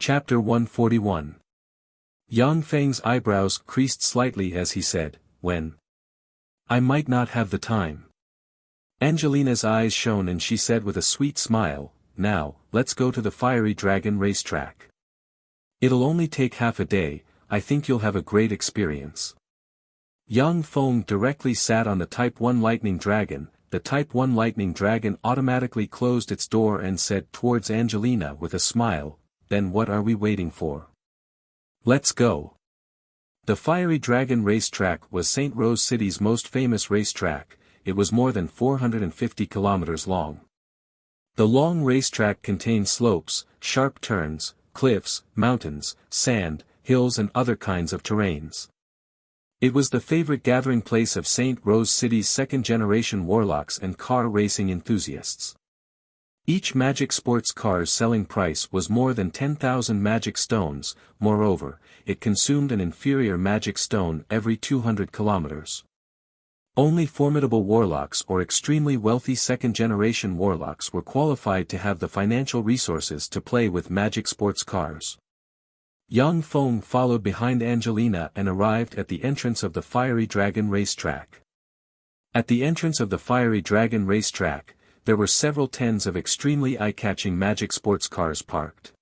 Chapter 141. Yang Feng's eyebrows creased slightly as he said, "When? I might not have the time." Angelina's eyes shone and she said with a sweet smile, "Now, let's go to the Fiery Dragon racetrack. It'll only take half a day, I think you'll have a great experience." Yang Feng directly sat on the Type 1 Lightning Dragon. The Type 1 Lightning Dragon automatically closed its door and said towards Angelina with a smile, "Then what are we waiting for? Let's go." The Fiery Dragon racetrack was St. Rose City's most famous racetrack. It was more than 450 kilometers long. The long racetrack contained slopes, sharp turns, cliffs, mountains, sand, hills and other kinds of terrains. It was the favorite gathering place of St. Rose City's second-generation warlocks and car racing enthusiasts. Each magic sports car's selling price was more than 10,000 magic stones. Moreover, it consumed an inferior magic stone every 200 kilometers. Only formidable warlocks or extremely wealthy second-generation warlocks were qualified to have the financial resources to play with magic sports cars. Yang Feng followed behind Angelina and arrived at the entrance of the Fiery Dragon racetrack. At the entrance of the Fiery Dragon racetrack, there were several tens of extremely eye-catching magic sports cars parked.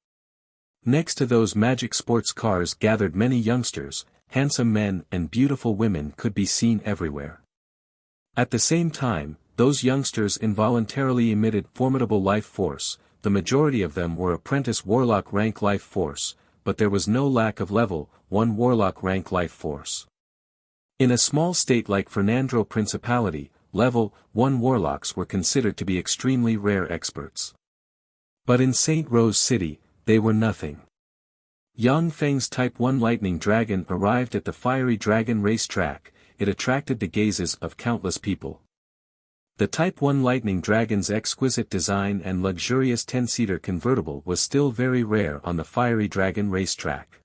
Next to those magic sports cars gathered many youngsters, handsome men and beautiful women could be seen everywhere. At the same time, those youngsters involuntarily emitted formidable life force. The majority of them were apprentice warlock rank life force, but there was no lack of level 1 warlock rank life force. In a small state like Fernandro Principality, level 1 warlocks were considered to be extremely rare experts. But in St. Rose City, they were nothing. Yang Feng's Type 1 Lightning Dragon arrived at the Fiery Dragon racetrack. It attracted the gazes of countless people. The Type 1 Lightning Dragon's exquisite design and luxurious 10-seater convertible was still very rare on the Fiery Dragon racetrack.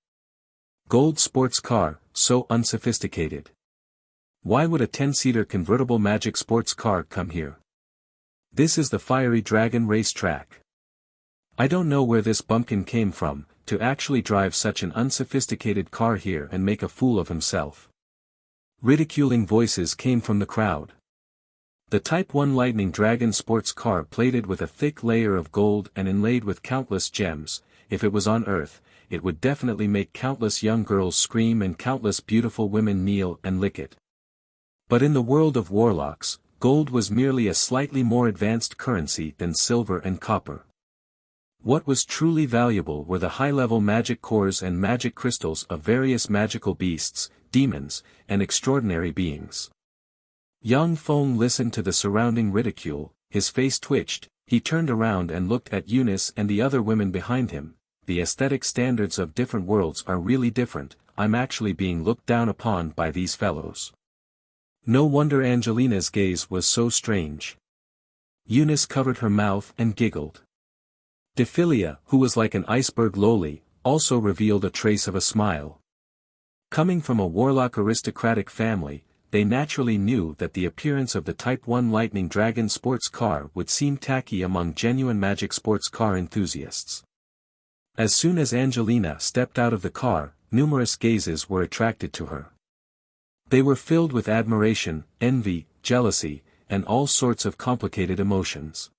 Gold sports car, so unsophisticated. Why would a 10-seater convertible magic sports car come here? This is the Fiery Dragon racetrack. I don't know where this bumpkin came from, to actually drive such an unsophisticated car here and make a fool of himself. Ridiculing voices came from the crowd. The Type 1 Lightning Dragon sports car plated with a thick layer of gold and inlaid with countless gems. If it was on Earth, it would definitely make countless young girls scream and countless beautiful women kneel and lick it. But in the world of warlocks, gold was merely a slightly more advanced currency than silver and copper. What was truly valuable were the high-level magic cores and magic crystals of various magical beasts, demons, and extraordinary beings. Yang Feng listened to the surrounding ridicule, his face twitched, he turned around and looked at Eunice and the other women behind him. The aesthetic standards of different worlds are really different. I'm actually being looked down upon by these fellows. No wonder Angelina's gaze was so strange. Eunice covered her mouth and giggled. Dephilia, who was like an iceberg lowly, also revealed a trace of a smile. Coming from a warlock aristocratic family, they naturally knew that the appearance of the Type 1 Lightning Dragon sports car would seem tacky among genuine magic sports car enthusiasts. As soon as Angelina stepped out of the car, numerous gazes were attracted to her. They were filled with admiration, envy, jealousy, and all sorts of complicated emotions.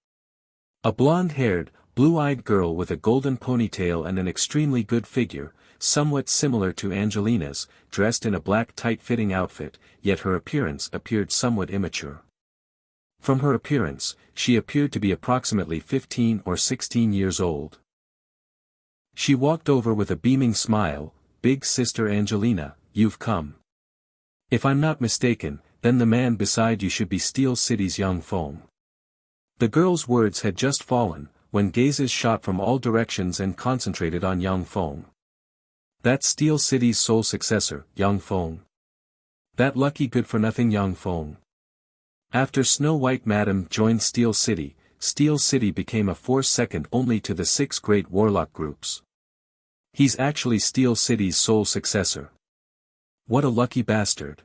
A blonde-haired, blue-eyed girl with a golden ponytail and an extremely good figure, somewhat similar to Angelina's, dressed in a black tight-fitting outfit, yet her appearance appeared somewhat immature. From her appearance, she appeared to be approximately 15 or 16 years old. She walked over with a beaming smile. "Big sister Angelina, you've come. If I'm not mistaken, then the man beside you should be Steel City's Yang Feng." The girl's words had just fallen, when gazes shot from all directions and concentrated on Yang Feng. That Steel City's sole successor, Yang Feng. That lucky good-for-nothing Yang Feng. After Snow White Madam joined Steel City became a force second only to the 6 great warlock groups. He's actually Steel City's sole successor. What a lucky bastard.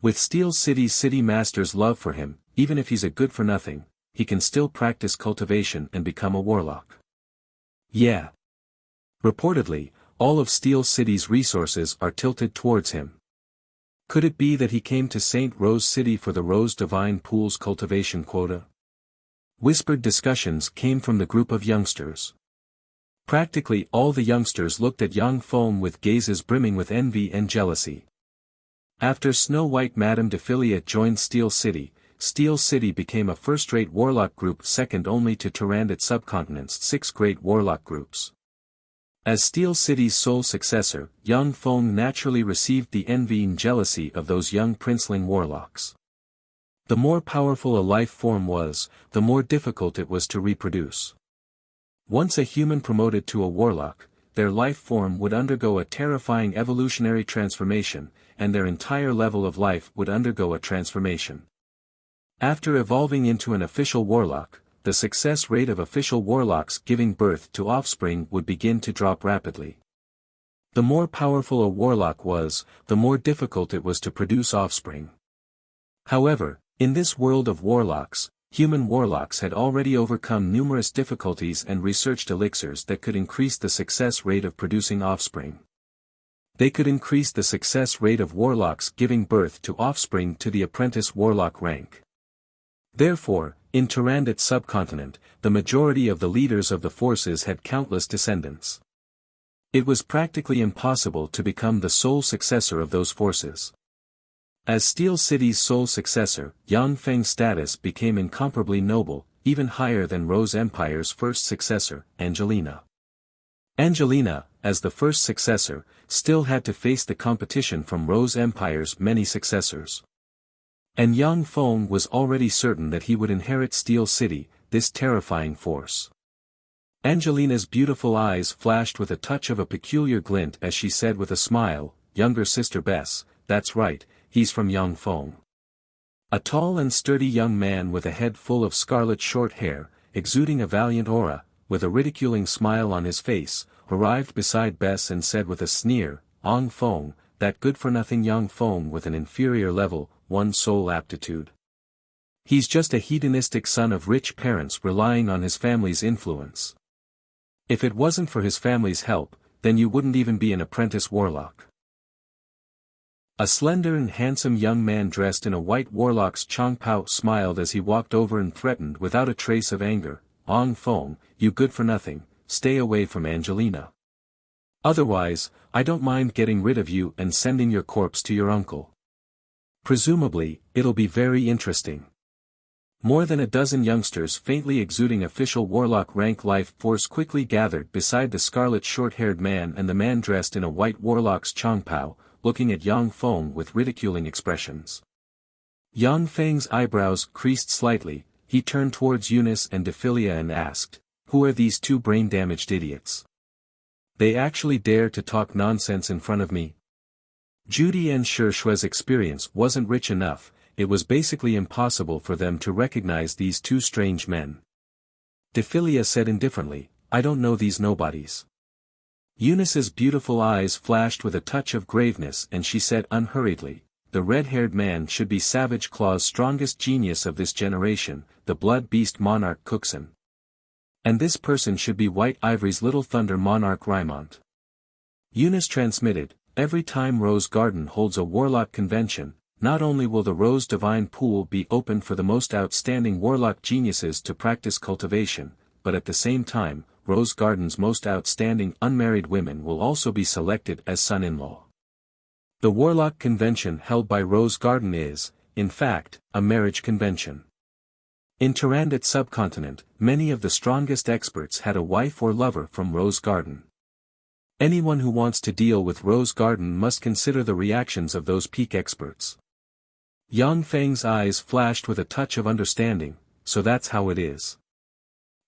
With Steel City's city master's love for him, even if he's a good-for-nothing, he can still practice cultivation and become a warlock. Yeah. Reportedly, all of Steel City's resources are tilted towards him. Could it be that he came to St. Rose City for the Rose Divine Pool's cultivation quota? Whispered discussions came from the group of youngsters. Practically all the youngsters looked at young Feng with gazes brimming with envy and jealousy. After Snow White Madame Defilia joined Steel City became a first-rate warlock group second only to Tyrannid Subcontinent's 6 great warlock groups. As Steel City's sole successor, young Feng naturally received the envy and jealousy of those young princeling warlocks. The more powerful a life form was, the more difficult it was to reproduce. Once a human promoted to a warlock, their life form would undergo a terrifying evolutionary transformation, and their entire level of life would undergo a transformation. After evolving into an official warlock, the success rate of official warlocks giving birth to offspring would begin to drop rapidly. The more powerful a warlock was, the more difficult it was to produce offspring. However, in this world of warlocks, human warlocks had already overcome numerous difficulties and researched elixirs that could increase the success rate of producing offspring. They could increase the success rate of warlocks giving birth to offspring to the apprentice warlock rank. Therefore, in Tyrannid Subcontinent, the majority of the leaders of the forces had countless descendants. It was practically impossible to become the sole successor of those forces. As Steel City's sole successor, Yang Feng's status became incomparably noble, even higher than Rose Empire's first successor, Angelina. Angelina, as the first successor, still had to face the competition from Rose Empire's many successors. And Yang Feng was already certain that he would inherit Steel City, this terrifying force. Angelina's beautiful eyes flashed with a touch of a peculiar glint as she said with a smile, "Younger sister Bess, that's right, he's from Yang Feng." A tall and sturdy young man with a head full of scarlet short hair, exuding a valiant aura, with a ridiculing smile on his face, arrived beside Bess and said with a sneer, "Ong Feng, that good-for-nothing Yang Feng with an inferior level, one sole aptitude. He's just a hedonistic son of rich parents relying on his family's influence. If it wasn't for his family's help, then you wouldn't even be an apprentice warlock." A slender and handsome young man dressed in a white warlock's chongpao smiled as he walked over and threatened without a trace of anger, "Ong Feng, you good-for-nothing, stay away from Angelina. Otherwise, I don't mind getting rid of you and sending your corpse to your uncle. Presumably, it'll be very interesting." More than a dozen youngsters faintly exuding official warlock rank life force quickly gathered beside the scarlet short-haired man and the man dressed in a white warlock's chongpao, looking at Yang Feng with ridiculing expressions. Yang Feng's eyebrows creased slightly, he turned towards Eunice and Defilia and asked, "Who are these two brain-damaged idiots? They actually dare to talk nonsense in front of me?" Judy and Shue's experience wasn't rich enough, it was basically impossible for them to recognize these two strange men. Defilia said indifferently, "I don't know these nobodies." Eunice's beautiful eyes flashed with a touch of graveness and she said unhurriedly, "The red-haired man should be Savage Claw's strongest genius of this generation, the blood beast monarch Cookson. And this person should be White Ivory's little thunder monarch Rymont." Eunice transmitted, "Every time Rose Garden holds a warlock convention, not only will the Rose Divine Pool be open for the most outstanding warlock geniuses to practice cultivation, but at the same time, Rose Garden's most outstanding unmarried women will also be selected as son-in-law. The warlock convention held by Rose Garden is, in fact, a marriage convention." In Tyrannid Subcontinent, many of the strongest experts had a wife or lover from Rose Garden. Anyone who wants to deal with Rose Garden must consider the reactions of those peak experts. Yang Feng's eyes flashed with a touch of understanding, "So that's how it is.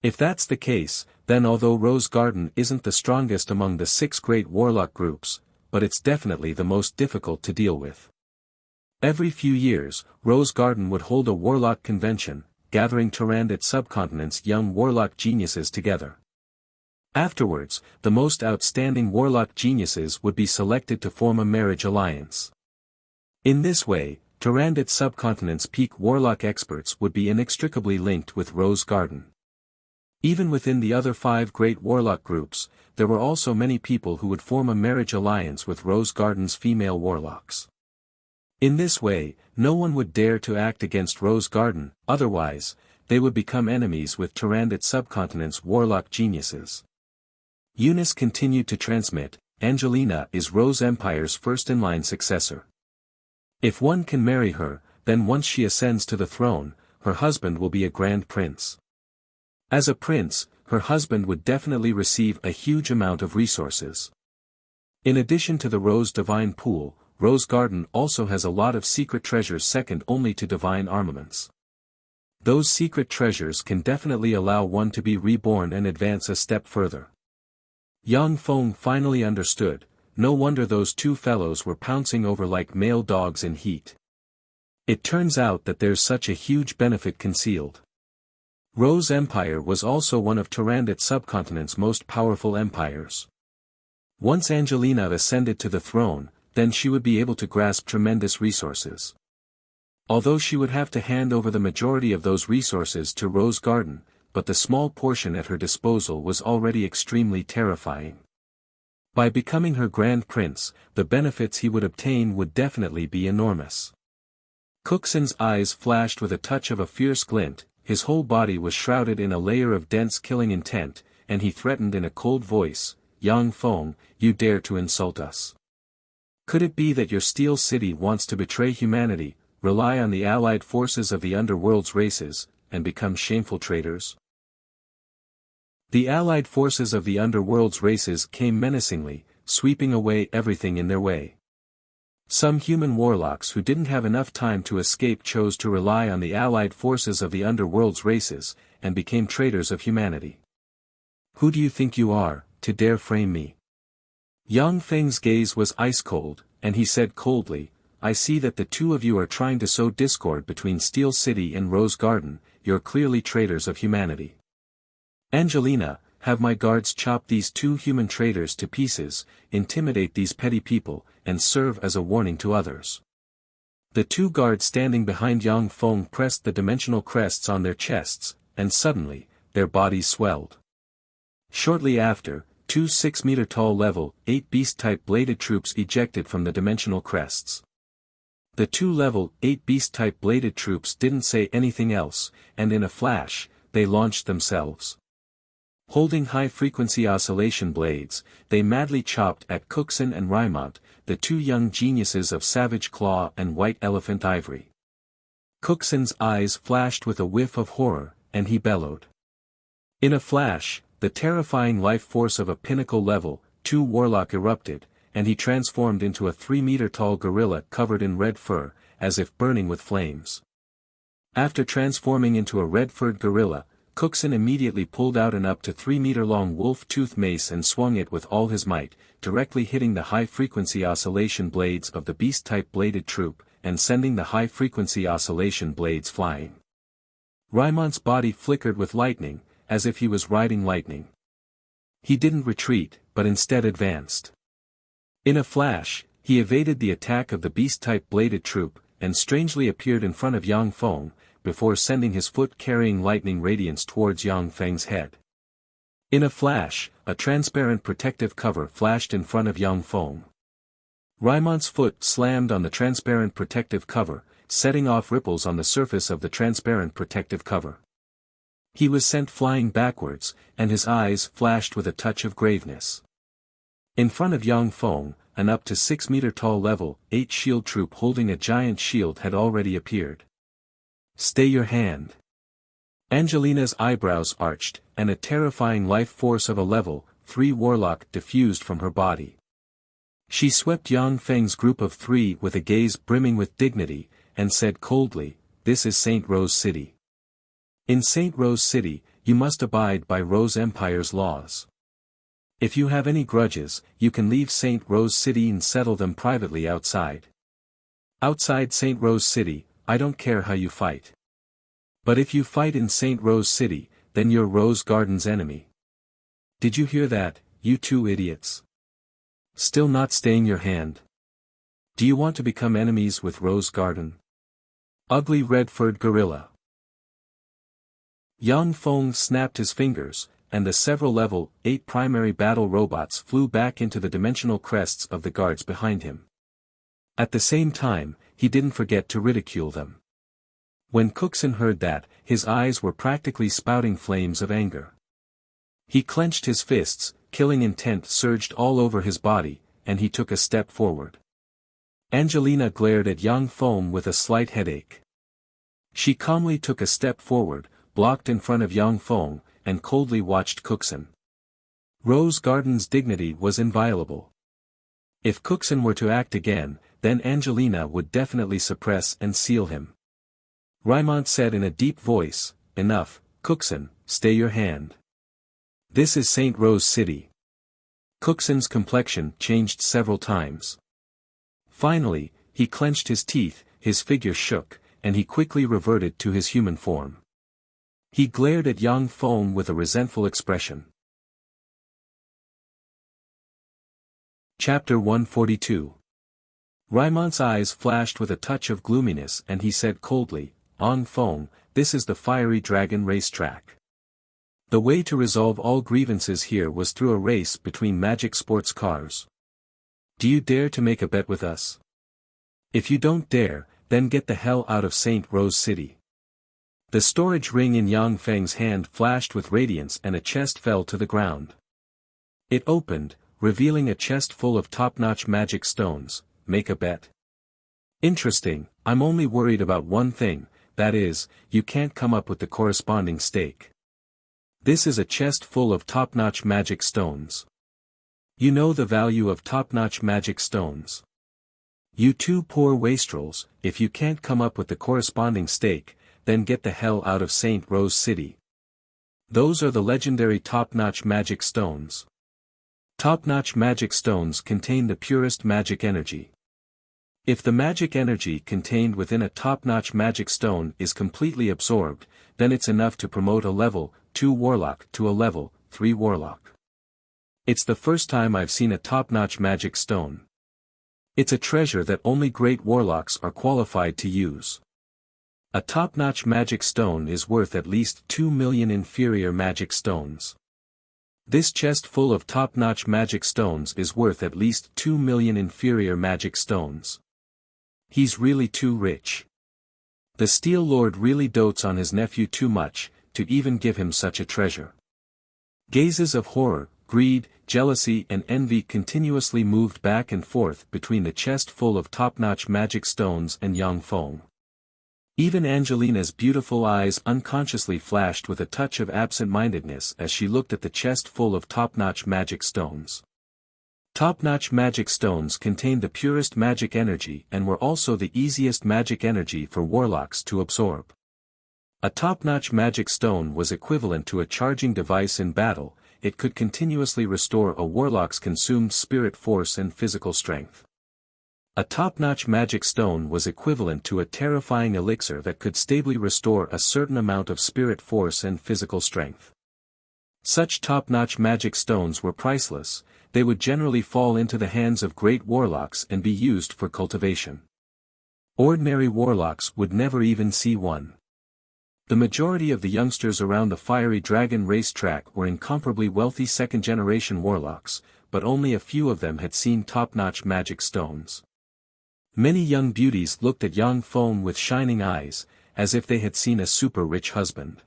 If that's the case, then although Rose Garden isn't the strongest among the 6 great warlock groups, but it's definitely the most difficult to deal with." Every few years, Rose Garden would hold a warlock convention, gathering Tyrannid Subcontinent's young warlock geniuses together. Afterwards, the most outstanding warlock geniuses would be selected to form a marriage alliance. In this way, Tyrannid Subcontinent's peak warlock experts would be inextricably linked with Rose Garden. Even within the other 5 great warlock groups, there were also many people who would form a marriage alliance with Rose Garden's female warlocks. In this way, no one would dare to act against Rose Garden, otherwise, they would become enemies with Tyrannid subcontinent's warlock geniuses. Eunice continued to transmit, Angelina is Rose Empire's first-in-line successor. If one can marry her, then once she ascends to the throne, her husband will be a grand prince. As a prince, her husband would definitely receive a huge amount of resources. In addition to the Rose Divine Pool, Rose Garden also has a lot of secret treasures second only to divine armaments. Those secret treasures can definitely allow one to be reborn and advance a step further. Yang Feng finally understood, no wonder those two fellows were pouncing over like male dogs in heat. It turns out that there's such a huge benefit concealed. Rose Empire was also one of Tyrannid subcontinent's most powerful empires. Once Angelina ascended to the throne, then she would be able to grasp tremendous resources. Although she would have to hand over the majority of those resources to Rose Garden, but the small portion at her disposal was already extremely terrifying. By becoming her grand prince, the benefits he would obtain would definitely be enormous. Cooksen's eyes flashed with a touch of a fierce glint, his whole body was shrouded in a layer of dense killing intent, and he threatened in a cold voice, "Yang Feng, you dare to insult us. Could it be that your Steel City wants to betray humanity, rely on the allied forces of the underworld's races, and become shameful traitors?" The allied forces of the underworld's races came menacingly, sweeping away everything in their way. Some human warlocks who didn't have enough time to escape chose to rely on the allied forces of the underworld's races, and became traitors of humanity. Who do you think you are, to dare frame me? Yang Feng's gaze was ice-cold, and he said coldly, "I see that the two of you are trying to sow discord between Steel City and Rose Garden, you're clearly traitors of humanity. Angelina, have my guards chop these two human traitors to pieces, intimidate these petty people, and serve as a warning to others." The two guards standing behind Yang Feng pressed the dimensional crests on their chests, and suddenly, their bodies swelled. Shortly after, two 6-meter-tall level 8 beast-type bladed troops ejected from the dimensional crests. The two level 8 beast-type bladed troops didn't say anything else, and in a flash, they launched themselves. Holding high-frequency oscillation blades, they madly chopped at Cooksen and Raimont, the two young geniuses of Savage Claw and White Elephant Ivory. Cooksen's eyes flashed with a whiff of horror, and he bellowed. In a flash, the terrifying life force of a pinnacle level 2 warlock erupted, and he transformed into a 3-meter-tall gorilla covered in red fur, as if burning with flames. After transforming into a red-furred gorilla, Cooksen immediately pulled out an up to 3-meter-long wolf-tooth mace and swung it with all his might, directly hitting the high-frequency oscillation blades of the beast-type bladed troop, and sending the high-frequency oscillation blades flying. Raimont's body flickered with lightning, as if he was riding lightning. He didn't retreat, but instead advanced. In a flash, he evaded the attack of the beast-type bladed troop, and strangely appeared in front of Yang Feng, before sending his foot carrying lightning radiance towards Yang Feng's head. In a flash, a transparent protective cover flashed in front of Yang Feng. Raimont's foot slammed on the transparent protective cover, setting off ripples on the surface of the transparent protective cover. He was sent flying backwards, and his eyes flashed with a touch of graveness. In front of Yang Feng, an up to 6-meter-tall level 8 shield troop holding a giant shield had already appeared. "Stay your hand." Angelina's eyebrows arched, and a terrifying life force of a level 3 warlock diffused from her body. She swept Yang Feng's group of 3 with a gaze brimming with dignity, and said coldly, "This is St. Rose City. In St. Rose City, you must abide by Rose Empire's laws. If you have any grudges, you can leave St. Rose City and settle them privately outside. Outside St. Rose City, I don't care how you fight. But if you fight in St. Rose City, then you're Rose Garden's enemy. Did you hear that, you two idiots? Still not staying your hand? Do you want to become enemies with Rose Garden? Ugly red-furred gorilla." Yang Feng snapped his fingers, and the several level 8 primary battle robots flew back into the dimensional crests of the guards behind him. At the same time, he didn't forget to ridicule them. When Cookson heard that, his eyes were practically spouting flames of anger. He clenched his fists, killing intent surged all over his body, and he took a step forward. Angelina glared at young Feng with a slight headache. She calmly took a step forward, blocked in front of young Feng, and coldly watched Cookson. Rose Garden's dignity was inviolable. If Cookson were to act again, then Angelina would definitely suppress and seal him. Raimont said in a deep voice, "Enough, Cookson, stay your hand. This is St. Rose City." Cookson's complexion changed several times. Finally, he clenched his teeth, his figure shook, and he quickly reverted to his human form. He glared at young Feng with a resentful expression. Chapter 142. Raimont's eyes flashed with a touch of gloominess and he said coldly, "Ong Feng, this is the fiery dragon racetrack. The way to resolve all grievances here was through a race between magic sports cars. Do you dare to make a bet with us? If you don't dare, then get the hell out of St. Rose City." The storage ring in Yang Feng's hand flashed with radiance and a chest fell to the ground. It opened, revealing a chest full of top-notch magic stones. "Make a bet?" "Interesting, I'm only worried about one thing, that is, you can't come up with the corresponding stake. This is a chest full of top-notch magic stones. You know the value of top-notch magic stones. You two poor wastrels, if you can't come up with the corresponding stake, then get the hell out of St. Rose City. Those are the legendary top-notch magic stones. Top-notch magic stones contain the purest magic energy. If the magic energy contained within a top-notch magic stone is completely absorbed, then it's enough to promote a level 2 warlock to a level 3 warlock. It's the first time I've seen a top-notch magic stone. It's a treasure that only great warlocks are qualified to use. A top-notch magic stone is worth at least 2 million inferior magic stones. This chest full of top-notch magic stones is worth at least 2 million inferior magic stones. He's really too rich. The Steel Lord really dotes on his nephew too much, to even give him such a treasure." Gazes of horror, greed, jealousy and envy continuously moved back and forth between the chest full of top-notch magic stones and Yang Feng. Even Angelina's beautiful eyes unconsciously flashed with a touch of absent-mindedness as she looked at the chest full of top-notch magic stones. Top-notch magic stones contained the purest magic energy and were also the easiest magic energy for warlocks to absorb. A top-notch magic stone was equivalent to a charging device in battle. It could continuously restore a warlock's consumed spirit force and physical strength. A top-notch magic stone was equivalent to a terrifying elixir that could stably restore a certain amount of spirit force and physical strength. Such top-notch magic stones were priceless. They would generally fall into the hands of great warlocks and be used for cultivation. Ordinary warlocks would never even see one. The majority of the youngsters around the fiery dragon racetrack were incomparably wealthy second-generation warlocks, but only a few of them had seen top-notch magic stones. Many young beauties looked at Yang Feng with shining eyes, as if they had seen a super-rich husband.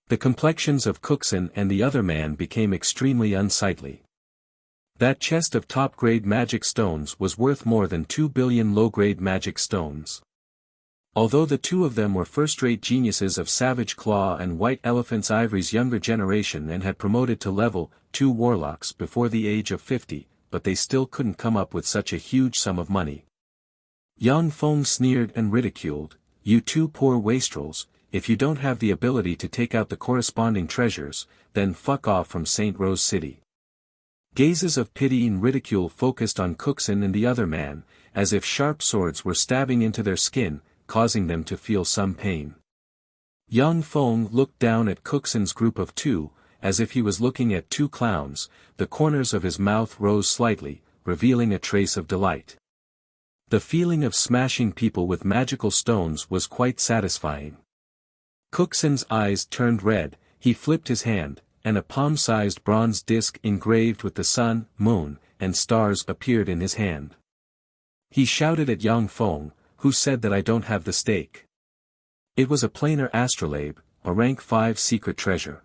The complexions of Cookson and the other man became extremely unsightly. That chest of top-grade magic stones was worth more than 2 billion low-grade magic stones. Although the two of them were first-rate geniuses of Savage Claw and White Elephant's Ivory's younger generation and had promoted to level 2 warlocks before the age of 50, but they still couldn't come up with such a huge sum of money. Yang Feng sneered and ridiculed, "You two poor wastrels, if you don't have the ability to take out the corresponding treasures, then fuck off from St. Rose City." Gazes of pity and ridicule focused on Cookson and the other man, as if sharp swords were stabbing into their skin, causing them to feel some pain. Yang Feng looked down at Cookson's group of two, as if he was looking at two clowns. The corners of his mouth rose slightly, revealing a trace of delight. The feeling of smashing people with magical stones was quite satisfying. Cookson's eyes turned red, he flipped his hand, and a palm-sized bronze disc engraved with the sun, moon, and stars appeared in his hand. He shouted at Yang Feng, who said that I don't have the stake. It was a planar astrolabe, a rank 5 secret treasure.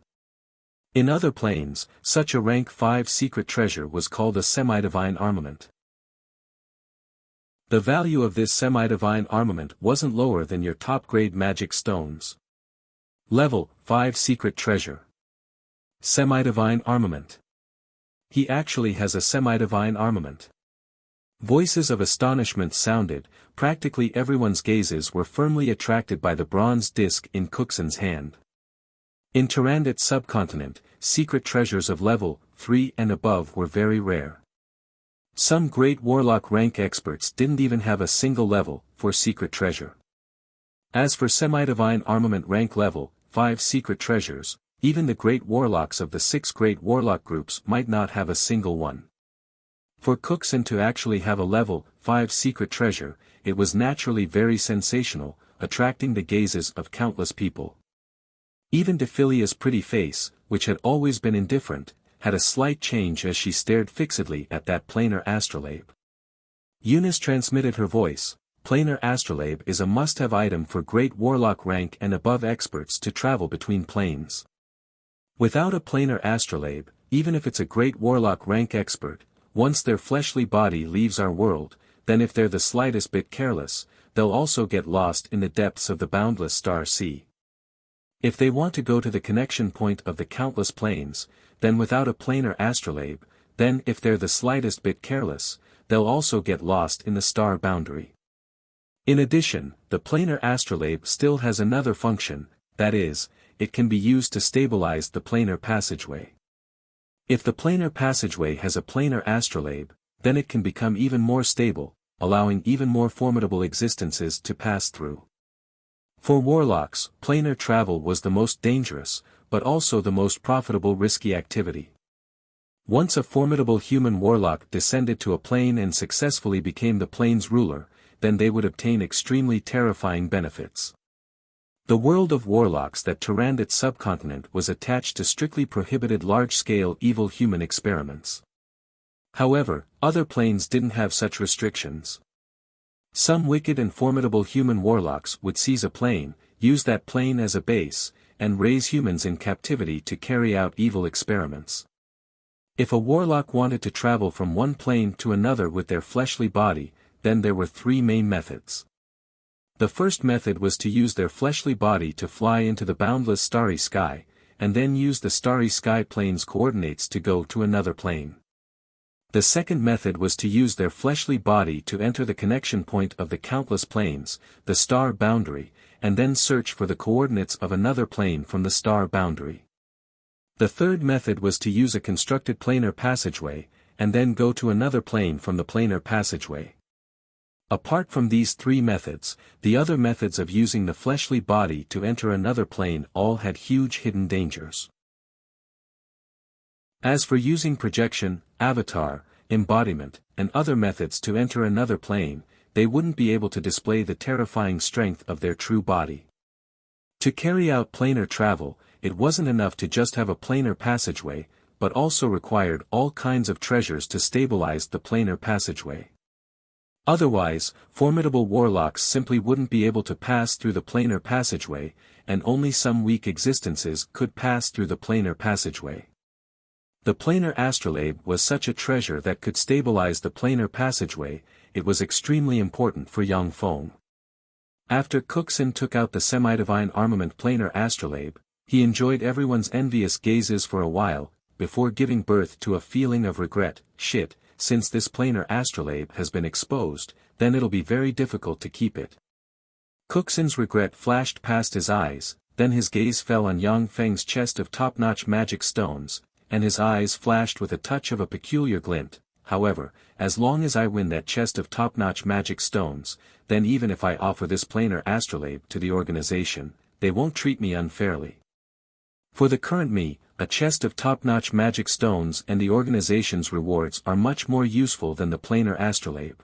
In other planes, such a rank 5 secret treasure was called a semi-divine armament. The value of this semi-divine armament wasn't lower than your top-grade magic stones. Level 5 secret treasure. Semi-divine armament. He actually has a semi-divine armament. Voices of astonishment sounded, practically everyone's gazes were firmly attracted by the bronze disc in Cooksen's hand. In Tyrannid subcontinent, secret treasures of level 3 and above were very rare. Some great warlock rank experts didn't even have a single level 4 secret treasure. As for semi-divine armament rank level 5 secret treasures, even the great warlocks of the 6 great warlock groups might not have a single one. For Cooksen to actually have a level 5 secret treasure, it was naturally very sensational, attracting the gazes of countless people. Even Dephilia's pretty face, which had always been indifferent, had a slight change as she stared fixedly at that planar astrolabe. Eunice transmitted her voice. Planar astrolabe is a must-have item for great warlock rank and above experts to travel between planes. Without a planar astrolabe, even if it's a great warlock rank expert, once their fleshly body leaves our world, then if they're the slightest bit careless, they'll also get lost in the depths of the boundless star sea. If they want to go to the connection point of the countless planes, then without a planar astrolabe, then if they're the slightest bit careless, they'll also get lost in the star boundary. In addition, the planar astrolabe still has another function, that is, it can be used to stabilize the planar passageway. If the planar passageway has a planar astrolabe, then it can become even more stable, allowing even more formidable existences to pass through. For warlocks, planar travel was the most dangerous, but also the most profitable risky activity. Once a formidable human warlock descended to a plane and successfully became the plane's ruler, then they would obtain extremely terrifying benefits. The world of warlocks that Tyrannid subcontinent was attached to strictly prohibited large-scale evil human experiments. However, other planes didn't have such restrictions. Some wicked and formidable human warlocks would seize a plane, use that plane as a base, and raise humans in captivity to carry out evil experiments. If a warlock wanted to travel from one plane to another with their fleshly body, then there were 3 main methods. The first method was to use their fleshly body to fly into the boundless starry sky, and then use the starry sky plane's coordinates to go to another plane. The second method was to use their fleshly body to enter the connection point of the countless planes, the star boundary, and then search for the coordinates of another plane from the star boundary. The third method was to use a constructed planar passageway, and then go to another plane from the planar passageway. Apart from these 3 methods, the other methods of using the fleshly body to enter another plane all had huge hidden dangers. As for using projection, avatar, embodiment, and other methods to enter another plane, they wouldn't be able to display the terrifying strength of their true body. To carry out planar travel, it wasn't enough to just have a planar passageway, but also required all kinds of treasures to stabilize the planar passageway. Otherwise, formidable warlocks simply wouldn't be able to pass through the planar passageway, and only some weak existences could pass through the planar passageway. The planar astrolabe was such a treasure that could stabilize the planar passageway. It was extremely important for Yang Feng. After Cooksen took out the semi-divine armament planar astrolabe, he enjoyed everyone's envious gazes for a while, before giving birth to a feeling of regret. Shit, since this planar astrolabe has been exposed, then it'll be very difficult to keep it. Cooksen's regret flashed past his eyes, then his gaze fell on Yang Feng's chest of top-notch magic stones, and his eyes flashed with a touch of a peculiar glint. However, as long as I win that chest of top-notch magic stones, then even if I offer this planar astrolabe to the organization, they won't treat me unfairly. For the current me, a chest of top-notch magic stones and the organization's rewards are much more useful than the planar astrolabe.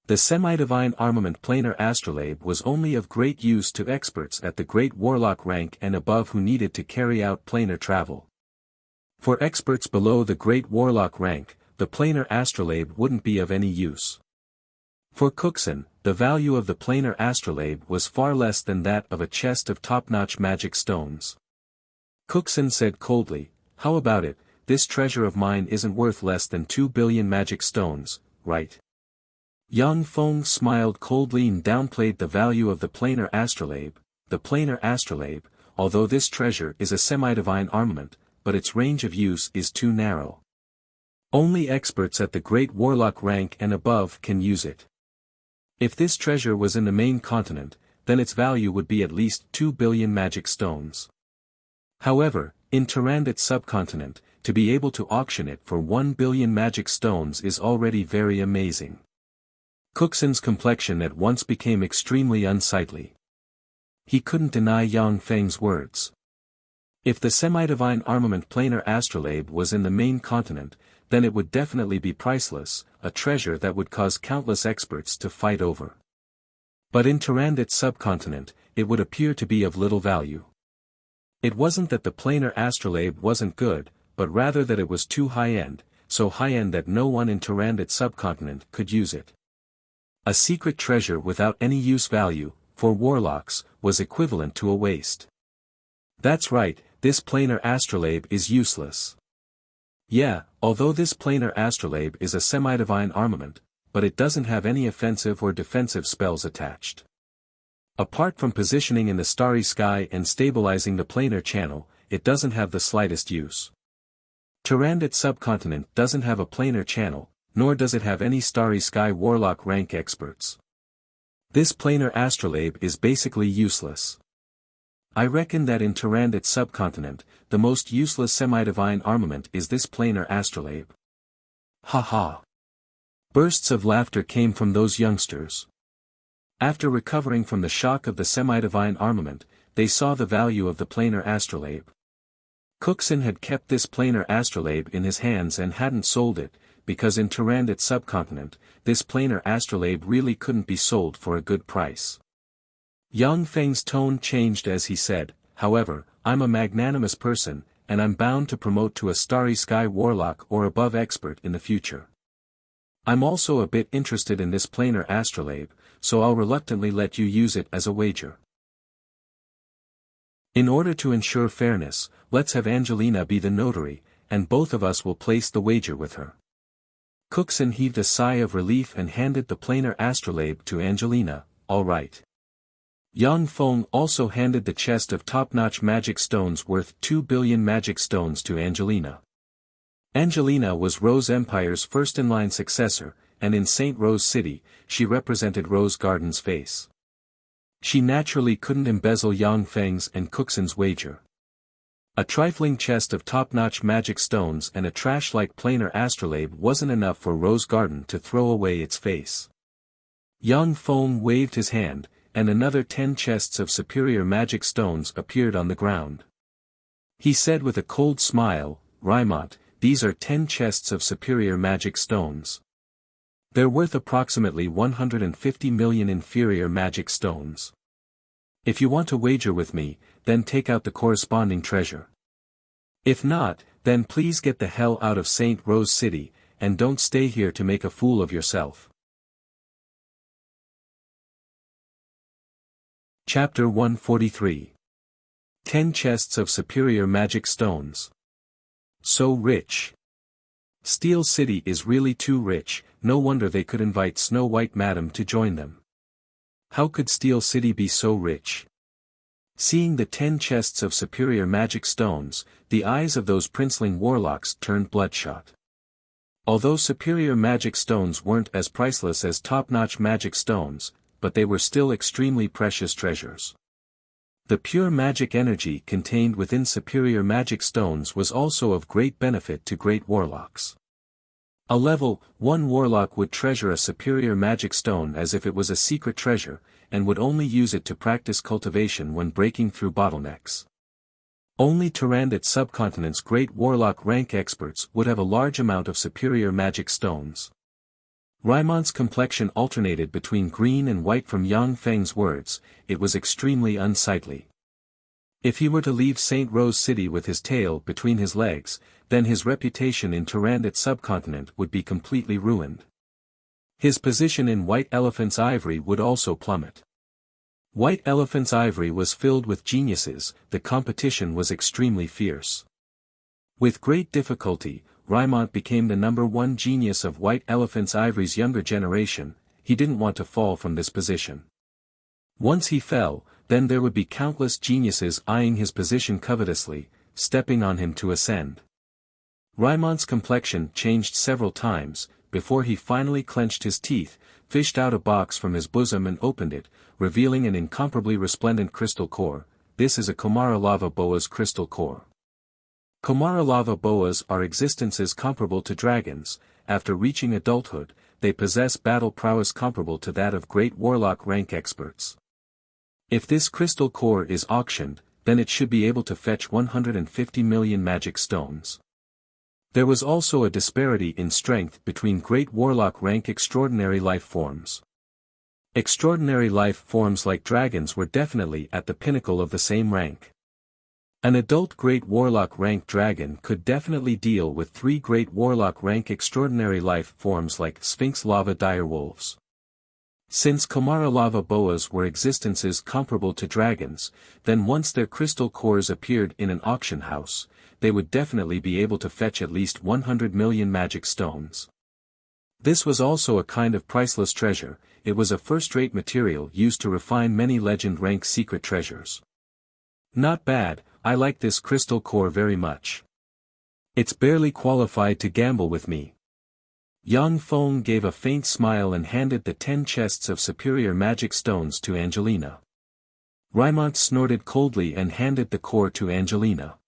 The semi-divine armament planar astrolabe was only of great use to experts at the great warlock rank and above who needed to carry out planar travel. For experts below the Great Warlock rank, the planar astrolabe wouldn't be of any use. For Cookson, the value of the planar astrolabe was far less than that of a chest of top-notch magic stones. Cookson said coldly, "How about it, this treasure of mine isn't worth less than 2 billion magic stones, right?" Yang Feng smiled coldly and downplayed the value of the planar astrolabe. The planar astrolabe, although this treasure is a semi-divine armament, but its range of use is too narrow. Only experts at the Great Warlock rank and above can use it. If this treasure was in the main continent, then its value would be at least 2 billion magic stones. However, in Tarandit subcontinent, to be able to auction it for 1 billion magic stones is already very amazing. Cookson's complexion at once became extremely unsightly. He couldn't deny Yang Feng's words. If the semi-divine armament planar astrolabe was in the main continent, then it would definitely be priceless, a treasure that would cause countless experts to fight over. But in Tarandit subcontinent, it would appear to be of little value. It wasn't that the planar astrolabe wasn't good, but rather that it was too high-end, so high-end that no one in Tarandit subcontinent could use it. A secret treasure without any use value, for warlocks, was equivalent to a waste. That's right, this planar astrolabe is useless. Yeah, although this planar astrolabe is a semi-divine armament, but it doesn't have any offensive or defensive spells attached. Apart from positioning in the starry sky and stabilizing the planar channel, it doesn't have the slightest use. Tarandit subcontinent doesn't have a planar channel, nor does it have any starry sky warlock rank experts. This planar astrolabe is basically useless. I reckon that in Tarandit subcontinent, the most useless semi-divine armament is this planar astrolabe. Ha ha. Bursts of laughter came from those youngsters. After recovering from the shock of the semi-divine armament, they saw the value of the planar astrolabe. Cookson had kept this planar astrolabe in his hands and hadn't sold it, because in Tarandit subcontinent, this planar astrolabe really couldn't be sold for a good price. Yang Feng's tone changed as he said, "However, I'm a magnanimous person, and I'm bound to promote to a starry sky warlock or above expert in the future. I'm also a bit interested in this planar astrolabe, so I'll reluctantly let you use it as a wager. In order to ensure fairness, let's have Angelina be the notary, and both of us will place the wager with her." Cookson heaved a sigh of relief and handed the planar astrolabe to Angelina. "All right." Yang Feng also handed the chest of top-notch magic stones worth 2 billion magic stones to Angelina. Angelina was Rose Empire's first-in-line successor, and in St. Rose City, she represented Rose Garden's face. She naturally couldn't embezzle Yang Feng's and Cookson's wager. A trifling chest of top-notch magic stones and a trash-like planar astrolabe wasn't enough for Rose Garden to throw away its face. Yang Feng waved his hand, and another 10 chests of superior magic stones appeared on the ground. He said with a cold smile, "Raimont, these are 10 chests of superior magic stones. They're worth approximately 150 million inferior magic stones. If you want to wager with me, then take out the corresponding treasure. If not, then please get the hell out of St. Rose City, and don't stay here to make a fool of yourself." Chapter 143. 10 chests of superior magic stones. So rich. Steel City is really too rich, no wonder they could invite Snow White Madam to join them. How could Steel City be so rich? Seeing the 10 chests of superior magic stones, the eyes of those princeling warlocks turned bloodshot. Although superior magic stones weren't as priceless as top-notch magic stones, but they were still extremely precious treasures. The pure magic energy contained within superior magic stones was also of great benefit to great warlocks. A level 1 warlock would treasure a superior magic stone as if it was a secret treasure, and would only use it to practice cultivation when breaking through bottlenecks. Only Tarandit subcontinent's great warlock rank experts would have a large amount of superior magic stones. Raimont's complexion alternated between green and white from Yang Feng's words. It was extremely unsightly. If he were to leave St. Rose City with his tail between his legs, then his reputation in Tyrannid subcontinent would be completely ruined. His position in White Elephant's Ivory would also plummet. White Elephant's Ivory was filled with geniuses, the competition was extremely fierce. With great difficulty, Rymont became the #1 genius of White Elephant's Ivory's younger generation. He didn't want to fall from this position. Once he fell, then there would be countless geniuses eyeing his position covetously, stepping on him to ascend. Rymont's complexion changed several times, before he finally clenched his teeth, fished out a box from his bosom and opened it, revealing an incomparably resplendent crystal core. This is a Komara lava boa's crystal core. Komara lava boas are existences comparable to dragons. After reaching adulthood, they possess battle prowess comparable to that of great warlock rank experts. If this crystal core is auctioned, then it should be able to fetch 150 million magic stones. There was also a disparity in strength between great warlock rank extraordinary life forms. Extraordinary life forms like dragons were definitely at the pinnacle of the same rank. An adult great warlock rank dragon could definitely deal with 3 great warlock rank extraordinary life forms like Sphinx lava direwolves. Since Komara lava boas were existences comparable to dragons, then once their crystal cores appeared in an auction house, they would definitely be able to fetch at least 100 million magic stones. This was also a kind of priceless treasure. It was a first-rate material used to refine many legend-rank secret treasures. Not bad, I like this crystal core very much. It's barely qualified to gamble with me. Yang Feng gave a faint smile and handed the 10 chests of superior magic stones to Angelina. Rymont snorted coldly and handed the core to Angelina.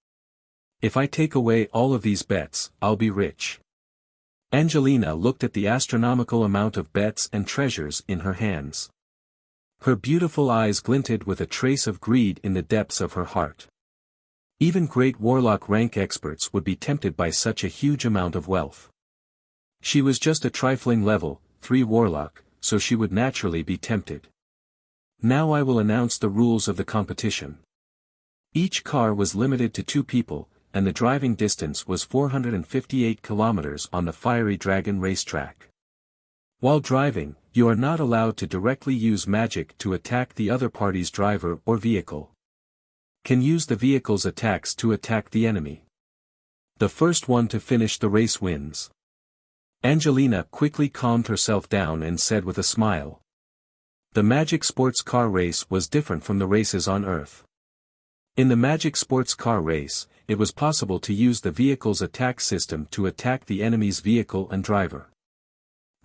If I take away all of these bets, I'll be rich. Angelina looked at the astronomical amount of bets and treasures in her hands. Her beautiful eyes glinted with a trace of greed in the depths of her heart. Even great warlock rank experts would be tempted by such a huge amount of wealth. She was just a trifling level 3 warlock, so she would naturally be tempted. Now I will announce the rules of the competition. Each car was limited to 2 people, and the driving distance was 458 kilometers on the Fiery Dragon racetrack. While driving, you are not allowed to directly use magic to attack the other party's driver or vehicle. Can use the vehicle's attacks to attack the enemy. The first one to finish the race wins. Angelina quickly calmed herself down and said with a smile. The Magic Sports Car Race was different from the races on Earth. In the Magic Sports Car Race, it was possible to use the vehicle's attack system to attack the enemy's vehicle and driver.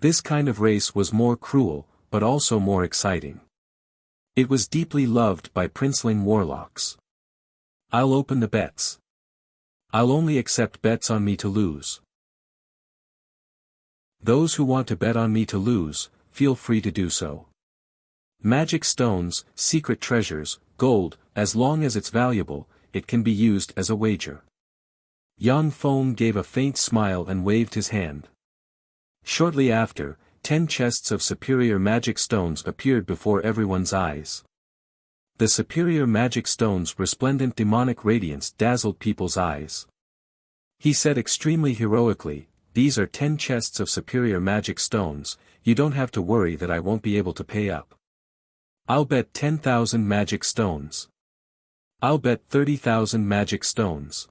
This kind of race was more cruel, but also more exciting. It was deeply loved by princeling warlocks. I'll open the bets. I'll only accept bets on me to lose. Those who want to bet on me to lose, feel free to do so. Magic stones, secret treasures, gold, as long as it's valuable, it can be used as a wager. Yang Feng gave a faint smile and waved his hand. Shortly after, 10 chests of superior magic stones appeared before everyone's eyes. The superior magic stones' resplendent demonic radiance dazzled people's eyes. He said extremely heroically, "These are 10 chests of superior magic stones, you don't have to worry that I won't be able to pay up. I'll bet 10,000 magic stones. I'll bet 30,000 magic stones."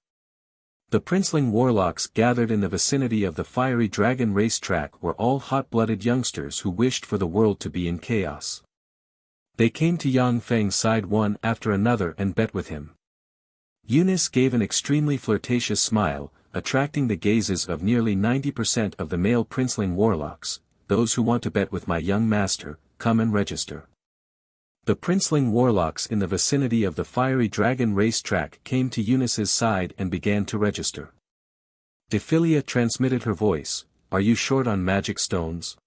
The princeling warlocks gathered in the vicinity of the Fiery Dragon racetrack were all hot-blooded youngsters who wished for the world to be in chaos. They came to Yang Feng's side one after another and bet with him. Eunice gave an extremely flirtatious smile, attracting the gazes of nearly 90% of the male princeling warlocks. "Those who want to bet with my young master, come and register." The princeling warlocks in the vicinity of the Fiery Dragon racetrack came to Eunice's side and began to register. Dephilia transmitted her voice, "Are you short on magic stones?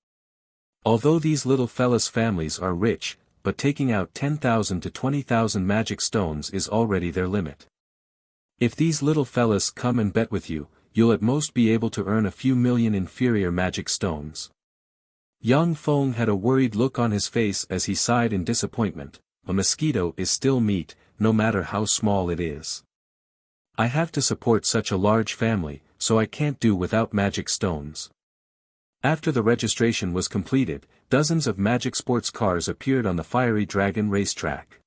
Although these little fellas' families are rich, but taking out 10,000 to 20,000 magic stones is already their limit. If these little fellas come and bet with you, you'll at most be able to earn a few million inferior magic stones." Yang Feng had a worried look on his face as he sighed in disappointment. A mosquito is still meat, no matter how small it is. I have to support such a large family, so I can't do without magic stones. After the registration was completed, dozens of magic sports cars appeared on the fiery dragon racetrack.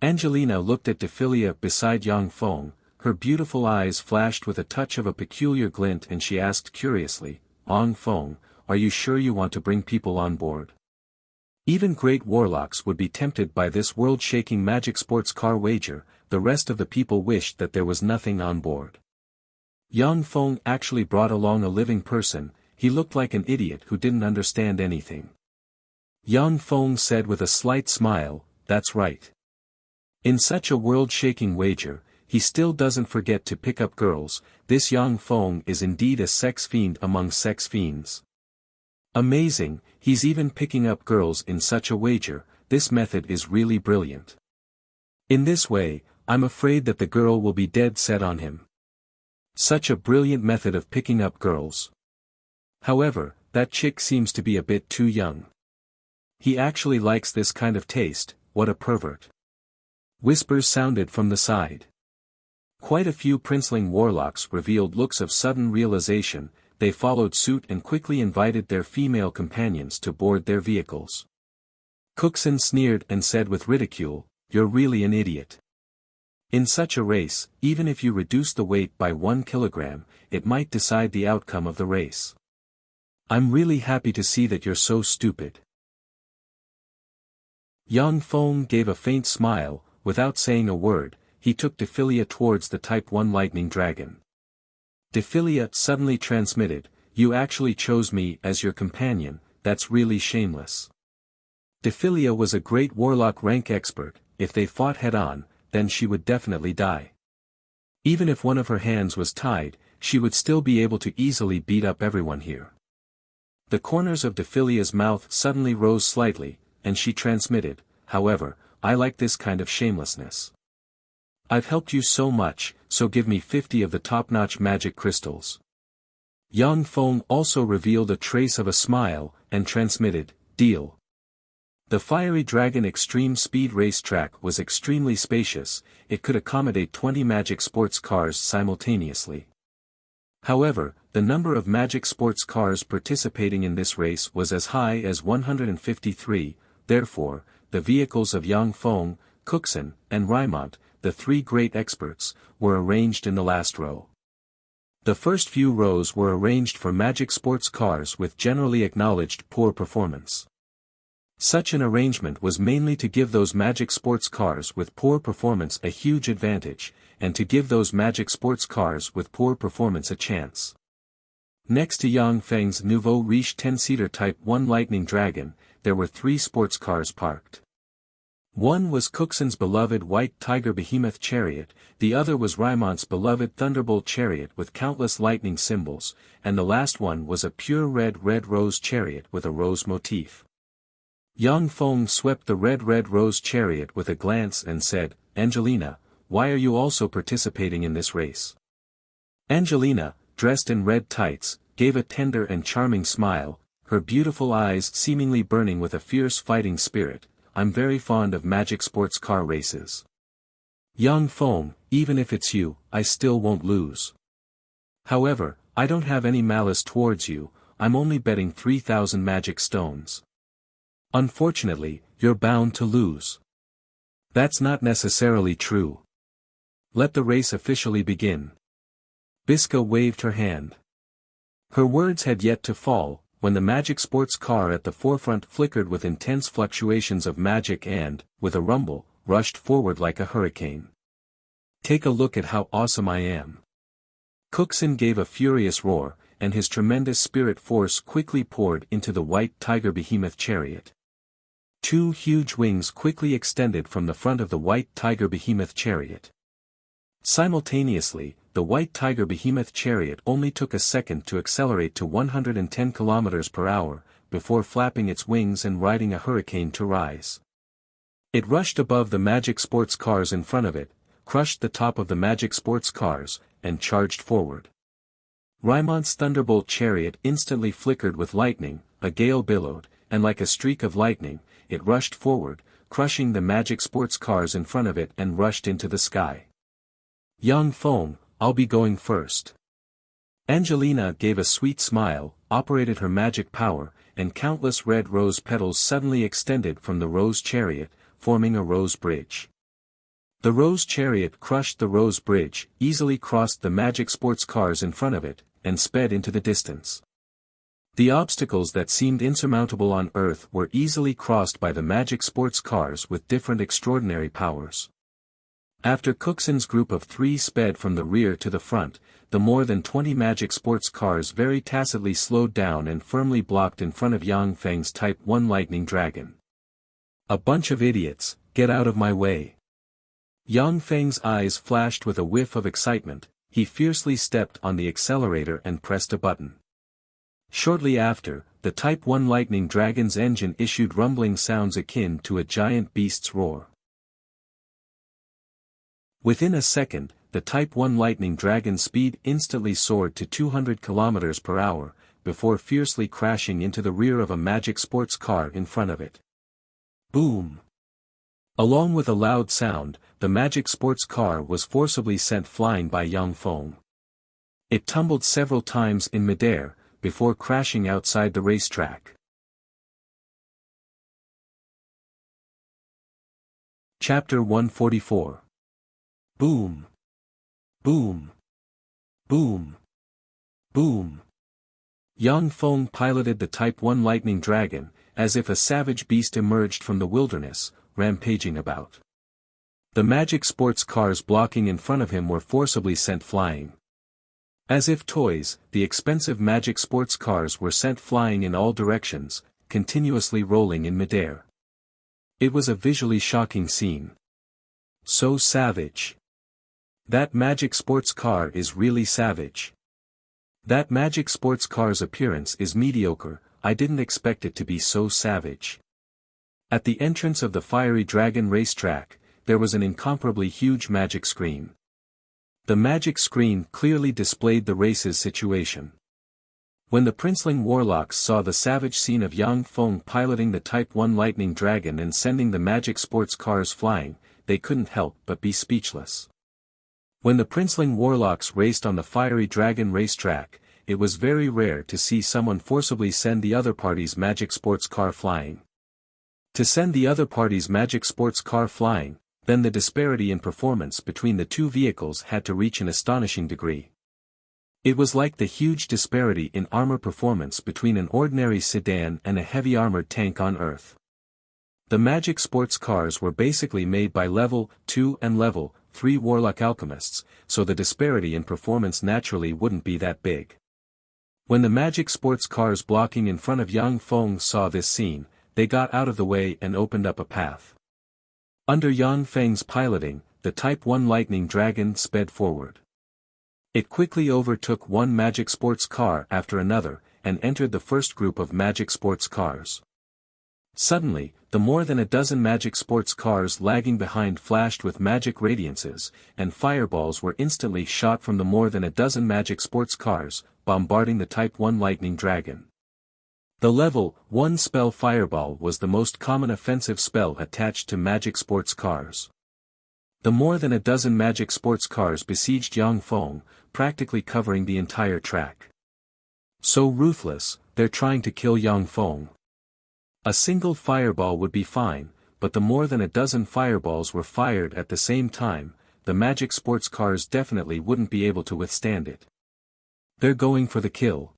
Angelina looked at Dephilia beside Yang Feng, her beautiful eyes flashed with a touch of a peculiar glint and she asked curiously, Yang Feng, are you sure you want to bring people on board? Even great warlocks would be tempted by this world-shaking magic sports car wager. The rest of the people wished that there was nothing on board. Yang Feng actually brought along a living person. He looked like an idiot who didn't understand anything. Yang Feng said with a slight smile, that's right. In such a world-shaking wager, he still doesn't forget to pick up girls. This Yang Feng is indeed a sex fiend among sex fiends. Amazing, he's even picking up girls in such a wager. This method is really brilliant. In this way, I'm afraid that the girl will be dead set on him. Such a brilliant method of picking up girls. However, that chick seems to be a bit too young. He actually likes this kind of taste, what a pervert. Whispers sounded from the side. Quite a few princeling warlocks revealed looks of sudden realization. They followed suit and quickly invited their female companions to board their vehicles. Cookson sneered and said with ridicule, you're really an idiot. In such a race, even if you reduce the weight by 1 kilogram, it might decide the outcome of the race. I'm really happy to see that you're so stupid. Yang Feng gave a faint smile. Without saying a word, he took Dephilia towards the Type 1 lightning dragon. Dephilia suddenly transmitted, you actually chose me as your companion, that's really shameless. Dephilia was a great warlock rank expert. If they fought head-on, then she would definitely die. Even if one of her hands was tied, she would still be able to easily beat up everyone here. The corners of Dephilia's mouth suddenly rose slightly, and she transmitted, however, I like this kind of shamelessness. I've helped you so much, so give me 50 of the top-notch magic crystals. Yang Feng also revealed a trace of a smile, and transmitted, deal. The fiery dragon extreme speed racetrack was extremely spacious. It could accommodate 20 magic sports cars simultaneously. However, the number of magic sports cars participating in this race was as high as 153, therefore, the vehicles of Yang Feng, Cookson, and Raimont, the three great experts, were arranged in the last row. The first few rows were arranged for magic sports cars with generally acknowledged poor performance. Such an arrangement was mainly to give those magic sports cars with poor performance a huge advantage, and to give those magic sports cars with poor performance a chance. Next to Yang Feng's nouveau riche 10-seater Type 1 Lightning Dragon, there were 3 sports cars parked. One was Cookson's beloved White Tiger Behemoth Chariot, the other was Raimont's beloved Thunderbolt Chariot with countless lightning symbols, and the last one was a pure red rose chariot with a rose motif. Yang Feng swept the red rose chariot with a glance and said, Angelina, why are you also participating in this race? Angelina, dressed in red tights, gave a tender and charming smile, her beautiful eyes seemingly burning with a fierce fighting spirit. I'm very fond of magic sports car races. Yang Feng, even if it's you, I still won't lose. However, I don't have any malice towards you, I'm only betting 3,000 magic stones. Unfortunately, you're bound to lose. That's not necessarily true. Let the race officially begin. Biska waved her hand. Her words had yet to fall, when the magic sports car at the forefront flickered with intense fluctuations of magic and, with a rumble, rushed forward like a hurricane. Take a look at how awesome I am. Cookson gave a furious roar, and his tremendous spirit force quickly poured into the White Tiger Behemoth Chariot. 2 huge wings quickly extended from the front of the White Tiger Behemoth Chariot. Simultaneously, the White Tiger Behemoth Chariot only took a second to accelerate to 110 km per hour, before flapping its wings and riding a hurricane to rise. It rushed above the magic sports cars in front of it, crushed the top of the magic sports cars, and charged forward. Raimont's Thunderbolt Chariot instantly flickered with lightning, a gale billowed, and like a streak of lightning, it rushed forward, crushing the magic sports cars in front of it and rushed into the sky. Yang Feng, I'll be going first. Angelina gave a sweet smile, operated her magic power, and countless red rose petals suddenly extended from the rose chariot, forming a rose bridge. The rose chariot crushed the rose bridge, easily crossed the magic sports cars in front of it, and sped into the distance. The obstacles that seemed insurmountable on Earth were easily crossed by the magic sports cars with different extraordinary powers. After Cooksen's group of 3 sped from the rear to the front, the more than 20 magic sports cars very tacitly slowed down and firmly blocked in front of Yang Feng's Type 1 Lightning Dragon. A bunch of idiots, get out of my way. Yang Feng's eyes flashed with a whiff of excitement, he fiercely stepped on the accelerator and pressed a button. Shortly after, the Type 1 Lightning Dragon's engine issued rumbling sounds akin to a giant beast's roar. Within a second, the Type 1 Lightning Dragon's speed instantly soared to 200 km per hour, before fiercely crashing into the rear of a magic sports car in front of it. Boom! Along with a loud sound, the magic sports car was forcibly sent flying by Yang Feng. It tumbled several times in midair, before crashing outside the racetrack. Chapter 144. Boom! Boom! Boom! Boom! Yang Feng piloted the Type 1 Lightning Dragon, as if a savage beast emerged from the wilderness, rampaging about. The magic sports cars blocking in front of him were forcibly sent flying. As if toys, the expensive magic sports cars were sent flying in all directions, continuously rolling in midair. It was a visually shocking scene. So savage. That magic sports car is really savage. That magic sports car's appearance is mediocre, I didn't expect it to be so savage. At the entrance of the Fiery Dragon racetrack, there was an incomparably huge magic screen. The magic screen clearly displayed the race's situation. When the Princeling Warlocks saw the savage scene of Yang Feng piloting the Type 1 Lightning Dragon and sending the magic sports cars flying, they couldn't help but be speechless. When the Princeling Warlocks raced on the Fiery Dragon racetrack, it was very rare to see someone forcibly send the other party's magic sports car flying. To send the other party's magic sports car flying, then the disparity in performance between the two vehicles had to reach an astonishing degree. It was like the huge disparity in armor performance between an ordinary sedan and a heavy armored tank on Earth. The magic sports cars were basically made by Level 2 and Level 3 Warlock alchemists, so the disparity in performance naturally wouldn't be that big. When the magic sports cars blocking in front of Yang Feng saw this scene, they got out of the way and opened up a path. Under Yang Feng's piloting, the Type 1 Lightning Dragon sped forward. It quickly overtook one magic sports car after another, and entered the first group of magic sports cars. Suddenly, the more than a dozen magic sports cars lagging behind flashed with magic radiances, and fireballs were instantly shot from the more than a dozen magic sports cars, bombarding the Type 1 Lightning Dragon. The Level 1 spell Fireball was the most common offensive spell attached to magic sports cars. The more than a dozen magic sports cars besieged Yang Feng, practically covering the entire track. So ruthless, they're trying to kill Yang Feng. A single fireball would be fine, but the more than a dozen fireballs were fired at the same time, the magic sports cars definitely wouldn't be able to withstand it. They're going for the kill.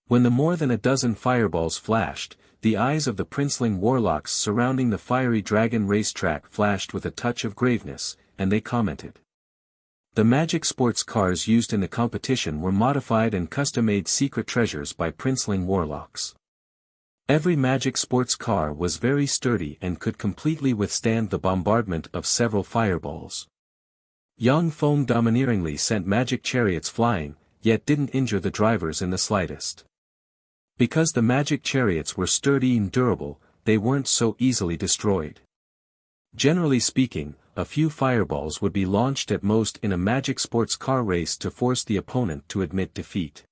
When the more than a dozen fireballs flashed, the eyes of the Princeling Warlocks surrounding the Fiery Dragon racetrack flashed with a touch of graveness, and they commented. The magic sports cars used in the competition were modified and custom-made secret treasures by Princeling Warlocks. Every magic sports car was very sturdy and could completely withstand the bombardment of several fireballs. Yang Feng domineeringly sent magic chariots flying, yet didn't injure the drivers in the slightest. Because the magic chariots were sturdy and durable, they weren't so easily destroyed. Generally speaking, a few fireballs would be launched at most in a magic sports car race to force the opponent to admit defeat.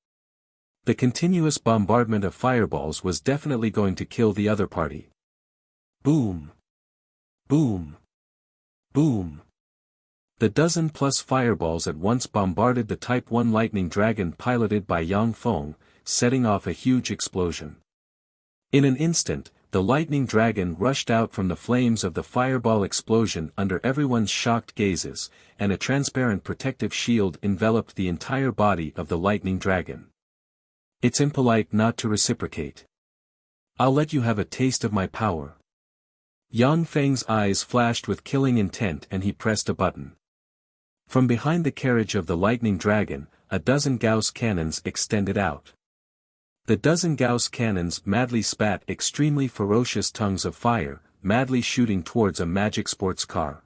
The continuous bombardment of fireballs was definitely going to kill the other party. Boom! Boom! Boom! The dozen-plus fireballs at once bombarded the Type 1 lightning dragon piloted by Yang Feng, setting off a huge explosion. In an instant, the lightning dragon rushed out from the flames of the fireball explosion under everyone's shocked gazes, and a transparent protective shield enveloped the entire body of the lightning dragon. It's impolite not to reciprocate. I'll let you have a taste of my power. Yang Feng's eyes flashed with killing intent and he pressed a button. From behind the carriage of the lightning dragon, a dozen Gauss cannons extended out. The dozen Gauss cannons madly spat extremely ferocious tongues of fire, madly shooting towards a magic sports car.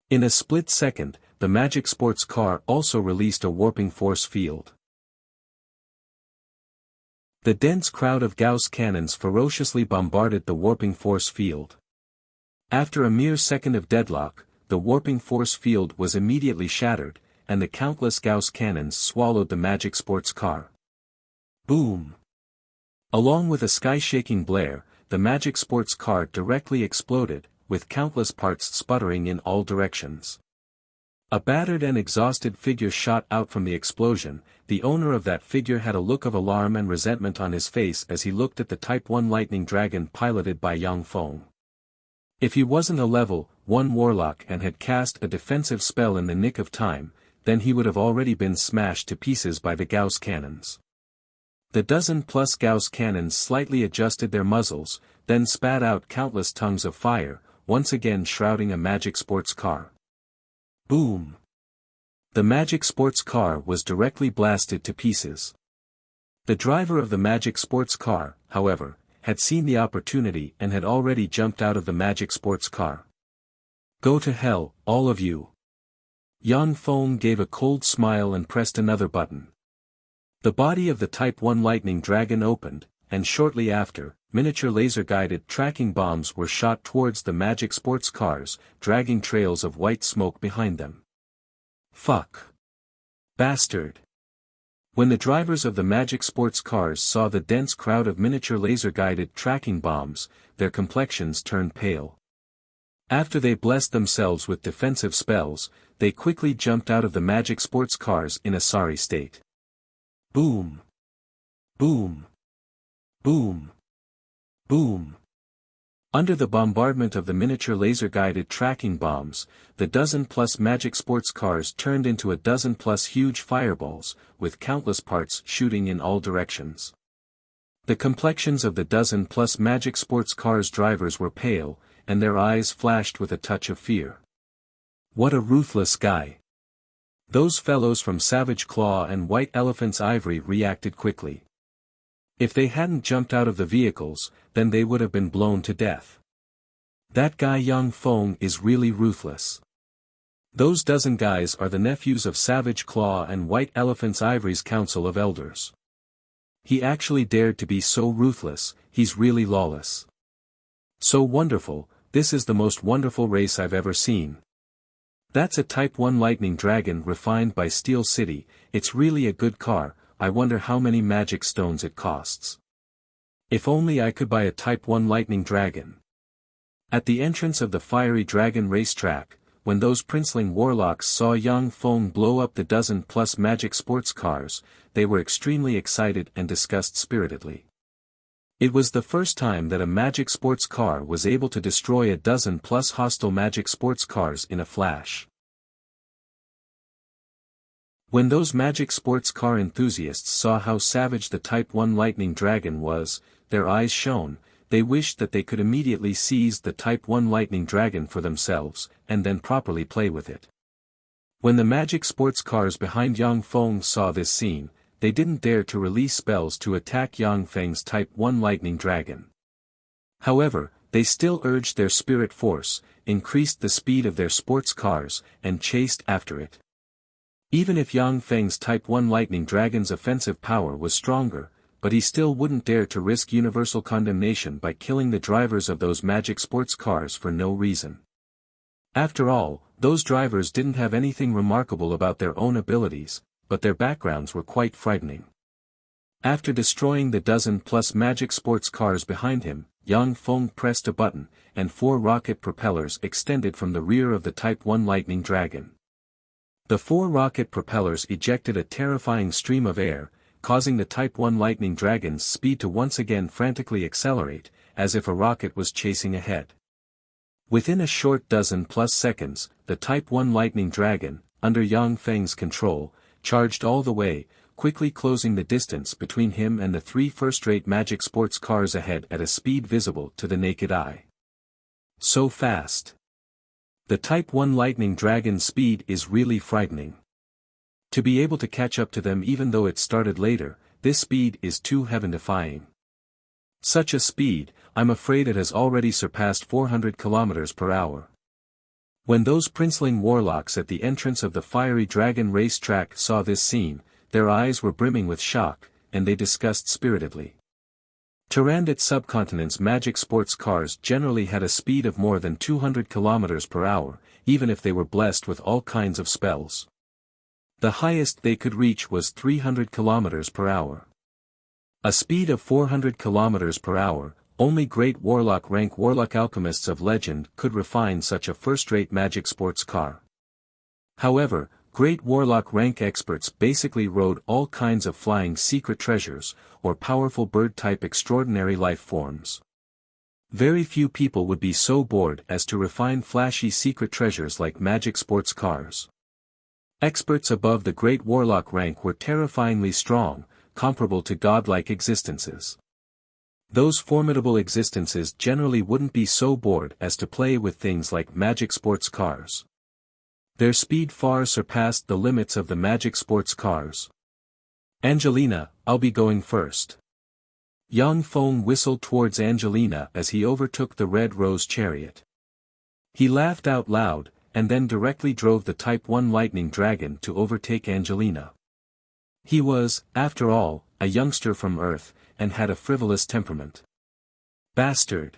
In a split second, the magic sports car also released a warping force field. The dense crowd of Gauss cannons ferociously bombarded the warping force field. After a mere second of deadlock, the warping force field was immediately shattered, and the countless Gauss cannons swallowed the magic sports car. Boom! Along with a sky-shaking blare, the magic sports car directly exploded, with countless parts sputtering in all directions. A battered and exhausted figure shot out from the explosion. The owner of that figure had a look of alarm and resentment on his face as he looked at the Type 1 lightning dragon piloted by Yang Feng. If he wasn't a level 1 warlock and had cast a defensive spell in the nick of time, then he would have already been smashed to pieces by the Gauss cannons. The dozen-plus Gauss cannons slightly adjusted their muzzles, then spat out countless tongues of fire, once again shrouding a magic sports car. Boom! The magic sports car was directly blasted to pieces. The driver of the magic sports car, however, had seen the opportunity and had already jumped out of the magic sports car. Go to hell, all of you. Yang Feng gave a cold smile and pressed another button. The body of the Type 1 lightning dragon opened, and shortly after, miniature laser-guided tracking bombs were shot towards the magic sports cars, dragging trails of white smoke behind them. Fuck. Bastard. When the drivers of the magic sports cars saw the dense crowd of miniature laser-guided tracking bombs, their complexions turned pale. After they blessed themselves with defensive spells, they quickly jumped out of the magic sports cars in a sorry state. Boom! Boom! Boom! Boom! Under the bombardment of the miniature laser-guided tracking bombs, the dozen-plus magic sports cars turned into a dozen-plus huge fireballs, with countless parts shooting in all directions. The complexions of the dozen-plus magic sports cars' drivers were pale, and their eyes flashed with a touch of fear. What a ruthless guy! Those fellows from Savage Claw and White Elephant's Ivory reacted quickly. If they hadn't jumped out of the vehicles, then they would have been blown to death. That guy Yang Feng is really ruthless. Those dozen guys are the nephews of Savage Claw and White Elephant's Ivory's Council of Elders. He actually dared to be so ruthless, he's really lawless. So wonderful, this is the most wonderful race I've ever seen. That's a Type 1 lightning dragon refined by Steel City. It's really a good car. I wonder how many magic stones it costs. If only I could buy a Type 1 lightning dragon. At the entrance of the fiery dragon racetrack, when those princeling warlocks saw Yang Feng blow up the dozen-plus magic sports cars, they were extremely excited and discussed spiritedly. It was the first time that a magic sports car was able to destroy a dozen-plus hostile magic sports cars in a flash. When those magic sports car enthusiasts saw how savage the Type 1 lightning dragon was, their eyes shone. They wished that they could immediately seize the Type 1 lightning dragon for themselves, and then properly play with it. When the magic sports cars behind Yang Feng saw this scene, they didn't dare to release spells to attack Yang Feng's Type 1 lightning dragon. However, they still urged their spirit force, increased the speed of their sports cars, and chased after it. Even if Yang Feng's Type 1 lightning dragon's offensive power was stronger, but he still wouldn't dare to risk universal condemnation by killing the drivers of those magic sports cars for no reason. After all, those drivers didn't have anything remarkable about their own abilities, but their backgrounds were quite frightening. After destroying the dozen-plus magic sports cars behind him, Yang Feng pressed a button, and 4 rocket propellers extended from the rear of the Type 1 lightning dragon. The 4 rocket propellers ejected a terrifying stream of air, causing the Type 1 lightning dragon's speed to once again frantically accelerate, as if a rocket was chasing ahead. Within a short dozen-plus seconds, the Type 1 lightning dragon, under Yang Feng's control, charged all the way, quickly closing the distance between him and the 3 first-rate magic sports cars ahead at a speed visible to the naked eye. So fast. The Type 1 lightning dragon's speed is really frightening. To be able to catch up to them even though it started later, this speed is too heaven-defying. Such a speed, I'm afraid it has already surpassed 400 km per hour. When those princeling warlocks at the entrance of the fiery dragon race track saw this scene, their eyes were brimming with shock, and they discussed spiritedly. Tyrannid subcontinent's magic sports cars generally had a speed of more than 200 km per hour, even if they were blessed with all kinds of spells. The highest they could reach was 300 km per hour. A speed of 400 km per hour, only great warlock alchemists of legend could refine such a first-rate magic sports car. However, great warlock rank experts basically rode all kinds of flying secret treasures, or powerful bird-type extraordinary life forms. Very few people would be so bored as to refine flashy secret treasures like magic sports cars. Experts above the great warlock rank were terrifyingly strong, comparable to godlike existences. Those formidable existences generally wouldn't be so bored as to play with things like magic sports cars. Their speed far surpassed the limits of the magic sports cars. Angelina, I'll be going first. Yang Feng whistled towards Angelina as he overtook the red rose chariot. He laughed out loud, and then directly drove the Type 1 lightning dragon to overtake Angelina. He was, after all, a youngster from Earth, and had a frivolous temperament. Bastard!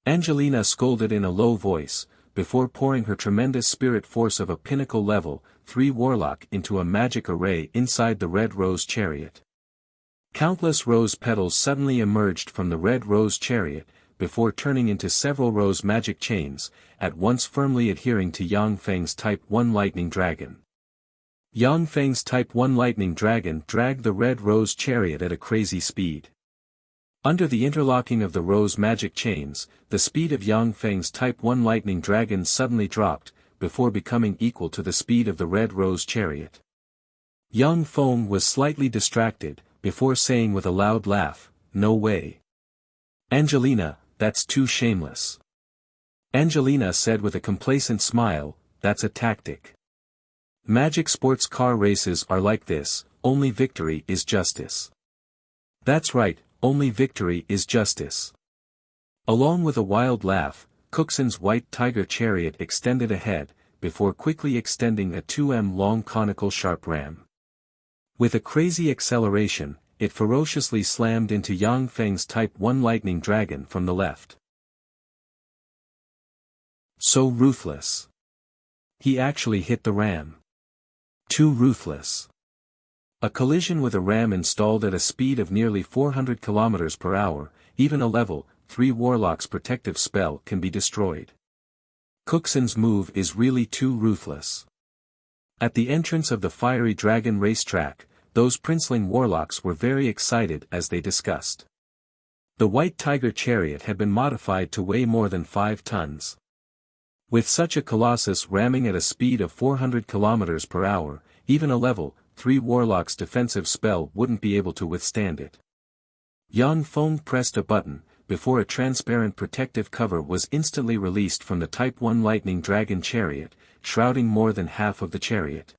Angelina scolded in a low voice, before pouring her tremendous spirit force of a pinnacle level 3 warlock into a magic array inside the red rose chariot. Countless rose petals suddenly emerged from the red rose chariot, before turning into several rose magic chains, at once firmly adhering to Yang Feng's Type 1 lightning dragon. Yang Feng's Type 1 lightning dragon dragged the red rose chariot at a crazy speed. Under the interlocking of the rose magic chains, the speed of Yang Feng's Type 1 lightning dragon suddenly dropped, before becoming equal to the speed of the red rose chariot. Yang Feng was slightly distracted, before saying with a loud laugh, "No way. Angelina, that's too shameless." Angelina said with a complacent smile, "That's a tactic. Magic sports car races are like this, only victory is justice." "That's right, only victory is justice." Along with a wild laugh, Cooksen's white tiger chariot extended ahead, before quickly extending a 2 m long conical sharp ram. With a crazy acceleration, it ferociously slammed into Yang Feng's Type 1 lightning dragon from the left. So ruthless. He actually hit the ram. Too ruthless. A collision with a ram installed at a speed of nearly 400 km per hour, even a level 3 warlock's protective spell can be destroyed. Cooksen's move is really too ruthless. At the entrance of the fiery dragon racetrack, those princeling warlocks were very excited as they discussed. The white tiger chariot had been modified to weigh more than 5 tons. With such a colossus ramming at a speed of 400 km per hour, even a level 3 warlock's defensive spell wouldn't be able to withstand it. Yang Feng pressed a button, before a transparent protective cover was instantly released from the Type 1 lightning dragon chariot, shrouding more than half of the chariot.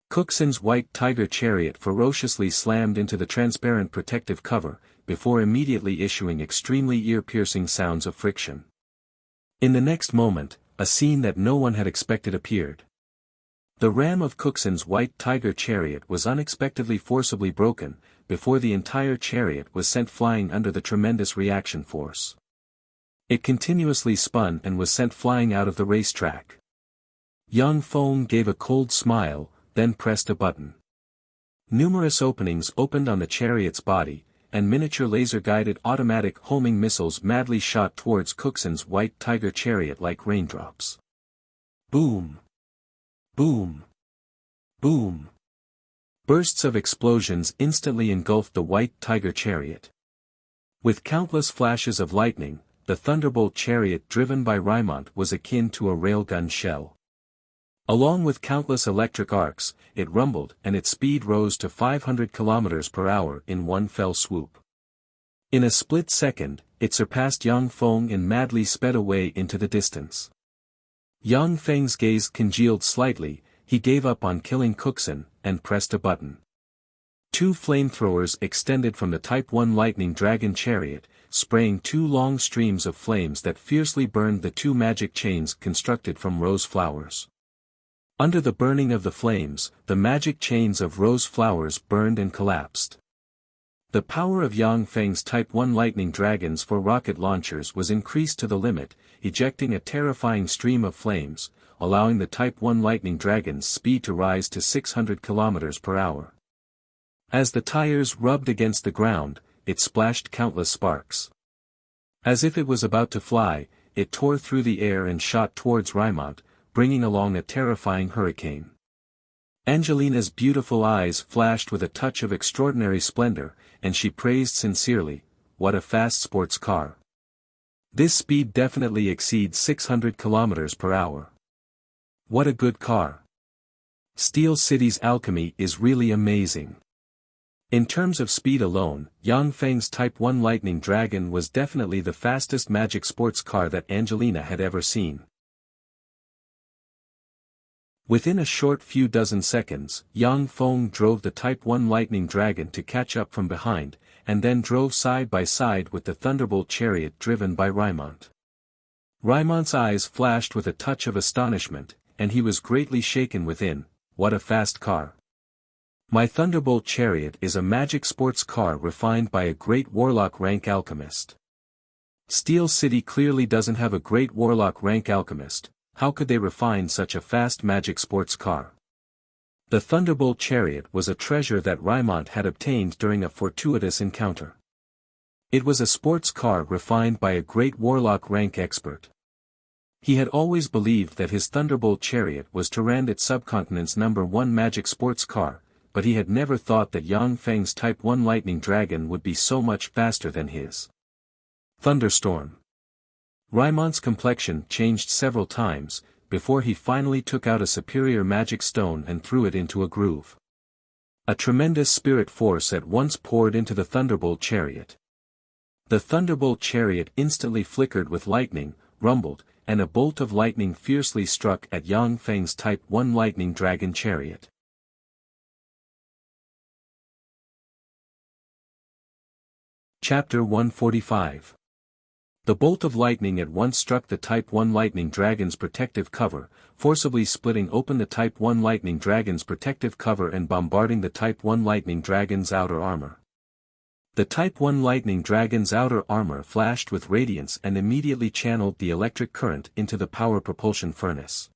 Cooksen's white tiger chariot ferociously slammed into the transparent protective cover, before immediately issuing extremely ear-piercing sounds of friction. In the next moment, a scene that no one had expected appeared. The ram of Cooksen's white tiger chariot was unexpectedly forcibly broken, before the entire chariot was sent flying under the tremendous reaction force. It continuously spun and was sent flying out of the racetrack. Yang Feng gave a cold smile, then pressed a button. Numerous openings opened on the chariot's body, and miniature laser-guided automatic homing missiles madly shot towards Cooksen's white tiger chariot like raindrops. Boom! Boom! Boom! Bursts of explosions instantly engulfed the white tiger chariot. With countless flashes of lightning, the thunderbolt chariot driven by Rymont was akin to a railgun shell. Along with countless electric arcs, it rumbled and its speed rose to 500 km per hour in one fell swoop. In a split second, it surpassed Yang Feng and madly sped away into the distance. Yang Feng's gaze congealed slightly, he gave up on killing Cooksen, and pressed a button. Two flamethrowers extended from the Type 1 Lightning Dragon chariot, spraying two long streams of flames that fiercely burned the two magic chains constructed from rose flowers. Under the burning of the flames, the magic chains of rose flowers burned and collapsed. The power of Yang Feng's Type 1 Lightning Dragons for rocket launchers was increased to the limit, ejecting a terrifying stream of flames, allowing the Type 1 Lightning Dragon's speed to rise to 600 km per hour. As the tires rubbed against the ground, it splashed countless sparks. As if it was about to fly, it tore through the air and shot towards Rymont, bringing along a terrifying hurricane. Angelina's beautiful eyes flashed with a touch of extraordinary splendor, and she praised sincerely, "What a fast sports car. This speed definitely exceeds 600 km per hour. What a good car. Steel City's alchemy is really amazing." In terms of speed alone, Yang Feng's Type 1 Lightning Dragon was definitely the fastest magic sports car that Angelina had ever seen. Within a short few dozen seconds, Yang Feng drove the Type 1 Lightning Dragon to catch up from behind, and then drove side by side with the Thunderbolt chariot driven by Rymont. Rymont's eyes flashed with a touch of astonishment, and he was greatly shaken within. "What a fast car. My Thunderbolt chariot is a magic sports car refined by a great warlock rank alchemist. Steel City clearly doesn't have a great warlock rank alchemist. How could they refine such a fast magic sports car?" The Thunderbolt chariot was a treasure that Rymont had obtained during a fortuitous encounter. It was a sports car refined by a great warlock rank expert. He had always believed that his Thunderbolt chariot was Tyrannid Subcontinent's #1 magic sports car, but he had never thought that Yang Feng's Type 1 Lightning Dragon would be so much faster than his. Thunderstorm. Rymont's complexion changed several times, before he finally took out a superior magic stone and threw it into a groove. A tremendous spirit force at once poured into the Thunderbolt chariot. The Thunderbolt chariot instantly flickered with lightning, rumbled, and a bolt of lightning fiercely struck at Yang Feng's Type 1 Lightning Dragon chariot. Chapter 145. The bolt of lightning at once struck the Type 1 Lightning Dragon's protective cover, forcibly splitting open the Type 1 Lightning Dragon's protective cover and bombarding the Type 1 Lightning Dragon's outer armor. The Type 1 Lightning Dragon's outer armor flashed with radiance and immediately channeled the electric current into the power propulsion furnace.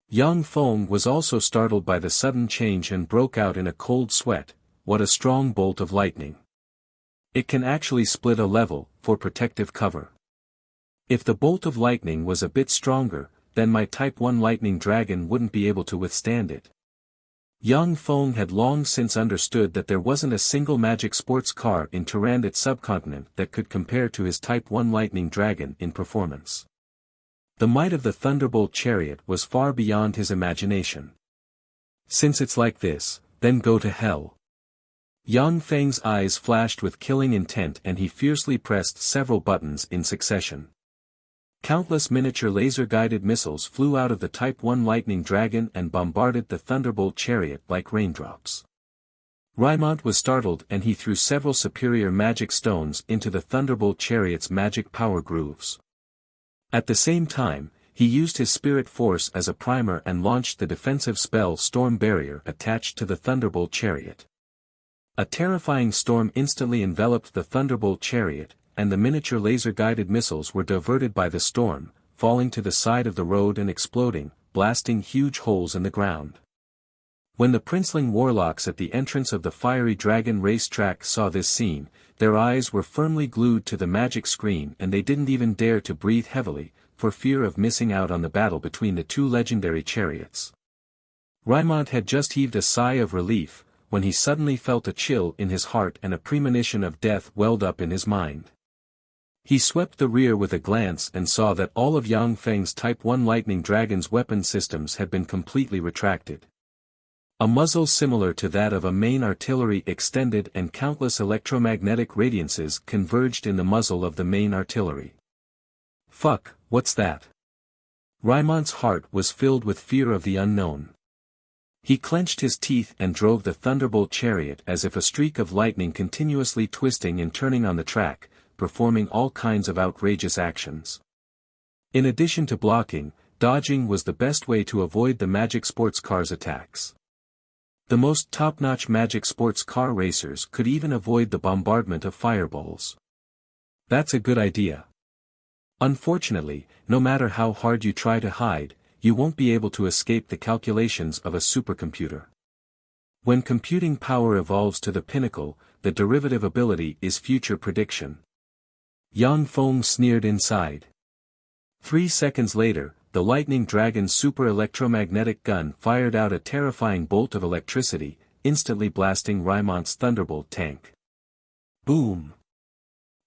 Yang Feng was also startled by the sudden change and broke out in a cold sweat. "What a strong bolt of lightning. It can actually split a level, for protective cover. If the bolt of lightning was a bit stronger, then my Type 1 Lightning Dragon wouldn't be able to withstand it." Yang Feng had long since understood that there wasn't a single magic sports car in Tyrannid Subcontinent that could compare to his Type 1 Lightning Dragon in performance. The might of the Thunderbolt chariot was far beyond his imagination. "Since it's like this, then go to hell." Yang Feng's eyes flashed with killing intent and he fiercely pressed several buttons in succession. Countless miniature laser-guided missiles flew out of the Type 1 Lightning Dragon and bombarded the Thunderbolt chariot like raindrops. Rymont was startled and he threw several superior magic stones into the Thunderbolt chariot's magic power grooves. At the same time, he used his spirit force as a primer and launched the defensive spell Storm Barrier attached to the Thunderbolt chariot. A terrifying storm instantly enveloped the Thunderbolt chariot, and the miniature laser-guided missiles were diverted by the storm, falling to the side of the road and exploding, blasting huge holes in the ground. When the princeling warlocks at the entrance of the fiery dragon race track saw this scene, their eyes were firmly glued to the magic screen and they didn't even dare to breathe heavily, for fear of missing out on the battle between the two legendary chariots. Rymont had just heaved a sigh of relief, when he suddenly felt a chill in his heart and a premonition of death welled up in his mind. He swept the rear with a glance and saw that all of Yang Feng's Type 1 Lightning Dragon's weapon systems had been completely retracted. A muzzle similar to that of a main artillery extended and countless electromagnetic radiances converged in the muzzle of the main artillery. Fuck, what's that? Rymont's heart was filled with fear of the unknown. He clenched his teeth and drove the Thunderbolt chariot as if a streak of lightning continuously twisting and turning on the track, performing all kinds of outrageous actions. In addition to blocking, dodging was the best way to avoid the magic sports car's attacks. The most top-notch magic sports car racers could even avoid the bombardment of fireballs. That's a good idea. Unfortunately, no matter how hard you try to hide, you won't be able to escape the calculations of a supercomputer. When computing power evolves to the pinnacle, the derivative ability is future prediction. Yang Feng sneered inside. 3 seconds later, the Lightning Dragon's super electromagnetic gun fired out a terrifying bolt of electricity, instantly blasting Rymont's Thunderbolt tank. Boom!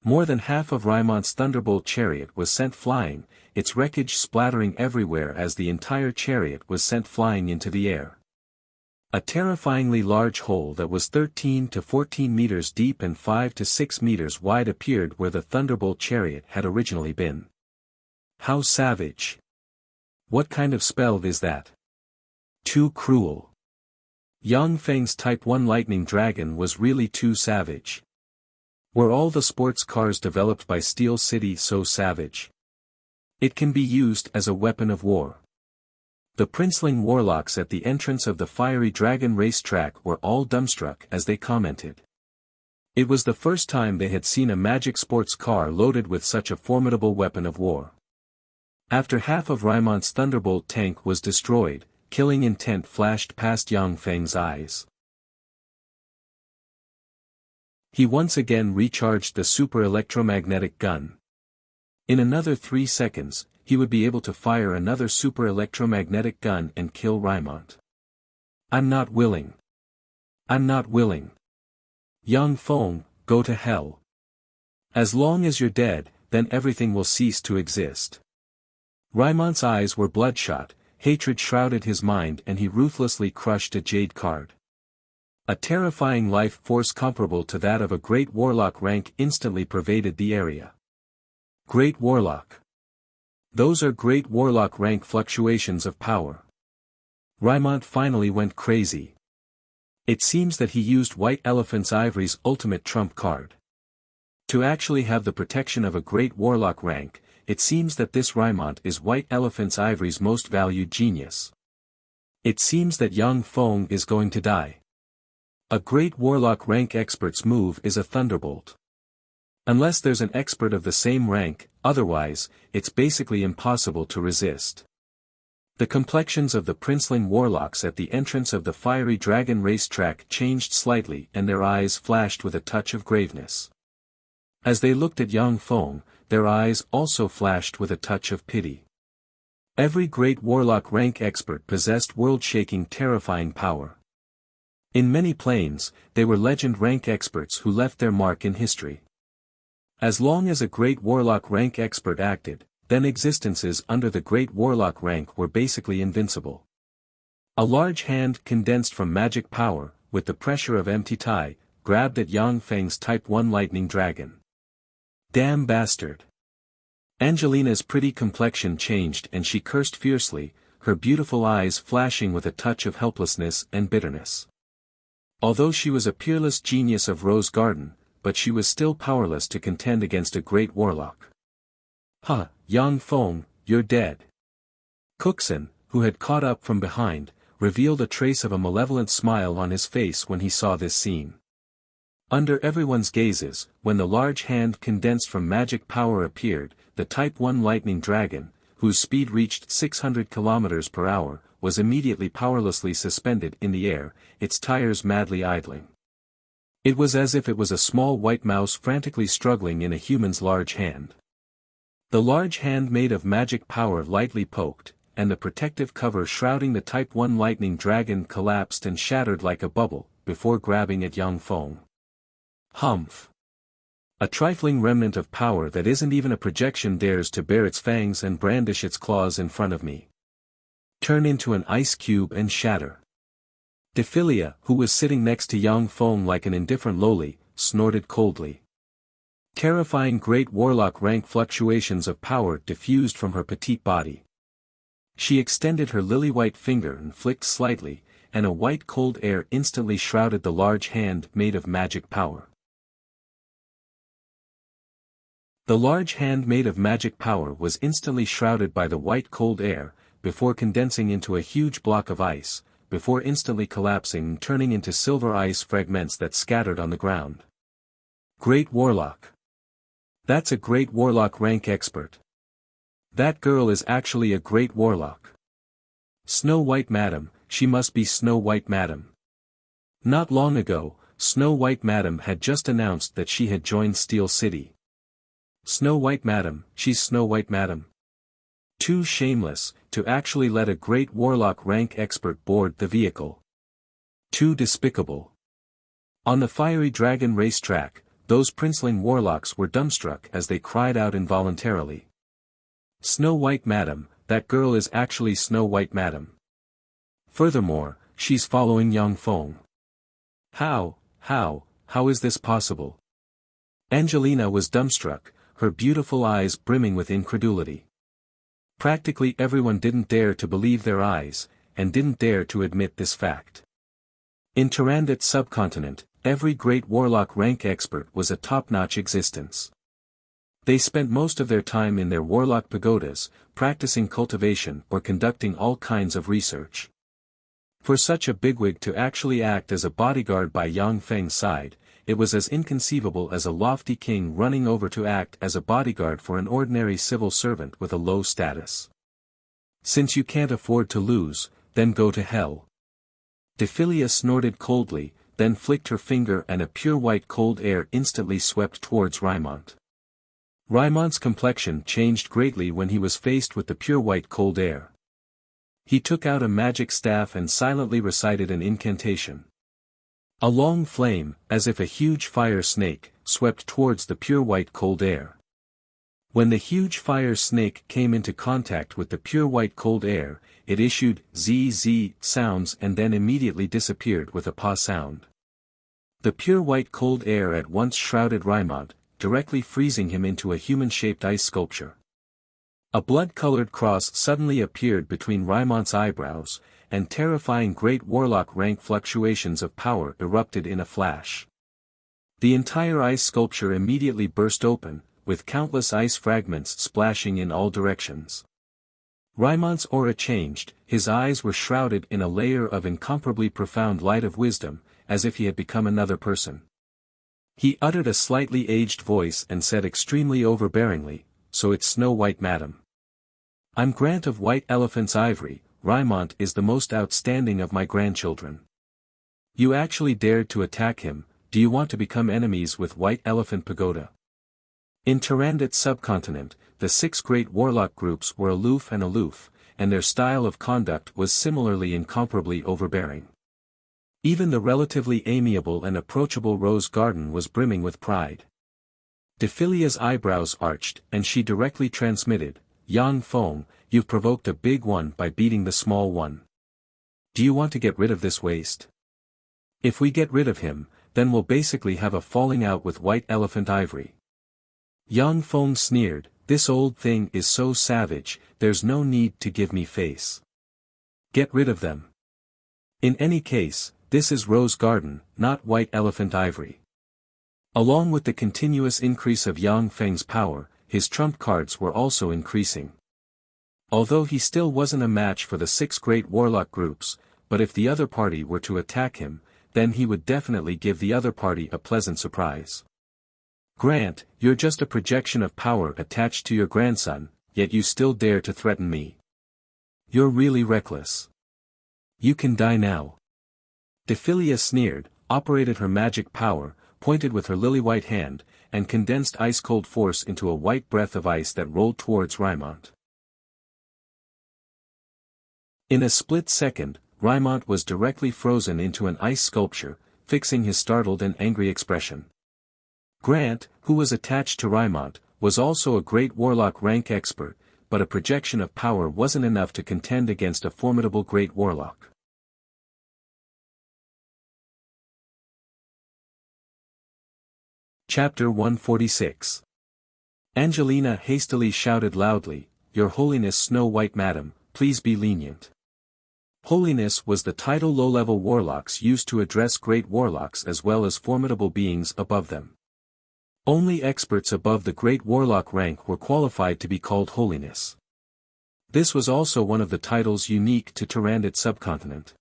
More than half of Rymont's Thunderbolt chariot was sent flying, its wreckage splattering everywhere as the entire chariot was sent flying into the air. A terrifyingly large hole that was 13 to 14 meters deep and 5 to 6 meters wide appeared where the Thunderbolt chariot had originally been. How savage! What kind of spell is that? Too cruel. Yang Feng's Type 1 Lightning Dragon was really too savage. Were all the sports cars developed by Steel City so savage? It can be used as a weapon of war. The princeling warlocks at the entrance of the Fiery Dragon racetrack were all dumbstruck as they commented. It was the first time they had seen a magic sports car loaded with such a formidable weapon of war. After half of Rymont's Thunderbolt tank was destroyed, killing intent flashed past Yang Feng's eyes. He once again recharged the super electromagnetic gun. In another 3 seconds, he would be able to fire another super electromagnetic gun and kill Rymont. I'm not willing. I'm not willing. Yang Feng, go to hell. As long as you're dead, then everything will cease to exist. Rymont's eyes were bloodshot, hatred shrouded his mind and he ruthlessly crushed a jade card. A terrifying life force comparable to that of a great warlock rank instantly pervaded the area. Great warlock. Those are great warlock rank fluctuations of power. Rymont finally went crazy. It seems that he used White Elephant's Ivory's ultimate trump card. To actually have the protection of a great warlock rank, it seems that this Rymont is White Elephant's Ivory's most valued genius. It seems that Yang Feng is going to die. A great warlock rank expert's move is a thunderbolt. Unless there's an expert of the same rank, otherwise, it's basically impossible to resist. The complexions of the princeling warlocks at the entrance of the Fiery Dragon racetrack changed slightly and their eyes flashed with a touch of graveness. As they looked at Yang Feng, their eyes also flashed with a touch of pity. Every great warlock rank expert possessed world-shaking terrifying power. In many planes, they were legend rank experts who left their mark in history. As long as a great warlock rank expert acted, then existences under the great warlock rank were basically invincible. A large hand condensed from magic power, with the pressure of empty tie, grabbed at Yang Feng's Type 1 Lightning Dragon. Damn bastard. Angelina's pretty complexion changed and she cursed fiercely, her beautiful eyes flashing with a touch of helplessness and bitterness. Although she was a peerless genius of Rose Garden, but she was still powerless to contend against a great warlock. "Ha, Yang Feng, you're dead." Cookson, who had caught up from behind, revealed a trace of a malevolent smile on his face when he saw this scene. Under everyone's gazes, when the large hand condensed from magic power appeared, the Type 1 Lightning Dragon, whose speed reached 600 km per hour, was immediately powerlessly suspended in the air, its tires madly idling. It was as if it was a small white mouse frantically struggling in a human's large hand. The large hand made of magic power lightly poked, and the protective cover shrouding the Type 1 lightning dragon collapsed and shattered like a bubble, before grabbing at Yang Feng. Humph! A trifling remnant of power that isn't even a projection dares to bare its fangs and brandish its claws in front of me. Turn into an ice cube and shatter. Dephilia, who was sitting next to Yang Feng like an indifferent lowly, snorted coldly. Terrifying great warlock rank fluctuations of power diffused from her petite body. She extended her lily-white finger and flicked slightly, and a white cold air instantly shrouded the large hand made of magic power. The large hand made of magic power was instantly shrouded by the white cold air, before condensing into a huge block of ice, before instantly collapsing and turning into silver ice fragments that scattered on the ground. Great Warlock. That's a Great Warlock rank expert. That girl is actually a Great Warlock. Snow White Madam, she must be Snow White Madam. Not long ago, Snow White Madam had just announced that she had joined Steel City. Snow White Madam, she's Snow White Madam. Too shameless, to actually let a Great Warlock rank expert board the vehicle. Too despicable. On the fiery dragon racetrack, those princeling warlocks were dumbstruck as they cried out involuntarily. Snow White Madam, that girl is actually Snow White Madam. Furthermore, she's following Yang Feng. How is this possible? Angelina was dumbstruck, her beautiful eyes brimming with incredulity. Practically everyone didn't dare to believe their eyes, and didn't dare to admit this fact. In Tyrannid subcontinent, every great warlock rank expert was a top-notch existence. They spent most of their time in their warlock pagodas, practicing cultivation or conducting all kinds of research. For such a bigwig to actually act as a bodyguard by Yang Feng's side, it was as inconceivable as a lofty king running over to act as a bodyguard for an ordinary civil servant with a low status. Since you can't afford to lose, then go to hell. Dephilia snorted coldly, then flicked her finger and a pure white cold air instantly swept towards Raimont. Raimont's complexion changed greatly when he was faced with the pure white cold air. He took out a magic staff and silently recited an incantation. A long flame, as if a huge fire snake, swept towards the pure white cold air. When the huge fire snake came into contact with the pure white cold air, it issued zzz sounds and then immediately disappeared with a pa sound. The pure white cold air at once shrouded Raimont, directly freezing him into a human-shaped ice sculpture. A blood-colored cross suddenly appeared between Raimont's eyebrows, and terrifying great warlock rank fluctuations of power erupted in a flash. The entire ice sculpture immediately burst open, with countless ice fragments splashing in all directions. Raimont's aura changed, his eyes were shrouded in a layer of incomparably profound light of wisdom, as if he had become another person. He uttered a slightly aged voice and said extremely overbearingly, "So it's Snow White Madam. I'm Grant of White Elephant's Ivory, Raimont is the most outstanding of my grandchildren. You actually dared to attack him, do you want to become enemies with White Elephant Pagoda?" In Tyrannid subcontinent, the 6 great warlock groups were aloof, and their style of conduct was similarly incomparably overbearing. Even the relatively amiable and approachable Rose Garden was brimming with pride. Dephilia's eyebrows arched, and she directly transmitted, "Yang Feng, you've provoked a big one by beating the small one. Do you want to get rid of this waste? If we get rid of him, then we'll basically have a falling out with White Elephant Ivory." Yang Feng sneered, "This old thing is so savage, there's no need to give me face. Get rid of them. In any case, this is Rose Garden, not White Elephant Ivory." Along with the continuous increase of Yang Feng's power, his trump cards were also increasing. Although he still wasn't a match for the 6 great warlock groups, but if the other party were to attack him, then he would definitely give the other party a pleasant surprise. "Grant, you're just a projection of power attached to your grandson, yet you still dare to threaten me. You're really reckless. You can die now." Dephilia sneered, operated her magic power, pointed with her lily-white hand, and condensed ice-cold force into a white breath of ice that rolled towards Rymont. In a split second, Rymont was directly frozen into an ice sculpture, fixing his startled and angry expression. Grant, who was attached to Rymont, was also a great warlock rank expert, but a projection of power wasn't enough to contend against a formidable great warlock. Chapter 146. Angelina hastily shouted loudly, "Your Holiness Snow White Madam, please be lenient." Holiness was the title low-level warlocks used to address great warlocks as well as formidable beings above them. Only experts above the great warlock rank were qualified to be called Holiness. This was also one of the titles unique to Tyrannid subcontinent.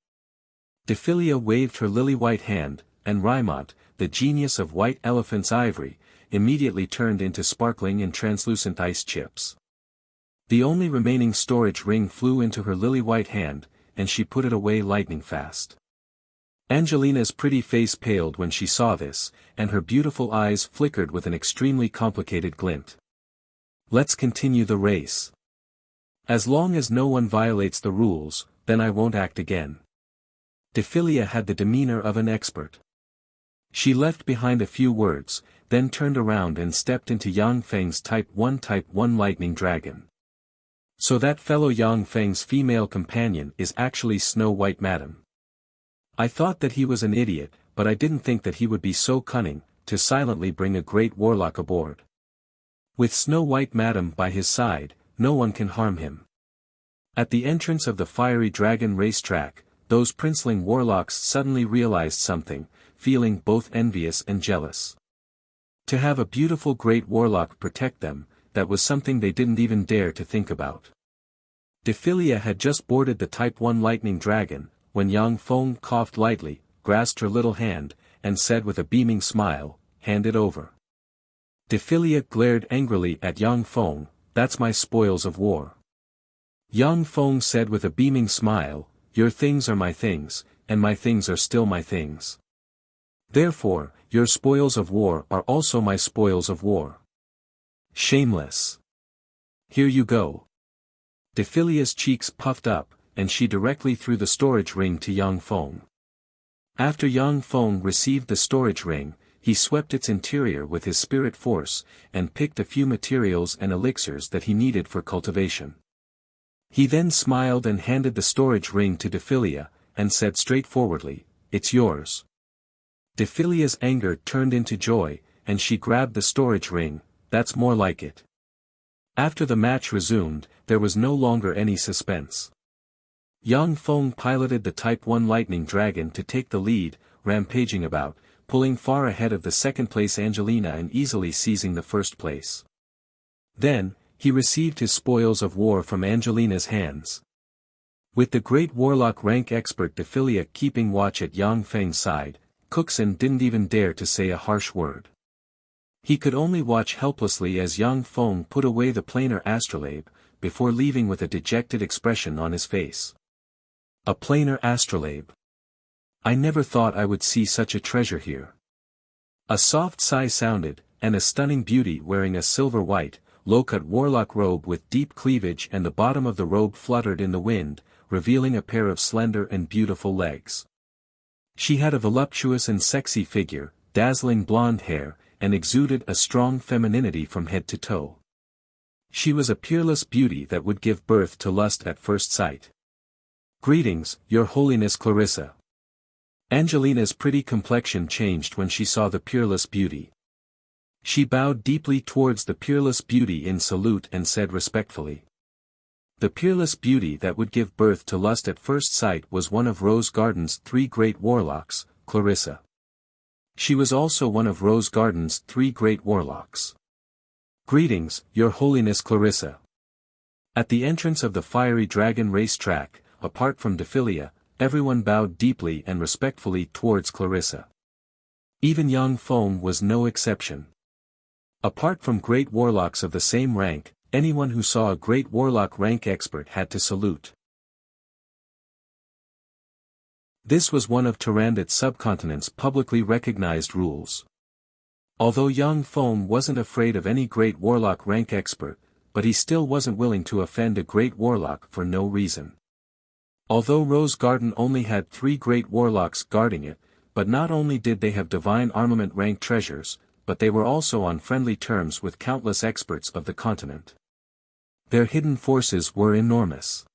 Dephilia waved her lily-white hand, and Rymont, the genius of white elephant's ivory, immediately turned into sparkling and translucent ice chips. The only remaining storage ring flew into her lily-white hand, and she put it away lightning fast. Angelina's pretty face paled when she saw this, and her beautiful eyes flickered with an extremely complicated glint. "Let's continue the race. As long as no one violates the rules, then I won't act again." Dephilia had the demeanor of an expert. She left behind a few words, then turned around and stepped into Yang Feng's Type 1 lightning dragon. "So that fellow Yang Feng's female companion is actually Snow White Madam. I thought that he was an idiot, but I didn't think that he would be so cunning, to silently bring a great warlock aboard. With Snow White Madam by his side, no one can harm him." At the entrance of the fiery dragon racetrack, those princeling warlocks suddenly realized something, feeling both envious and jealous. To have a beautiful great warlock protect them, that was something they didn't even dare to think about. Dephilia had just boarded the Type 1 lightning dragon, when Yang Feng coughed lightly, grasped her little hand, and said with a beaming smile, "Hand it over." Dephilia glared angrily at Yang Feng, "That's my spoils of war." Yang Feng said with a beaming smile, "Your things are my things, and my things are still my things. Therefore, your spoils of war are also my spoils of war. Shameless. Here you go." Dephilia's cheeks puffed up, and she directly threw the storage ring to Yang Feng. After Yang Feng received the storage ring, he swept its interior with his spirit force, and picked a few materials and elixirs that he needed for cultivation. He then smiled and handed the storage ring to Dephilia, and said straightforwardly, "It's yours." Dephilia's anger turned into joy, and she grabbed the storage ring. "That's more like it." After the match resumed, there was no longer any suspense. Yang Feng piloted the Type 1 lightning dragon to take the lead, rampaging about, pulling far ahead of the second-place Angelina and easily seizing the first place. Then, he received his spoils of war from Angelina's hands. With the great warlock rank expert Dephilia keeping watch at Yang Feng's side, Cookson didn't even dare to say a harsh word. He could only watch helplessly as Yang Feng put away the planar astrolabe, before leaving with a dejected expression on his face. A planar astrolabe. I never thought I would see such a treasure here. A soft sigh sounded, and a stunning beauty wearing a silver-white, low-cut warlock robe with deep cleavage and the bottom of the robe fluttered in the wind, revealing a pair of slender and beautiful legs. She had a voluptuous and sexy figure, dazzling blonde hair, and exuded a strong femininity from head to toe. She was a peerless beauty that would give birth to lust at first sight. "Greetings, Your Holiness Clarissa." Angelina's pretty complexion changed when she saw the peerless beauty. She bowed deeply towards the peerless beauty in salute and said respectfully. The peerless beauty that would give birth to lust at first sight was one of Rose Garden's 3 great warlocks, Clarissa. She was also one of Rose Garden's 3 great warlocks. "Greetings, Your Holiness Clarissa." At the entrance of the fiery dragon race track, apart from Dephilia, everyone bowed deeply and respectfully towards Clarissa. Even Yang Feng was no exception. Apart from great warlocks of the same rank, anyone who saw a great warlock rank expert had to salute. This was one of Tyrannid subcontinent's publicly recognized rules. Although Yang Feng wasn't afraid of any great warlock rank expert, but he still wasn't willing to offend a great warlock for no reason. Although Rose Garden only had 3 great warlocks guarding it, but not only did they have divine armament rank treasures, but they were also on friendly terms with countless experts of the continent. Their hidden forces were enormous.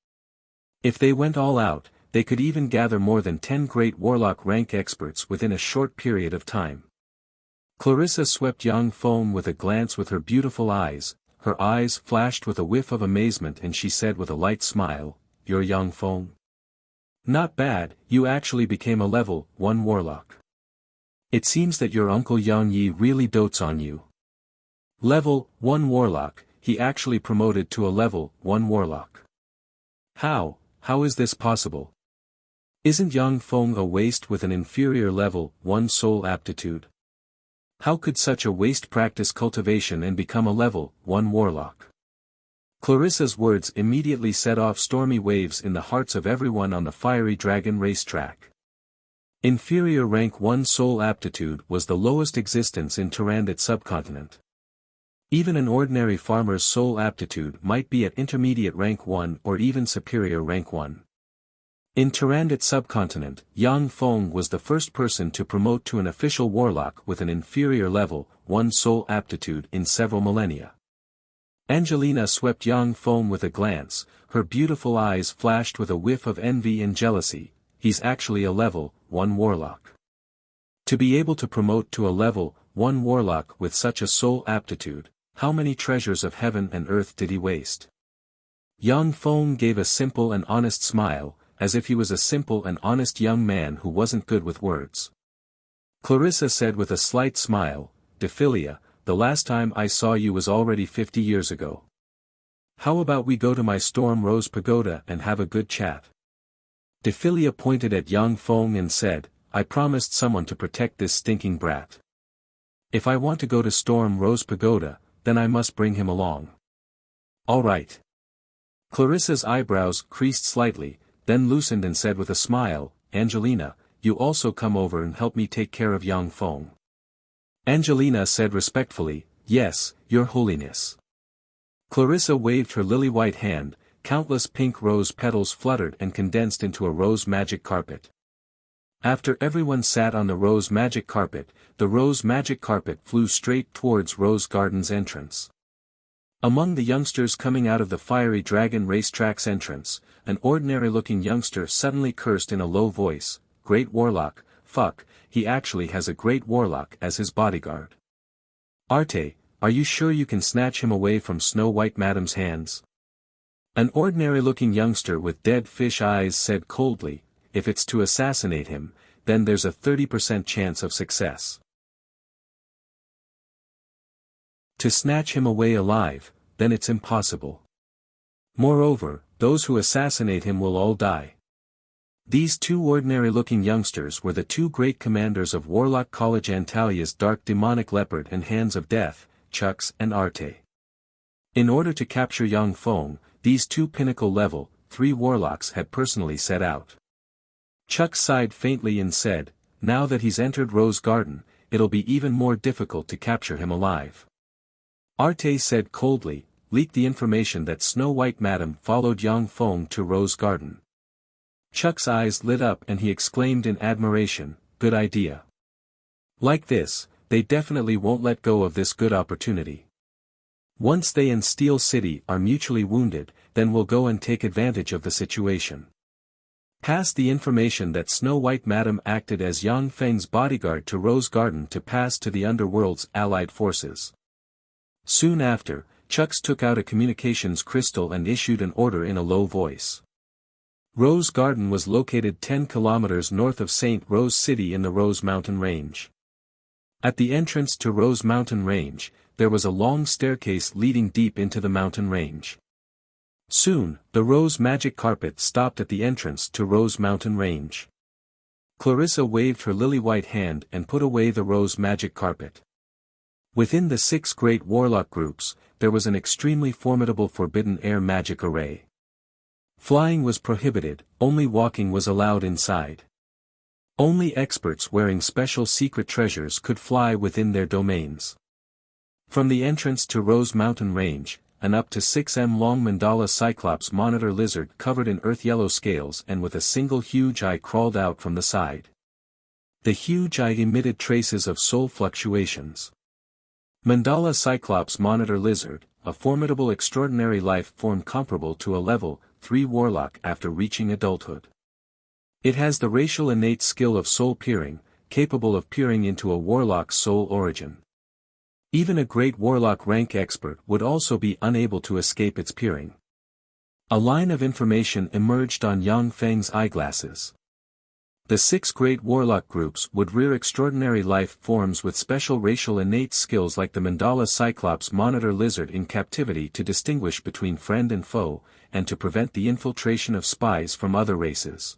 If they went all out, they could even gather more than 10 great warlock rank experts within a short period of time. Clarissa swept Yang Feng with a glance with her beautiful eyes, her eyes flashed with a whiff of amazement and she said with a light smile, "You're Yang Feng? Not bad, you actually became a level 1 warlock. It seems that your uncle Yang Yi really dotes on you." Level 1 warlock, he actually promoted to a level 1 warlock. How is this possible? Isn't Yang Feng a waste with an inferior level 1 soul aptitude? How could such a waste practice cultivation and become a level 1 warlock? Clarissa's words immediately set off stormy waves in the hearts of everyone on the fiery dragon racetrack. Inferior rank 1 soul aptitude was the lowest existence in Tyrannid subcontinent. Even an ordinary farmer's soul aptitude might be at intermediate rank 1 or even superior rank 1. In Tyrannid subcontinent, Yang Feng was the first person to promote to an official warlock with an inferior level 1 soul aptitude in several millennia. Angelina swept Yang Feng with a glance, her beautiful eyes flashed with a whiff of envy and jealousy. He's actually a level 1 warlock. To be able to promote to a level 1 warlock with such a soul aptitude, how many treasures of heaven and earth did he waste? Yang Feng gave a simple and honest smile, as if he was a simple and honest young man who wasn't good with words. Clarissa said with a slight smile, "Dephilia, the last time I saw you was already 50 years ago. How about we go to my Storm Rose Pagoda and have a good chat?" Dephilia pointed at Yang Feng and said, "I promised someone to protect this stinking brat. If I want to go to Storm Rose Pagoda, then I must bring him along." "All right." Clarissa's eyebrows creased slightly, then loosened and said with a smile, "Angelina, you also come over and help me take care of Yang Feng." Angelina said respectfully, "Yes, Your Holiness." Clarissa waved her lily-white hand, countless pink rose petals fluttered and condensed into a rose magic carpet. After everyone sat on the rose magic carpet, the rose magic carpet flew straight towards Rose Garden's entrance. Among the youngsters coming out of the fiery dragon racetrack's entrance, an ordinary-looking youngster suddenly cursed in a low voice, "Great warlock, fuck, he actually has a great warlock as his bodyguard. Arte, are you sure you can snatch him away from Snow White Madam's hands?" An ordinary-looking youngster with dead fish eyes said coldly, "If it's to assassinate him, then there's a 30% chance of success. To snatch him away alive, then it's impossible. Moreover, those who assassinate him will all die." These 2 ordinary-looking youngsters were the 2 great commanders of Warlock College Antalia's dark demonic leopard and hands of death, Chux and Arte. In order to capture Yang Feng, these 2 pinnacle level 3 warlocks had personally set out. Chux sighed faintly and said, "Now that he's entered Rose Garden, it'll be even more difficult to capture him alive." Arte said coldly, "Leak the information that Snow White Madam followed Yang Feng to Rose Garden." Chuck's eyes lit up and he exclaimed in admiration, "Good idea. Like this, they definitely won't let go of this good opportunity. Once they and Steel City are mutually wounded, then we'll go and take advantage of the situation. Pass the information that Snow White Madam acted as Yang Feng's bodyguard to Rose Garden to pass to the underworld's allied forces." Soon after, Chux took out a communications crystal and issued an order in a low voice. Rose Garden was located 10 kilometers north of St. Rose City in the Rose Mountain Range. At the entrance to Rose Mountain Range, there was a long staircase leading deep into the mountain range. Soon, the Rose Magic Carpet stopped at the entrance to Rose Mountain Range. Clarissa waved her lily-white hand and put away the Rose Magic Carpet. Within the 6 great warlock groups, there was an extremely formidable forbidden air magic array. Flying was prohibited, only walking was allowed inside. Only experts wearing special secret treasures could fly within their domains. From the entrance to Rose Mountain Range, an up to 6 m long mandala cyclops monitor lizard covered in earth-yellow scales and with a single huge eye crawled out from the side. The huge eye emitted traces of soul fluctuations. Mandala cyclops monitor lizard, a formidable extraordinary life form comparable to a level 3 warlock after reaching adulthood. It has the racial innate skill of soul peering, capable of peering into a warlock's soul origin. Even a great warlock rank expert would also be unable to escape its peering. A line of information emerged on Yang Feng's eyeglasses. The 6 great warlock groups would rear extraordinary life forms with special racial innate skills like the Mandala Cyclops monitor lizard in captivity to distinguish between friend and foe, and to prevent the infiltration of spies from other races.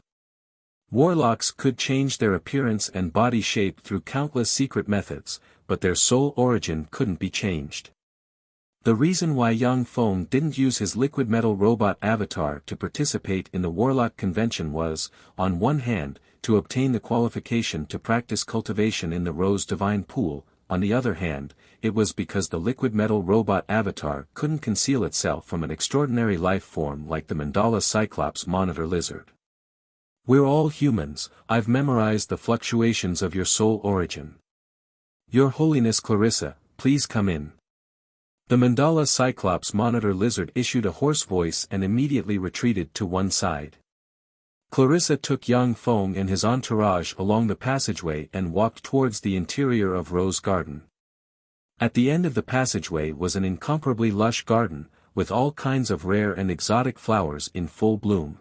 Warlocks could change their appearance and body shape through countless secret methods, but their soul origin couldn't be changed. The reason why Yang Feng didn't use his liquid metal robot avatar to participate in the warlock convention was, on one hand, to obtain the qualification to practice cultivation in the Rose Divine Pool, on the other hand, it was because the liquid metal robot avatar couldn't conceal itself from an extraordinary life form like the Mandala Cyclops monitor lizard. We're all humans, I've memorized the fluctuations of your soul origin. Your Holiness Clarissa, please come in. The Mandala Cyclops monitor lizard issued a hoarse voice and immediately retreated to one side. Clarissa took Yang Feng and his entourage along the passageway and walked towards the interior of Rose Garden. At the end of the passageway was an incomparably lush garden, with all kinds of rare and exotic flowers in full bloom.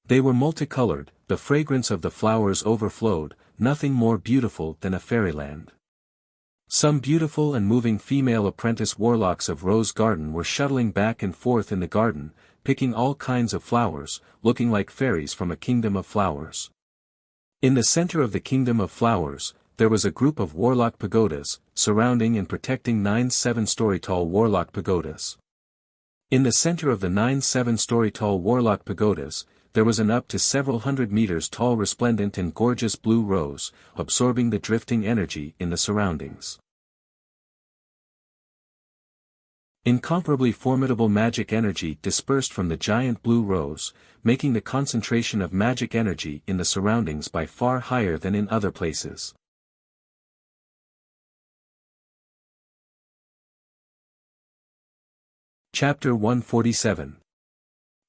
They were multicolored, the fragrance of the flowers overflowed, nothing more beautiful than a fairyland. Some beautiful and moving female apprentice warlocks of Rose Garden were shuttling back and forth in the garden, picking all kinds of flowers, looking like fairies from a kingdom of flowers. In the center of the kingdom of flowers, there was a group of warlock pagodas, surrounding and protecting 9 7-story tall warlock pagodas. In the center of the 9 7-story tall warlock pagodas, there was an up to several hundred meters tall resplendent and gorgeous blue rose, absorbing the drifting energy in the surroundings. Incomparably formidable magic energy dispersed from the giant blue rose, making the concentration of magic energy in the surroundings by far higher than in other places. Chapter 147.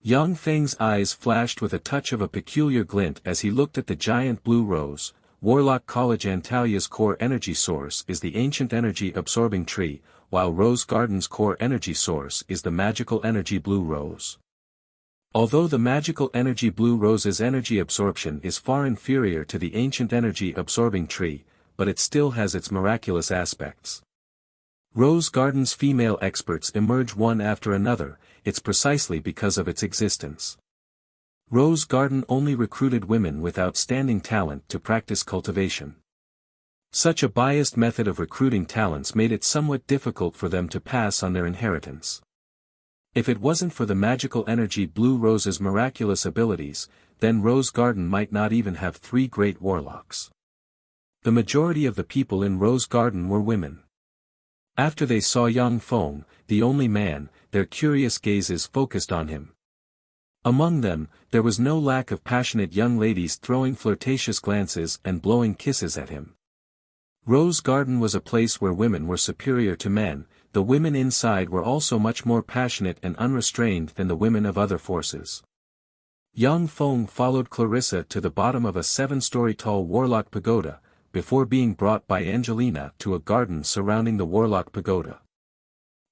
Yang Feng's eyes flashed with a touch of a peculiar glint as he looked at the giant blue rose. Warlock College Antalia's core energy source is the ancient energy-absorbing tree, while Rose Garden's core energy source is the magical energy blue rose. Although the magical energy blue rose's energy absorption is far inferior to the ancient energy-absorbing tree, but it still has its miraculous aspects. Rose Garden's female experts emerge one after another, it's precisely because of its existence. Rose Garden only recruited women with outstanding talent to practice cultivation. Such a biased method of recruiting talents made it somewhat difficult for them to pass on their inheritance. If it wasn't for the magical energy blue rose's miraculous abilities, then Rose Garden might not even have 3 great warlocks. The majority of the people in Rose Garden were women. After they saw Yang Feng, the only man, their curious gazes focused on him. Among them, there was no lack of passionate young ladies throwing flirtatious glances and blowing kisses at him. Rose Garden was a place where women were superior to men. The women inside were also much more passionate and unrestrained than the women of other forces. Yang Feng followed Clarissa to the bottom of a 7-story tall warlock pagoda, before being brought by Angelina to a garden surrounding the warlock pagoda.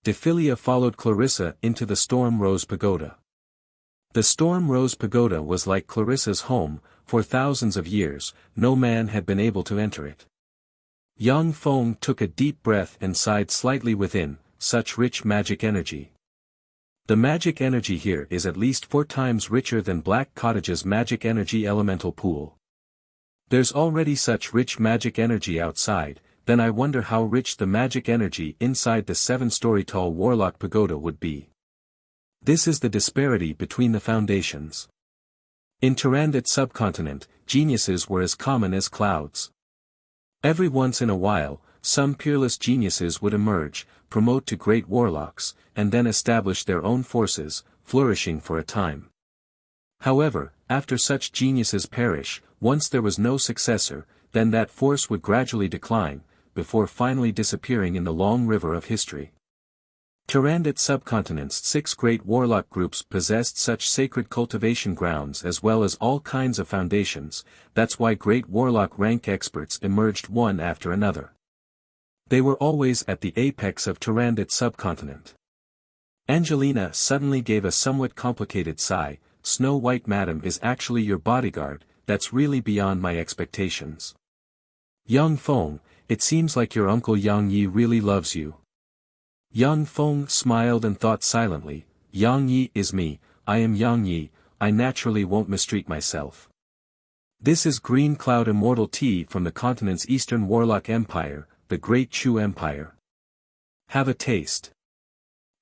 Defilia followed Clarissa into the Storm Rose Pagoda. The Storm Rose Pagoda was like Clarissa's home. For thousands of years, no man had been able to enter it. Yang Feng took a deep breath and sighed slightly within, such rich magic energy. The magic energy here is at least 4 times richer than Black Cottage's magic energy elemental pool. There's already such rich magic energy outside, then I wonder how rich the magic energy inside the 7-story tall warlock pagoda would be. This is the disparity between the foundations. In Turandot subcontinent, geniuses were as common as clouds. Every once in a while, some peerless geniuses would emerge, promote to great warlocks, and then establish their own forces, flourishing for a time. However, after such geniuses perish, once there was no successor, then that force would gradually decline, before finally disappearing in the long river of history. Turandot subcontinent's 6 great warlock groups possessed such sacred cultivation grounds as well as all kinds of foundations. That's why great warlock rank experts emerged one after another. They were always at the apex of Turandot subcontinent. Angelina suddenly gave a somewhat complicated sigh. Snow White madam is actually your bodyguard, that's really beyond my expectations. Yang Feng, it seems like your uncle Yang Yi really loves you. Yang Feng smiled and thought silently, Yang Yi is me, I am Yang Yi, I naturally won't mistreat myself. This is Green Cloud Immortal Tea from the continent's Eastern Warlock Empire, the Great Chu Empire. Have a taste.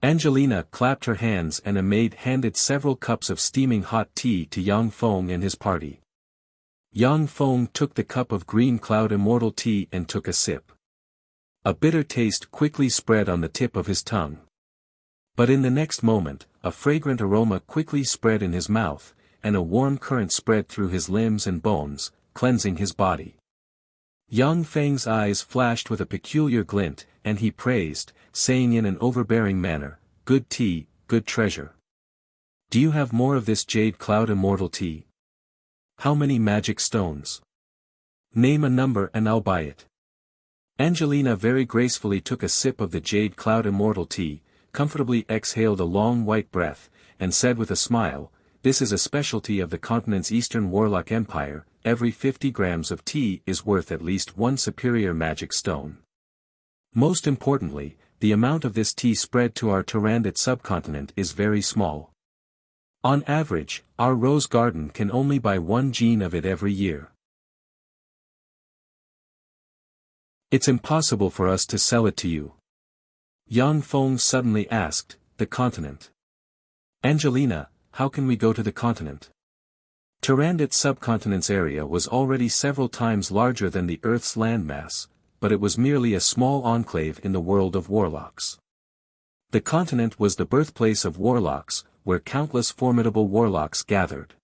Angelina clapped her hands and a maid handed several cups of steaming hot tea to Yang Feng and his party. Yang Feng took the cup of Green Cloud Immortal Tea and took a sip. A bitter taste quickly spread on the tip of his tongue. But in the next moment, a fragrant aroma quickly spread in his mouth, and a warm current spread through his limbs and bones, cleansing his body. Yang Feng's eyes flashed with a peculiar glint, and he praised, saying in an overbearing manner, "Good tea, good treasure. Do you have more of this Jade Cloud Immortal Tea? How many magic stones? Name a number and I'll buy it." Angelina very gracefully took a sip of the Jade Cloud Immortal Tea, comfortably exhaled a long white breath, and said with a smile, "This is a specialty of the continent's Eastern Warlock Empire, every 50 grams of tea is worth at least 1 superior magic stone. Most importantly, the amount of this tea spread to our Turandot subcontinent is very small. On average, our rose garden can only buy 1 gene of it every year. It's impossible for us to sell it to you." Yang Feng suddenly asked, "The continent? Angelina, how can we go to the continent?" Turandot subcontinent's area was already several times larger than the Earth's landmass, but it was merely a small enclave in the world of warlocks. The continent was the birthplace of warlocks, where countless formidable warlocks gathered.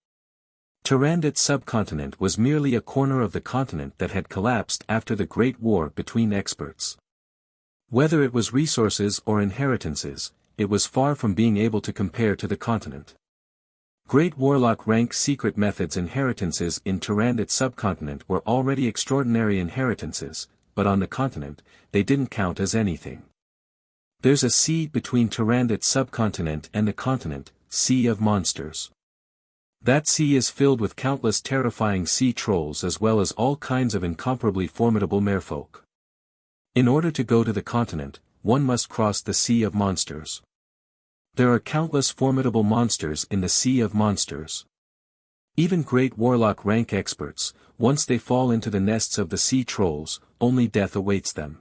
Turandot subcontinent was merely a corner of the continent that had collapsed after the Great War between experts. Whether it was resources or inheritances, it was far from being able to compare to the continent. Great warlock rank secret methods inheritances in Turandot subcontinent were already extraordinary inheritances, but on the continent, they didn't count as anything. There's a sea between Turandot subcontinent and the continent, Sea of Monsters. That sea is filled with countless terrifying sea trolls as well as all kinds of incomparably formidable merfolk. In order to go to the continent, one must cross the Sea of Monsters. There are countless formidable monsters in the Sea of Monsters. Even great warlock rank experts, once they fall into the nests of the sea trolls, only death awaits them.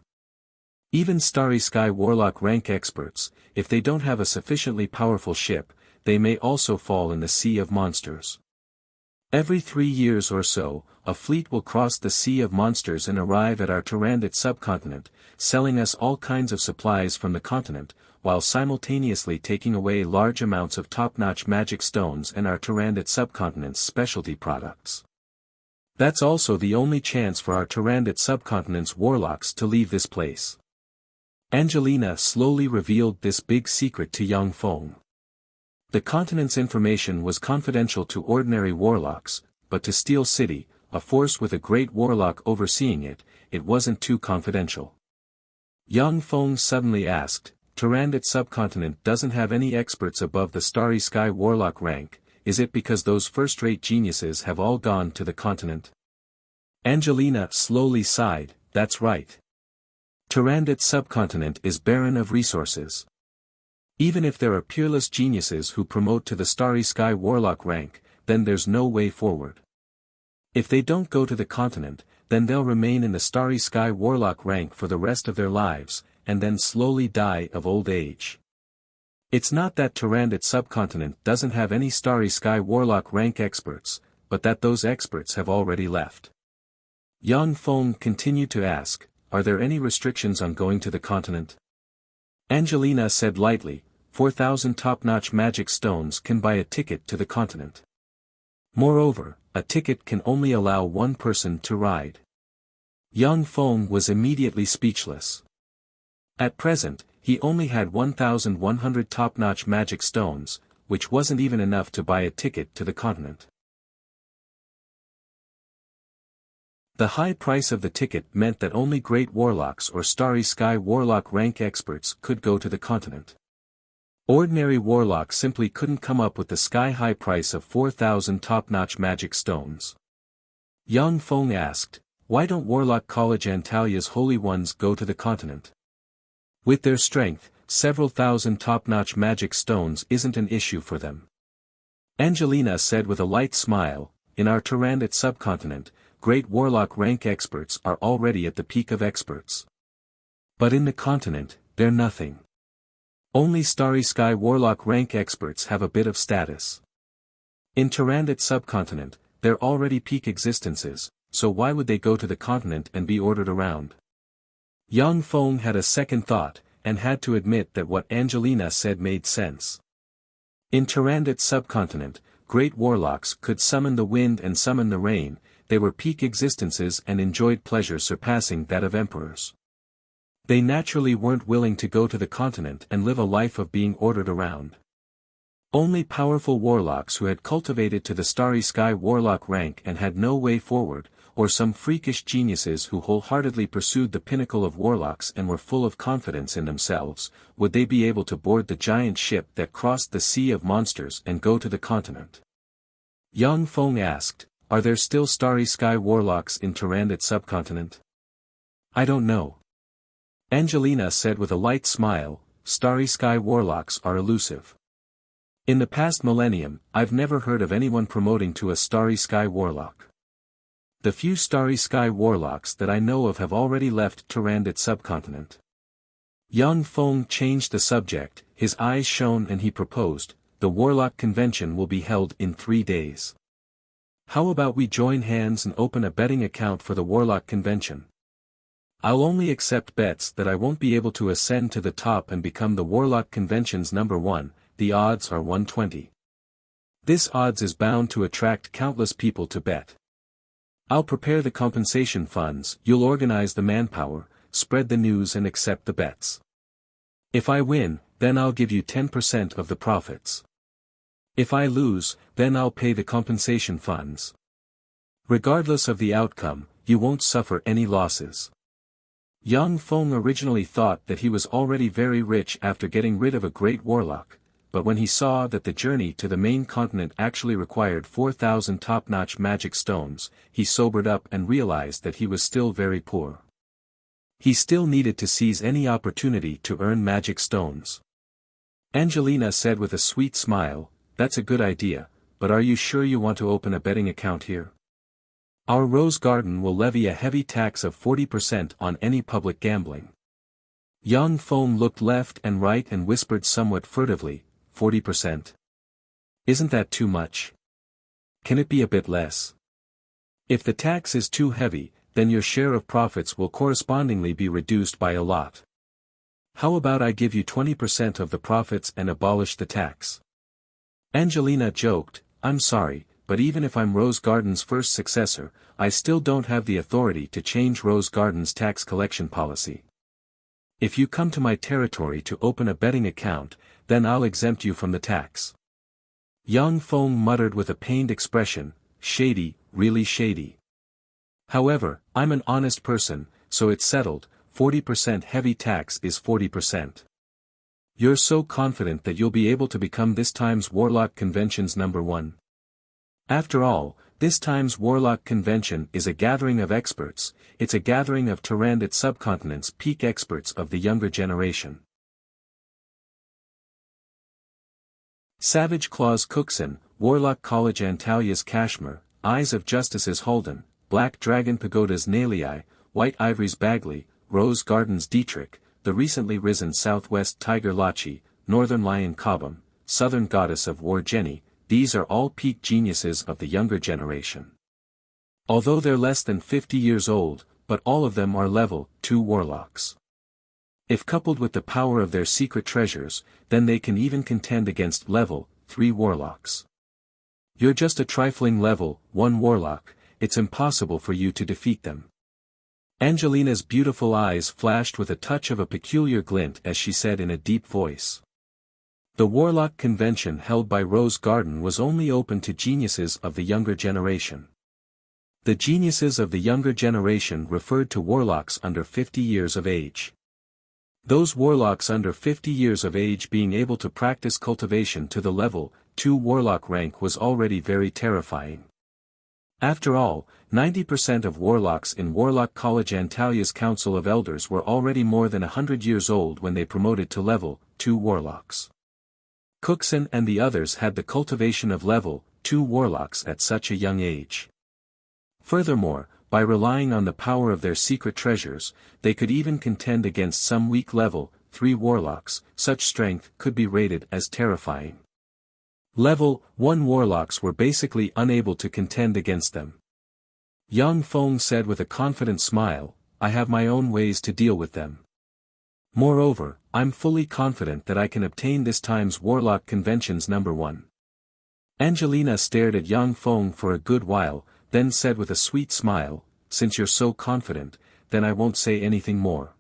Even Starry Sky warlock rank experts, if they don't have a sufficiently powerful ship, they may also fall in the Sea of Monsters. Every 3 years or so, a fleet will cross the Sea of Monsters and arrive at our Turandot subcontinent, selling us all kinds of supplies from the continent, while simultaneously taking away large amounts of top-notch magic stones and our Turandot subcontinent's specialty products. That's also the only chance for our Turandot subcontinent's warlocks to leave this place. Angelina slowly revealed this big secret to Yang Feng. The continent's information was confidential to ordinary warlocks, but to Steel City, a force with a great warlock overseeing it, it wasn't too confidential. Yang Feng suddenly asked, "Turandot subcontinent doesn't have any experts above the Starry Sky warlock rank, is it because those first-rate geniuses have all gone to the continent?" Angelina slowly sighed, "That's right. Turandot subcontinent is barren of resources. Even if there are peerless geniuses who promote to the Starry Sky warlock rank, then there's no way forward. If they don't go to the continent, then they'll remain in the Starry Sky warlock rank for the rest of their lives, and then slowly die of old age. It's not that Tyrannid subcontinent doesn't have any Starry Sky Warlock rank experts, but that those experts have already left. Yang Feng continued to ask, are there any restrictions on going to the continent? Angelina said lightly, 4,000 top-notch magic stones can buy a ticket to the continent. Moreover, a ticket can only allow one person to ride. Yang Feng was immediately speechless. At present, he only had 1,100 top-notch magic stones, which wasn't even enough to buy a ticket to the continent. The high price of the ticket meant that only Great Warlocks or Starry Sky Warlock rank experts could go to the continent. Ordinary Warlocks simply couldn't come up with the sky-high price of 4,000 top-notch magic stones. Yang Feng asked, why don't Warlock College Antalia's Holy Ones go to the continent? With their strength, several thousand top-notch magic stones isn't an issue for them. Angelina said with a light smile, in our Tyrannid subcontinent, Great Warlock rank experts are already at the peak of experts. But in the continent, they're nothing. Only Starry Sky Warlock rank experts have a bit of status. In Tyrannid subcontinent, they're already peak existences, so why would they go to the continent and be ordered around? Yang Feng had a second thought, and had to admit that what Angelina said made sense. In Tyrannid subcontinent, Great Warlocks could summon the wind and summon the rain, they were peak existences and enjoyed pleasure surpassing that of emperors. They naturally weren't willing to go to the continent and live a life of being ordered around. Only powerful warlocks who had cultivated to the Starry Sky Warlock rank and had no way forward, or some freakish geniuses who wholeheartedly pursued the pinnacle of warlocks and were full of confidence in themselves, would they be able to board the giant ship that crossed the sea of monsters and go to the continent. Yang Feng asked, are there still Starry Sky Warlocks in Tyrannid subcontinent? I don't know. Angelina said with a light smile, Starry Sky Warlocks are elusive. In the past millennium, I've never heard of anyone promoting to a Starry Sky Warlock. The few Starry Sky Warlocks that I know of have already left Tyrannid subcontinent. Yang Feng changed the subject, his eyes shone and he proposed, the Warlock Convention will be held in 3 days. How about we join hands and open a betting account for the Warlock Convention? I'll only accept bets that I won't be able to ascend to the top and become the Warlock Convention's number 1, the odds are 120. This odds is bound to attract countless people to bet. I'll prepare the compensation funds, you'll organize the manpower, spread the news and accept the bets. If I win, then I'll give you 10% of the profits. If I lose, then I'll pay the compensation funds. Regardless of the outcome, you won't suffer any losses. Yang Feng originally thought that he was already very rich after getting rid of a great warlock, but when he saw that the journey to the main continent actually required 4,000 top-notch magic stones, he sobered up and realized that he was still very poor. He still needed to seize any opportunity to earn magic stones. Angelina said with a sweet smile, that's a good idea, but are you sure you want to open a betting account here? Our Rose Garden will levy a heavy tax of 40% on any public gambling. Yang Feng looked left and right and whispered somewhat furtively, 40%? Isn't that too much? Can it be a bit less? If the tax is too heavy, then your share of profits will correspondingly be reduced by a lot. How about I give you 20% of the profits and abolish the tax? Angelina joked, I'm sorry, but even if I'm Rose Garden's first successor, I still don't have the authority to change Rose Garden's tax collection policy. If you come to my territory to open a betting account, then I'll exempt you from the tax. Yang Feng muttered with a pained expression, shady, really shady. However, I'm an honest person, so it's settled, 40% heavy tax is 40%. You're so confident that you'll be able to become this time's Warlock Convention's number 1. After all, this time's Warlock Convention is a gathering of experts, it's a gathering of Tyrannid subcontinent's peak experts of the younger generation. Savage Claws Cookson, Warlock College Antalia's Kashmir, Eyes of Justice's Holden, Black Dragon Pagoda's Nalei, White Ivory's Bagley, Rose Garden's Dietrich, the recently risen Southwest Tiger Lachi, Northern Lion Cobham, Southern Goddess of War Jenny, these are all peak geniuses of the younger generation. Although they're less than 50 years old, but all of them are level 2 warlocks. If coupled with the power of their secret treasures, then they can even contend against level 3 warlocks. You're just a trifling level 1 warlock, it's impossible for you to defeat them. Angelina's beautiful eyes flashed with a touch of a peculiar glint as she said in a deep voice. The Warlock Convention held by Rose Garden was only open to geniuses of the younger generation. The geniuses of the younger generation referred to warlocks under 50 years of age. Those warlocks under 50 years of age being able to practice cultivation to the level 2 warlock rank was already very terrifying. After all, 90% of warlocks in Warlock College Antalia's Council of Elders were already more than 100 years old when they promoted to level 2 warlocks. Cookson and the others had the cultivation of level 2 warlocks at such a young age. Furthermore, by relying on the power of their secret treasures, they could even contend against some weak level 3 warlocks. Such strength could be rated as terrifying. Level 1 warlocks were basically unable to contend against them. Yang Feng said with a confident smile, I have my own ways to deal with them. Moreover, I'm fully confident that I can obtain this time's Warlock Convention's number 1. Angelina stared at Yang Feng for a good while, then said with a sweet smile, since you're so confident, then I won't say anything more.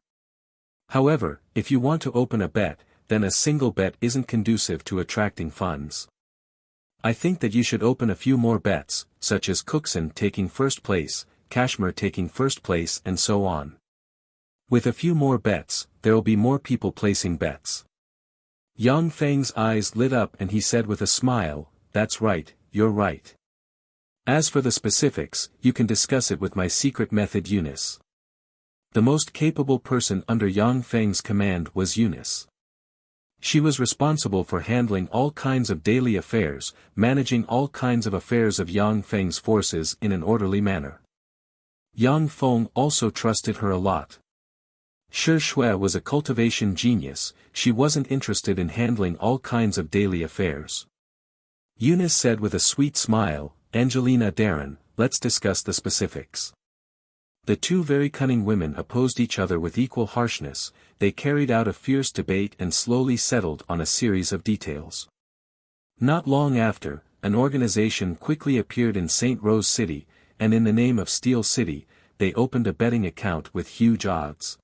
However, if you want to open a bet, then a single bet isn't conducive to attracting funds. I think that you should open a few more bets, such as Cookson taking first place, Kashmir taking first place and so on. With a few more bets, there'll be more people placing bets. Yang Feng's eyes lit up and he said with a smile, that's right, you're right. As for the specifics, you can discuss it with my secret method Eunice. The most capable person under Yang Feng's command was Eunice. She was responsible for handling all kinds of daily affairs, managing all kinds of affairs of Yang Feng's forces in an orderly manner. Yang Feng also trusted her a lot. Shi Shui was a cultivation genius, she wasn't interested in handling all kinds of daily affairs. Eunice said with a sweet smile, Angelina Darren, let's discuss the specifics. The two very cunning women opposed each other with equal harshness, they carried out a fierce debate and slowly settled on a series of details. Not long after, an organization quickly appeared in St. Rose City, and in the name of Steel City, they opened a betting account with huge odds.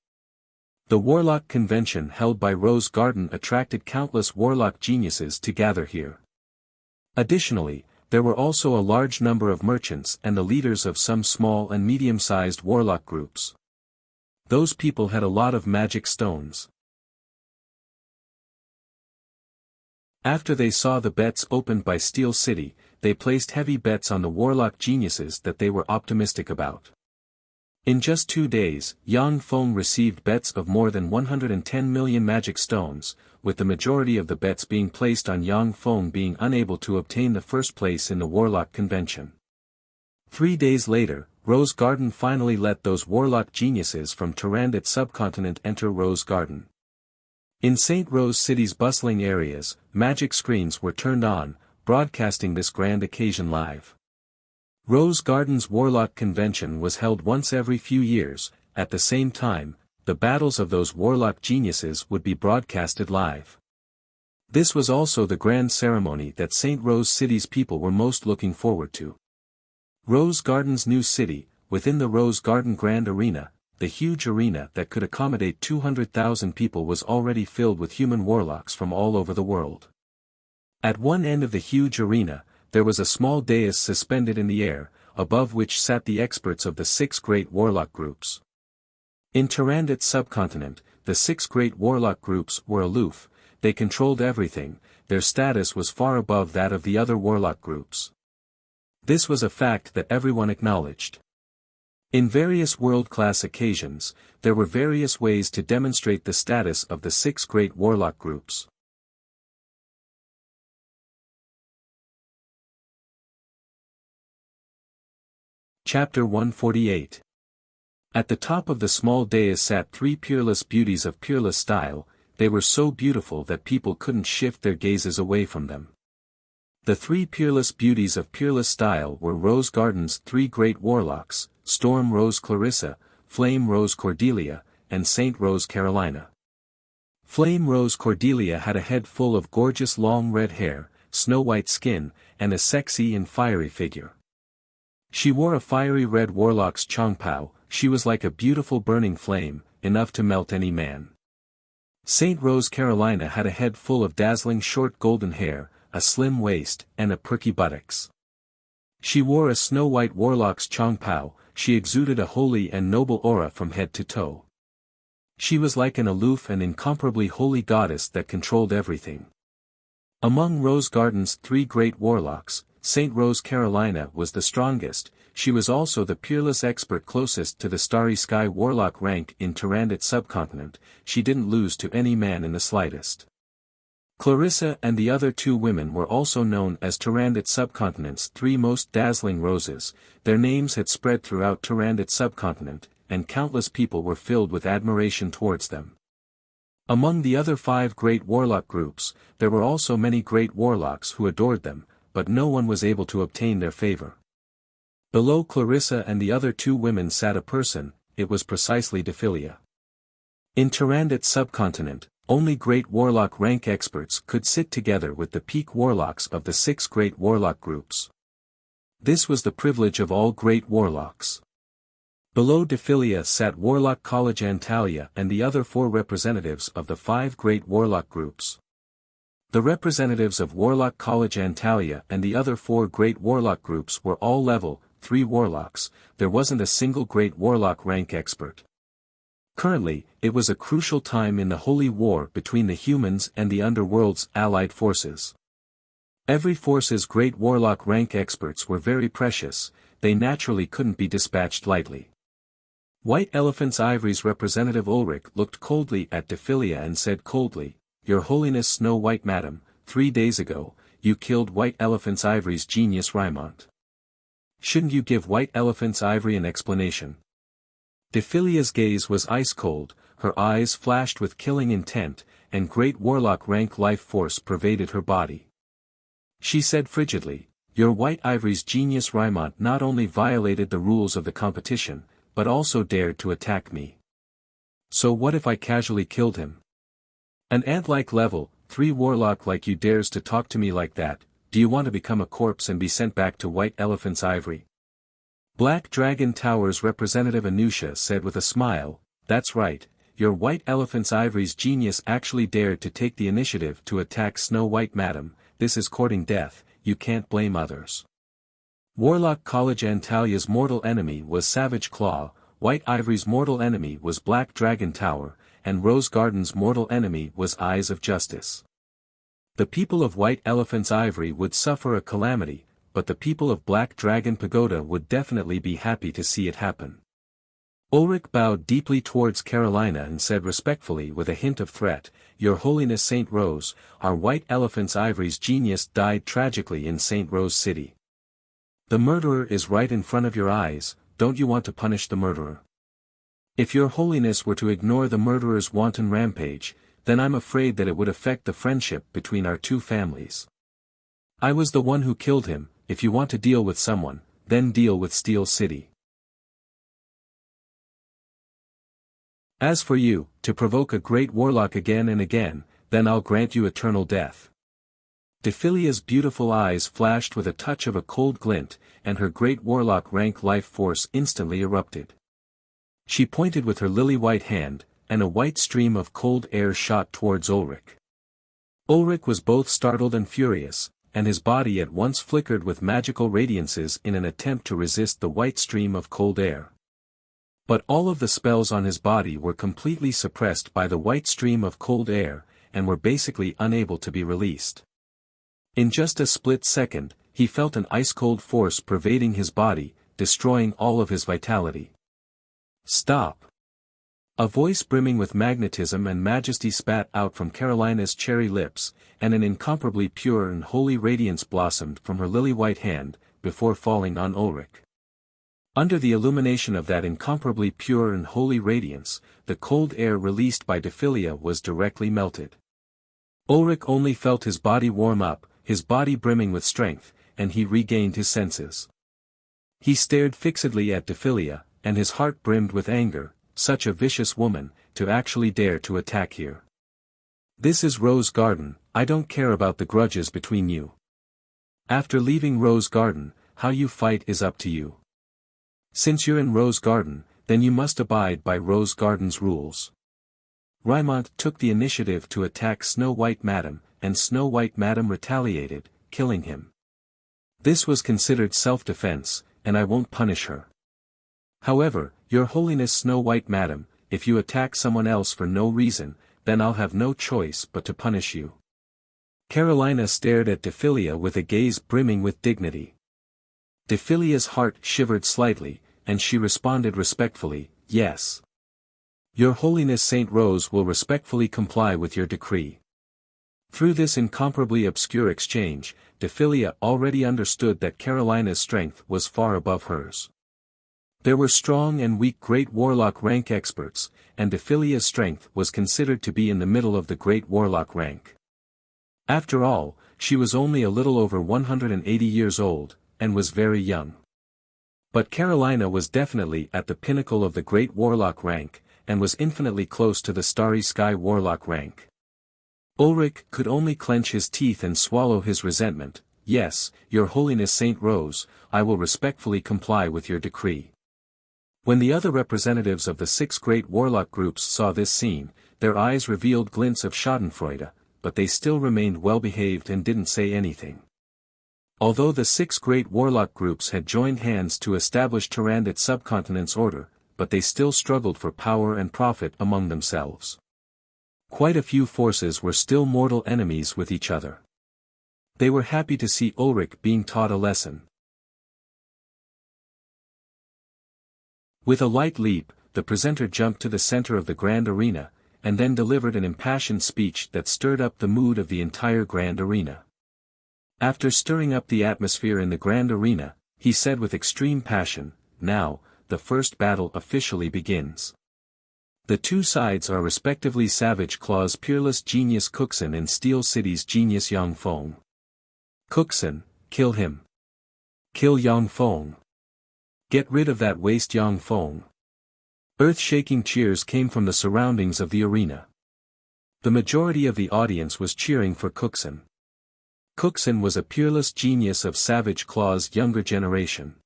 The Warlock Convention held by Rose Garden attracted countless warlock geniuses to gather here. Additionally, there were also a large number of merchants and the leaders of some small and medium-sized warlock groups. Those people had a lot of magic stones. After they saw the bets opened by Steel City, they placed heavy bets on the warlock geniuses that they were optimistic about. In just 2 days, Yang Feng received bets of more than 110 million magic stones, with the majority of the bets being placed on Yang Feng being unable to obtain the first place in the Warlock Convention. 3 days later, Rose Garden finally let those warlock geniuses from Tarandit subcontinent enter Rose Garden. In St. Rose City's bustling areas, magic screens were turned on, broadcasting this grand occasion live. Rose Garden's Warlock Convention was held once every few years. At the same time, the battles of those warlock geniuses would be broadcasted live. This was also the grand ceremony that St. Rose City's people were most looking forward to. Rose Garden's new city, within the Rose Garden Grand Arena, the huge arena that could accommodate 200,000 people was already filled with human warlocks from all over the world. At one end of the huge arena, there was a small dais suspended in the air, above which sat the experts of the 6 great warlock groups. In Tarandit subcontinent, the 6 great warlock groups were aloof, they controlled everything, their status was far above that of the other warlock groups. This was a fact that everyone acknowledged. In various world-class occasions, there were various ways to demonstrate the status of the 6 great warlock groups. Chapter 148. At the top of the small dais sat 3 peerless beauties of peerless style, they were so beautiful that people couldn't shift their gazes away from them. The three peerless beauties of peerless style were Rose Garden's three great warlocks, Storm Rose Clarissa, Flame Rose Cordelia, and Saint Rose Carolina. Flame Rose Cordelia had a head full of gorgeous long red hair, snow-white skin, and a sexy and fiery figure. She wore a fiery red warlock's chongpao. She was like a beautiful burning flame, enough to melt any man. Saint Rose Carolina had a head full of dazzling short golden hair, a slim waist, and a perky buttocks. She wore a snow-white warlock's chongpao. She exuded a holy and noble aura from head to toe. She was like an aloof and incomparably holy goddess that controlled everything. Among Rose Garden's three great warlocks, Saint Rose Carolina was the strongest. She was also the peerless expert closest to the Starry Sky warlock rank in Tyrannid subcontinent. She didn't lose to any man in the slightest. Clarissa and the other two women were also known as Tyrannid subcontinent's three most dazzling roses. Their names had spread throughout Tyrannid subcontinent, and countless people were filled with admiration towards them. Among the other 5 great warlock groups, there were also many great warlocks who adored them, but no one was able to obtain their favor. Below Clarissa and the other 2 women sat a person. It was precisely Dephilia. In Tyrannid subcontinent, only great warlock rank experts could sit together with the peak warlocks of the 6 great warlock groups. This was the privilege of all great warlocks. Below Dephilia sat Warlock College Antalya and the other 4 representatives of the 5 great warlock groups. The representatives of Warlock College Antalya and the other 4 great warlock groups were all level 3 warlocks. There wasn't a single great warlock rank expert. Currently, it was a crucial time in the holy war between the humans and the underworld's allied forces. Every force's great warlock rank experts were very precious. They naturally couldn't be dispatched lightly. White Elephant's Ivory's representative Ulrich looked coldly at Dephilia and said coldly, "Your Holiness Snow White Madam, 3 days ago, you killed White Elephant's Ivory's genius Rymont. Shouldn't you give White Elephant's Ivory an explanation?" Dephilia's gaze was ice-cold, her eyes flashed with killing intent, and great warlock rank life force pervaded her body. She said frigidly, "Your White Ivory's genius Rymont not only violated the rules of the competition, but also dared to attack me. So what if I casually killed him? An ant-like level 3 warlock like you dares to talk to me like that. Do you want to become a corpse and be sent back to White Elephant's Ivory?" Black Dragon Tower's representative Anusha said with a smile, "That's right, your White Elephant's Ivory's genius actually dared to take the initiative to attack Snow White Madam. This is courting death, you can't blame others." Warlock College Antalya's mortal enemy was Savage Claw, White Ivory's mortal enemy was Black Dragon Tower, and Rose Garden's mortal enemy was Eyes of Justice. The people of White Elephant's Ivory would suffer a calamity, but the people of Black Dragon Pagoda would definitely be happy to see it happen. Ulrich bowed deeply towards Carolina and said respectfully with a hint of threat, "Your Holiness Saint Rose, our White Elephant's Ivory's genius died tragically in Saint Rose City. The murderer is right in front of your eyes. Don't you want to punish the murderer? If your Holiness were to ignore the murderer's wanton rampage, then I'm afraid that it would affect the friendship between our 2 families. I was the one who killed him. If you want to deal with someone, then deal with Steel City. As for you, to provoke a great warlock again and again, then I'll grant you eternal death." Dephilia's beautiful eyes flashed with a touch of a cold glint, and her great warlock rank life force instantly erupted. She pointed with her lily-white hand, and a white stream of cold air shot towards Ulrich. Ulrich was both startled and furious, and his body at once flickered with magical radiances in an attempt to resist the white stream of cold air. But all of the spells on his body were completely suppressed by the white stream of cold air, and were basically unable to be released. In just a split second, he felt an ice-cold force pervading his body, destroying all of his vitality. "Stop!" A voice brimming with magnetism and majesty spat out from Carolina's cherry lips, and an incomparably pure and holy radiance blossomed from her lily-white hand, before falling on Ulrich. Under the illumination of that incomparably pure and holy radiance, the cold air released by Dephilia was directly melted. Ulrich only felt his body warm up, his body brimming with strength, and he regained his senses. He stared fixedly at Dephilia, and his heart brimmed with anger. Such a vicious woman, to actually dare to attack here. This is Rose Garden, I don't care about the grudges between you. After leaving Rose Garden, how you fight is up to you. Since you're in Rose Garden, then you must abide by Rose Garden's rules. Raimont took the initiative to attack Snow White Madam, and Snow White Madam retaliated, killing him. This was considered self-defense, and I won't punish her. However, Your Holiness Snow White Madam, if you attack someone else for no reason, then I'll have no choice but to punish you. Carolina stared at Dephilia with a gaze brimming with dignity. Dephilia's heart shivered slightly, and she responded respectfully, yes. Your Holiness Saint Rose will respectfully comply with your decree. Through this incomparably obscure exchange, Dephilia already understood that Carolina's strength was far above hers. There were strong and weak great warlock rank experts, and Dephilia's strength was considered to be in the middle of the great warlock rank. After all, she was only a little over 180 years old, and was very young. But Carolina was definitely at the pinnacle of the great warlock rank, and was infinitely close to the starry sky warlock rank. Ulrich could only clench his teeth and swallow his resentment. Yes, Your Holiness Saint Rose, I will respectfully comply with your decree. When the other representatives of the 6 great warlock groups saw this scene, their eyes revealed glints of schadenfreude, but they still remained well-behaved and didn't say anything. Although the 6 great warlock groups had joined hands to establish Tyrannid Subcontinent's order, but they still struggled for power and profit among themselves. Quite a few forces were still mortal enemies with each other. They were happy to see Ulrich being taught a lesson. With a light leap, the presenter jumped to the center of the grand arena, and then delivered an impassioned speech that stirred up the mood of the entire grand arena. After stirring up the atmosphere in the grand arena, he said with extreme passion, "Now, the first battle officially begins. The 2 sides are respectively Savage Claw's peerless genius Kuxin and Steel City's genius Yang Feng. Kuxin, kill him. Kill Yang Feng. Get rid of that waste Yang Feng." Earth-shaking cheers came from the surroundings of the arena. The majority of the audience was cheering for Kuxin. Kuxin was a peerless genius of Savage Claw's younger generation.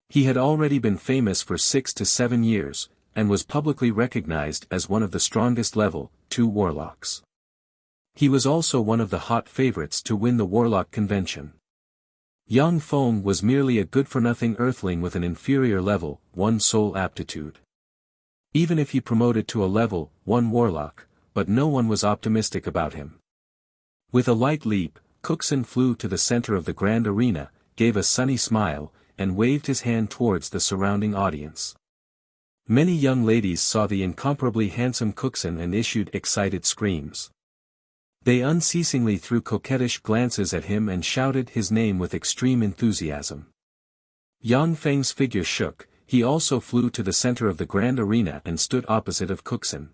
He had already been famous for 6 to 7 years, and was publicly recognized as one of the strongest level 2 warlocks. He was also one of the hot favorites to win the warlock convention. Yang Feng was merely a good-for-nothing earthling with an inferior level 1 soul aptitude. Even if he promoted to a level 1 warlock, but no one was optimistic about him. With a light leap, Kuxin flew to the center of the grand arena, gave a sunny smile, and waved his hand towards the surrounding audience. Many young ladies saw the incomparably handsome Kuxin and issued excited screams. They unceasingly threw coquettish glances at him and shouted his name with extreme enthusiasm. Yang Feng's figure shook, he also flew to the center of the grand arena and stood opposite of Kuxin.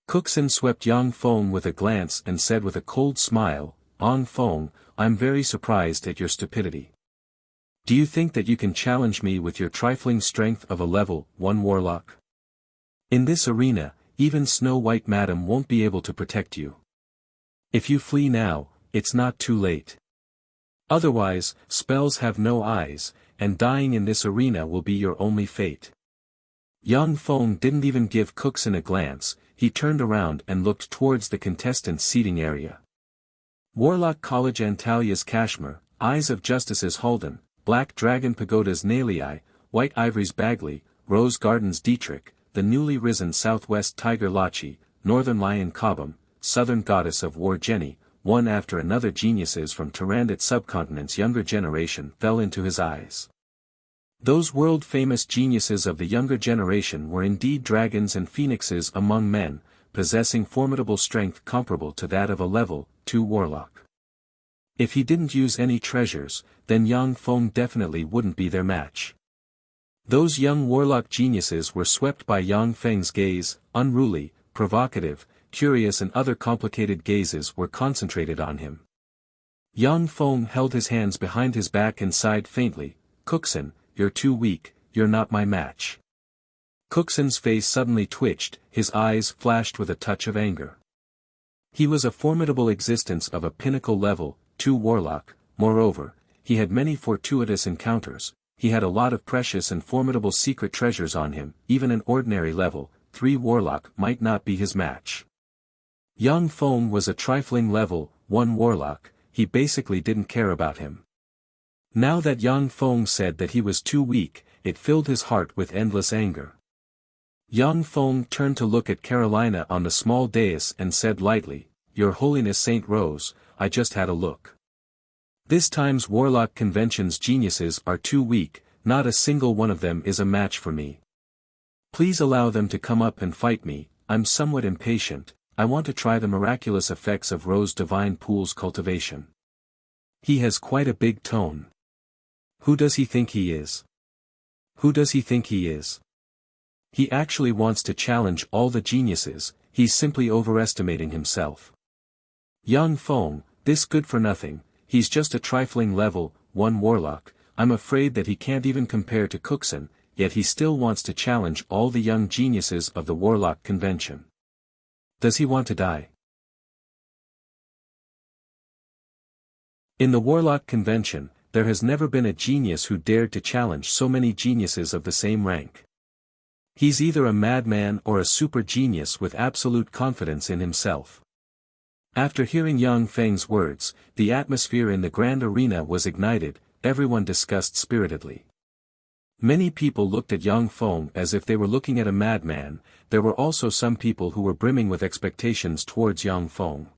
Kuxin swept Yang Feng with a glance and said with a cold smile, "Yang Feng, I'm very surprised at your stupidity. Do you think that you can challenge me with your trifling strength of a level 1 warlock? In this arena, even Snow White Madam won't be able to protect you. If you flee now, it's not too late. Otherwise, spells have no eyes, and dying in this arena will be your only fate." Yang Feng didn't even give Kuxin a glance, he turned around and looked towards the contestants' seating area. Warlock College Antalia's Kashmir, Eyes of Justice's Halden, Black Dragon Pagoda's Nalei, White Ivory's Bagley, Rose Garden's Dietrich, the newly risen Southwest Tiger Lachi, Northern Lion Cobham, Southern Goddess of War Jenny, one after another geniuses from Tyrannid Subcontinent's younger generation fell into his eyes. Those world-famous geniuses of the younger generation were indeed dragons and phoenixes among men, possessing formidable strength comparable to that of a level 2 warlock. If he didn't use any treasures, then Yang Feng definitely wouldn't be their match. Those young warlock geniuses were swept by Yang Feng's gaze, unruly, provocative, curious and other complicated gazes were concentrated on him. Yang Feng held his hands behind his back and sighed faintly, "Cookson, you're too weak, you're not my match." Cookson's face suddenly twitched, his eyes flashed with a touch of anger. He was a formidable existence of a pinnacle level, 2 warlock, moreover, he had many fortuitous encounters, he had a lot of precious and formidable secret treasures on him, even an ordinary level, 3 warlock might not be his match. Yang Feng was a trifling level, 1 warlock, he basically didn't care about him. Now that Yang Feng said that he was too weak, it filled his heart with endless anger. Yang Feng turned to look at Carolina on the small dais and said lightly, "Your Holiness Saint Rose, I just had a look. This time's Warlock Convention's geniuses are too weak, not a single one of them is a match for me. Please allow them to come up and fight me, I'm somewhat impatient, I want to try the miraculous effects of Rose Divine Pool's cultivation. He has quite a big tone. Who does he think he is? Who does he think he is? He actually wants to challenge all the geniuses, he's simply overestimating himself. Yang Feng, this good-for-nothing, he's just a trifling level, 1 warlock, I'm afraid that he can't even compare to Cookson, yet he still wants to challenge all the young geniuses of the Warlock Convention. Does he want to die? In the Warlock Convention, there has never been a genius who dared to challenge so many geniuses of the same rank. He's either a madman or a super genius with absolute confidence in himself. After hearing Yang Feng's words, the atmosphere in the grand arena was ignited, everyone discussed spiritedly. Many people looked at Yang Feng as if they were looking at a madman, there were also some people who were brimming with expectations towards Yang Feng.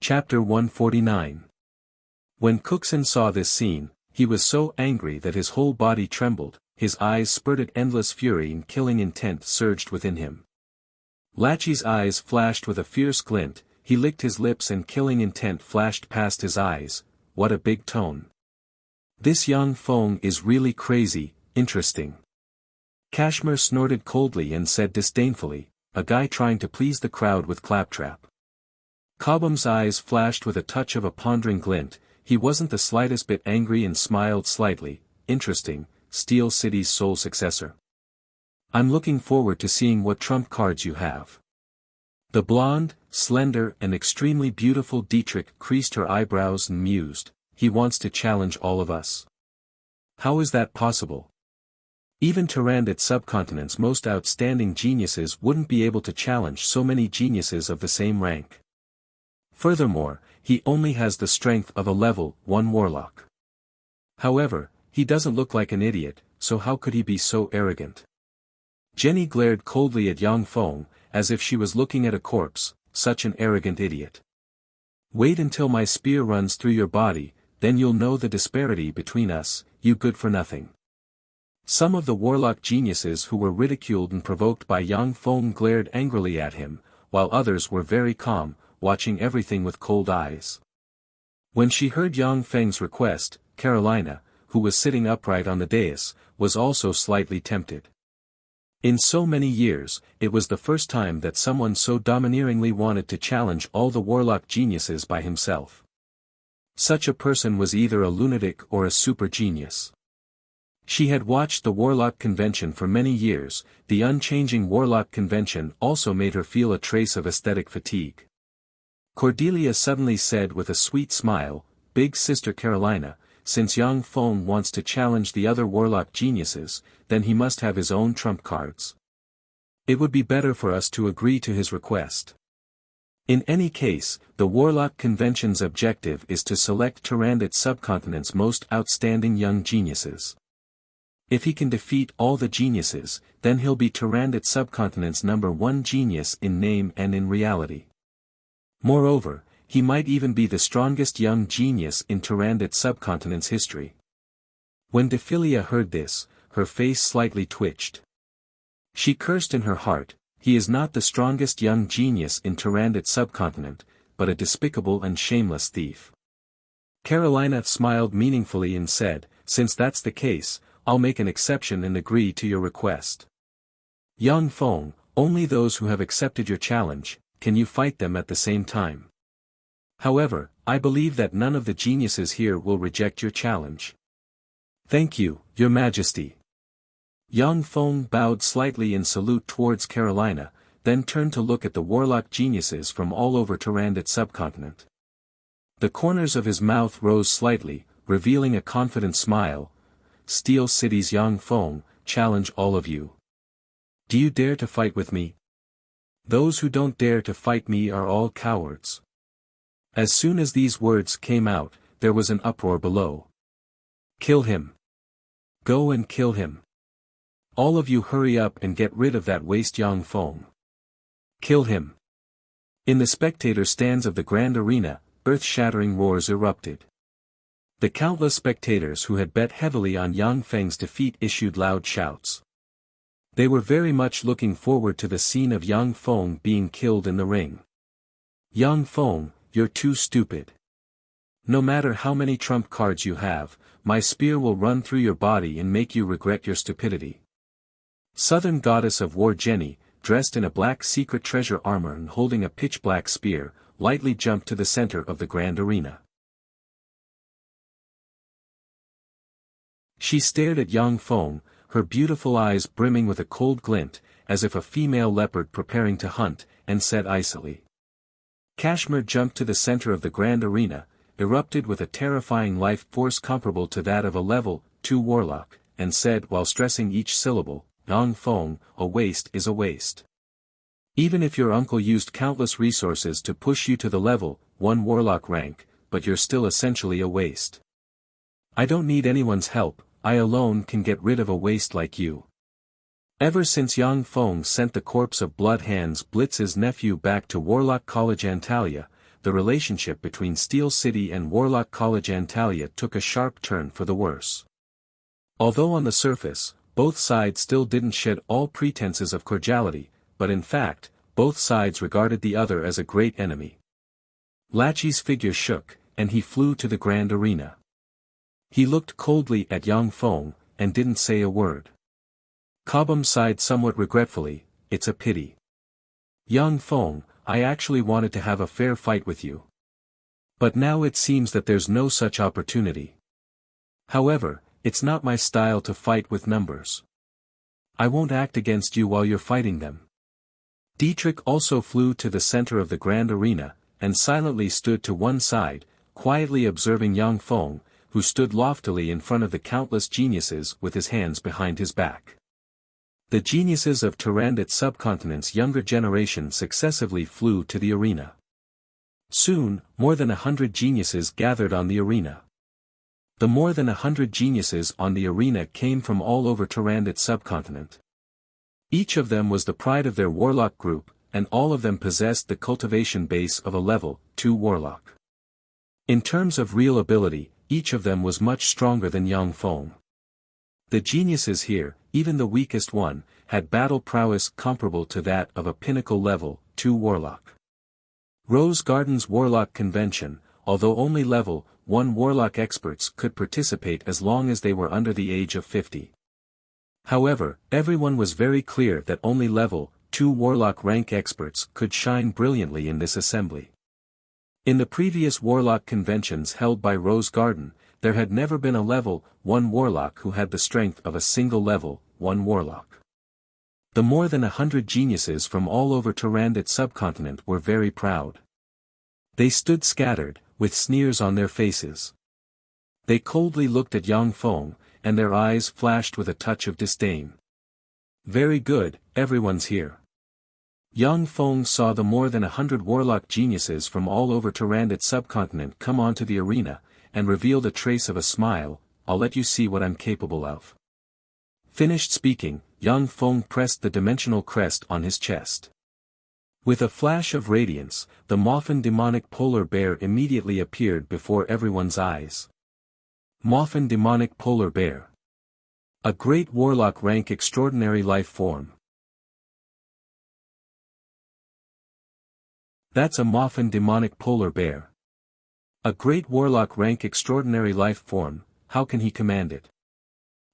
Chapter 149. When Cookson saw this scene, he was so angry that his whole body trembled, his eyes spurted endless fury and killing intent surged within him. Lachi's eyes flashed with a fierce glint, he licked his lips and killing intent flashed past his eyes, what a big tone. This Yang Feng is really crazy, interesting. Kashmir snorted coldly and said disdainfully, a guy trying to please the crowd with claptrap. Cobham's eyes flashed with a touch of a pondering glint, he wasn't the slightest bit angry and smiled slightly, interesting, Steel City's sole successor. I'm looking forward to seeing what trump cards you have. The blonde, slender and extremely beautiful Dietrich creased her eyebrows and mused, he wants to challenge all of us. How is that possible? Even Tyrannid Subcontinent's most outstanding geniuses wouldn't be able to challenge so many geniuses of the same rank. Furthermore, he only has the strength of a level 1 warlock. However, he doesn't look like an idiot, so how could he be so arrogant? Jenny glared coldly at Yang Feng, as if she was looking at a corpse, such an arrogant idiot. Wait until my spear runs through your body, then you'll know the disparity between us, you good-for-nothing. Some of the warlock geniuses who were ridiculed and provoked by Yang Feng glared angrily at him, while others were very calm, watching everything with cold eyes. When she heard Yang Feng's request, Carolina, who was sitting upright on the dais, was also slightly tempted. In so many years, it was the first time that someone so domineeringly wanted to challenge all the warlock geniuses by himself. Such a person was either a lunatic or a super genius. She had watched the Warlock Convention for many years, the unchanging Warlock Convention also made her feel a trace of aesthetic fatigue. Cordelia suddenly said with a sweet smile, Big Sister Carolina, since Yang Feng wants to challenge the other warlock geniuses, then he must have his own trump cards. It would be better for us to agree to his request. In any case, the Warlock Convention's objective is to select Tyrannid Subcontinent's most outstanding young geniuses. If he can defeat all the geniuses, then he'll be Tyrannid Subcontinent's #1 genius in name and in reality. Moreover, he might even be the strongest young genius in Tyrannid Subcontinent's history. When Dephilia heard this, her face slightly twitched. She cursed in her heart, he is not the strongest young genius in Tyrannid Subcontinent, but a despicable and shameless thief. Carolina smiled meaningfully and said, "Since that's the case, I'll make an exception and agree to your request. Yang Feng, only those who have accepted your challenge, can you fight them at the same time. However, I believe that none of the geniuses here will reject your challenge." "Thank you, Your Majesty." Yang Feng bowed slightly in salute towards Carolina, then turned to look at the warlock geniuses from all over Tyrannid subcontinent. The corners of his mouth rose slightly, revealing a confident smile. "Steel City's Yang Feng, challenge all of you. Do you dare to fight with me? Those who don't dare to fight me are all cowards." As soon as these words came out, there was an uproar below. "Kill him! Go and kill him! All of you hurry up and get rid of that waste Yang Feng. Kill him!" In the spectator stands of the grand arena, earth-shattering roars erupted. The countless spectators who had bet heavily on Yang Feng's defeat issued loud shouts. They were very much looking forward to the scene of Yang Feng being killed in the ring. "Yang Feng, you're too stupid. No matter how many trump cards you have, my spear will run through your body and make you regret your stupidity." Southern goddess of war Jenny, dressed in a black secret treasure armor and holding a pitch-black spear, lightly jumped to the center of the grand arena. She stared at Yang Feng, her beautiful eyes brimming with a cold glint, as if a female leopard preparing to hunt, and said icily. Kashmir jumped to the center of the grand arena, erupted with a terrifying life force comparable to that of a level 2 warlock, and said while stressing each syllable, "Yang Feng, a waste is a waste. Even if your uncle used countless resources to push you to the level 1 warlock rank, but you're still essentially a waste. I don't need anyone's help, I alone can get rid of a waste like you." Ever since Yang Feng sent the corpse of Blood Hands Blitz's nephew back to Warlock College Antalya, the relationship between Steel City and Warlock College Antalya took a sharp turn for the worse. Although on the surface, both sides still didn't shed all pretenses of cordiality, but in fact, both sides regarded the other as a great enemy. Lachi's figure shook, and he flew to the grand arena. He looked coldly at Yang Feng, and didn't say a word. Cobham sighed somewhat regretfully, "It's a pity. Yang Feng, I actually wanted to have a fair fight with you. But now it seems that there's no such opportunity. However, it's not my style to fight with numbers. I won't act against you while you're fighting them." Dietrich also flew to the center of the grand arena, and silently stood to one side, quietly observing Yang Feng, who stood loftily in front of the countless geniuses with his hands behind his back. The geniuses of Tyrannid subcontinent's younger generation successively flew to the arena. Soon, more than 100 geniuses gathered on the arena. The more than 100 geniuses on the arena came from all over Tyrannid subcontinent. Each of them was the pride of their warlock group, and all of them possessed the cultivation base of a level 2 warlock. In terms of real ability, each of them was much stronger than Yang Feng. The geniuses here, even the weakest one, had battle prowess comparable to that of a pinnacle level 2 warlock. Rose Garden's Warlock Convention, although only level 1 warlock experts could participate as long as they were under the age of 50. However, everyone was very clear that only level 2 warlock rank experts could shine brilliantly in this assembly. In the previous warlock conventions held by Rose Garden, there had never been a level 1 warlock who had the strength of a single level 1 warlock. The more than 100 geniuses from all over Tyrannid subcontinent were very proud. They stood scattered, with sneers on their faces. They coldly looked at Yang Feng, and their eyes flashed with a touch of disdain. "Very good, everyone's here." Yang Feng saw the more than 100 warlock geniuses from all over Tyrannid subcontinent come onto the arena, and revealed a trace of a smile. "I'll let you see what I'm capable of." Finished speaking, Yang Feng pressed the dimensional crest on his chest. With a flash of radiance, the Moffin demonic polar bear immediately appeared before everyone's eyes. Moffin demonic polar bear. A great warlock rank extraordinary life form. That's a Moffin demonic polar bear. A great warlock rank extraordinary life form, how can he command it?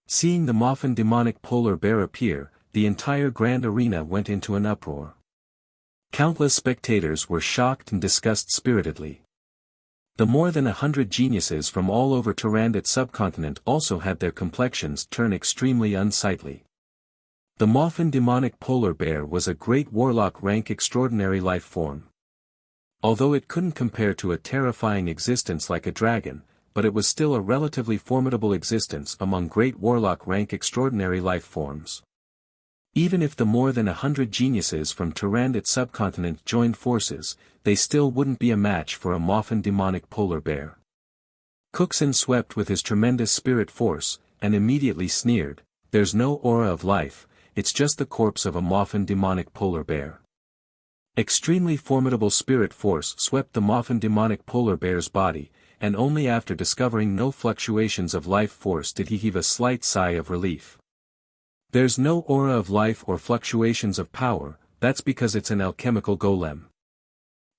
Seeing the Moffin demonic polar bear appear, the entire grand arena went into an uproar. Countless spectators were shocked and discussed spiritedly. The more than 100 geniuses from all over Tyrannid subcontinent also had their complexions turn extremely unsightly. The Moffin demonic polar bear was a great warlock rank extraordinary life form. Although it couldn't compare to a terrifying existence like a dragon, but it was still a relatively formidable existence among great warlock rank extraordinary life forms. Even if the more than 100 geniuses from Tyrannid subcontinent joined forces, they still wouldn't be a match for a Moffin demonic polar bear. Cookson swept with his tremendous spirit force, and immediately sneered, "There's no aura of life, it's just the corpse of a Moffin demonic polar bear." Extremely formidable spirit force swept the Moffin demonic polar bear's body, and only after discovering no fluctuations of life force did he heave a slight sigh of relief. There's no aura of life or fluctuations of power, that's because it's an alchemical golem.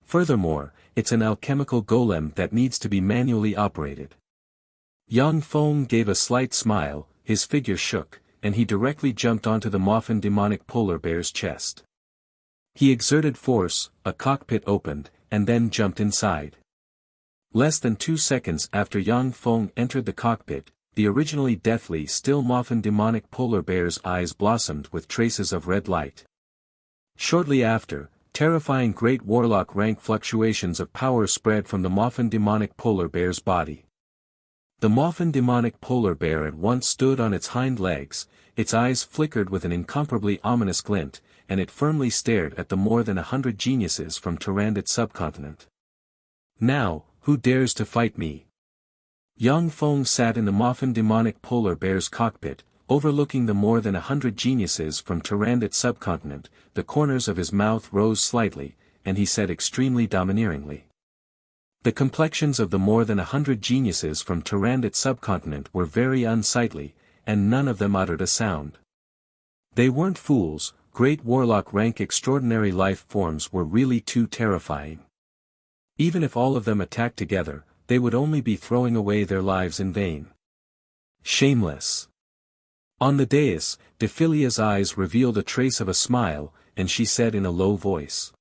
Furthermore, it's an alchemical golem that needs to be manually operated. Yang Feng gave a slight smile, his figure shook, and he directly jumped onto the Moffin demonic polar bear's chest. He exerted force, a cockpit opened, and then jumped inside. Less than 2 seconds after Yang Feng entered the cockpit, the originally deathly still Moffin demonic polar bear's eyes blossomed with traces of red light. Shortly after, terrifying great warlock rank fluctuations of power spread from the Moffin demonic polar bear's body. The Moffin demonic polar bear at once stood on its hind legs, its eyes flickered with an incomparably ominous glint, and it firmly stared at the more than 100 geniuses from Tyrannid subcontinent. "Now, who dares to fight me?" Yang Feng sat in the Moffin demonic polar bear's cockpit, overlooking the more than 100 geniuses from Tyrannid subcontinent. The corners of his mouth rose slightly, and he said extremely domineeringly. The complexions of the more than 100 geniuses from Tyrannid subcontinent were very unsightly, and none of them uttered a sound. They weren't fools, great warlock rank extraordinary life forms were really too terrifying. Even if all of them attacked together, they would only be throwing away their lives in vain. Shameless. On the dais, Dephilia's eyes revealed a trace of a smile, and she said in a low voice.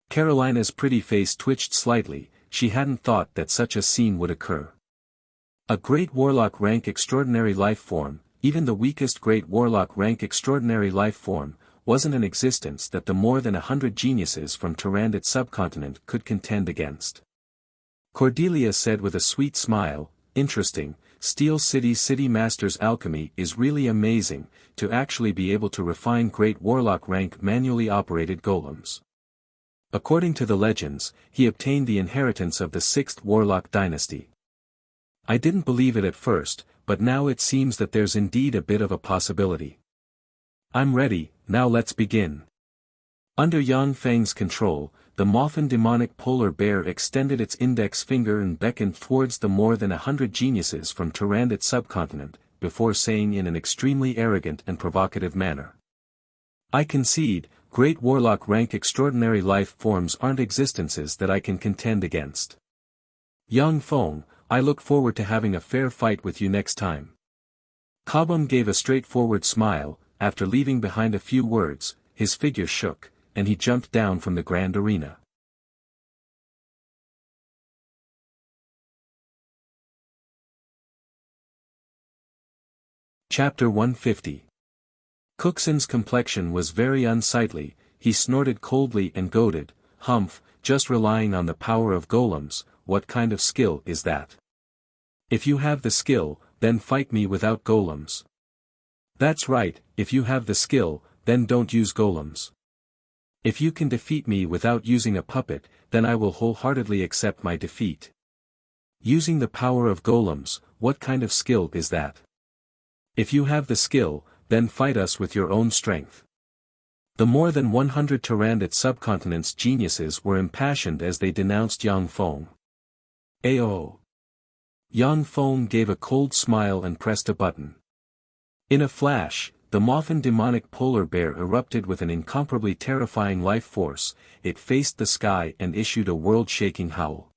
Carolina's pretty face twitched slightly, she hadn't thought that such a scene would occur. A great warlock rank extraordinary life form, even the weakest great warlock rank extraordinary life form, wasn't an existence that the more than 100 geniuses from Tyrannid subcontinent could contend against. Cordelia said with a sweet smile, "Interesting, Steel City Master's alchemy is really amazing, to actually be able to refine great warlock rank manually operated golems. According to the legends, he obtained the inheritance of the 6th warlock dynasty. I didn't believe it at first, but now it seems that there's indeed a bit of a possibility. I'm ready, now let's begin." Under Yang Feng's control, the Moffin demonic polar bear extended its index finger and beckoned towards the more than 100 geniuses from Tyrannid subcontinent, before saying in an extremely arrogant and provocative manner. "I concede, great warlock rank extraordinary life forms aren't existences that I can contend against. Yang Feng, I look forward to having a fair fight with you next time." Cobham gave a straightforward smile. After leaving behind a few words, his figure shook, and he jumped down from the grand arena. Chapter 150. Cookson's complexion was very unsightly, he snorted coldly and goaded, "Humph, just relying on the power of golems, what kind of skill is that? If you have the skill, then fight me without golems." "That's right, if you have the skill, then don't use golems. If you can defeat me without using a puppet, then I will wholeheartedly accept my defeat. Using the power of golems, what kind of skill is that? If you have the skill, then fight us with your own strength." The more than 100 Tyrannid subcontinent's geniuses were impassioned as they denounced Yang Feng. "Ayo." Yang Feng gave a cold smile and pressed a button. In a flash, the Mothman demonic polar bear erupted with an incomparably terrifying life force. It faced the sky and issued a world-shaking howl.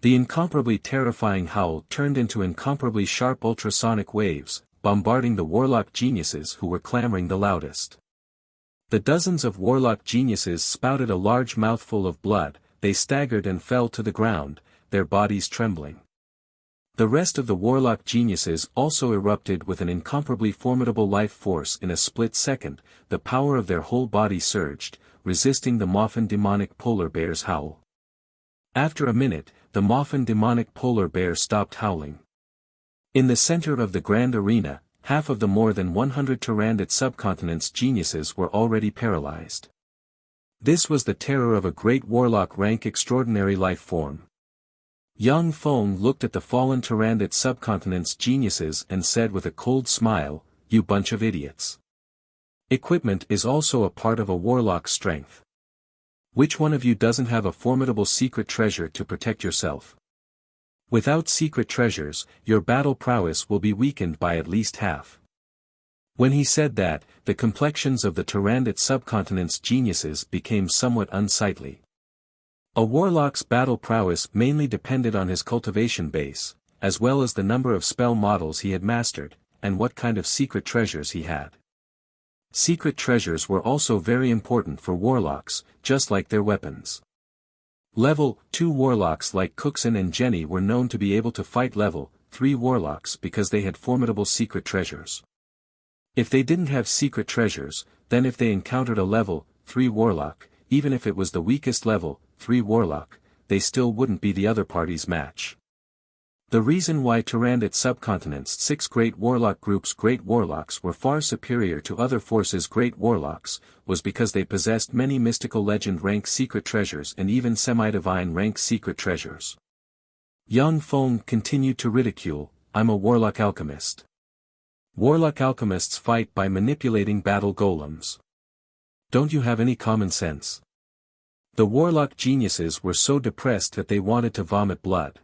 The incomparably terrifying howl turned into incomparably sharp ultrasonic waves, bombarding the warlock geniuses who were clamoring the loudest. The dozens of warlock geniuses spouted a large mouthful of blood. They staggered and fell to the ground, their bodies trembling. The rest of the warlock geniuses also erupted with an incomparably formidable life force. In a split second, the power of their whole body surged, resisting the Mothman demonic polar bear's howl. After a minute, the Mothman demonic polar bear stopped howling. In the center of the grand arena, half of the more than 100 Tyrannid subcontinent's geniuses were already paralyzed. This was the terror of a great warlock rank extraordinary life form. Yang Feng looked at the fallen Tyrannid subcontinent's geniuses and said with a cold smile, "You bunch of idiots. Equipment is also a part of a warlock's strength. Which one of you doesn't have a formidable secret treasure to protect yourself? Without secret treasures, your battle prowess will be weakened by at least half." When he said that, the complexions of the Tyrannid subcontinent's geniuses became somewhat unsightly. A warlock's battle prowess mainly depended on his cultivation base, as well as the number of spell models he had mastered, and what kind of secret treasures he had. Secret treasures were also very important for warlocks, just like their weapons. Level 2 warlocks like Cookson and Jenny were known to be able to fight level 3 warlocks because they had formidable secret treasures. If they didn't have secret treasures, then if they encountered a level 3 warlock, even if it was the weakest level 3 warlock, they still wouldn't be the other party's match. The reason why Tyrannid subcontinent's 6 great warlock groups' great warlocks were far superior to other forces' great warlocks, was because they possessed many mystical legend rank secret treasures and even semi-divine rank secret treasures. Yang Feng continued to ridicule, "I'm a warlock alchemist. Warlock alchemists fight by manipulating battle golems. Don't you have any common sense?" The warlock geniuses were so depressed that they wanted to vomit blood.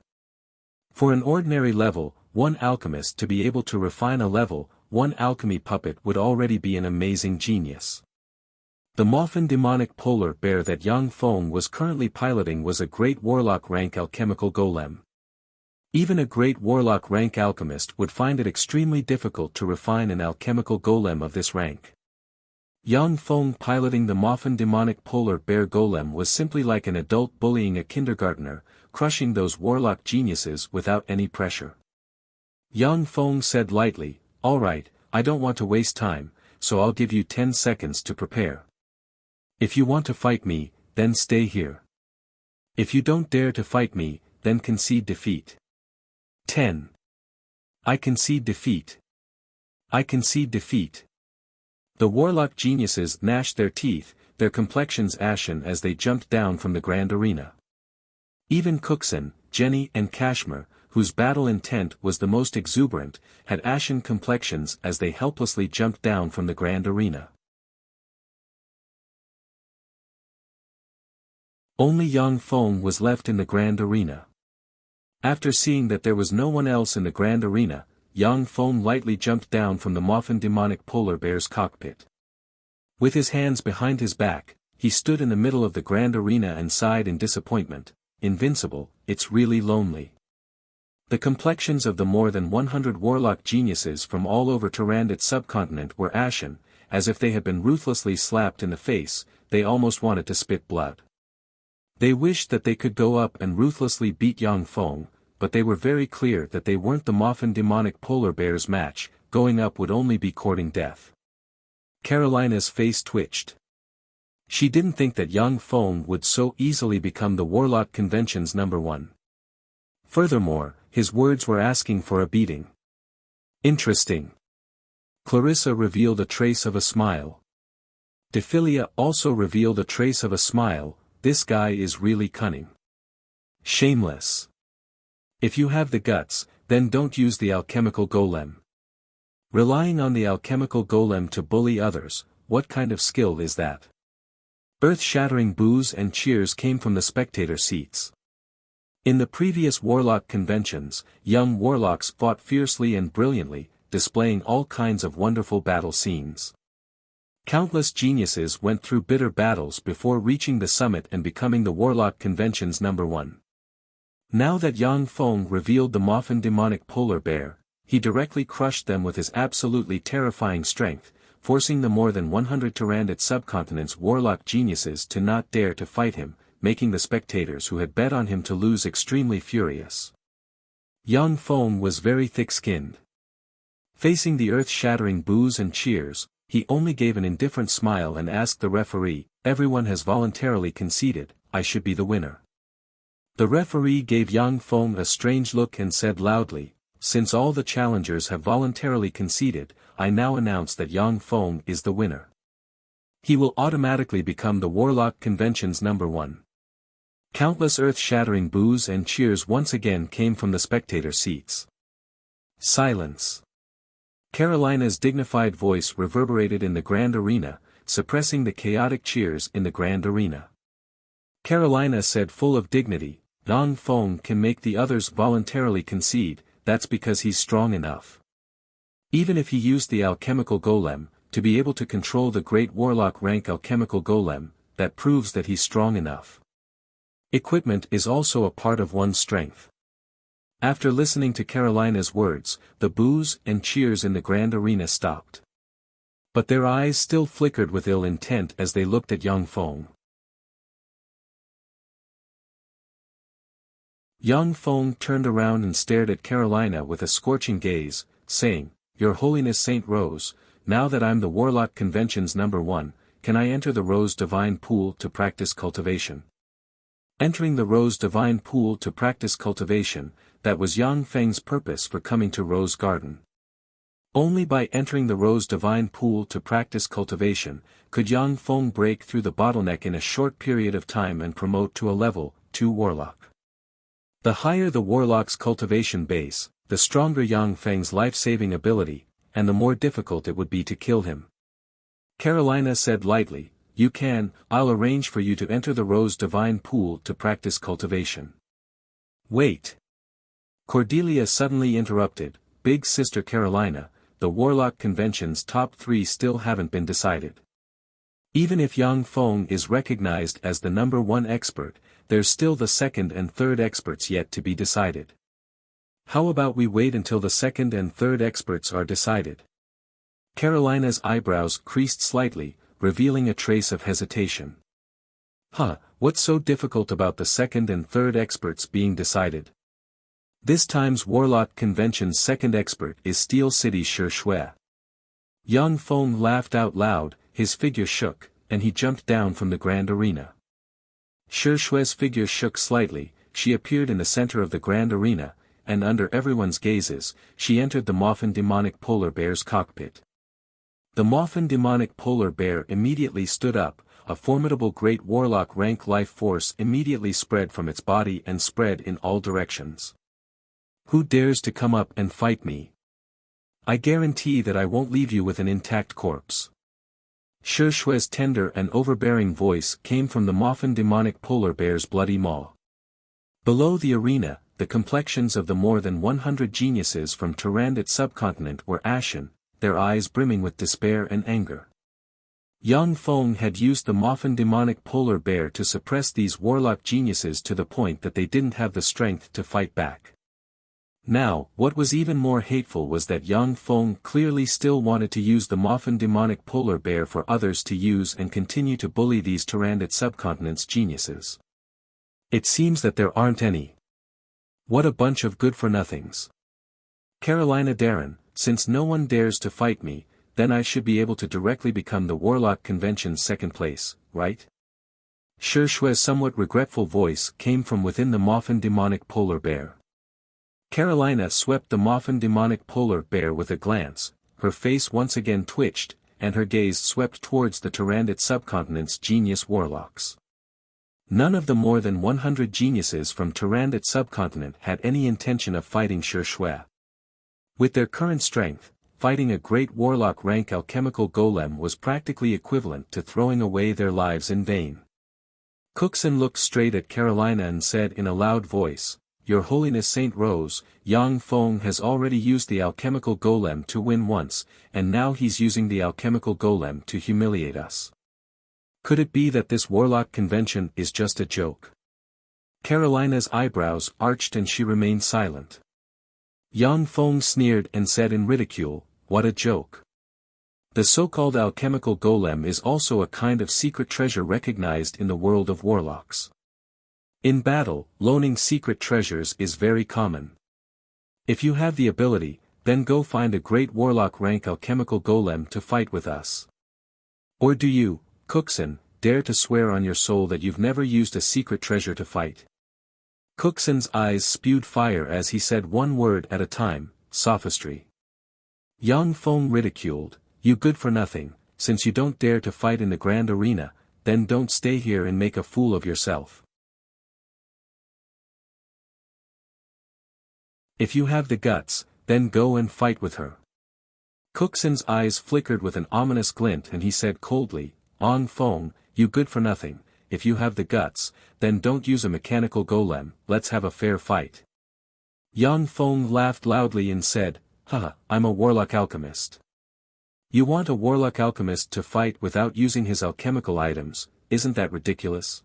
For an ordinary level 1 alchemist to be able to refine a level 1 alchemy puppet would already be an amazing genius. The Mothman demonic polar bear that Yang Feng was currently piloting was a great warlock rank alchemical golem. Even a great warlock rank alchemist would find it extremely difficult to refine an alchemical golem of this rank. Yang Feng piloting the Mothman demonic polar bear golem was simply like an adult bullying a kindergartner, crushing those warlock geniuses without any pressure. Yang Feng said lightly, "All right, I don't want to waste time, so I'll give you 10 seconds to prepare. If you want to fight me, then stay here. If you don't dare to fight me, then concede defeat." 10. I concede defeat. I concede defeat. The warlock geniuses gnashed their teeth, their complexions ashen as they jumped down from the grand arena. Even Cookson, Jenny and Kashmir, whose battle intent was the most exuberant, had ashen complexions as they helplessly jumped down from the grand arena. Only Yang Feng was left in the grand arena. After seeing that there was no one else in the grand arena, Yang Feng lightly jumped down from the Mothman demonic polar bear's cockpit. With his hands behind his back, he stood in the middle of the grand arena and sighed in disappointment, "Invincible, it's really lonely." The complexions of the more than 100 warlock geniuses from all over Tyrannid subcontinent were ashen, as if they had been ruthlessly slapped in the face. They almost wanted to spit blood. They wished that they could go up and ruthlessly beat Yang Feng, but they were very clear that they weren't the Mothman demonic polar bear's match. Going up would only be courting death. Carolina's face twitched. She didn't think that Yang Feng would so easily become the warlock convention's #1. Furthermore, his words were asking for a beating. Interesting. Clarissa revealed a trace of a smile. Dephilia also revealed a trace of a smile. This guy is really cunning. Shameless. If you have the guts, then don't use the alchemical golem. Relying on the alchemical golem to bully others, what kind of skill is that? Earth-shattering boos and cheers came from the spectator seats. In the previous warlock conventions, young warlocks fought fiercely and brilliantly, displaying all kinds of wonderful battle scenes. Countless geniuses went through bitter battles before reaching the summit and becoming the Warlock Convention's #1. Now that Yang Feng revealed the Moffin demonic polar bear, he directly crushed them with his absolutely terrifying strength, forcing the more than 100 Tyrannid subcontinent's warlock geniuses to not dare to fight him, making the spectators who had bet on him to lose extremely furious. Yang Feng was very thick-skinned. Facing the earth-shattering boos and cheers, he only gave an indifferent smile and asked the referee, "Everyone has voluntarily conceded, I should be the winner." The referee gave Yang Feng a strange look and said loudly, "Since all the challengers have voluntarily conceded, I now announce that Yang Feng is the winner. He will automatically become the Warlock Convention's #1. Countless earth-shattering boos and cheers once again came from the spectator seats. Silence. Carolina's dignified voice reverberated in the grand arena, suppressing the chaotic cheers in the grand arena. Carolina said full of dignity, "Yang Feng can make the others voluntarily concede, that's because he's strong enough. Even if he used the alchemical golem, to be able to control the great warlock rank alchemical golem, that proves that he's strong enough. Equipment is also a part of one's strength." After listening to Carolina's words, the boos and cheers in the grand arena stopped. But their eyes still flickered with ill intent as they looked at Yang Feng. Yang Feng turned around and stared at Carolina with a scorching gaze, saying, "Your Holiness Saint Rose, now that I'm the Warlock Convention's #1, can I enter the Rose Divine Pool to practice cultivation?" Entering the Rose Divine Pool to practice cultivation, that was Yang Feng's purpose for coming to Rose Garden. Only by entering the Rose Divine Pool to practice cultivation, could Yang Feng break through the bottleneck in a short period of time and promote to a level 2 Warlock. The higher the Warlock's cultivation base, the stronger Yang Feng's life-saving ability, and the more difficult it would be to kill him. Carolina said lightly, I'll arrange for you to enter the Rose Divine Pool to practice cultivation." "Wait." Cordelia suddenly interrupted, "Big Sister Carolina, the Warlock Convention's top 3 still haven't been decided. Even if Yang Feng is recognized as the #1 expert, there's still the 2nd and 3rd experts yet to be decided. How about we wait until the 2nd and 3rd experts are decided?" Carolina's eyebrows creased slightly, revealing a trace of hesitation. What's so difficult about the 2nd and 3rd experts being decided? This time's Warlock Convention's 2nd expert is Steel City's Shi Shui. Yang Feng laughed out loud, his figure shook, and he jumped down from the grand arena. Shi Shui's figure shook slightly, she appeared in the center of the grand arena, and under everyone's gazes, she entered the Moffin demonic polar bear's cockpit. The Moffin demonic polar bear immediately stood up, a formidable great warlock rank life force immediately spread from its body and spread in all directions. "Who dares to come up and fight me? I guarantee that I won't leave you with an intact corpse." Shi Shui's tender and overbearing voice came from the Moffin demonic polar bear's bloody maw. Below the arena, the complexions of the more than 100 geniuses from Tyrannid subcontinent were ashen, their eyes brimming with despair and anger. Yang Feng had used the Moffin demonic polar bear to suppress these warlock geniuses to the point that they didn't have the strength to fight back. Now, what was even more hateful was that Yang Feng clearly still wanted to use the Moffin demonic polar bear for others to use and continue to bully these Tyrannid subcontinent's geniuses. "It seems that there aren't any. What a bunch of good-for-nothings. Carolina Darren, since no one dares to fight me, then I should be able to directly become the Warlock Convention's 2nd place, right?" Shi Shui's somewhat regretful voice came from within the Moffin demonic polar bear. Carolina swept the Moffin demonic polar bear with a glance, her face once again twitched, and her gaze swept towards the Tyrannid subcontinent's genius warlocks. None of the more than 100 geniuses from Tyrannid subcontinent had any intention of fighting Shi Shui. With their current strength, fighting a great warlock rank alchemical golem was practically equivalent to throwing away their lives in vain. Cookson looked straight at Carolina and said in a loud voice, Your Holiness Saint Rose, Yang Feng has already used the alchemical golem to win once, and now he's using the alchemical golem to humiliate us. Could it be that this warlock convention is just a joke? Carolina's eyebrows arched and she remained silent. Yang Feng sneered and said in ridicule, "What a joke. The so-called alchemical golem is also a kind of secret treasure recognized in the world of warlocks. In battle, loaning secret treasures is very common. If you have the ability, then go find a great warlock rank alchemical golem to fight with us. Or do you, Cookson, dare to swear on your soul that you've never used a secret treasure to fight?" Cookson's eyes spewed fire as he said one word at a time, sophistry. Yang Feng ridiculed, "You good for nothing, since you don't dare to fight in the grand arena, then don't stay here and make a fool of yourself. If you have the guts, then go and fight with her." Cookson's eyes flickered with an ominous glint and he said coldly, "Yang Feng, you good for nothing, if you have the guts, then don't use a mechanical golem, let's have a fair fight." Yang Feng laughed loudly and said, "Haha, I'm a warlock alchemist. You want a warlock alchemist to fight without using his alchemical items, isn't that ridiculous?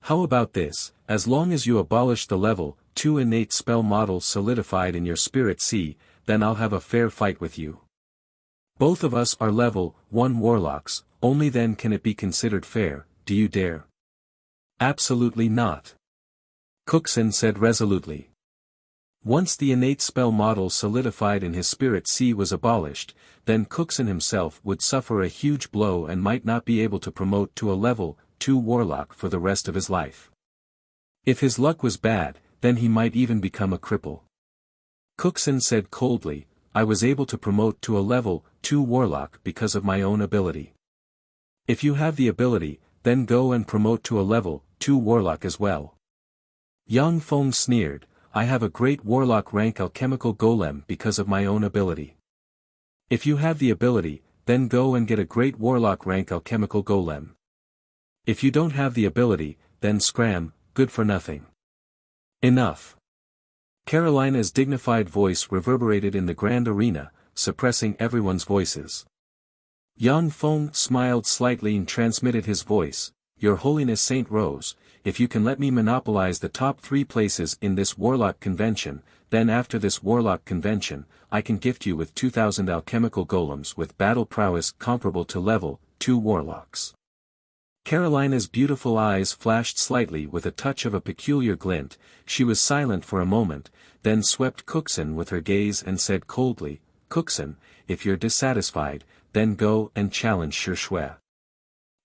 How about this, as long as you abolish the level 2 innate spell model solidified in your spirit sea, then I'll have a fair fight with you. Both of us are level 1 warlocks, only then can it be considered fair, do you dare?" "Absolutely not," Cookson said resolutely. Once the innate spell model solidified in his spirit sea was abolished, then Cookson himself would suffer a huge blow and might not be able to promote to a level 2 warlock for the rest of his life. If his luck was bad, then he might even become a cripple. Cookson said coldly, "I was able to promote to a level 2 warlock because of my own ability. If you have the ability, then go and promote to a level 2 warlock as well." Yang Feng sneered, "I have a great warlock rank alchemical golem because of my own ability. If you have the ability, then go and get a great warlock rank alchemical golem. If you don't have the ability, then scram, good for nothing." "Enough." Carolina's dignified voice reverberated in the grand arena, suppressing everyone's voices. Yang Feng smiled slightly and transmitted his voice, "Your Holiness Saint Rose, if you can let me monopolize the top 3 places in this warlock convention, then after this warlock convention, I can gift you with 2,000 alchemical golems with battle prowess comparable to level 2 warlocks." Carolina's beautiful eyes flashed slightly with a touch of a peculiar glint, she was silent for a moment, then swept Cookson with her gaze and said coldly, "Cookson, if you're dissatisfied, then go and challenge Shui.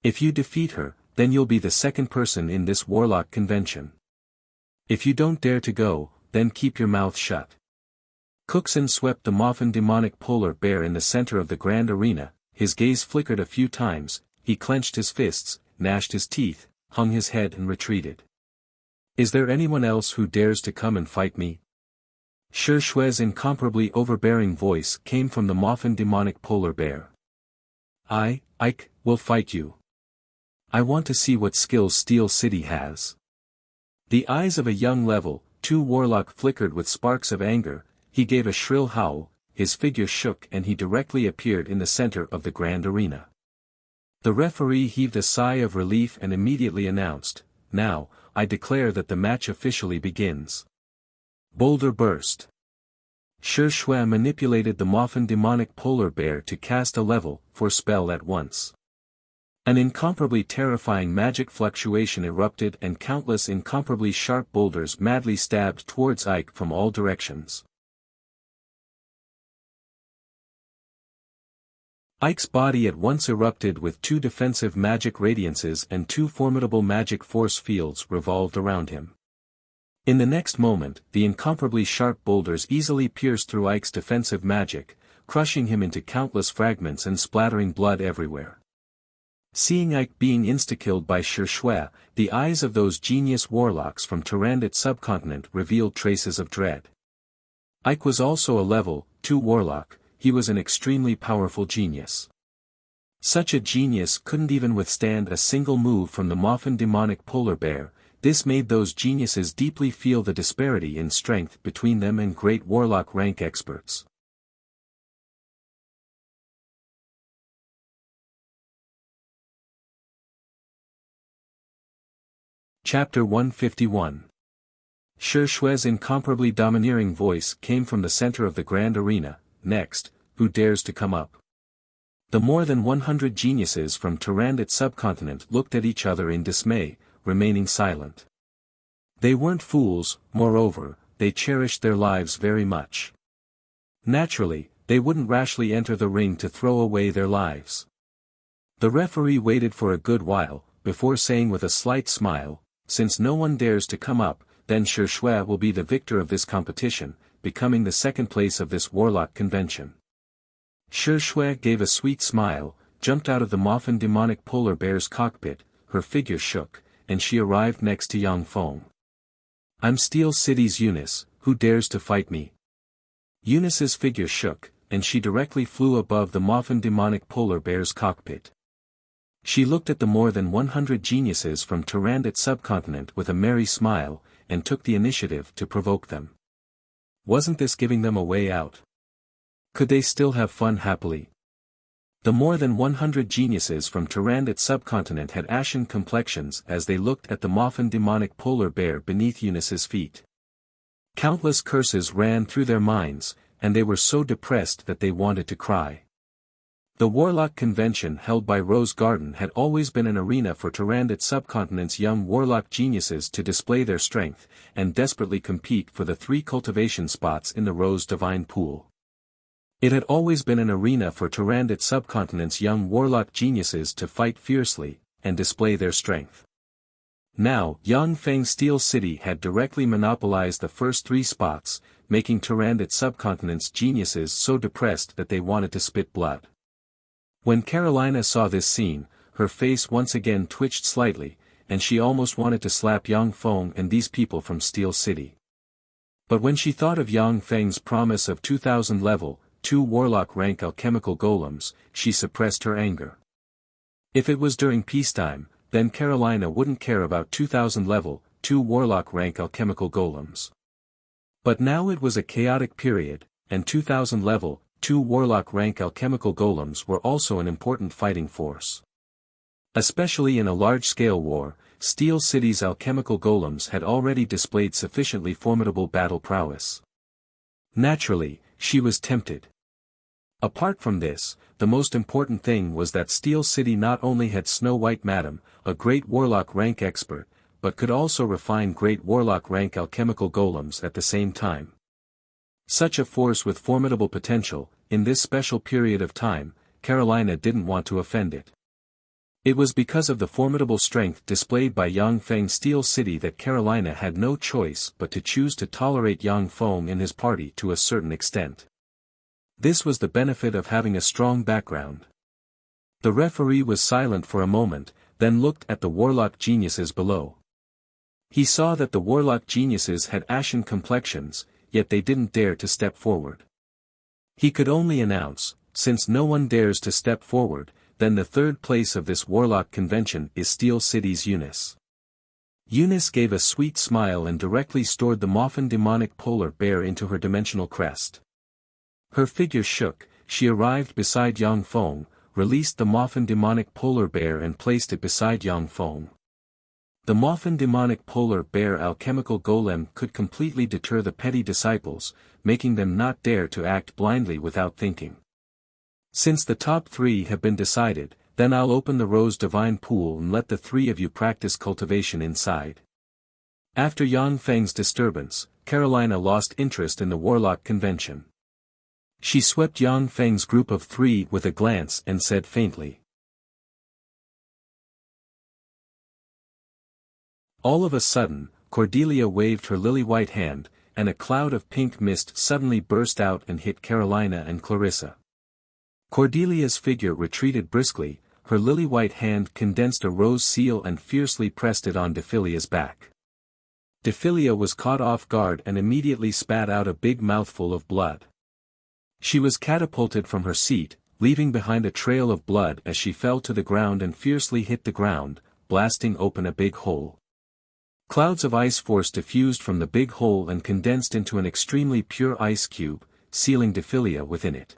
If you defeat her, then you'll be the second person in this warlock convention. If you don't dare to go, then keep your mouth shut." Cookson swept the Moffin demonic polar bear in the center of the grand arena, his gaze flickered a few times, he clenched his fists, gnashed his teeth, hung his head and retreated. "Is there anyone else who dares to come and fight me?" Shui's incomparably overbearing voice came from the Moffin demonic polar bear. Ike, will fight you. I want to see what skills Steel City has." The eyes of a young level 2 warlock flickered with sparks of anger, he gave a shrill howl, his figure shook and he directly appeared in the center of the grand arena. The referee heaved a sigh of relief and immediately announced, "Now, I declare that the match officially begins." Boulder burst. Shui manipulated the Moffin demonic polar bear to cast a level 4 spell at once. An incomparably terrifying magic fluctuation erupted and countless incomparably sharp boulders madly stabbed towards Ike from all directions. Ike's body at once erupted with 2 defensive magic radiances and 2 formidable magic force fields revolved around him. In the next moment, the incomparably sharp boulders easily pierced through Ike's defensive magic, crushing him into countless fragments and splattering blood everywhere. Seeing Ike being insta-killed by Shui, the eyes of those genius warlocks from Tyrannid subcontinent revealed traces of dread. Ike was also a level 2 warlock, he was an extremely powerful genius. Such a genius couldn't even withstand a single move from the Moffin demonic polar bear, This made those geniuses deeply feel the disparity in strength between them and great warlock rank experts. Chapter 151. Shi Shui's incomparably domineering voice came from the center of the grand arena. Next, who dares to come up? The more than 100 geniuses from Tyrannid subcontinent looked at each other in dismay, remaining silent. They weren't fools, moreover, they cherished their lives very much. Naturally, they wouldn't rashly enter the ring to throw away their lives. The referee waited for a good while, before saying with a slight smile, "Since no one dares to come up, then Shi Shui will be the victor of this competition, becoming the second place of this warlock convention." Shi Shui gave a sweet smile, jumped out of the Moffin demonic polar bear's cockpit, her figure shook, and she arrived next to Yang Feng. "I'm Steel City's Eunice, who dares to fight me?" Eunice's figure shook, and she directly flew above the Moffin demonic polar bear's cockpit. She looked at the more than 100 geniuses from Tyrannid subcontinent with a merry smile, and took the initiative to provoke them. Wasn't this giving them a way out? Could they still have fun happily? The more than 100 geniuses from Tyrannid subcontinent had ashen complexions as they looked at the Moffin demonic polar bear beneath Eunice's feet. Countless curses ran through their minds, and they were so depressed that they wanted to cry. The Warlock Convention held by Rose Garden had always been an arena for Tyrannid subcontinent's young warlock geniuses to display their strength, and desperately compete for the 3 cultivation spots in the Rose Divine Pool. It had always been an arena for Tyrannid subcontinent's young warlock geniuses to fight fiercely, and display their strength. Now, Yang Feng Steel City had directly monopolized the first 3 spots, making Tyrannid subcontinent's geniuses so depressed that they wanted to spit blood. When Carolina saw this scene, her face once again twitched slightly, and she almost wanted to slap Yang Feng and these people from Steel City. But when she thought of Yang Feng's promise of 2000 level, 2 warlock rank alchemical golems, she suppressed her anger. If it was during peacetime, then Carolina wouldn't care about 2000 level, 2 warlock rank alchemical golems. But now it was a chaotic period, and 2000 level, 2 warlock rank alchemical golems were also an important fighting force. Especially in a large-scale war, Steel City's alchemical golems had already displayed sufficiently formidable battle prowess. Naturally, she was tempted. Apart from this, the most important thing was that Steel City not only had Snow White Madam, a great warlock rank expert, but could also refine great warlock rank alchemical golems at the same time. Such a force with formidable potential, in this special period of time, Carolina didn't want to offend it. It was because of the formidable strength displayed by Yang Feng Steel City that Carolina had no choice but to choose to tolerate Yang Feng and his party to a certain extent. This was the benefit of having a strong background. The referee was silent for a moment, then looked at the warlock geniuses below. He saw that the warlock geniuses had ashen complexions, yet they didn't dare to step forward. He could only announce, "Since no one dares to step forward, then the 3rd place of this warlock convention is Steel City's Eunice." Eunice gave a sweet smile and directly stored the Moffin demonic polar bear into her dimensional crest. Her figure shook, she arrived beside Yang Feng, released the Moffin demonic polar bear and placed it beside Yang Feng. The Moffin demonic polar bear alchemical golem could completely deter the petty disciples, making them not dare to act blindly without thinking. "Since the top 3 have been decided, then I'll open the Rose Divine Pool and let the 3 of you practice cultivation inside." After Yang Feng's disturbance, Carolina lost interest in the Warlock Convention. She swept Yang Feng's group of 3 with a glance and said faintly. All of a sudden, Cordelia waved her lily-white hand, and a cloud of pink mist suddenly burst out and hit Carolina and Clarissa. Cordelia's figure retreated briskly, her lily-white hand condensed a rose seal and fiercely pressed it on Dephilia's back. Dephilia was caught off guard and immediately spat out a big mouthful of blood. She was catapulted from her seat, leaving behind a trail of blood as she fell to the ground and fiercely hit the ground, blasting open a big hole. Clouds of ice force diffused from the big hole and condensed into an extremely pure ice cube, sealing Dephilia within it.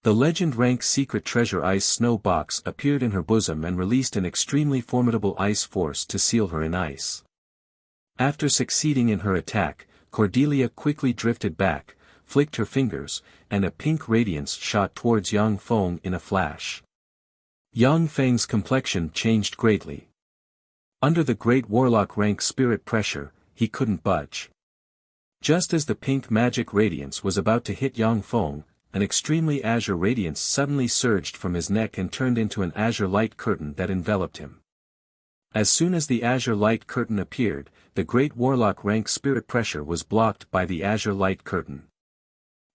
The legend-rank secret treasure ice snow box appeared in her bosom and released an extremely formidable ice force to seal her in ice. After succeeding in her attack, Cordelia quickly drifted back, flicked her fingers, and a pink radiance shot towards Yang Feng in a flash. Yang Feng's complexion changed greatly. Under the great warlock rank spirit pressure, he couldn't budge. Just as the pink magic radiance was about to hit Yang Feng, an extremely azure radiance suddenly surged from his neck and turned into an azure light curtain that enveloped him. As soon as the azure light curtain appeared, the great warlock rank spirit pressure was blocked by the azure light curtain.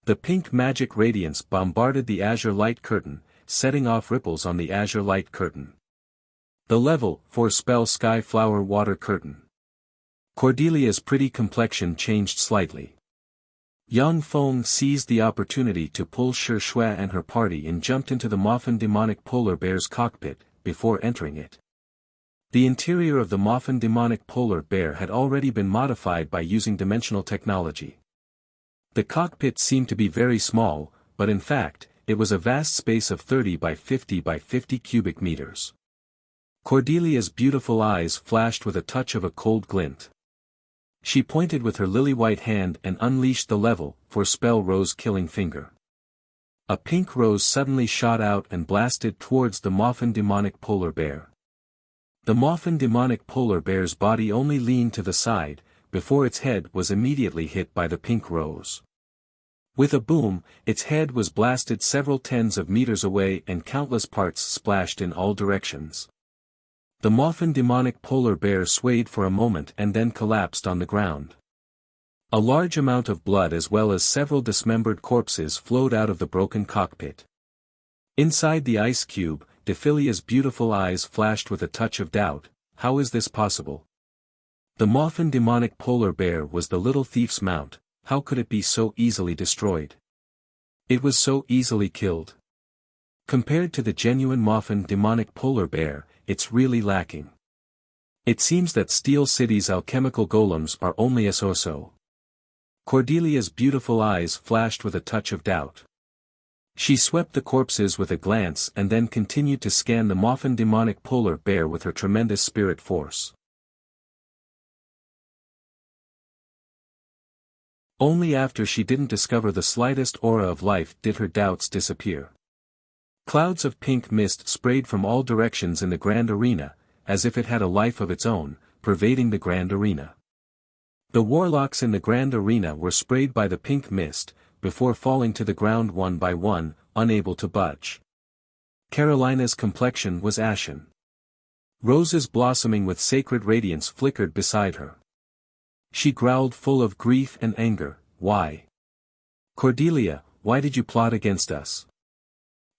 The pink magic radiance bombarded the azure light curtain, setting off ripples on the azure light curtain. The level 4 spell sky flower water curtain. Cordelia's pretty complexion changed slightly. Yang Feng seized the opportunity to pull Shi Shui and her party and jumped into the Moffin demonic polar bear's cockpit, before entering it. The interior of the Moffin demonic polar bear had already been modified by using dimensional technology. The cockpit seemed to be very small, but in fact, it was a vast space of 30 by 50 by 50 cubic meters. Cordelia's beautiful eyes flashed with a touch of a cold glint. She pointed with her lily-white hand and unleashed the level 4 spell rose killing finger. A pink rose suddenly shot out and blasted towards the Moffin demonic polar bear. The Moffin demonic polar bear's body only leaned to the side, before its head was immediately hit by the pink rose. With a boom, its head was blasted several tens of meters away and countless parts splashed in all directions. The Moffin demonic polar bear swayed for a moment and then collapsed on the ground. A large amount of blood as well as several dismembered corpses flowed out of the broken cockpit. Inside the ice cube, Dephilia's beautiful eyes flashed with a touch of doubt. How is this possible? The Moffin demonic polar bear was the little thief's mount. How could it be so easily destroyed? It was so easily killed. Compared to the genuine Moffin demonic polar bear, it's really lacking. It seems that Steel City's alchemical golems are only a so-so. Cordelia's beautiful eyes flashed with a touch of doubt. She swept the corpses with a glance and then continued to scan the Moffin demonic polar bear with her tremendous spirit force. Only after she didn't discover the slightest aura of life did her doubts disappear. Clouds of pink mist sprayed from all directions in the grand arena, as if it had a life of its own, pervading the grand arena. The warlocks in the grand arena were sprayed by the pink mist, before falling to the ground one by one, unable to budge. Carolina's complexion was ashen. Roses blossoming with sacred radiance flickered beside her. She growled full of grief and anger, "Why? Cordelia, why did you plot against us?"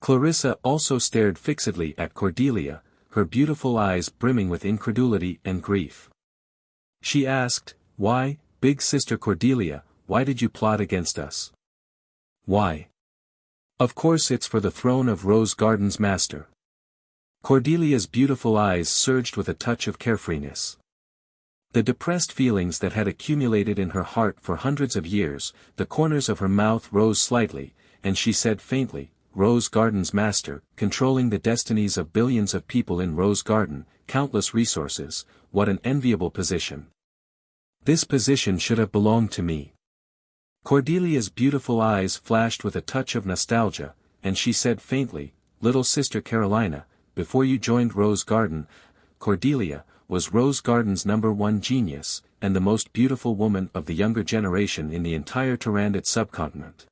Clarissa also stared fixedly at Cordelia, her beautiful eyes brimming with incredulity and grief. She asked, "Why, big sister Cordelia, why did you plot against us? Why? Of course it's for the throne of Rose Garden's master." Cordelia's beautiful eyes surged with a touch of carefreeness. The depressed feelings that had accumulated in her heart for hundreds of years, the corners of her mouth rose slightly, and she said faintly, "Rose Garden's master, controlling the destinies of billions of people in Rose Garden, countless resources, what an enviable position. This position should have belonged to me." Cordelia's beautiful eyes flashed with a touch of nostalgia, and she said faintly, "Little sister Carolina, before you joined Rose Garden, Cordelia was Rose Garden's #1 genius, and the most beautiful woman of the younger generation in the entire Tyrannid subcontinent.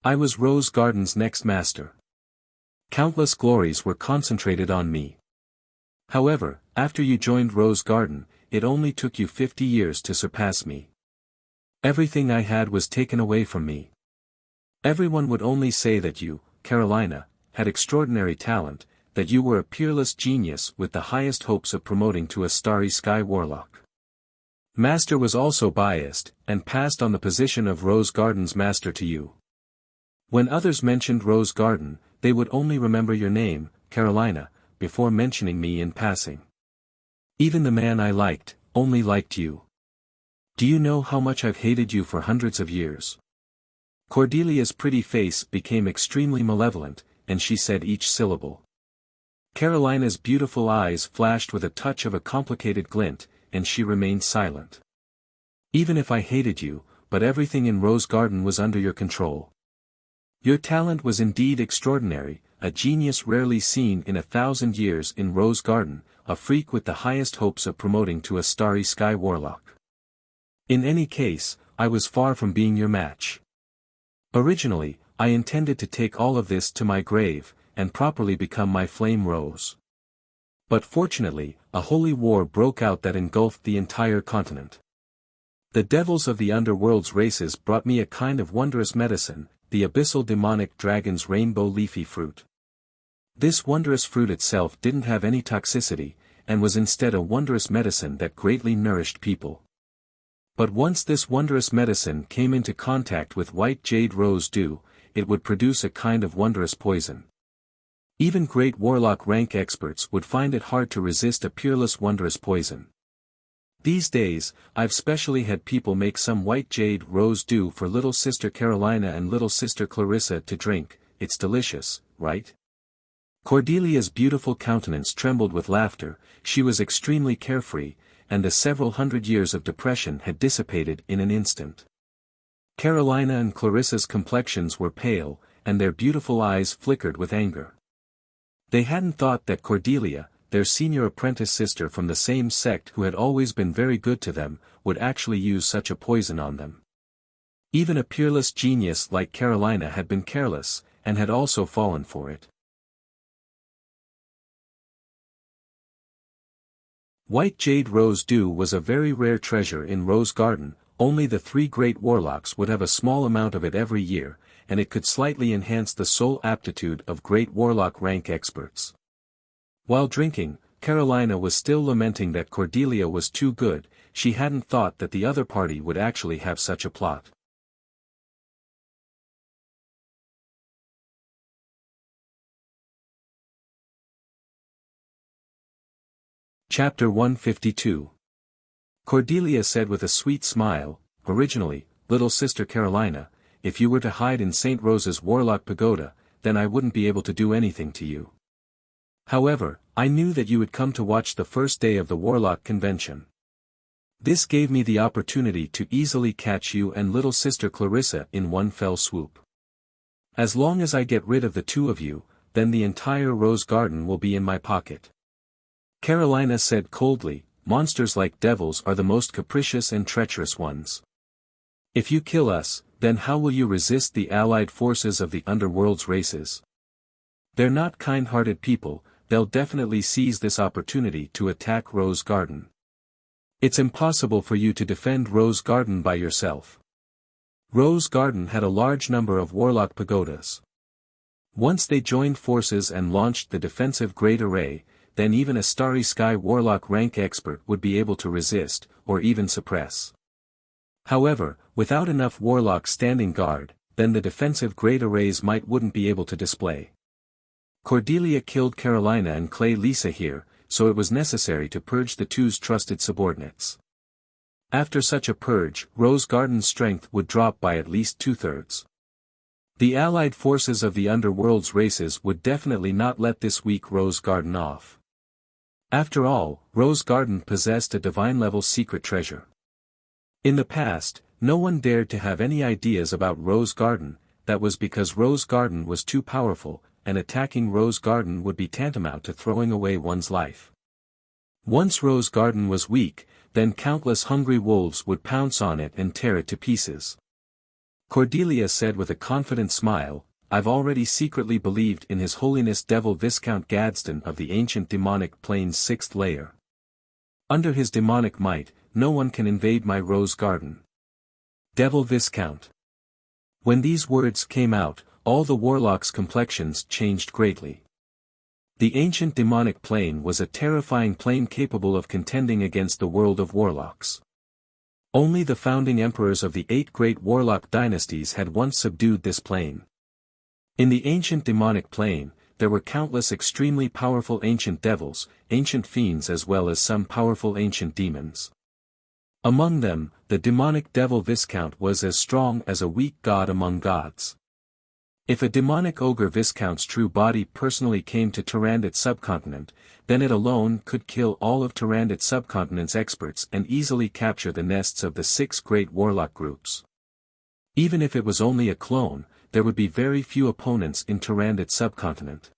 I was Rose Garden's next master. Countless glories were concentrated on me. However, after you joined Rose Garden, it only took you 50 years to surpass me. Everything I had was taken away from me. Everyone would only say that you, Carolina, had extraordinary talent, that you were a peerless genius with the highest hopes of promoting to a starry sky warlock. Master was also biased, and passed on the position of Rose Garden's master to you. When others mentioned Rose Garden, they would only remember your name, Carolina, before mentioning me in passing. Even the man I liked, only liked you. Do you know how much I've hated you for hundreds of years? Cordelia's pretty face became extremely malevolent, and she said each syllable. Carolina's beautiful eyes flashed with a touch of a complicated glint, and she remained silent. Even if I hated you, but everything in Rose Garden was under your control. Your talent was indeed extraordinary, a genius rarely seen in 1,000 years in Rose Garden, a freak with the highest hopes of promoting to a starry sky warlock. In any case, I was far from being your match. Originally, I intended to take all of this to my grave, and properly become my flame rose. But fortunately, a holy war broke out that engulfed the entire continent. The devils of the underworld's races brought me a kind of wondrous medicine, the abyssal demonic dragon's rainbow leafy fruit. This wondrous fruit itself didn't have any toxicity, and was instead a wondrous medicine that greatly nourished people. But once this wondrous medicine came into contact with white jade rose dew, it would produce a kind of wondrous poison. Even great warlock rank experts would find it hard to resist a peerless wondrous poison. These days, I've specially had people make some white jade rose dew for little sister Carolina and little sister Clarissa to drink. It's delicious, right? Cordelia's beautiful countenance trembled with laughter. She was extremely carefree, and the several hundred years of depression had dissipated in an instant. Carolina and Clarissa's complexions were pale, and their beautiful eyes flickered with anger. They hadn't thought that Cordelia, their senior apprentice sister from the same sect who had always been very good to them, would actually use such a poison on them. Even a peerless genius like Carolina had been careless, and had also fallen for it. White jade rose dew was a very rare treasure in Rose Garden. Only the 3 great warlocks would have a small amount of it every year, and it could slightly enhance the soul aptitude of great warlock rank experts. While drinking, Carolina was still lamenting that Cordelia was too good. She hadn't thought that the other party would actually have such a plot. Chapter 152. Cordelia said with a sweet smile, "Originally, little sister Carolina, if you were to hide in St. Rose's Warlock Pagoda, then I wouldn't be able to do anything to you. However, I knew that you would come to watch the first day of the Warlock Convention. This gave me the opportunity to easily catch you and little sister Clarissa in one fell swoop. As long as I get rid of the 2 of you, then the entire Rose Garden will be in my pocket." Carolina said coldly, "Monsters like devils are the most capricious and treacherous ones. If you kill us, then how will you resist the allied forces of the underworld's races? They're not kind-hearted people. They'll definitely seize this opportunity to attack Rose Garden. It's impossible for you to defend Rose Garden by yourself." Rose Garden had a large number of warlock pagodas. Once they joined forces and launched the defensive Great Array, then even a starry sky warlock rank expert would be able to resist, or even suppress. However, without enough warlocks standing guard, then the defensive Great Arrays wouldn't be able to display. Cordelia killed Carolina and Clay Lisa here, so it was necessary to purge the 2's trusted subordinates. After such a purge, Rose Garden's strength would drop by at least 2/3. The allied forces of the underworld's races would definitely not let this weak Rose Garden off. After all, Rose Garden possessed a divine-level secret treasure. In the past, no one dared to have any ideas about Rose Garden. That was because Rose Garden was too powerful, and attacking Rose Garden would be tantamount to throwing away one's life. Once Rose Garden was weak, then countless hungry wolves would pounce on it and tear it to pieces. Cordelia said with a confident smile, "I've already secretly believed in His Holiness Devil Viscount Gadsden of the ancient demonic plane's 6th layer. Under his demonic might, no one can invade my Rose Garden." Devil Viscount. When these words came out, all the warlocks' complexions changed greatly. The ancient demonic plane was a terrifying plane capable of contending against the world of warlocks. Only the founding emperors of the 8 great warlock dynasties had once subdued this plane. In the ancient demonic plane, there were countless extremely powerful ancient devils, ancient fiends as well as some powerful ancient demons. Among them, the demonic devil Viscount was as strong as a weak god among gods. If a demonic ogre Viscount's true body personally came to Tyrannid subcontinent, then it alone could kill all of Tyrannid subcontinent's experts and easily capture the nests of the 6 great warlock groups. Even if it was only a clone, there would be very few opponents in Tyrannid subcontinent.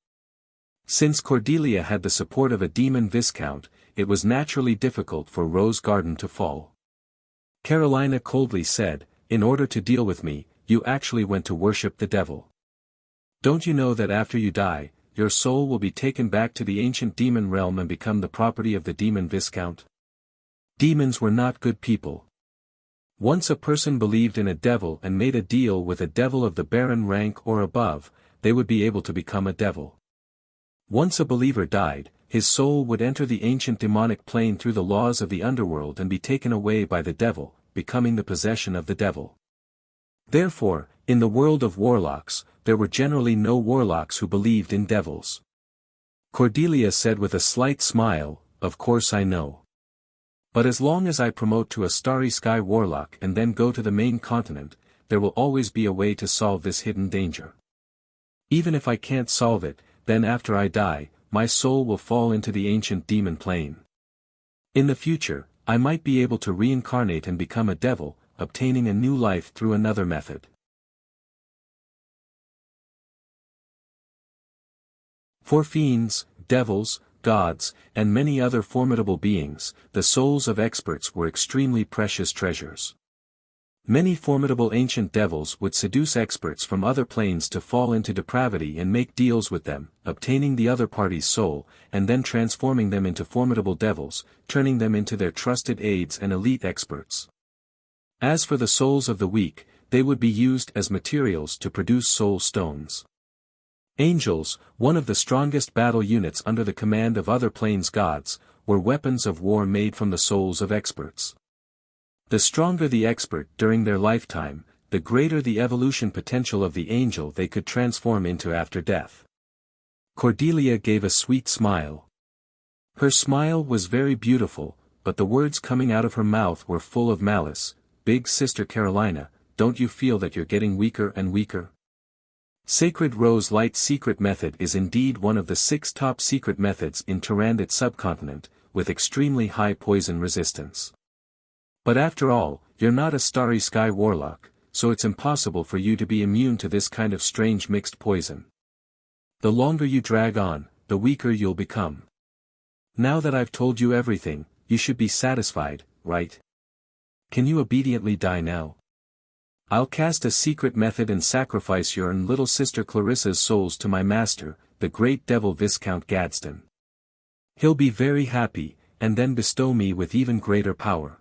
Since Cordelia had the support of a demon Viscount, it was naturally difficult for Rose Garden to fall. Carolina coldly said, "In order to deal with me, you actually went to worship the devil. Don't you know that after you die, your soul will be taken back to the ancient demon realm and become the property of the demon Viscount? Demons were not good people. Once a person believed in a devil and made a deal with a devil of the baron rank or above, they would be able to become a devil. Once a believer died, his soul would enter the ancient demonic plane through the laws of the underworld and be taken away by the devil, becoming the possession of the devil. Therefore, in the world of warlocks, there were generally no warlocks who believed in devils." Cordelia said with a slight smile, "Of course I know. But as long as I promote to a starry sky warlock and then go to the main continent, there will always be a way to solve this hidden danger. Even if I can't solve it, then after I die, my soul will fall into the ancient demon plane. In the future, I might be able to reincarnate and become a devil, obtaining a new life through another method." For fiends, devils, gods, and many other formidable beings, the souls of experts were extremely precious treasures. Many formidable ancient devils would seduce experts from other planes to fall into depravity and make deals with them, obtaining the other party's soul, and then transforming them into formidable devils, turning them into their trusted aides and elite experts. As for the souls of the weak, they would be used as materials to produce soul stones. Angels, one of the strongest battle units under the command of other planes gods, were weapons of war made from the souls of experts. The stronger the expert during their lifetime, the greater the evolution potential of the angel they could transform into after death. Cordelia gave a sweet smile. Her smile was very beautiful, but the words coming out of her mouth were full of malice. "Big Sister Carolina, don't you feel that you're getting weaker and weaker? Sacred Rose Light secret method is indeed one of the 6 top secret methods in Tyrannid subcontinent, with extremely high poison resistance. But after all, you're not a starry sky warlock, so it's impossible for you to be immune to this kind of strange mixed poison. The longer you drag on, the weaker you'll become. Now that I've told you everything, you should be satisfied, right? Can you obediently die now? I'll cast a secret method and sacrifice your and little sister Clarissa's souls to my master, the great devil Viscount Gadsden. He'll be very happy, and then bestow me with even greater power.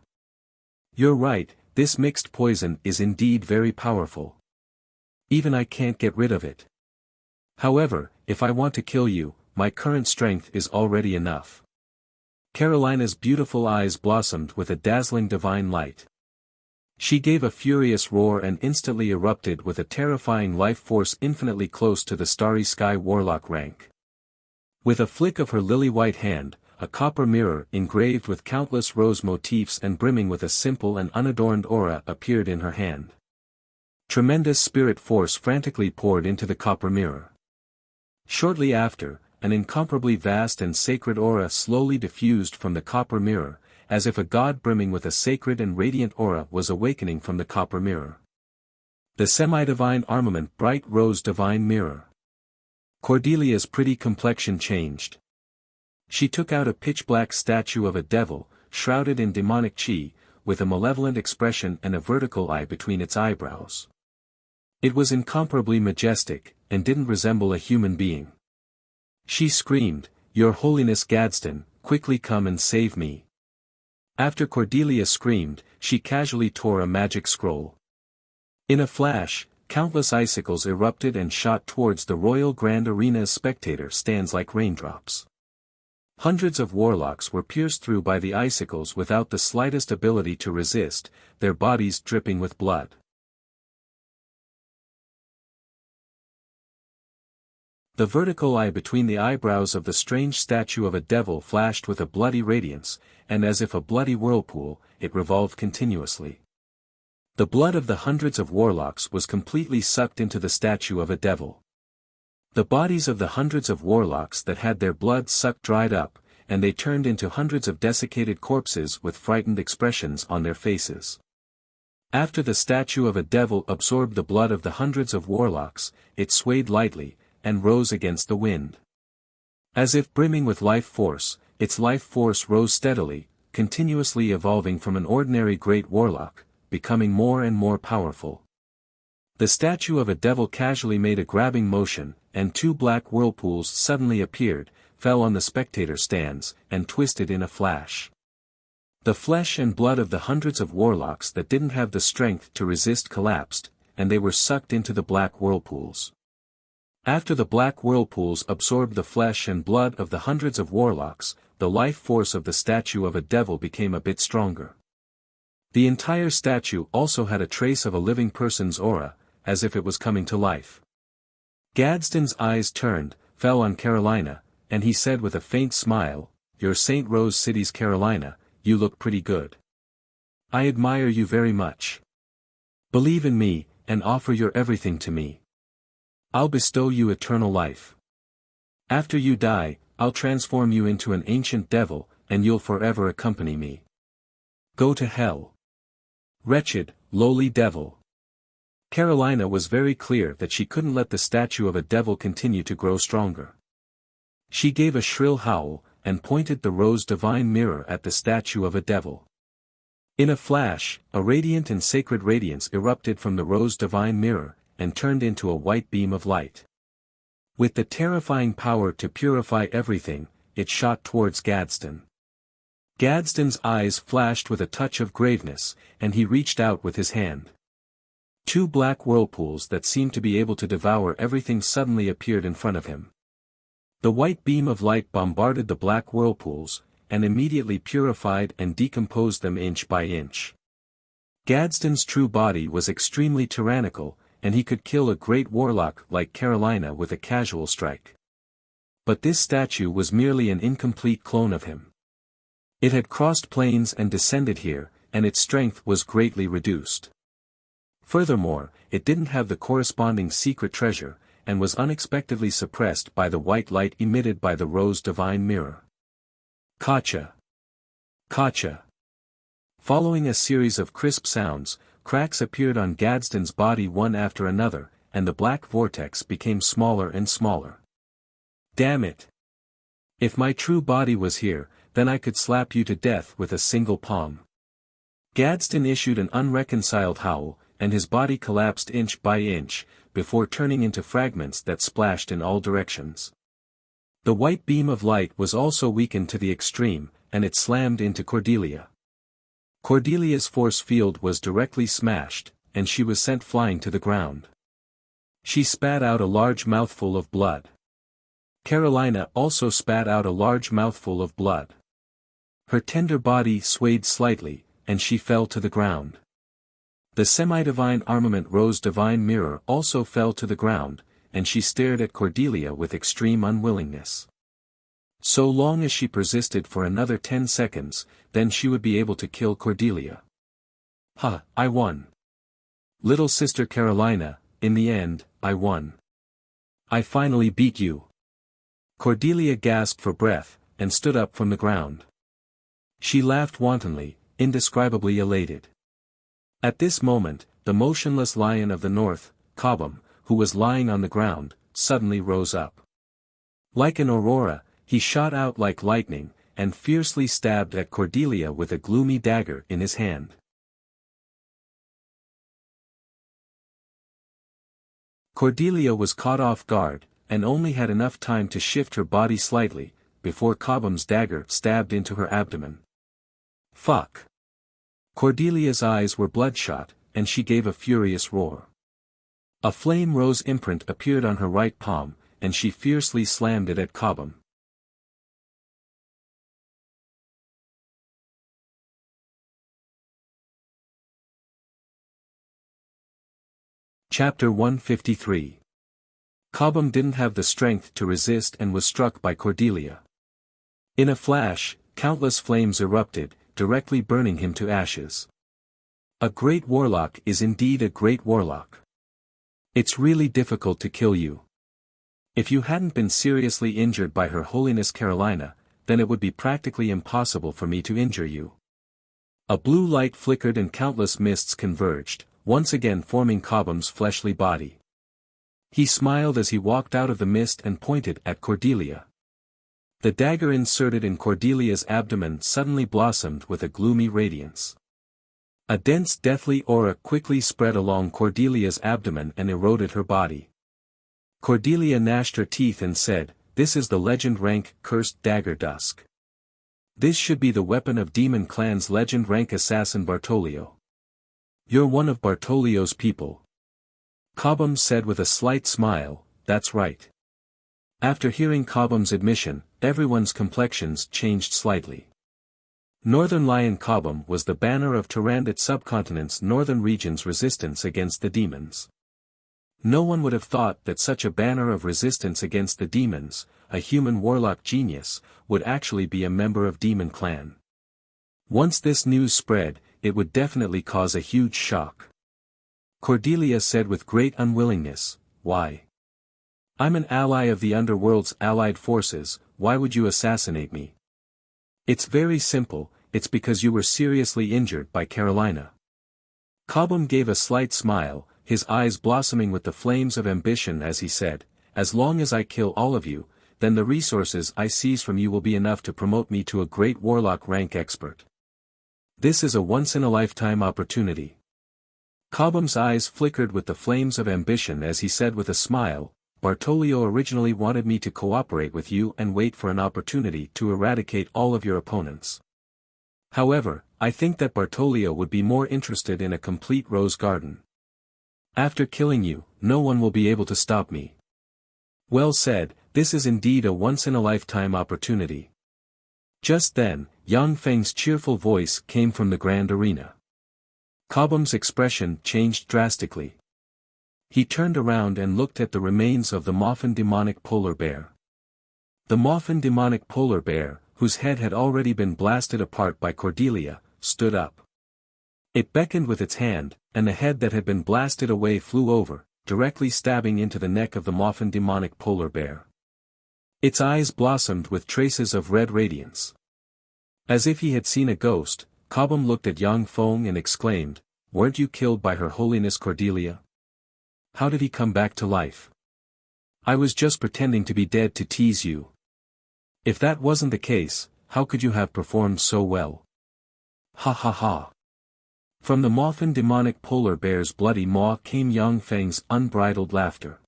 You're right, this mixed poison is indeed very powerful. Even I can't get rid of it. However, if I want to kill you, my current strength is already enough." Carolina's beautiful eyes blossomed with a dazzling divine light. She gave a furious roar and instantly erupted with a terrifying life force infinitely close to the starry sky warlock rank. With a flick of her lily-white hand, a copper mirror engraved with countless rose motifs and brimming with a simple and unadorned aura appeared in her hand. Tremendous spirit force frantically poured into the copper mirror. Shortly after, an incomparably vast and sacred aura slowly diffused from the copper mirror, as if a god brimming with a sacred and radiant aura was awakening from the copper mirror. The semi-divine armament bright rose divine mirror. Cordelia's pretty complexion changed. She took out a pitch-black statue of a devil, shrouded in demonic chi, with a malevolent expression and a vertical eye between its eyebrows. It was incomparably majestic, and didn't resemble a human being. She screamed, "Your Holiness Gadsden, quickly come and save me." After Cordelia screamed, she casually tore a magic scroll. In a flash, countless icicles erupted and shot towards the Royal Grand Arena's spectator stands like raindrops. Hundreds of warlocks were pierced through by the icicles without the slightest ability to resist, their bodies dripping with blood. The vertical eye between the eyebrows of the strange statue of a devil flashed with a bloody radiance, and as if a bloody whirlpool, it revolved continuously. The blood of the hundreds of warlocks was completely sucked into the statue of a devil. The bodies of the hundreds of warlocks that had their blood sucked dried up, and they turned into hundreds of desiccated corpses with frightened expressions on their faces. After the statue of a devil absorbed the blood of the hundreds of warlocks, it swayed lightly, and rose against the wind. As if brimming with life force, its life force rose steadily, continuously evolving from an ordinary great warlock, becoming more and more powerful. The statue of a devil casually made a grabbing motion, and two black whirlpools suddenly appeared, fell on the spectator stands, and twisted in a flash. The flesh and blood of the hundreds of warlocks that didn't have the strength to resist collapsed, and they were sucked into the black whirlpools. After the black whirlpools absorbed the flesh and blood of the hundreds of warlocks, the life force of the statue of a devil became a bit stronger. The entire statue also had a trace of a living person's aura, as if it was coming to life. Gadsden's eyes turned, fell on Carolina, and he said with a faint smile, "You're St. Rose City's Carolina, you look pretty good. I admire you very much. Believe in me, and offer your everything to me. I'll bestow you eternal life. After you die, I'll transform you into an ancient devil, and you'll forever accompany me. Go to hell. Wretched, lowly devil." Carolina was very clear that she couldn't let the statue of a devil continue to grow stronger. She gave a shrill howl, and pointed the rose divine mirror at the statue of a devil. In a flash, a radiant and sacred radiance erupted from the rose divine mirror, and turned into a white beam of light. With the terrifying power to purify everything, it shot towards Gadsden. Gadsden's eyes flashed with a touch of graveness, and he reached out with his hand. Two black whirlpools that seemed to be able to devour everything suddenly appeared in front of him. The white beam of light bombarded the black whirlpools, and immediately purified and decomposed them inch by inch. Gadsden's true body was extremely tyrannical, and he could kill a great warlock like Carolina with a casual strike. But this statue was merely an incomplete clone of him. It had crossed planes and descended here, and its strength was greatly reduced. Furthermore, it didn't have the corresponding secret treasure, and was unexpectedly suppressed by the white light emitted by the rose divine mirror. Kacha! Kacha! Following a series of crisp sounds, cracks appeared on Gadsden's body one after another, and the black vortex became smaller and smaller. Damn it! If my true body was here, then I could slap you to death with a single palm. Gadsden issued an unreconciled howl, and his body collapsed inch by inch, before turning into fragments that splashed in all directions. The white beam of light was also weakened to the extreme, and it slammed into Cordelia. Cordelia's force field was directly smashed, and she was sent flying to the ground. She spat out a large mouthful of blood. Carolina also spat out a large mouthful of blood. Her tender body swayed slightly, and she fell to the ground. The semi-divine armament rose divine mirror also fell to the ground, and she stared at Cordelia with extreme unwillingness. So long as she persisted for another 10 seconds, then she would be able to kill Cordelia. Ha, I won. Little sister Carolina, in the end, I won. I finally beat you. Cordelia gasped for breath, and stood up from the ground. She laughed wantonly, indescribably elated. At this moment, the motionless lion of the north, Cobham, who was lying on the ground, suddenly rose up. Like an aurora, he shot out like lightning, and fiercely stabbed at Cordelia with a gloomy dagger in his hand. Cordelia was caught off guard, and only had enough time to shift her body slightly, before Cobham's dagger stabbed into her abdomen. Fuck! Cordelia's eyes were bloodshot, and she gave a furious roar. A flame rose imprint appeared on her right palm, and she fiercely slammed it at Cobham. Chapter 153. Cobham didn't have the strength to resist and was struck by Cordelia. In a flash, countless flames erupted, directly burning him to ashes. A great warlock is indeed a great warlock. It's really difficult to kill you. If you hadn't been seriously injured by Her Holiness Carolina, then it would be practically impossible for me to injure you. A blue light flickered and countless mists converged, once again forming Cobham's fleshly body. He smiled as he walked out of the mist and pointed at Cordelia. The dagger inserted in Cordelia's abdomen suddenly blossomed with a gloomy radiance. A dense deathly aura quickly spread along Cordelia's abdomen and eroded her body. Cordelia gnashed her teeth and said, "This is the legend rank cursed dagger Dusk. This should be the weapon of Demon Clan's legend rank assassin Bartolio. You're one of Bartolio's people." Cobham said with a slight smile, "That's right." After hearing Cobham's admission, everyone's complexions changed slightly. Northern Lion Cobham was the banner of Tyrannid subcontinent's northern region's resistance against the demons. No one would have thought that such a banner of resistance against the demons, a human warlock genius, would actually be a member of Demon Clan. Once this news spread, it would definitely cause a huge shock. Cordelia said with great unwillingness, "Why? I'm an ally of the underworld's allied forces, why would you assassinate me?" "It's very simple, it's because you were seriously injured by Carolina." Cobham gave a slight smile, his eyes blossoming with the flames of ambition as he said, "As long as I kill all of you, then the resources I seize from you will be enough to promote me to a great warlock rank expert. This is a once-in-a-lifetime opportunity." Cobham's eyes flickered with the flames of ambition as he said with a smile, "Bartolio originally wanted me to cooperate with you and wait for an opportunity to eradicate all of your opponents. However, I think that Bartolio would be more interested in a complete rose garden. After killing you, no one will be able to stop me." "Well said, this is indeed a once-in-a-lifetime opportunity." Just then, Yang Feng's cheerful voice came from the grand arena. Cobham's expression changed drastically. He turned around and looked at the remains of the Moffin demonic polar bear. The Moffin demonic polar bear, whose head had already been blasted apart by Cordelia, stood up. It beckoned with its hand, and the head that had been blasted away flew over, directly stabbing into the neck of the Moffin demonic polar bear. Its eyes blossomed with traces of red radiance. As if he had seen a ghost, Cobham looked at Yang Feng and exclaimed, "Weren't you killed by Her Holiness Cordelia? How did he come back to life? I was just pretending to be dead to tease you. If that wasn't the case, how could you have performed so well? Ha ha ha." From the Moffin demonic polar bear's bloody maw came Yang Feng's unbridled laughter.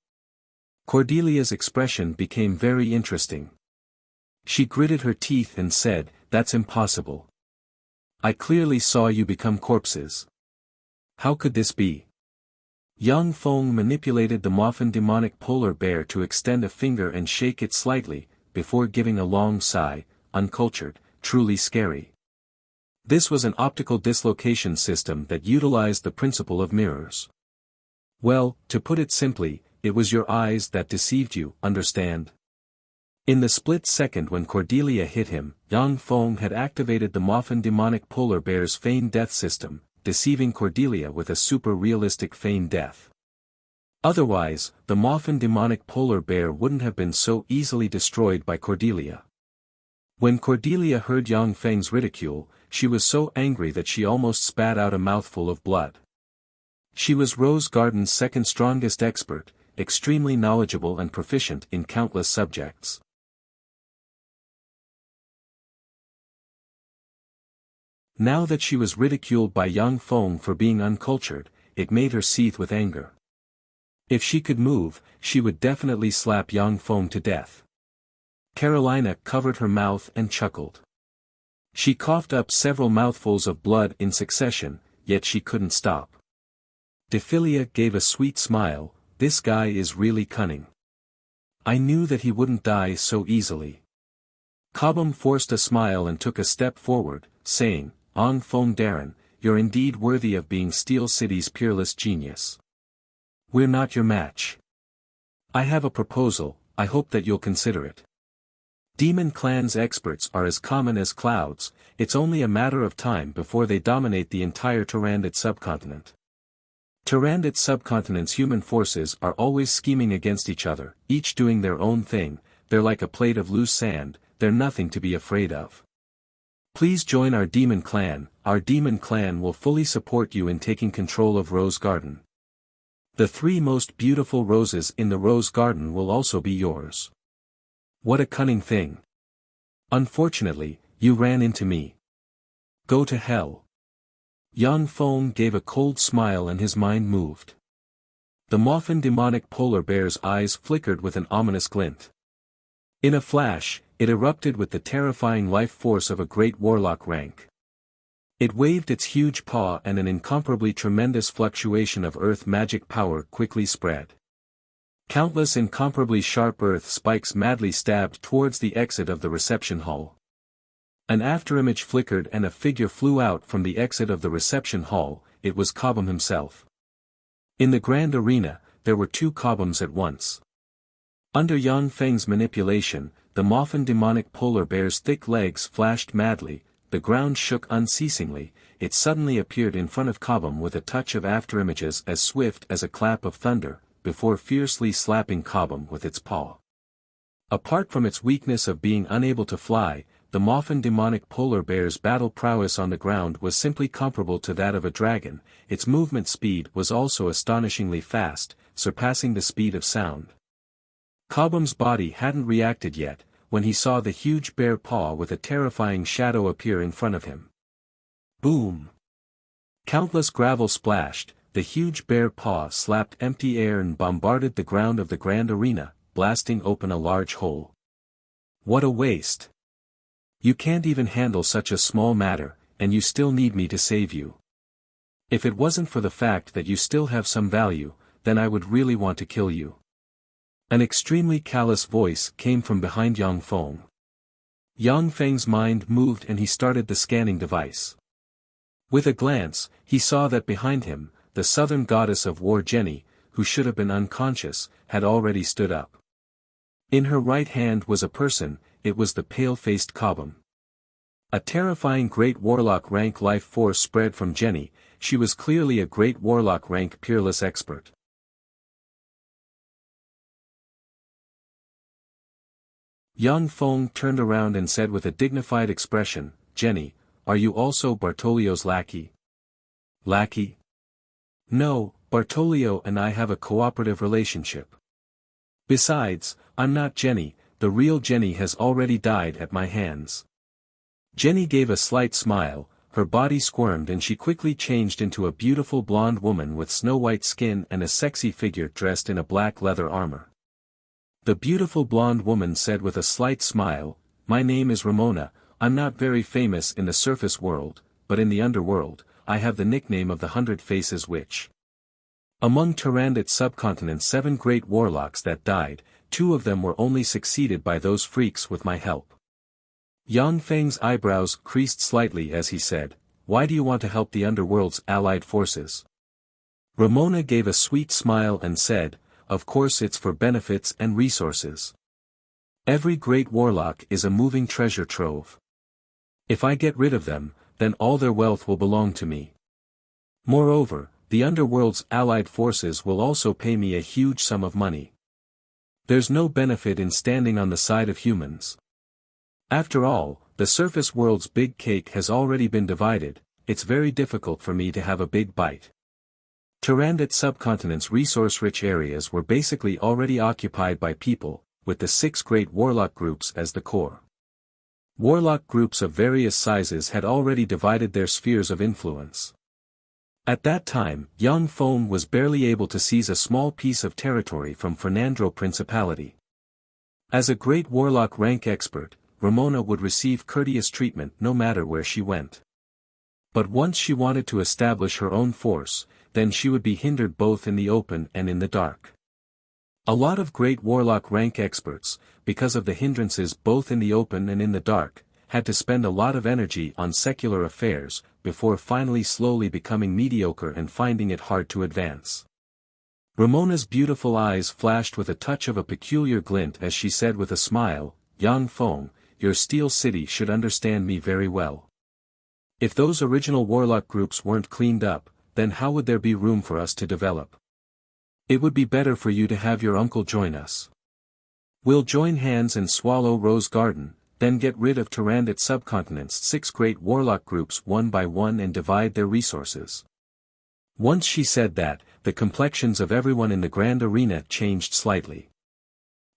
Cordelia's expression became very interesting. She gritted her teeth and said, "That's impossible. I clearly saw you become corpses. How could this be?" Yang Feng manipulated the Moffin demonic polar bear to extend a finger and shake it slightly, before giving a long sigh, "Uncultured, truly scary." This was an optical dislocation system that utilized the principle of mirrors. Well, to put it simply, it was your eyes that deceived you, understand? In the split second when Cordelia hit him, Yang Feng had activated the Moffin demonic polar bear's feigned death system, deceiving Cordelia with a super-realistic feigned death. Otherwise, the Moffin demonic polar bear wouldn't have been so easily destroyed by Cordelia. When Cordelia heard Yang Feng's ridicule, she was so angry that she almost spat out a mouthful of blood. She was Rose Garden's second strongest expert, extremely knowledgeable and proficient in countless subjects. Now that she was ridiculed by Yang Feng for being uncultured, it made her seethe with anger. If she could move, she would definitely slap Yang Feng to death. Carolina covered her mouth and chuckled. She coughed up several mouthfuls of blood in succession, yet she couldn't stop. Dephilia gave a sweet smile, "This guy is really cunning. I knew that he wouldn't die so easily." Cobham forced a smile and took a step forward, saying, "Ong Feng Darren, you're indeed worthy of being Steel City's peerless genius. We're not your match. I have a proposal, I hope that you'll consider it. Demon Clan's experts are as common as clouds, it's only a matter of time before they dominate the entire Tyrannid subcontinent. Tyrannid subcontinent's human forces are always scheming against each other, each doing their own thing, they're like a plate of loose sand, they're nothing to be afraid of. Please join our Demon Clan will fully support you in taking control of Rose Garden. The 3 most beautiful roses in the Rose Garden will also be yours. What a cunning thing. Unfortunately, you ran into me. Go to hell. Yang Feng gave a cold smile and his mind moved. The Moffin demonic polar bear's eyes flickered with an ominous glint. In a flash, it erupted with the terrifying life force of a great warlock rank. It waved its huge paw and an incomparably tremendous fluctuation of earth magic power quickly spread. Countless incomparably sharp earth spikes madly stabbed towards the exit of the reception hall. An afterimage flickered and a figure flew out from the exit of the reception hall, it was Cobham himself. In the grand arena, there were 2 Cobhams at once. Under Yang Feng's manipulation, the Moffin demonic polar bear's thick legs flashed madly, the ground shook unceasingly, it suddenly appeared in front of Cobham with a touch of afterimages as swift as a clap of thunder, before fiercely slapping Cobham with its paw. Apart from its weakness of being unable to fly, the Moffin demonic polar bear's battle prowess on the ground was simply comparable to that of a dragon, its movement speed was also astonishingly fast, surpassing the speed of sound. Cobham's body hadn't reacted yet, when he saw the huge bear paw with a terrifying shadow appear in front of him. Boom! Countless gravel splashed, the huge bear paw slapped empty air and bombarded the ground of the grand arena, blasting open a large hole. What a waste! You can't even handle such a small matter, and you still need me to save you. If it wasn't for the fact that you still have some value, then I would really want to kill you. An extremely callous voice came from behind Yang Feng. Yang Feng's mind moved and he started the scanning device. With a glance, he saw that behind him, the southern goddess of war Jenny, who should have been unconscious, had already stood up. In her right hand was a person, it was the pale-faced Cobham. A terrifying great warlock rank life force spread from Jenny, she was clearly a great warlock rank peerless expert. Yang Feng turned around and said with a dignified expression, Jenny, are you also Bartolio's lackey? Lackey? No, Bartolio and I have a cooperative relationship. Besides, I'm not Jenny, the real Jenny has already died at my hands. Jenny gave a slight smile, her body squirmed and she quickly changed into a beautiful blonde woman with snow-white skin and a sexy figure dressed in a black leather armor. The beautiful blonde woman said with a slight smile, my name is Ramona, I'm not very famous in the surface world, but in the underworld, I have the nickname of the 100 Faces Witch. Among Tyrannid's subcontinent's 7 great warlocks that died, 2 of them were only succeeded by those freaks with my help. Yang Feng's eyebrows creased slightly as he said, why do you want to help the underworld's allied forces? Ramona gave a sweet smile and said, of course it's for benefits and resources. Every great warlock is a moving treasure trove. If I get rid of them, then all their wealth will belong to me. Moreover, the underworld's allied forces will also pay me a huge sum of money. There's no benefit in standing on the side of humans. After all, the surface world's big cake has already been divided, it's very difficult for me to have a big bite. Tyrannid subcontinent's resource-rich areas were basically already occupied by people, with the 6 great warlock groups as the core. Warlock groups of various sizes had already divided their spheres of influence. At that time, Yang Feng was barely able to seize a small piece of territory from Fernandro Principality. As a great warlock rank expert, Ramona would receive courteous treatment no matter where she went. But once she wanted to establish her own force, then she would be hindered both in the open and in the dark. A lot of great warlock rank experts, because of the hindrances both in the open and in the dark, had to spend a lot of energy on secular affairs, before finally slowly becoming mediocre and finding it hard to advance. Ramona's beautiful eyes flashed with a touch of a peculiar glint as she said with a smile, "Yang Feng, your Steel City should understand me very well. If those original warlock groups weren't cleaned up, then how would there be room for us to develop? It would be better for you to have your uncle join us. We'll join hands and swallow Rose Garden, then get rid of Tyrannid Subcontinent's 6 great warlock groups one by one and divide their resources." Once she said that, the complexions of everyone in the grand arena changed slightly.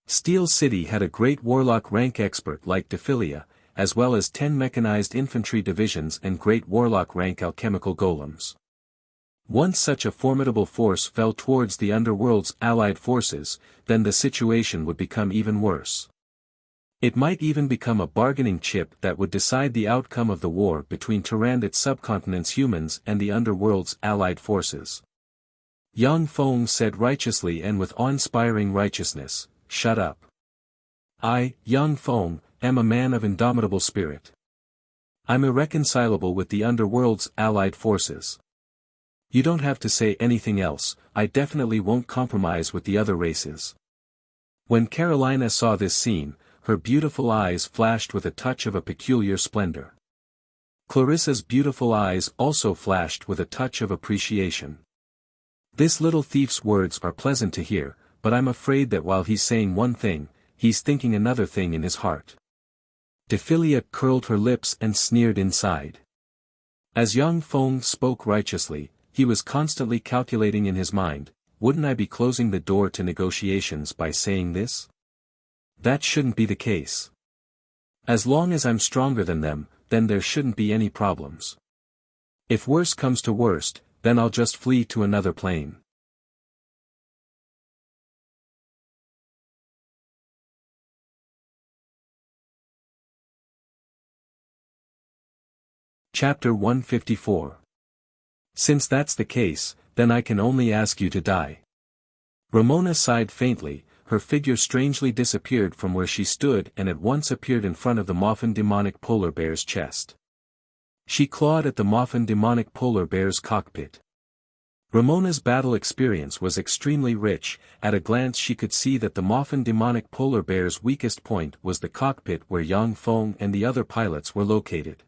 Steel City had a great warlock rank expert like Dephilia, as well as 10 mechanized infantry divisions and great warlock rank alchemical golems. Once such a formidable force fell towards the underworld's allied forces, then the situation would become even worse. It might even become a bargaining chip that would decide the outcome of the war between Tyrannid Subcontinent's humans and the underworld's allied forces. Yang Feng said righteously and with awe-inspiring righteousness, "Shut up. I, Yang Feng, am a man of indomitable spirit. I'm irreconcilable with the underworld's allied forces. You don't have to say anything else, I definitely won't compromise with the other races." When Carolina saw this scene, her beautiful eyes flashed with a touch of a peculiar splendor. Clarissa's beautiful eyes also flashed with a touch of appreciation. "This little thief's words are pleasant to hear, but I'm afraid that while he's saying one thing, he's thinking another thing in his heart." Dephilia curled her lips and sneered inside. As Yang Feng spoke righteously, he was constantly calculating in his mind, wouldn't I be closing the door to negotiations by saying this? That shouldn't be the case. As long as I'm stronger than them, then there shouldn't be any problems. If worse comes to worst, then I'll just flee to another plane. Chapter 154. Since that's the case, then I can only ask you to die. Ramona sighed faintly, her figure strangely disappeared from where she stood and at once appeared in front of the Moffin demonic polar bear's chest. She clawed at the Moffin demonic polar bear's cockpit. Ramona's battle experience was extremely rich. At a glance she could see that the Moffin demonic polar bear's weakest point was the cockpit where Yang Feng and the other pilots were located.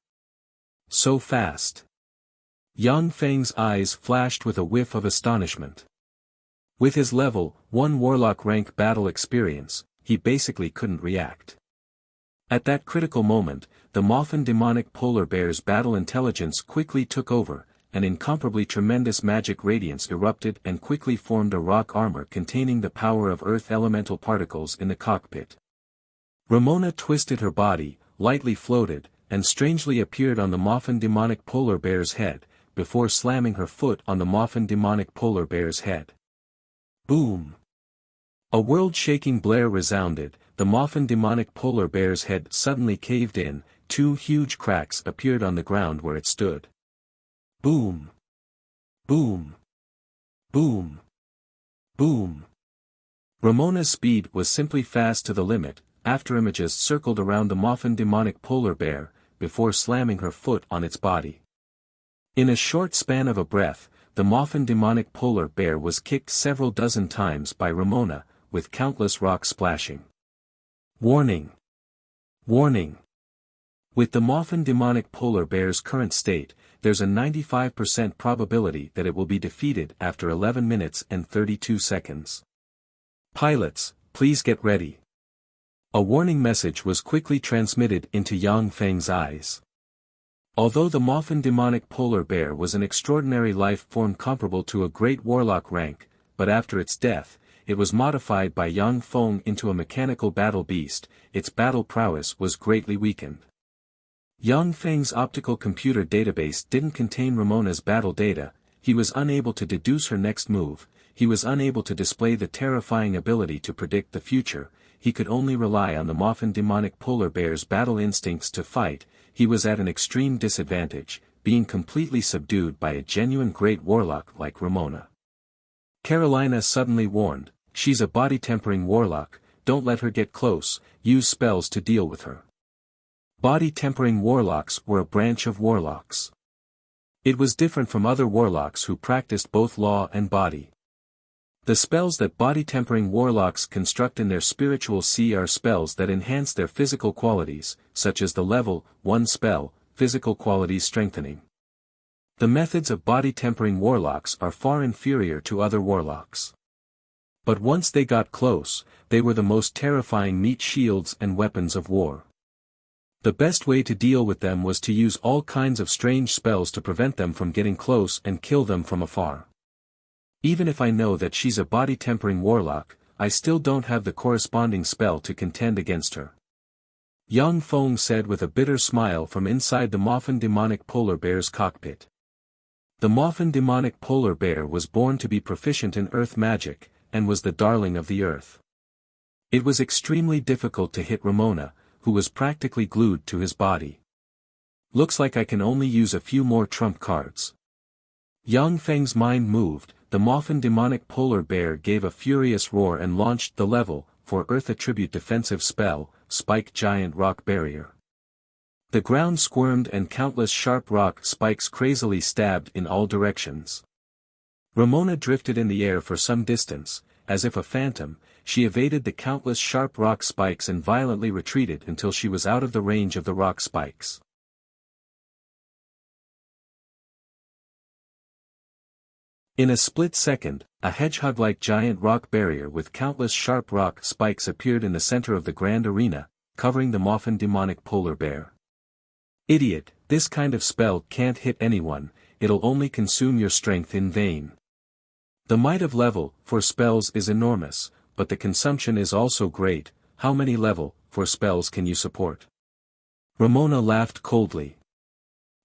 So fast. Yang Feng's eyes flashed with a whiff of astonishment. With his level 1 warlock rank battle experience, he basically couldn't react. At that critical moment, the Moffin demonic polar bear's battle intelligence quickly took over, an incomparably tremendous magic radiance erupted and quickly formed a rock armor containing the power of earth elemental particles in the cockpit. Ramona twisted her body, lightly floated, and strangely appeared on the Moffin demonic polar bear's head, before slamming her foot on the Moffin demonic polar bear's head. Boom! A world-shaking blare resounded, the Moffin demonic polar bear's head suddenly caved in, 2 huge cracks appeared on the ground where it stood. Boom! Boom! Boom! Boom! Ramona's speed was simply fast to the limit, afterimages circled around the Moffin demonic polar bear, before slamming her foot on its body. In a short span of a breath, the Moffin demonic polar bear was kicked several dozen times by Ramona, with countless rocks splashing. Warning! Warning! With the Moffin demonic polar bear's current state, there's a 95% probability that it will be defeated after 11 minutes and 32 seconds. Pilots, please get ready. A warning message was quickly transmitted into Yang Feng's eyes. Although the Moffin demonic polar bear was an extraordinary life form comparable to a great warlock rank, but after its death, it was modified by Yang Feng into a mechanical battle beast, its battle prowess was greatly weakened. Yang Feng's optical computer database didn't contain Ramona's battle data, he was unable to deduce her next move, he was unable to display the terrifying ability to predict the future, he could only rely on the Moffin demonic polar bear's battle instincts to fight. He was at an extreme disadvantage, being completely subdued by a genuine great warlock like Ramona. Carolina suddenly warned, "She's a body-tempering warlock, don't let her get close, use spells to deal with her." Body-tempering warlocks were a branch of warlocks. It was different from other warlocks who practiced both law and body. The spells that body-tempering warlocks construct in their spiritual sea are spells that enhance their physical qualities, such as the level 1 spell, Physical Qualities Strengthening. The methods of body-tempering warlocks are far inferior to other warlocks. But once they got close, they were the most terrifying meat shields and weapons of war. The best way to deal with them was to use all kinds of strange spells to prevent them from getting close and kill them from afar. Even if I know that she's a body-tempering warlock, I still don't have the corresponding spell to contend against her. Yang Feng said with a bitter smile from inside the Moffin demonic polar bear's cockpit. The Moffin demonic polar bear was born to be proficient in earth magic, and was the darling of the earth. It was extremely difficult to hit Ramona, who was practically glued to his body. Looks like I can only use a few more trump cards. Yang Feng's mind moved. The Moffin demonic polar bear gave a furious roar and launched the level 4 Earth attribute defensive spell, Spike Giant Rock Barrier. The ground squirmed and countless sharp rock spikes crazily stabbed in all directions. Ramona drifted in the air for some distance, as if a phantom. She evaded the countless sharp rock spikes and violently retreated until she was out of the range of the rock spikes. In a split second, a hedgehog-like giant rock barrier with countless sharp rock spikes appeared in the center of the grand arena, covering the Moffin demonic polar bear. Idiot, this kind of spell can't hit anyone, it'll only consume your strength in vain. The might of level 4 spells is enormous, but the consumption is also great. How many level 4 spells can you support? Ramona laughed coldly.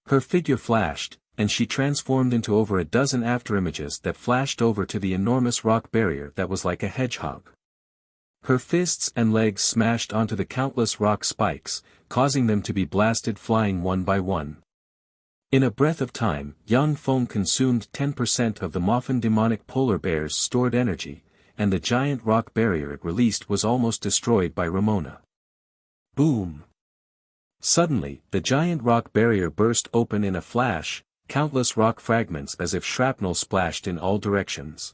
Her figure flashed, and she transformed into over a dozen afterimages that flashed over to the enormous rock barrier that was like a hedgehog. Her fists and legs smashed onto the countless rock spikes, causing them to be blasted flying one by one. In a breath of time, Yang Feng consumed 10% of the Moffin demonic polar bear's stored energy, and the giant rock barrier it released was almost destroyed by Ramona. Boom! Suddenly, the giant rock barrier burst open in a flash, countless rock fragments as if shrapnel splashed in all directions.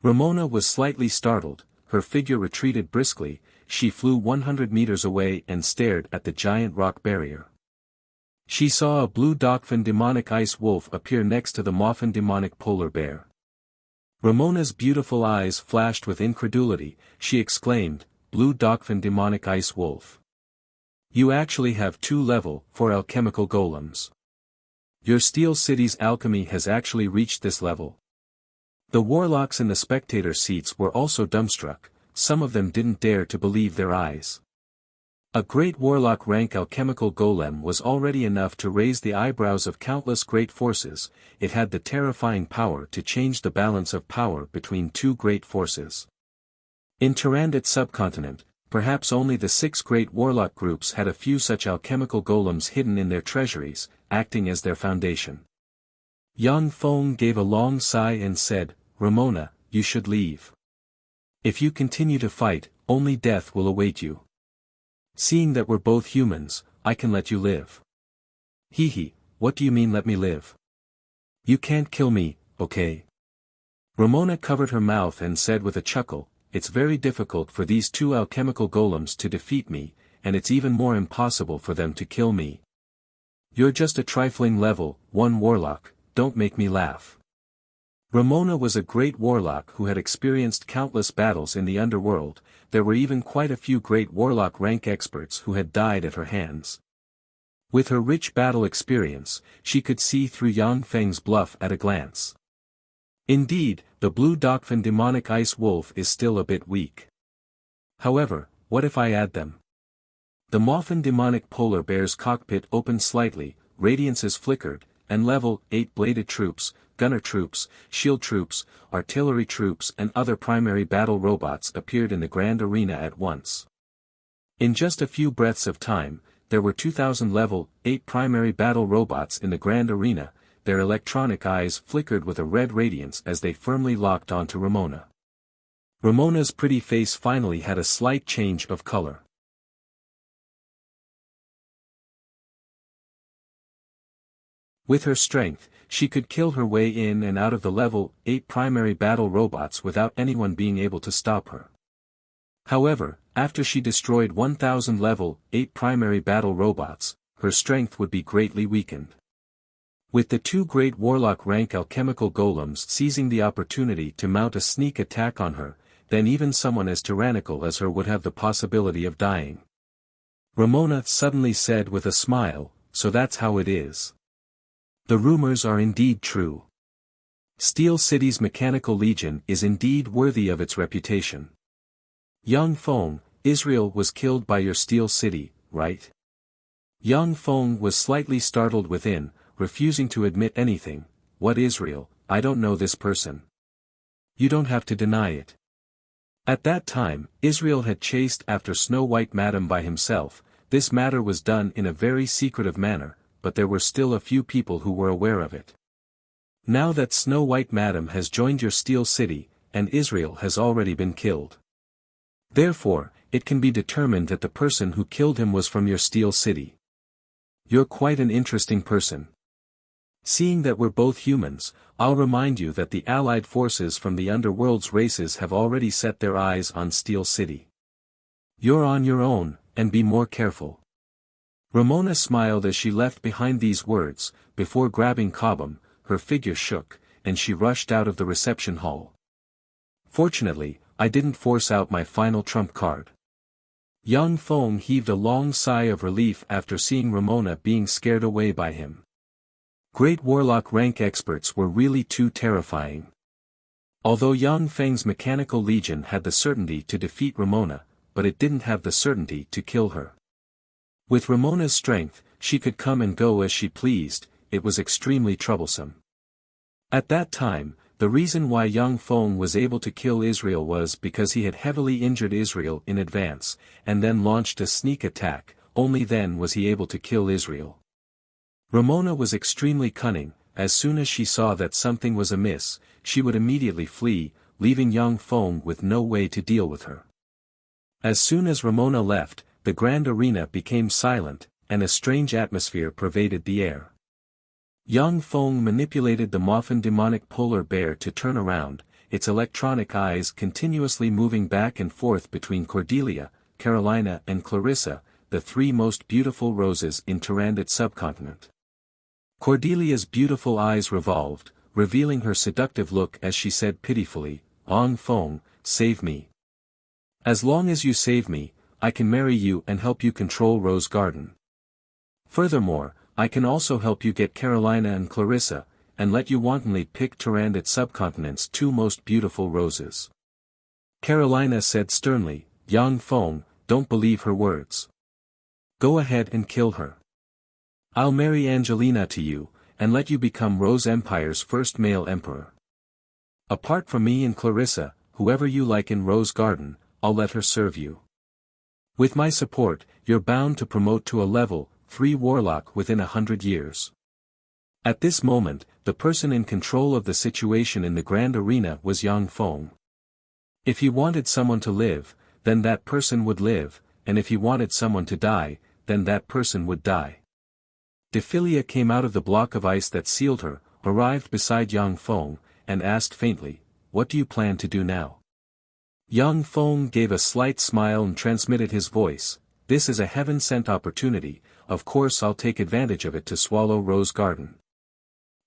Ramona was slightly startled, her figure retreated briskly, she flew 100 meters away and stared at the giant rock barrier. She saw a blue Dokphin demonic ice wolf appear next to the Moffin demonic polar bear. Ramona's beautiful eyes flashed with incredulity, she exclaimed, "Blue Dokphin demonic ice wolf. You actually have 2 level 4 alchemical golems. Your Steel City's alchemy has actually reached this level." The warlocks in the spectator seats were also dumbstruck, some of them didn't dare to believe their eyes. A great warlock rank alchemical golem was already enough to raise the eyebrows of countless great forces, it had the terrifying power to change the balance of power between 2 great forces. In Tyrannid subcontinent, perhaps only the 6 great warlock groups had a few such alchemical golems hidden in their treasuries, acting as their foundation. Yang Feng gave a long sigh and said, "Ramona, you should leave. If you continue to fight, only death will await you. Seeing that we're both humans, I can let you live." "Hee, what do you mean let me live? You can't kill me, okay?" Ramona covered her mouth and said with a chuckle, "It's very difficult for these 2 alchemical golems to defeat me, and it's even more impossible for them to kill me. You're just a trifling level 1 warlock, don't make me laugh." Ramona was a great warlock who had experienced countless battles in the underworld, there were even quite a few great warlock rank experts who had died at her hands. With her rich battle experience, she could see through Yang Feng's bluff at a glance. Indeed, the blue Dokphin demonic ice wolf is still a bit weak. However, what if I add them? The Moffin demonic polar bear's cockpit opened slightly, radiances flickered, and level 8 bladed troops, gunner troops, shield troops, artillery troops and other primary battle robots appeared in the grand arena at once. In just a few breaths of time, there were 2,000 level 8 primary battle robots in the grand arena, their electronic eyes flickered with a red radiance as they firmly locked onto Ramona. Ramona's pretty face finally had a slight change of color. With her strength, she could kill her way in and out of the level 8 primary battle robots without anyone being able to stop her. However, after she destroyed 1,000 level 8 primary battle robots, her strength would be greatly weakened. With the 2 great warlock rank alchemical golems seizing the opportunity to mount a sneak attack on her, then even someone as tyrannical as her would have the possibility of dying. Ramona suddenly said with a smile, "So that's how it is. The rumors are indeed true. Steel City's Mechanical Legion is indeed worthy of its reputation. Yang Feng, Israel was killed by your Steel City, right?" Yang Feng was slightly startled within, refusing to admit anything. "What Israel? I don't know this person." "You don't have to deny it." At that time, Israel had chased after Snow White Madam by himself. This matter was done in a very secretive manner, but there were still a few people who were aware of it. Now that Snow White Madam has joined your Steel City, and Israel has already been killed. Therefore, it can be determined that the person who killed him was from your Steel City. You're quite an interesting person. Seeing that we're both humans, I'll remind you that the allied forces from the underworld's races have already set their eyes on Steel City. You're on your own, and be more careful. Ramona smiled as she left behind these words. Before grabbing Cobham, her figure shook, and she rushed out of the reception hall. Fortunately, I didn't force out my final trump card. Yang Feng heaved a long sigh of relief after seeing Ramona being scared away by him. Great warlock rank experts were really too terrifying. Although Yang Feng's Mechanical Legion had the certainty to defeat Ramona, but it didn't have the certainty to kill her. With Ramona's strength, she could come and go as she pleased. It was extremely troublesome. At that time, the reason why Yang Feng was able to kill Israel was because he had heavily injured Israel in advance, and then launched a sneak attack. Only then was he able to kill Israel. Ramona was extremely cunning. As soon as she saw that something was amiss, she would immediately flee, leaving Yang Feng with no way to deal with her. As soon as Ramona left, the grand arena became silent, and a strange atmosphere pervaded the air. Yang Feng manipulated the Moffin demonic polar bear to turn around, its electronic eyes continuously moving back and forth between Cordelia, Carolina and Clarissa, the 3 most beautiful roses in Tyrannid subcontinent. Cordelia's beautiful eyes revolved, revealing her seductive look as she said pitifully, "Yang Feng, save me. As long as you save me, I can marry you and help you control Rose Garden. Furthermore, I can also help you get Carolina and Clarissa, and let you wantonly pick Tyrannid subcontinent's 2 most beautiful roses." Carolina said sternly, "Yang Feng, don't believe her words. Go ahead and kill her. I'll marry Angelina to you, and let you become Rose Empire's first male emperor. Apart from me and Clarissa, whoever you like in Rose Garden, I'll let her serve you. With my support, you're bound to promote to a level 3 warlock within 100 years. At this moment, the person in control of the situation in the grand arena was Yang Feng. If he wanted someone to live, then that person would live, and if he wanted someone to die, then that person would die. Dephilia came out of the block of ice that sealed her, arrived beside Yang Feng, and asked faintly, "What do you plan to do now?" Yang Feng gave a slight smile and transmitted his voice, "This is a heaven-sent opportunity, of course I'll take advantage of it to swallow Rose Garden.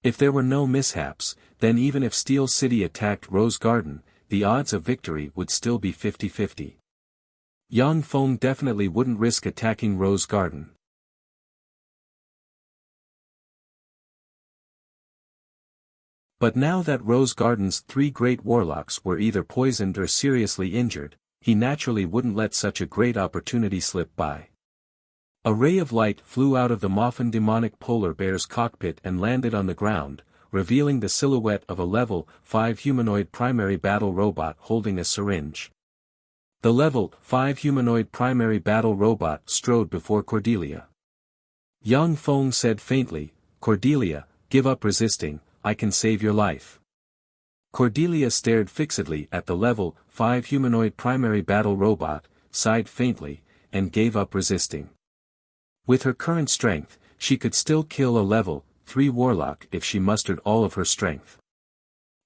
If there were no mishaps, then even if Steel City attacked Rose Garden, the odds of victory would still be 50-50. Yang Feng definitely wouldn't risk attacking Rose Garden. But now that Rose Garden's 3 great warlocks were either poisoned or seriously injured, he naturally wouldn't let such a great opportunity slip by. A ray of light flew out of the Moffin demonic polar bear's cockpit and landed on the ground, revealing the silhouette of a level 5 humanoid primary battle robot holding a syringe. The level 5 humanoid primary battle robot strode before Cordelia. Yang Feng said faintly, "Cordelia, give up resisting, I can save your life." Cordelia stared fixedly at the level 5 humanoid primary battle robot, sighed faintly, and gave up resisting. With her current strength, she could still kill a level 3 warlock if she mustered all of her strength.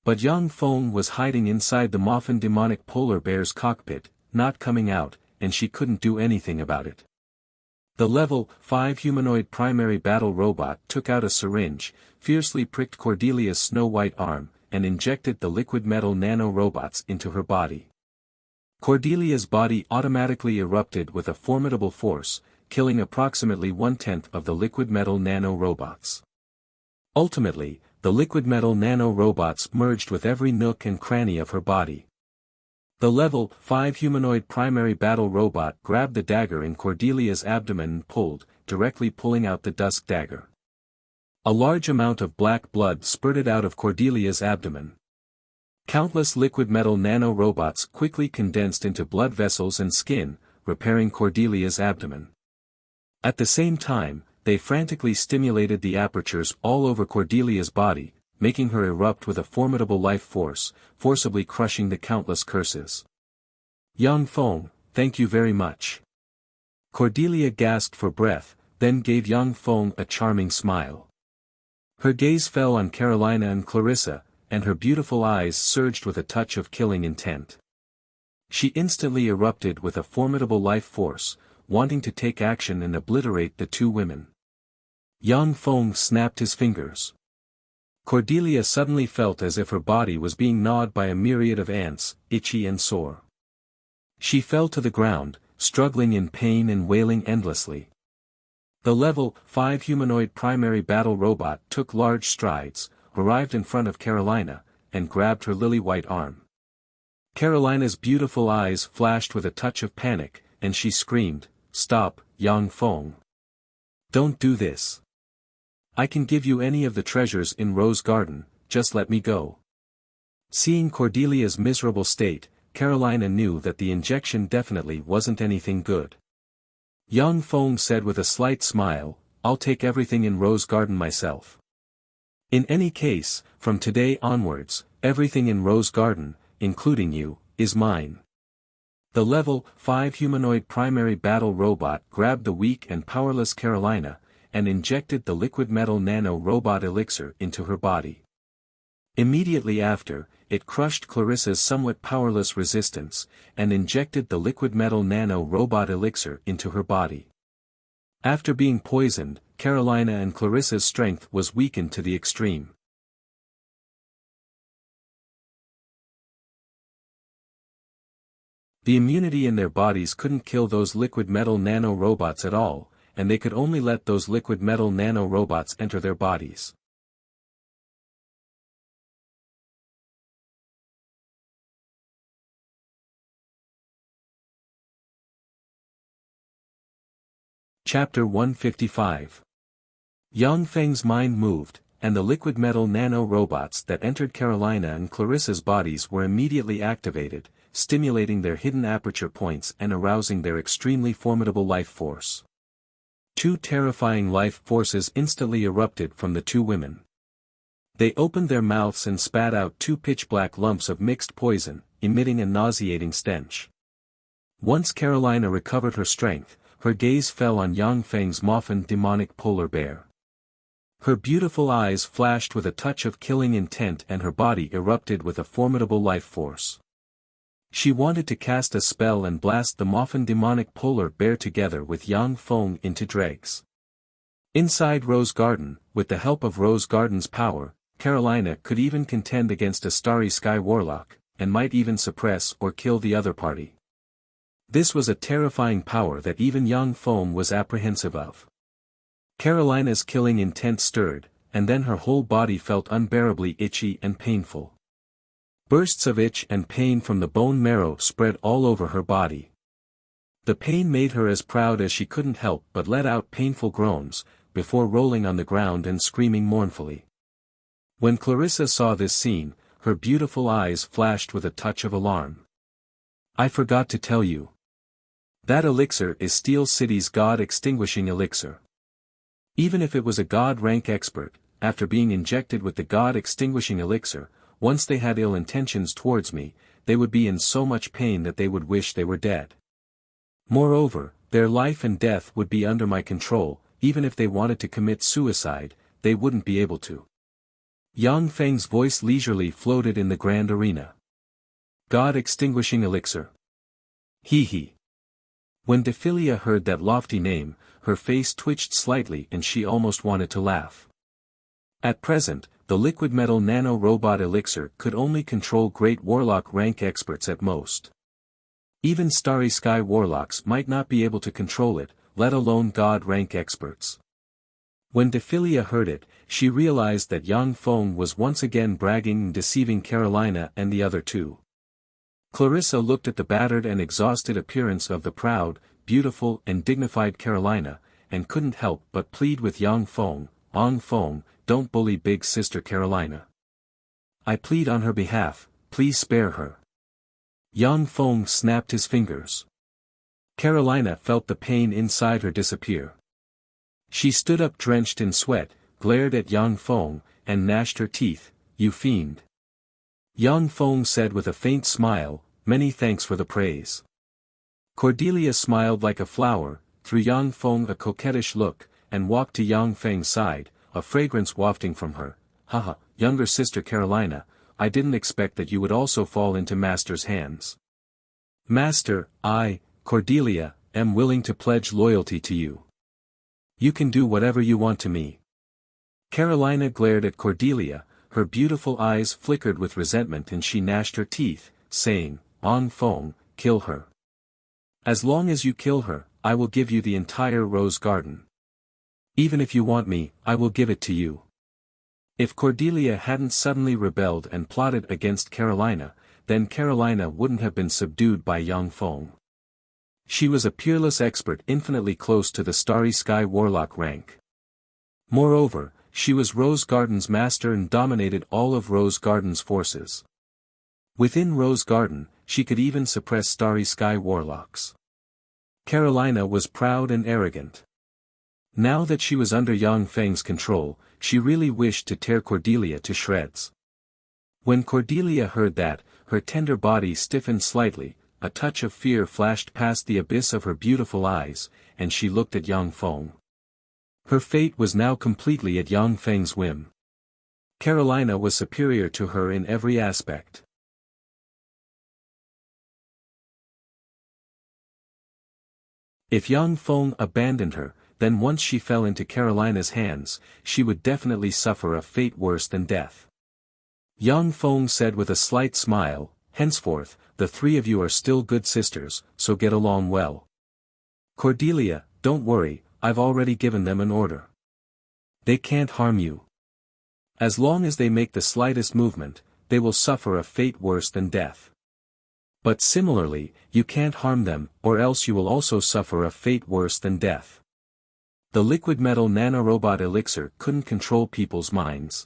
But Yang Feng was hiding inside the Moffin demonic polar bear's cockpit, not coming out, and she couldn't do anything about it. The level 5 humanoid primary battle robot took out a syringe, fiercely pricked Cordelia's snow-white arm, and injected the liquid metal nano-robots into her body. Cordelia's body automatically erupted with a formidable force, killing approximately 1/10 of the liquid metal nano-robots. Ultimately, the liquid metal nano-robots merged with every nook and cranny of her body. The level 5 humanoid primary battle robot grabbed the dagger in Cordelia's abdomen and pulled, directly pulling out the dusk dagger. A large amount of black blood spurted out of Cordelia's abdomen. Countless liquid metal nano-robots quickly condensed into blood vessels and skin, repairing Cordelia's abdomen. At the same time, they frantically stimulated the apertures all over Cordelia's body, making her erupt with a formidable life force, forcibly crushing the countless curses. Yang Feng, thank you very much. Cordelia gasped for breath, then gave Yang Feng a charming smile. Her gaze fell on Carolina and Clarissa, and her beautiful eyes surged with a touch of killing intent. She instantly erupted with a formidable life force, wanting to take action and obliterate the two women. Yang Feng snapped his fingers. Cordelia suddenly felt as if her body was being gnawed by a myriad of ants, itchy and sore. She fell to the ground, struggling in pain and wailing endlessly. The level 5 humanoid primary battle robot took large strides, arrived in front of Carolina, and grabbed her lily-white arm. Carolina's beautiful eyes flashed with a touch of panic, and she screamed, "Stop, Yang Feng. Don't do this. I can give you any of the treasures in Rose Garden, just let me go." Seeing Cordelia's miserable state, Carolina knew that the injection definitely wasn't anything good. Yang Feng said with a slight smile, "I'll take everything in Rose Garden myself. In any case, from today onwards, everything in Rose Garden, including you, is mine." The level 5 humanoid primary battle robot grabbed the weak and powerless Carolina, and injected the liquid metal nano-robot elixir into her body. Immediately after, it crushed Clarissa's somewhat powerless resistance, and injected the liquid metal nano-robot elixir into her body. After being poisoned, Carolina and Clarissa's strength was weakened to the extreme. The immunity in their bodies couldn't kill those liquid metal nano-robots at all, and they could only let those liquid metal nano-robots enter their bodies. Chapter 155. Yang Feng's mind moved, and the liquid metal nano-robots that entered Carolina and Clarissa's bodies were immediately activated, stimulating their hidden aperture points and arousing their extremely formidable life force. Two terrifying life forces instantly erupted from the two women. They opened their mouths and spat out two pitch-black lumps of mixed poison, emitting a nauseating stench. Once Carolina recovered her strength, her gaze fell on Yang Feng's Moffin demonic polar bear. Her beautiful eyes flashed with a touch of killing intent and her body erupted with a formidable life force. She wanted to cast a spell and blast the Moffin demonic polar bear together with Yang Feng into dregs. Inside Rose Garden, with the help of Rose Garden's power, Carolina could even contend against a Starry Sky warlock, and might even suppress or kill the other party. This was a terrifying power that even Yang Feng was apprehensive of. Carolina's killing intent stirred, and then her whole body felt unbearably itchy and painful. Bursts of itch and pain from the bone marrow spread all over her body. The pain made her as proud as she couldn't help but let out painful groans, before rolling on the ground and screaming mournfully. When Clarissa saw this scene, her beautiful eyes flashed with a touch of alarm. "I forgot to tell you. That elixir is Steel City's God-extinguishing elixir. Even if it was a God-rank expert, after being injected with the God-extinguishing elixir, once they had ill intentions towards me, they would be in so much pain that they would wish they were dead. Moreover, their life and death would be under my control, even if they wanted to commit suicide, they wouldn't be able to. Yang Feng's voice leisurely floated in the grand arena. God-extinguishing elixir. Hee hee. When Dephilia heard that lofty name, her face twitched slightly and she almost wanted to laugh. At present, the liquid metal nano-robot elixir could only control great warlock rank experts at most. Even Starry Sky warlocks might not be able to control it, let alone god rank experts. When Dephilia heard it, she realized that Yang Feng was once again bragging and deceiving Carolina and the other two. Clarissa looked at the battered and exhausted appearance of the proud, beautiful and dignified Carolina, and couldn't help but plead with Yang Feng, don't bully big sister Carolina. I plead on her behalf, please spare her. Yang Feng snapped his fingers. Carolina felt the pain inside her disappear. She stood up drenched in sweat, glared at Yang Feng, and gnashed her teeth, you fiend. Yang Feng said with a faint smile, many thanks for the praise. Cordelia smiled like a flower, threw Yang Feng a coquettish look, and walked to Yang Feng's side, a fragrance wafting from her. Haha, younger sister Carolina, I didn't expect that you would also fall into Master's hands. Master, I, Cordelia, am willing to pledge loyalty to you. You can do whatever you want to me. Carolina glared at Cordelia, her beautiful eyes flickered with resentment and she gnashed her teeth, saying, Yang Feng, kill her. As long as you kill her, I will give you the entire rose garden. Even if you want me, I will give it to you. If Cordelia hadn't suddenly rebelled and plotted against Carolina, then Carolina wouldn't have been subdued by Yang Feng. She was a peerless expert infinitely close to the Starry Sky warlock rank. Moreover, she was Rose Garden's master and dominated all of Rose Garden's forces. Within Rose Garden, she could even suppress Starry Sky warlocks. Carolina was proud and arrogant. Now that she was under Yang Feng's control, she really wished to tear Cordelia to shreds. When Cordelia heard that, her tender body stiffened slightly, a touch of fear flashed past the abyss of her beautiful eyes, and she looked at Yang Feng. Her fate was now completely at Yang Feng's whim. Carolina was superior to her in every aspect. If Yang Feng abandoned her, then once she fell into Carolina's hands, she would definitely suffer a fate worse than death. Yang Feng said with a slight smile, henceforth, the three of you are still good sisters, so get along well. Cordelia, don't worry, I've already given them an order. They can't harm you. As long as they make the slightest movement, they will suffer a fate worse than death. But similarly, you can't harm them, or else you will also suffer a fate worse than death. The liquid metal nanorobot elixir couldn't control people's minds.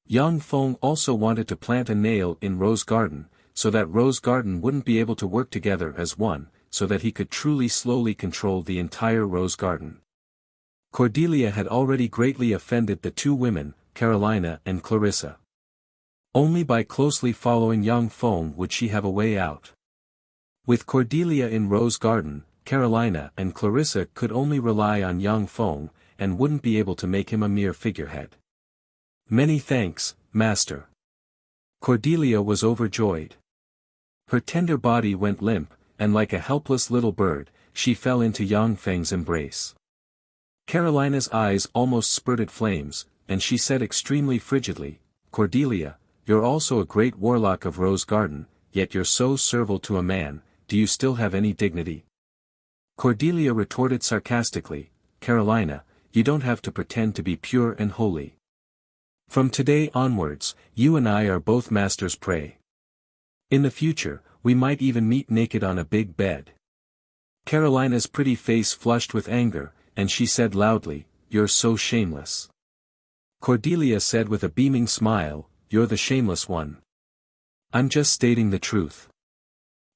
Yang Feng also wanted to plant a nail in Rose Garden, so that Rose Garden wouldn't be able to work together as one, so that he could truly slowly control the entire Rose Garden. Cordelia had already greatly offended the two women, Carolina and Clarissa. Only by closely following Yang Feng would she have a way out. With Cordelia in Rose Garden, Carolina and Clarissa could only rely on Yang Feng, and wouldn't be able to make him a mere figurehead. Many thanks, Master. Cordelia was overjoyed. Her tender body went limp, and like a helpless little bird, she fell into Yang Feng's embrace. Carolina's eyes almost spurted flames, and she said extremely frigidly, Cordelia, you're also a great warlock of Rose Garden, yet you're so servile to a man, do you still have any dignity? Cordelia retorted sarcastically, Carolina, you don't have to pretend to be pure and holy. From today onwards, you and I are both Master's prey. In the future, we might even meet naked on a big bed. Carolina's pretty face flushed with anger, and she said loudly, you're so shameless. Cordelia said with a beaming smile, you're the shameless one. I'm just stating the truth.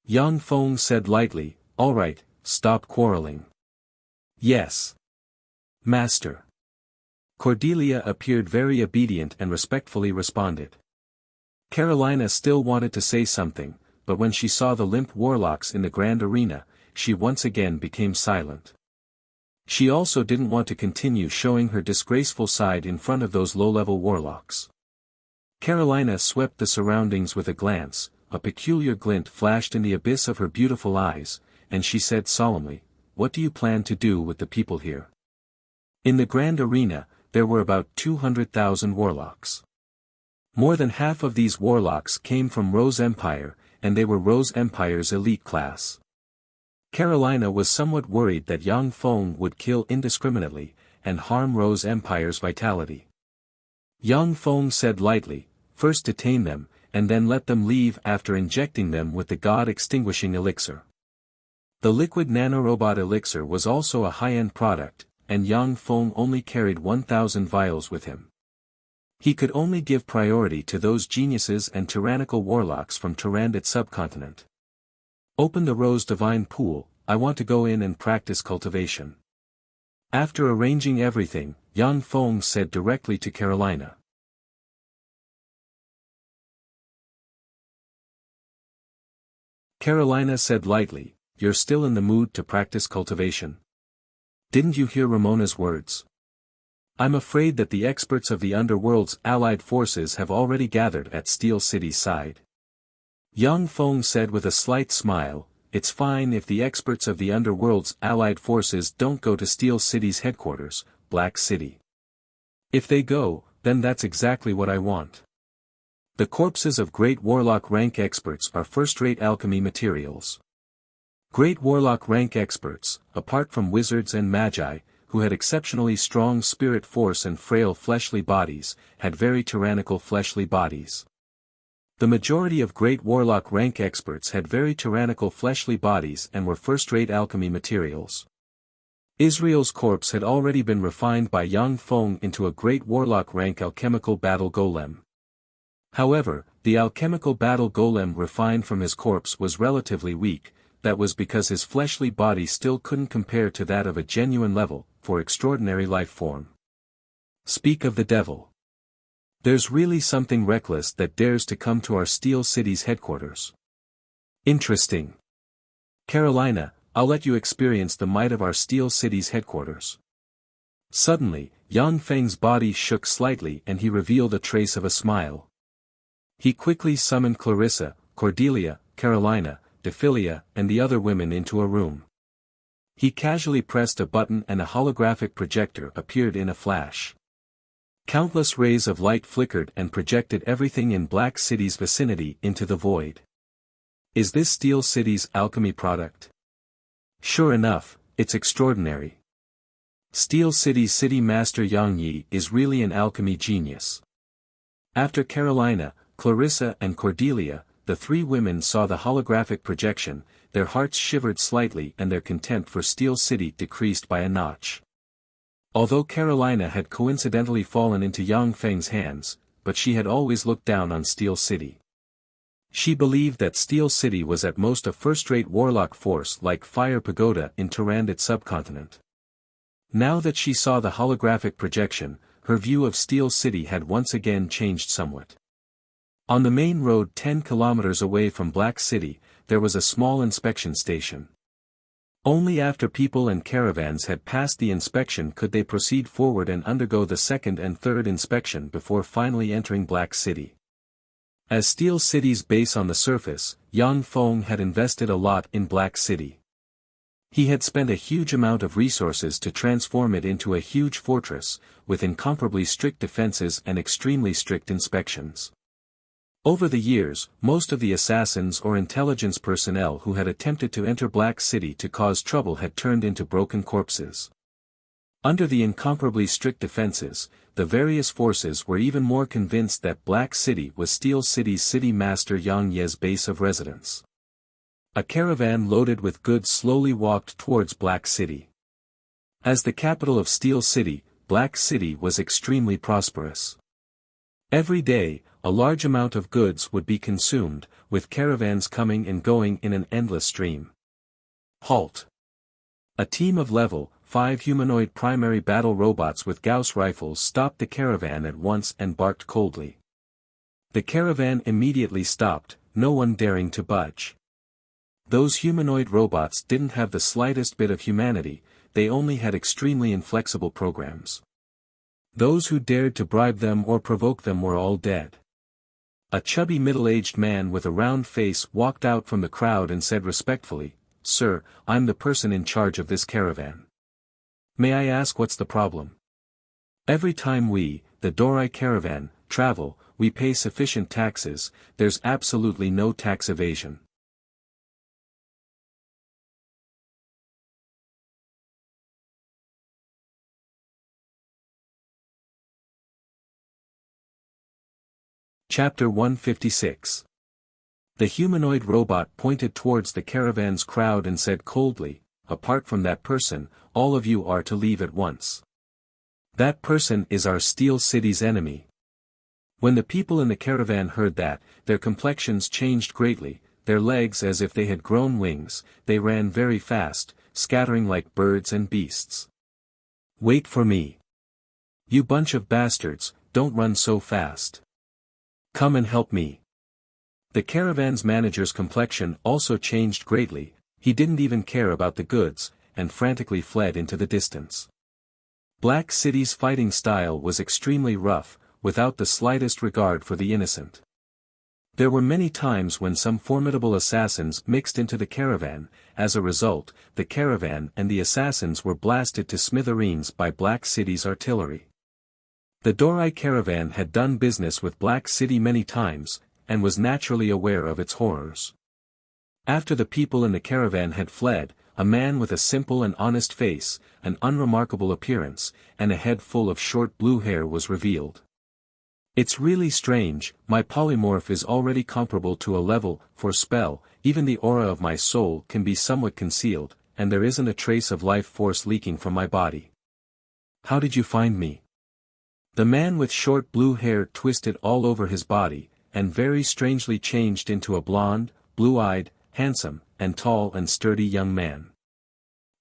Yang Feng said lightly, all right, stop quarreling. Yes. Master. Cordelia appeared very obedient and respectfully responded. Carolina still wanted to say something, but when she saw the limp warlocks in the grand arena, she once again became silent. She also didn't want to continue showing her disgraceful side in front of those low-level warlocks. Carolina swept the surroundings with a glance, a peculiar glint flashed in the abyss of her beautiful eyes, and she said solemnly, "What do you plan to do with the people here?" In the grand arena, there were about 200,000 warlocks. More than half of these warlocks came from Rose Empire, and they were Rose Empire's elite class. Carolina was somewhat worried that Yang Feng would kill indiscriminately, and harm Rose Empire's vitality. Yang Feng said lightly, "First detain them, and then let them leave after injecting them with the God-extinguishing elixir." The liquid nanorobot elixir was also a high-end product, and Yang Feng only carried 1,000 vials with him. He could only give priority to those geniuses and tyrannical warlocks from Tyrannid subcontinent. "Open the Rose Divine Pool, I want to go in and practice cultivation." After arranging everything, Yang Feng said directly to Carolina. Carolina said lightly, "You're still in the mood to practice cultivation? Didn't you hear Ramona's words? I'm afraid that the experts of the underworld's allied forces have already gathered at Steel City's side." Yang Feng said with a slight smile, "It's fine if the experts of the underworld's allied forces don't go to Steel City's headquarters, Black City. If they go, then that's exactly what I want. The corpses of great warlock rank experts are first-rate alchemy materials. Great warlock rank experts, apart from wizards and magi, who had exceptionally strong spirit force and frail fleshly bodies, had very tyrannical fleshly bodies. The majority of great warlock rank experts had very tyrannical fleshly bodies and were first-rate alchemy materials. Israel's corpse had already been refined by Yang Feng into a great warlock rank alchemical battle golem. However, the alchemical battle golem refined from his corpse was relatively weak. That was because his fleshly body still couldn't compare to that of a genuine level, for extraordinary life form. Speak of the devil. There's really something reckless that dares to come to our Steel City's headquarters. Interesting. Carolina, I'll let you experience the might of our Steel City's headquarters." Suddenly, Yang Feng's body shook slightly and he revealed a trace of a smile. He quickly summoned Clarissa, Cordelia, Carolina, Dephilia, and the other women into a room. He casually pressed a button and a holographic projector appeared in a flash. Countless rays of light flickered and projected everything in Black City's vicinity into the void. Is this Steel City's alchemy product? Sure enough, it's extraordinary. Steel City's city master Yang Yi is really an alchemy genius. After Carolina, Clarissa and Cordelia, the three women saw the holographic projection, their hearts shivered slightly and their contempt for Steel City decreased by a notch. Although Carolina had coincidentally fallen into Yang Feng's hands, but she had always looked down on Steel City. She believed that Steel City was at most a first-rate warlock force like Fire Pagoda in Tyrannid subcontinent. Now that she saw the holographic projection, her view of Steel City had once again changed somewhat. On the main road 10 kilometers away from Black City, there was a small inspection station. Only after people and caravans had passed the inspection could they proceed forward and undergo the second and third inspection before finally entering Black City. As Steel City's base on the surface, Yang Feng had invested a lot in Black City. He had spent a huge amount of resources to transform it into a huge fortress, with incomparably strict defenses and extremely strict inspections. Over the years, most of the assassins or intelligence personnel who had attempted to enter Black City to cause trouble had turned into broken corpses. Under the incomparably strict defenses, the various forces were even more convinced that Black City was Steel City's city master Yang Ye's base of residence. A caravan loaded with goods slowly walked towards Black City. As the capital of Steel City, Black City was extremely prosperous. Every day, a large amount of goods would be consumed, with caravans coming and going in an endless stream. Halt! A team of level 5 humanoid primary battle robots with Gauss rifles stopped the caravan at once and barked coldly. The caravan immediately stopped, no one daring to budge. Those humanoid robots didn't have the slightest bit of humanity, they only had extremely inflexible programs. Those who dared to bribe them or provoke them were all dead. A chubby middle-aged man with a round face walked out from the crowd and said respectfully, "Sir, I'm the person in charge of this caravan. May I ask what's the problem? Every time we, the Dorai caravan, travel, we pay sufficient taxes, there's absolutely no tax evasion." Chapter 156. The humanoid robot pointed towards the caravan's crowd and said coldly, "Apart from that person, all of you are to leave at once. That person is our Steel City's enemy." When the people in the caravan heard that, their complexions changed greatly, their legs as if they had grown wings, they ran very fast, scattering like birds and beasts. "Wait for me. You bunch of bastards, don't run so fast. Come and help me." The caravan's manager's complexion also changed greatly, he didn't even care about the goods, and frantically fled into the distance. Black City's fighting style was extremely rough, without the slightest regard for the innocent. There were many times when some formidable assassins mixed into the caravan, as a result, the caravan and the assassins were blasted to smithereens by Black City's artillery. The Dorai caravan had done business with Black City many times, and was naturally aware of its horrors. After the people in the caravan had fled, a man with a simple and honest face, an unremarkable appearance, and a head full of short blue hair was revealed. "It's really strange, my polymorph is already comparable to a level 4 spell, even the aura of my soul can be somewhat concealed, and there isn't a trace of life force leaking from my body. How did you find me?" The man with short blue hair twisted all over his body, and very strangely changed into a blond, blue-eyed, handsome, and tall and sturdy young man.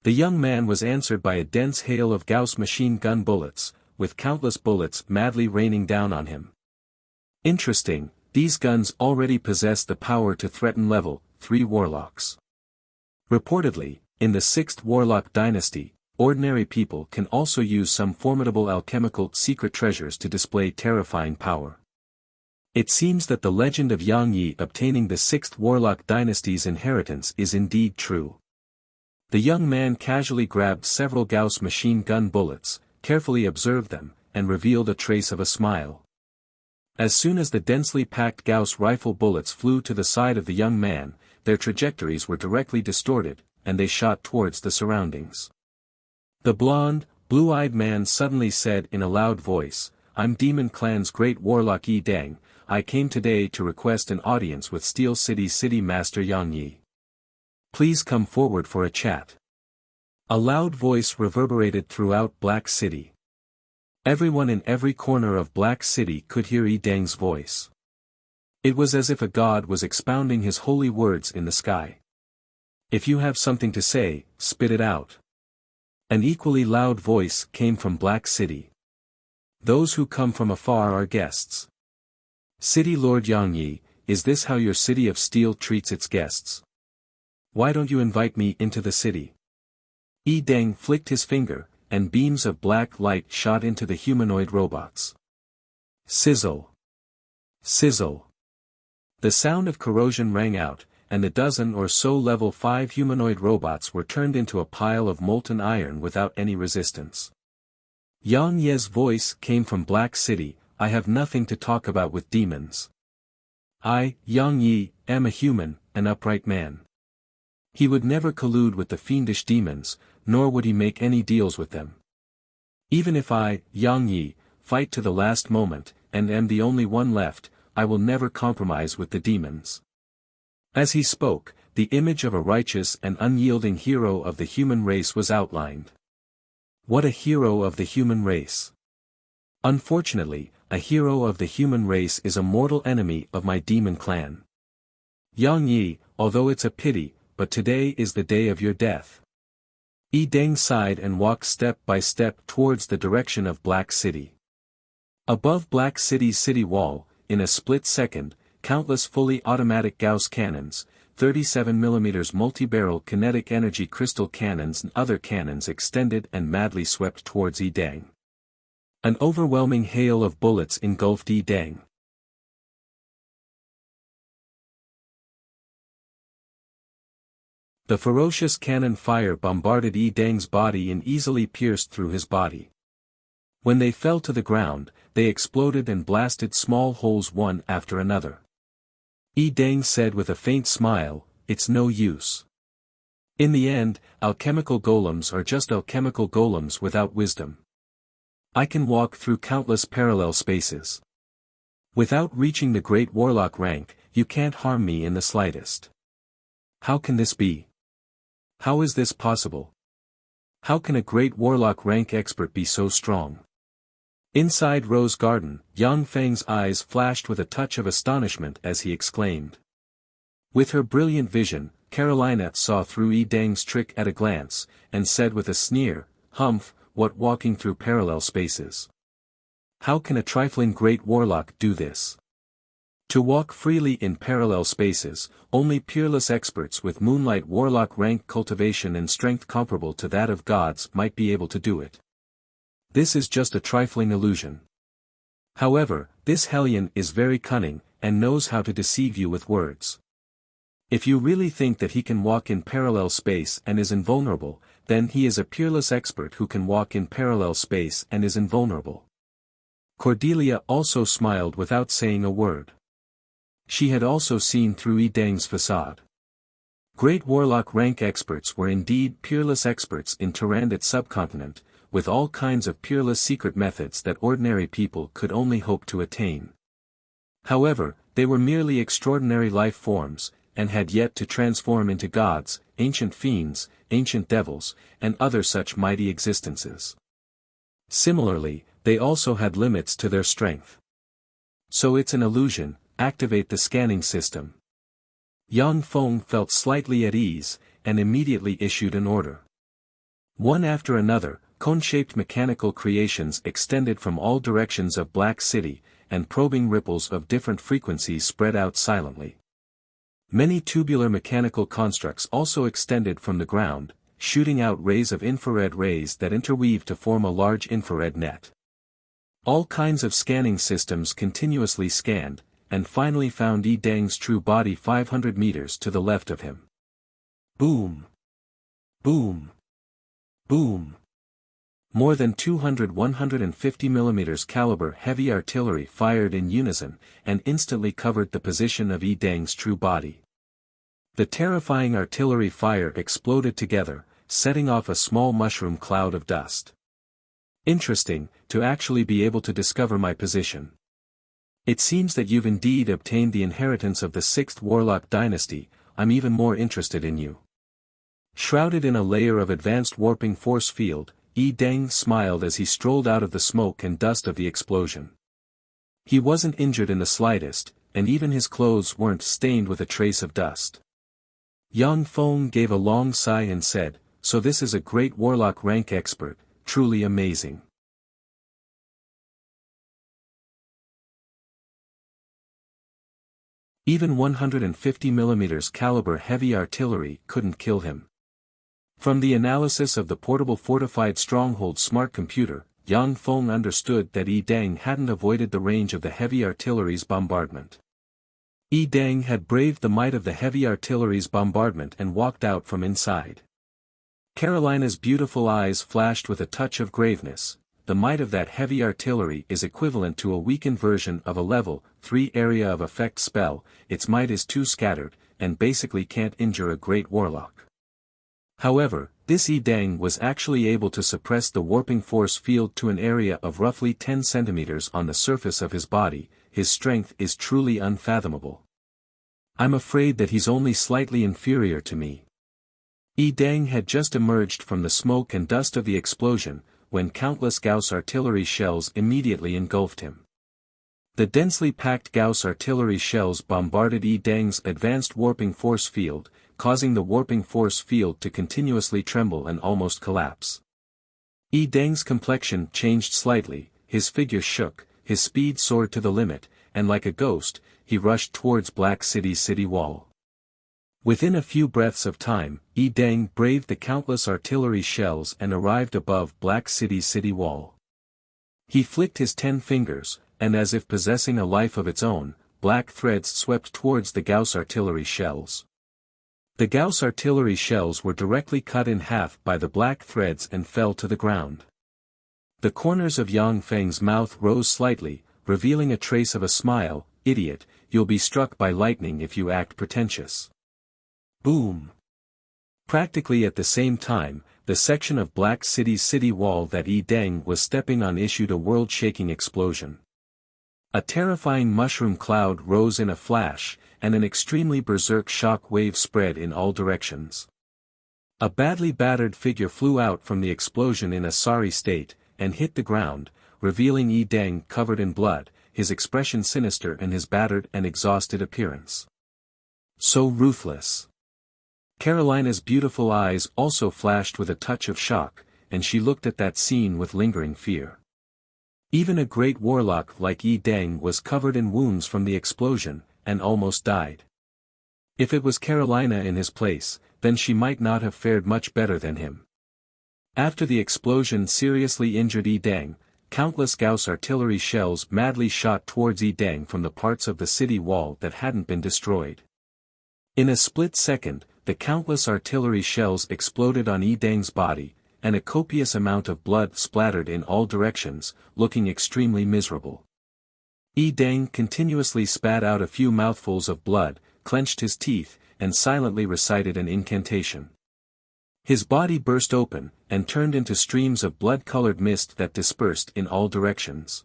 The young man was answered by a dense hail of Gauss machine gun bullets, with countless bullets madly raining down on him. Interesting, these guns already possessed the power to threaten level 3 warlocks. Reportedly, in the 6th Warlock dynasty, ordinary people can also use some formidable alchemical secret treasures to display terrifying power. It seems that the legend of Yang Yi obtaining the 6th Warlock dynasty's inheritance is indeed true. The young man casually grabbed several Gauss machine gun bullets, carefully observed them, and revealed a trace of a smile. As soon as the densely packed Gauss rifle bullets flew to the side of the young man, their trajectories were directly distorted, and they shot towards the surroundings. The blond, blue-eyed man suddenly said in a loud voice, "I'm Demon Clan's great warlock Yi Deng, I came today to request an audience with Steel City's city master Yang Yi. Please come forward for a chat." A loud voice reverberated throughout Black City. Everyone in every corner of Black City could hear Yi Deng's voice. It was as if a god was expounding his holy words in the sky. "If you have something to say, spit it out." An equally loud voice came from Black City. "Those who come from afar are guests." "City Lord Yang Yi, is this how your city of steel treats its guests? Why don't you invite me into the city?" Yi Deng flicked his finger, and beams of black light shot into the humanoid robots. Sizzle! Sizzle! The sound of corrosion rang out, and a dozen or so level 5 humanoid robots were turned into a pile of molten iron without any resistance. Yang Ye's voice came from Black City, "I have nothing to talk about with demons. I, Yang Yi, am a human, an upright man." He would never collude with the fiendish demons, nor would he make any deals with them. "Even if I, Yang Yi, fight to the last moment, and am the only one left, I will never compromise with the demons." As he spoke, the image of a righteous and unyielding hero of the human race was outlined. What a hero of the human race! Unfortunately, a hero of the human race is a mortal enemy of my demon clan. Yang Yi, although it's a pity, but today is the day of your death. Yi Deng sighed and walked step by step towards the direction of Black City. Above Black City's city wall, in a split second, countless fully automatic Gauss cannons, 37mm multi-barrel kinetic energy crystal cannons and other cannons extended and madly swept towards Yi Deng. An overwhelming hail of bullets engulfed Yi Deng. The ferocious cannon fire bombarded Yi Deng's body and easily pierced through his body. When they fell to the ground, they exploded and blasted small holes one after another. Yi Deng said with a faint smile, "It's no use. In the end, alchemical golems are just alchemical golems without wisdom. I can walk through countless parallel spaces. Without reaching the great warlock rank, you can't harm me in the slightest. How can this be? How is this possible? How can a great warlock rank expert be so strong?" Inside Rose Garden, Yang Feng's eyes flashed with a touch of astonishment as he exclaimed. With her brilliant vision, Carolina saw through Yi Deng's trick at a glance, and said with a sneer, "Humph, what walking through parallel spaces? How can a trifling great warlock do this? To walk freely in parallel spaces, only peerless experts with moonlight warlock rank cultivation and strength comparable to that of gods might be able to do it. This is just a trifling illusion. However, this hellion is very cunning, and knows how to deceive you with words. If you really think that he can walk in parallel space and is invulnerable, then he is a peerless expert who can walk in parallel space and is invulnerable." Cordelia also smiled without saying a word. She had also seen through Yi Deng's facade. Great warlock rank experts were indeed peerless experts in Tyrannid subcontinent, with all kinds of peerless secret methods that ordinary people could only hope to attain. However, they were merely extraordinary life forms, and had yet to transform into gods, ancient fiends, ancient devils, and other such mighty existences. Similarly, they also had limits to their strength. So it's an illusion. Activate the scanning system. Yang Feng felt slightly at ease, and immediately issued an order. One after another, cone-shaped mechanical creations extended from all directions of Black City, and probing ripples of different frequencies spread out silently. Many tubular mechanical constructs also extended from the ground, shooting out rays of infrared rays that interweave to form a large infrared net. All kinds of scanning systems continuously scanned, and finally found Yi Deng's true body 500 meters to the left of him. Boom! Boom! Boom! More than 200 150mm caliber heavy artillery fired in unison, and instantly covered the position of Yi Deng's true body. The terrifying artillery fire exploded together, setting off a small mushroom cloud of dust. Interesting, to actually be able to discover my position. It seems that you've indeed obtained the inheritance of the 6th Warlock dynasty. I'm even more interested in you. Shrouded in a layer of advanced warping force field, Yi Deng smiled as he strolled out of the smoke and dust of the explosion. He wasn't injured in the slightest, and even his clothes weren't stained with a trace of dust. Yang Feng gave a long sigh and said, "So this is a great warlock rank expert, truly amazing." Even 150mm caliber heavy artillery couldn't kill him. From the analysis of the portable fortified stronghold smart computer, Yang Feng understood that Yi Deng hadn't avoided the range of the heavy artillery's bombardment. Yi Deng had braved the might of the heavy artillery's bombardment and walked out from inside. Carolina's beautiful eyes flashed with a touch of graveness. The might of that heavy artillery is equivalent to a weakened version of a level 3 area of effect spell. Its might is too scattered, and basically can't injure a great warlock. However, this Yi Deng was actually able to suppress the warping force field to an area of roughly 10 centimeters on the surface of his body. His strength is truly unfathomable. I'm afraid that he's only slightly inferior to me. Yi Deng had just emerged from the smoke and dust of the explosion, when countless Gauss artillery shells immediately engulfed him. The densely packed Gauss artillery shells bombarded Yi Deng's advanced warping force field, causing the warping force field to continuously tremble and almost collapse. Yi Deng's complexion changed slightly, his figure shook, his speed soared to the limit, and like a ghost, he rushed towards Black City's city wall. Within a few breaths of time, Yi Deng braved the countless artillery shells and arrived above Black City's city wall. He flicked his 10 fingers, and as if possessing a life of its own, black threads swept towards the Gauss artillery shells. The Gauss artillery shells were directly cut in half by the black threads and fell to the ground. The corners of Yang Feng's mouth rose slightly, revealing a trace of a smile. "Idiot, you'll be struck by lightning if you act pretentious." Boom! Practically at the same time, the section of Black City's city wall that Yi Deng was stepping on issued a world-shaking explosion. A terrifying mushroom cloud rose in a flash, and an extremely berserk shock wave spread in all directions. A badly battered figure flew out from the explosion in a sorry state, and hit the ground, revealing Yi Deng covered in blood, his expression sinister and his battered and exhausted appearance. So ruthless. Carolina's beautiful eyes also flashed with a touch of shock, and she looked at that scene with lingering fear. Even a great warlock like Yi Deng was covered in wounds from the explosion, and almost died. If it was Carolina in his place, then she might not have fared much better than him. After the explosion seriously injured Yi Deng, countless Gauss artillery shells madly shot towards Yi Deng from the parts of the city wall that hadn't been destroyed. In a split second, the countless artillery shells exploded on Yi Deng's body, and a copious amount of blood splattered in all directions, looking extremely miserable. Yi Deng continuously spat out a few mouthfuls of blood, clenched his teeth, and silently recited an incantation. His body burst open, and turned into streams of blood-colored mist that dispersed in all directions.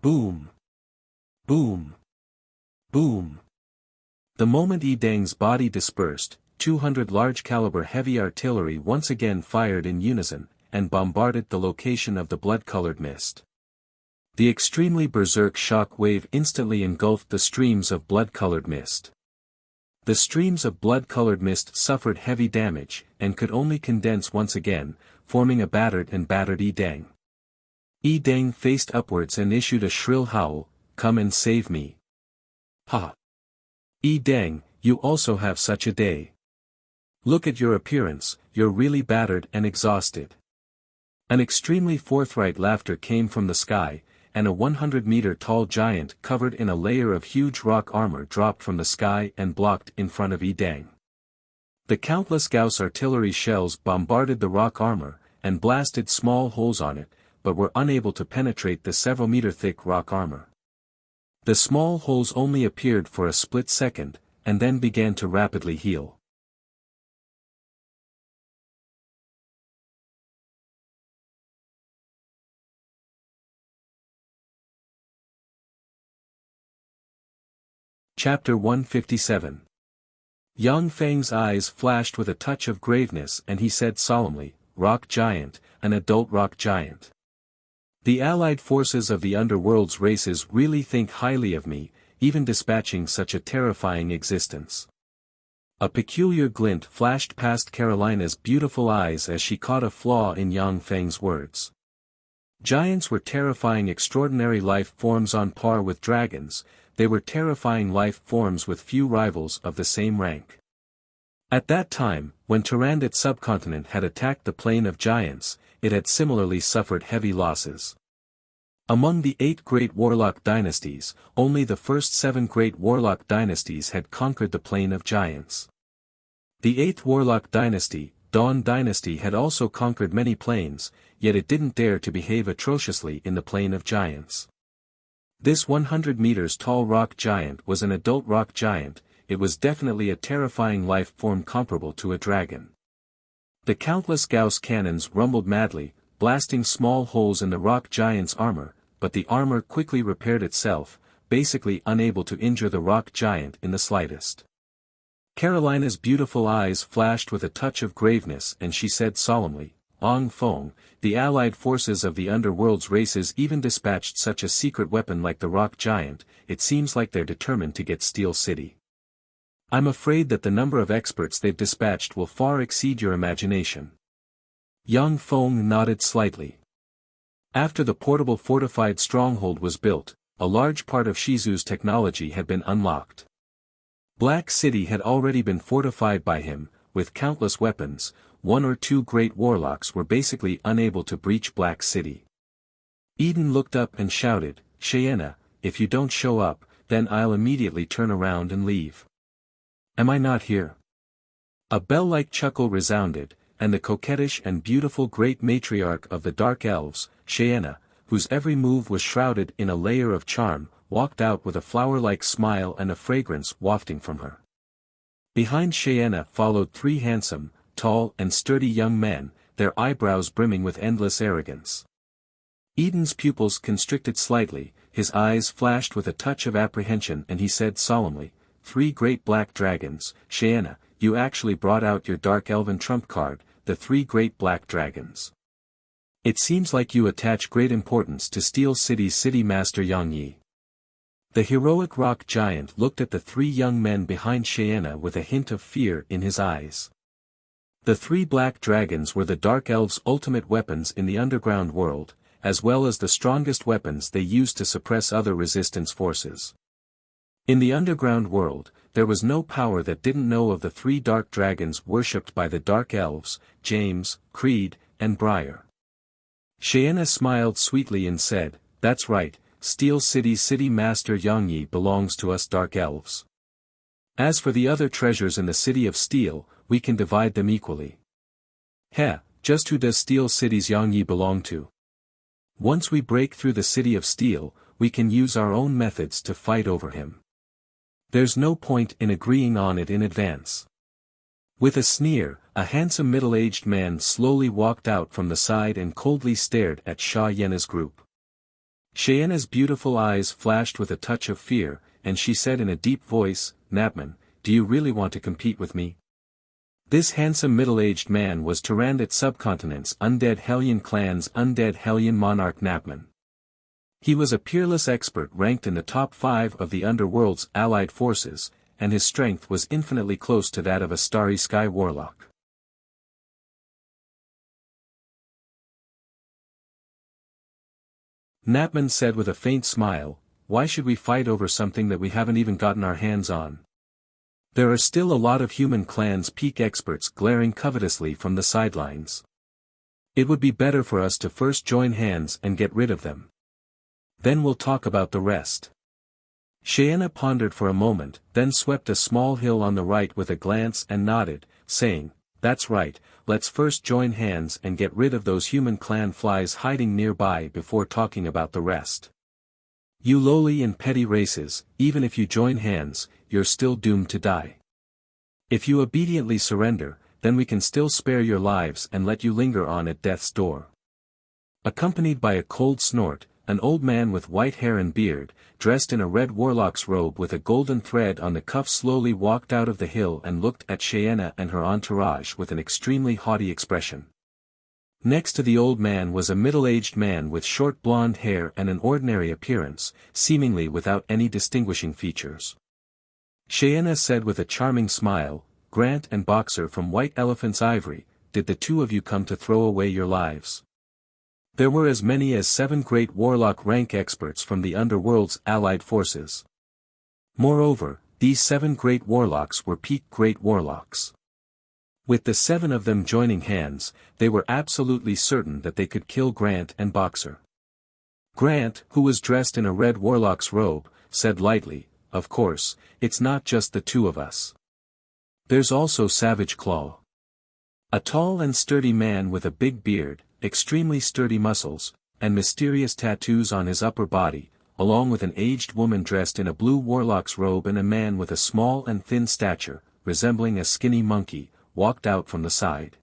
Boom! Boom! Boom! The moment Yi Deng's body dispersed, 200 large-caliber heavy artillery once again fired in unison, and bombarded the location of the blood-colored mist. The extremely berserk shock wave instantly engulfed the streams of blood-colored mist. The streams of blood-colored mist suffered heavy damage, and could only condense once again, forming a battered Yi Deng. Yi Deng faced upwards and issued a shrill howl, "Come and save me." Ha! Yi Deng, you also have such a day. Look at your appearance, you're really battered and exhausted. An extremely forthright laughter came from the sky, and a 100-meter-tall giant covered in a layer of huge rock armor dropped from the sky and blocked in front of Yi Deng. The countless Gauss artillery shells bombarded the rock armor, and blasted small holes on it, but were unable to penetrate the several-meter-thick rock armor. The small holes only appeared for a split second, and then began to rapidly heal. Chapter 157. Yang Feng's eyes flashed with a touch of graveness and he said solemnly, "Rock Giant, an adult rock giant. The allied forces of the underworld's races really think highly of me, even dispatching such a terrifying existence." A peculiar glint flashed past Carolina's beautiful eyes as she caught a flaw in Yang Feng's words. Giants were terrifying extraordinary life forms on par with dragons. They were terrifying life forms with few rivals of the same rank. At that time, when Tyrannid subcontinent had attacked the plane of giants, it had similarly suffered heavy losses. Among the 8 great warlock dynasties, only the first 7 great warlock dynasties had conquered the plane of giants. The 8th warlock dynasty, Dawn dynasty, had also conquered many planes, yet it didn't dare to behave atrociously in the plane of giants. This 100 meters tall rock giant was an adult rock giant. It was definitely a terrifying life form comparable to a dragon. The countless Gauss cannons rumbled madly, blasting small holes in the rock giant's armor, but the armor quickly repaired itself, basically unable to injure the rock giant in the slightest. Carolina's beautiful eyes flashed with a touch of graveness and she said solemnly, "Ong Feng, the allied forces of the underworld's races even dispatched such a secret weapon like the rock giant. It seems like they're determined to get Steel City. I'm afraid that the number of experts they've dispatched will far exceed your imagination." Yang Feng nodded slightly. After the portable fortified stronghold was built, a large part of Shizu's technology had been unlocked. Black City had already been fortified by him, with countless weapons. 1 or 2 great warlocks were basically unable to breach Black City. Eden looked up and shouted, "Cheyenne, if you don't show up, then I'll immediately turn around and leave. Am I not here?" A bell-like chuckle resounded, and the coquettish and beautiful great matriarch of the Dark Elves, Cheyenne, whose every move was shrouded in a layer of charm, walked out with a flower-like smile and a fragrance wafting from her. Behind Cheyenne followed 3 handsome, tall and sturdy young men, their eyebrows brimming with endless arrogance. Eden's pupils constricted slightly, his eyes flashed with a touch of apprehension, and he said solemnly, 3 great black dragons, Cheyenne, you actually brought out your dark elven trump card, the 3 great black dragons. It seems like you attach great importance to Steel City's city master Yang Yi. The heroic rock giant looked at the 3 young men behind Cheyenne with a hint of fear in his eyes. The 3 black dragons were the Dark Elves' ultimate weapons in the underground world, as well as the strongest weapons they used to suppress other resistance forces. In the underground world, there was no power that didn't know of the 3 dark dragons worshipped by the Dark Elves, James, Creed, and Briar. Cheyenne smiled sweetly and said, "That's right, Steel City's city master Yang Yi belongs to us Dark Elves. As for the other treasures in the City of Steel, we can divide them equally." "Heh, just who does Steel City's Yang Yi belong to? Once we break through the City of Steel, we can use our own methods to fight over him. There's no point in agreeing on it in advance." With a sneer, a handsome middle-aged man slowly walked out from the side and coldly stared at Cheyenne's group. Cheyenne's beautiful eyes flashed with a touch of fear, and she said in a deep voice, "Napman, do you really want to compete with me?" This handsome middle-aged man was Tyrannid Subcontinent's Undead Hellion clan's Undead Hellion monarch Napman. He was a peerless expert ranked in the top 5 of the Underworld's allied forces, and his strength was infinitely close to that of a Starry Sky warlock. Napman said with a faint smile, "Why should we fight over something that we haven't even gotten our hands on? There are still a lot of human clans' peak experts glaring covetously from the sidelines. It would be better for us to first join hands and get rid of them. Then we'll talk about the rest." Cheyenne pondered for a moment, then swept a small hill on the right with a glance and nodded, saying, "That's right, let's first join hands and get rid of those human clan flies hiding nearby before talking about the rest. You lowly and petty races, even if you join hands, you're still doomed to die. If you obediently surrender, then we can still spare your lives and let you linger on at death's door." Accompanied by a cold snort, an old man with white hair and beard, dressed in a red warlock's robe with a golden thread on the cuff slowly walked out of the hill and looked at Cheyenne and her entourage with an extremely haughty expression. Next to the old man was a middle-aged man with short blonde hair and an ordinary appearance, seemingly without any distinguishing features. Cheyenne said with a charming smile, "Grant and Boxer from White Elephant's Ivory, did the 2 of you come to throw away your lives?" There were as many as 7 great warlock rank experts from the Underworld's allied forces. Moreover, these 7 great warlocks were peak great warlocks. With the 7 of them joining hands, they were absolutely certain that they could kill Grant and Boxer. Grant, who was dressed in a red warlock's robe, said lightly, "Of course, it's not just the 2 of us. There's also Savage Claw. A tall and sturdy man with a big beard, extremely sturdy muscles, and mysterious tattoos on his upper body, along with an aged woman dressed in a blue warlock's robe and a man with a small and thin stature, resembling a skinny monkey, walked out from the side."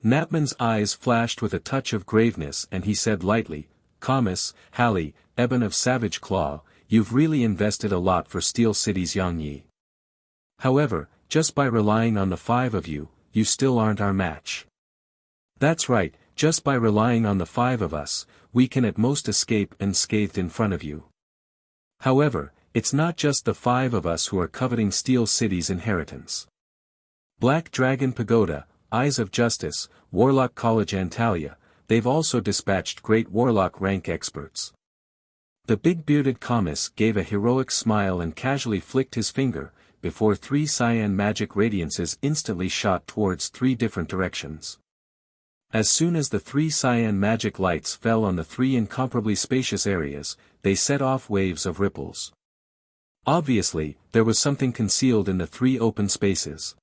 Napman's eyes flashed with a touch of graveness and he said lightly, "Camus, Hallie, Eben of Savage Claw, you've really invested a lot for Steel City's Yang Yi. However, just by relying on the 5 of you, you still aren't our match." "That's right, just by relying on the 5 of us, we can at most escape unscathed in front of you. However, it's not just the 5 of us who are coveting Steel City's inheritance. Black Dragon Pagoda, Eyes of Justice, Warlock College Antalya, they've also dispatched great warlock rank experts." The big bearded Camus gave a heroic smile and casually flicked his finger, before 3 cyan magic radiances instantly shot towards 3 different directions. As soon as the 3 cyan magic lights fell on the 3 incomparably spacious areas, they set off waves of ripples. Obviously, there was something concealed in the 3 open spaces.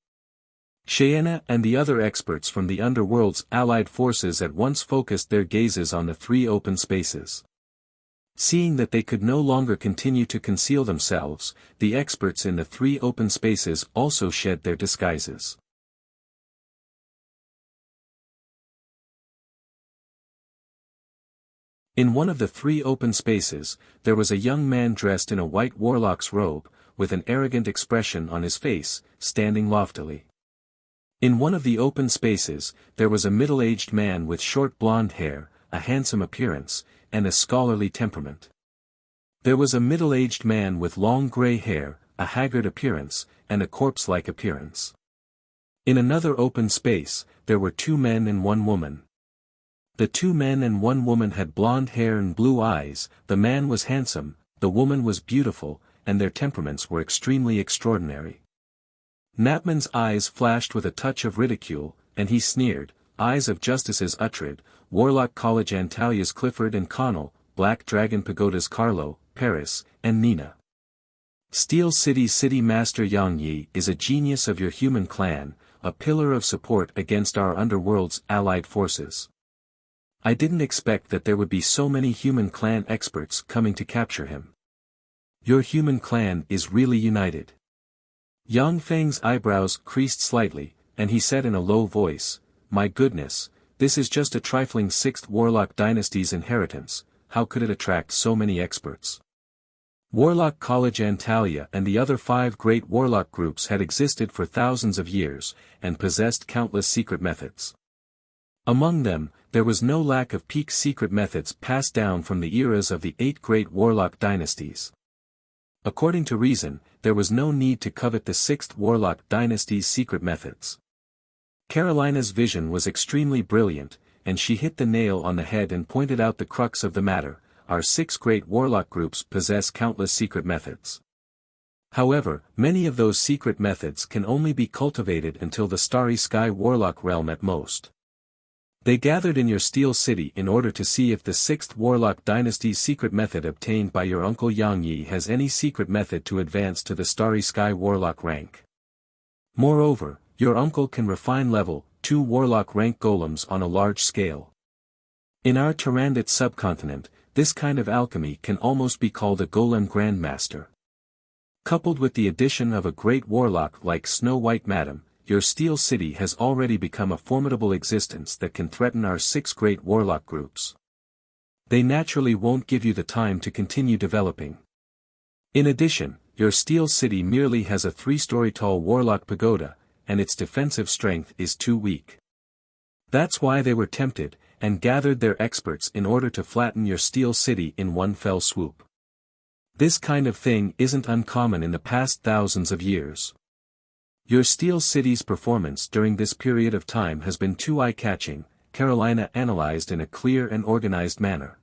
Cheyenne and the other experts from the underworld's allied forces at once focused their gazes on the 3 open spaces. Seeing that they could no longer continue to conceal themselves, the experts in the 3 open spaces also shed their disguises. In one of the 3 open spaces, there was a young man dressed in a white warlock's robe, with an arrogant expression on his face, standing loftily. In one of the open spaces, there was a middle-aged man with short blonde hair, a handsome appearance, and a scholarly temperament. There was a middle-aged man with long gray hair, a haggard appearance, and a corpse-like appearance. In another open space, there were 2 men and 1 woman. The 2 men and 1 woman had blonde hair and blue eyes, the man was handsome, the woman was beautiful, and their temperaments were extremely extraordinary. Napman's eyes flashed with a touch of ridicule, and he sneered, "Eyes of Justices Uhtred, Warlock College Antalia's Clifford and Connell, Black Dragon Pagoda's Carlo, Paris, and Nina. Steel City's City Master Yang Yi is a genius of your human clan, a pillar of support against our underworld's allied forces. I didn't expect that there would be so many human clan experts coming to capture him. Your human clan is really united." Yang Feng's eyebrows creased slightly, and he said in a low voice, "My goodness, this is just a trifling 6th Warlock Dynasty's inheritance, how could it attract so many experts?" Warlock College Antalya and the other 5 great warlock groups had existed for thousands of years, and possessed countless secret methods. Among them, there was no lack of peak secret methods passed down from the eras of the 8 great warlock dynasties. According to reason, there was no need to covet the 6th Warlock Dynasty's secret methods. Carolina's vision was extremely brilliant, and she hit the nail on the head and pointed out the crux of the matter. Our 6 great warlock groups possess countless secret methods. However, many of those secret methods can only be cultivated until the Starry Sky Warlock realm at most. They gathered in your Steel City in order to see if the 6th Warlock Dynasty's secret method obtained by your uncle Yang Yi has any secret method to advance to the Starry Sky Warlock rank. Moreover, your uncle can refine level 2 Warlock rank golems on a large scale. In our Tyrannid subcontinent, this kind of alchemy can almost be called a golem grandmaster. Coupled with the addition of a great warlock like Snow White Madam, your Steel City has already become a formidable existence that can threaten our 6 great warlock groups. They naturally won't give you the time to continue developing. In addition, your Steel City merely has a 3-story tall warlock pagoda, and its defensive strength is too weak. That's why they were tempted, and gathered their experts in order to flatten your Steel City in one fell swoop. This kind of thing isn't uncommon in the past thousands of years. Your Steel City's performance during this period of time has been too eye-catching, Carolina analyzed in a clear and organized manner.